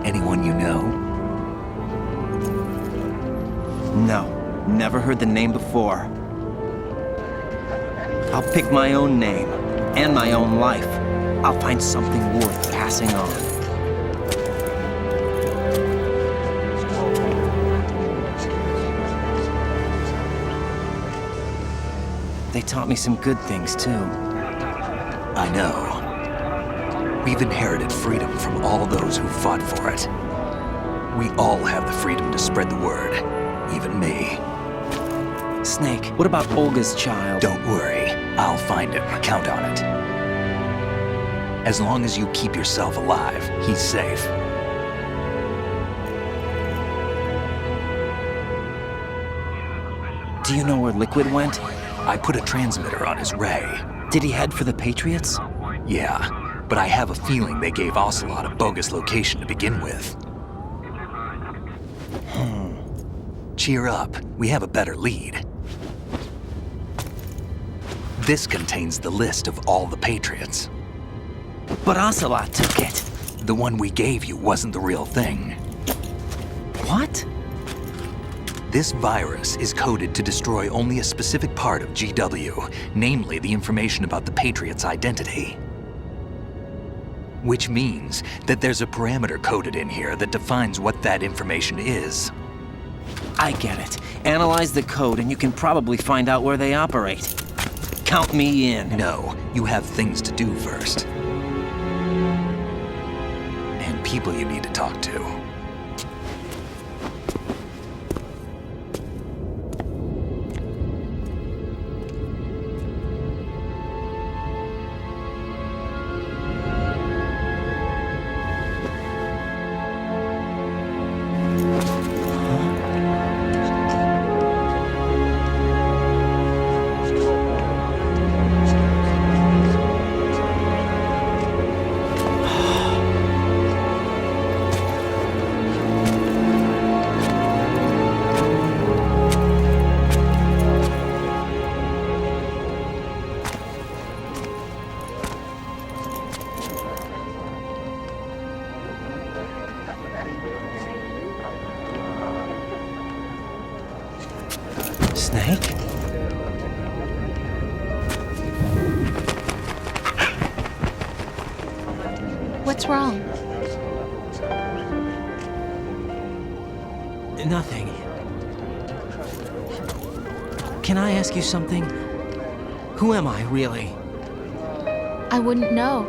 Anyone you know? No, never heard the name before. I'll pick my own name, and my own life. I'll find something worth passing on. They taught me some good things, too. I know. We've inherited freedom from all those who fought for it. We all have the freedom to spread the word, even me. Snake, what about Olga's child? Don't worry. I'll find him. Count on it. As long as you keep yourself alive, he's safe. Do you know where Liquid went? I put a transmitter on his ray. Did he head for the Patriots? Yeah, but I have a feeling they gave Ocelot a bogus location to begin with. Cheer up. We have a better lead. This contains the list of all the Patriots. But Ocelot took it. The one we gave you wasn't the real thing. What? This virus is coded to destroy only a specific part of GW, namely the information about the Patriots' identity. Which means that there's a parameter coded in here that defines what that information is. I get it. Analyze the code and you can probably find out where they operate. Count me in. No, you have things to do first. And people you need to talk to. Snake? What's wrong? Nothing. Can I ask you something? Who am I, really? I wouldn't know.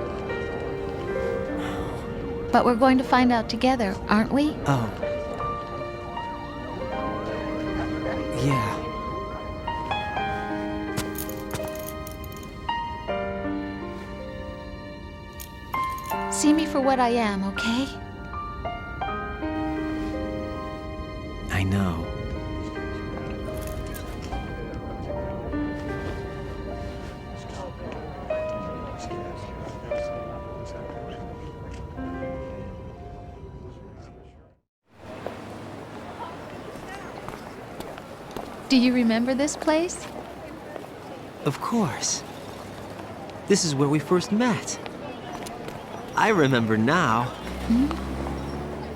But we're going to find out together, aren't we? Oh. Yeah. See me for what I am, okay? I know. Do you remember this place? Of course. This is where we first met. I remember now.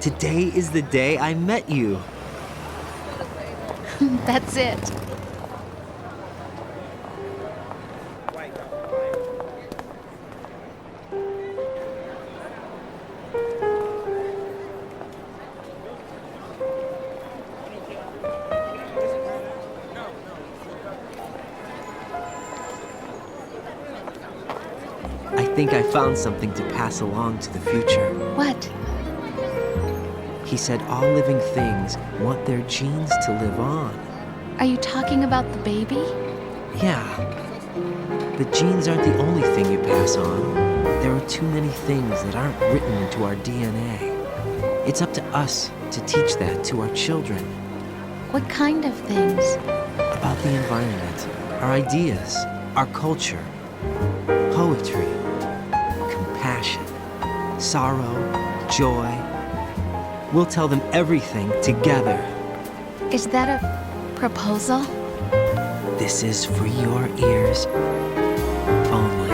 Today is the day I met you. That's it. I think I found something to pass along to the future. What? He said all living things want their genes to live on. Are you talking about the baby? Yeah. The genes aren't the only thing you pass on. There are too many things that aren't written into our DNA. It's up to us to teach that to our children. What kind of things? About the environment, our ideas, our culture, poetry, compassion, sorrow, joy. We'll tell them everything together. Is that a proposal? This is for your ears only.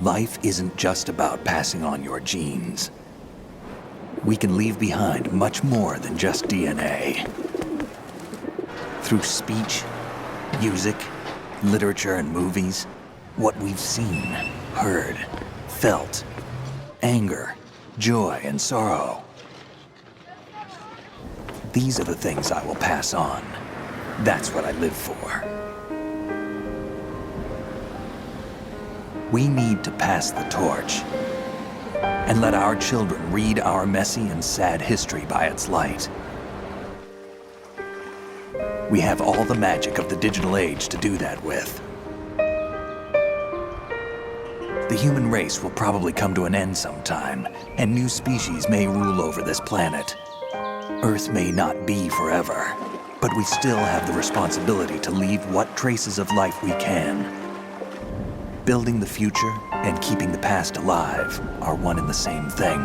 Life isn't just about passing on your genes. We can leave behind much more than just DNA. Through speech, music, literature, and movies, what we've seen, heard, felt, anger, joy, and sorrow. These are the things I will pass on. That's what I live for. We need to pass the torch and let our children read our messy and sad history by its light. We have all the magic of the digital age to do that with. The human race will probably come to an end sometime, and new species may rule over this planet. Earth may not be forever, but we still have the responsibility to leave what traces of life we can. Building the future and keeping the past alive are one and the same thing.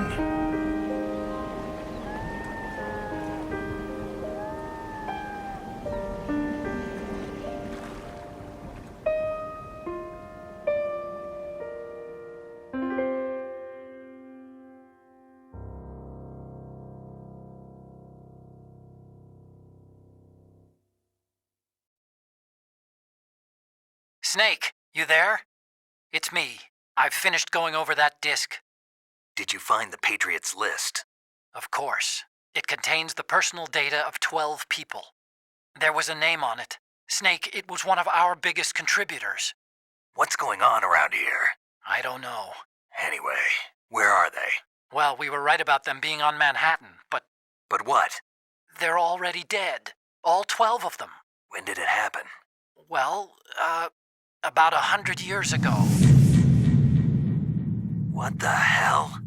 Snake, you there? It's me. I've finished going over that disk. Did you find the Patriots list? Of course. It contains the personal data of 12 people. There was a name on it. Snake, it was one of our biggest contributors. What's going on around here? I don't know. Anyway, where are they? Well, we were right about them being on Manhattan, but... But what? They're already dead. All 12 of them. When did it happen? Well, about 100 years ago. What the hell?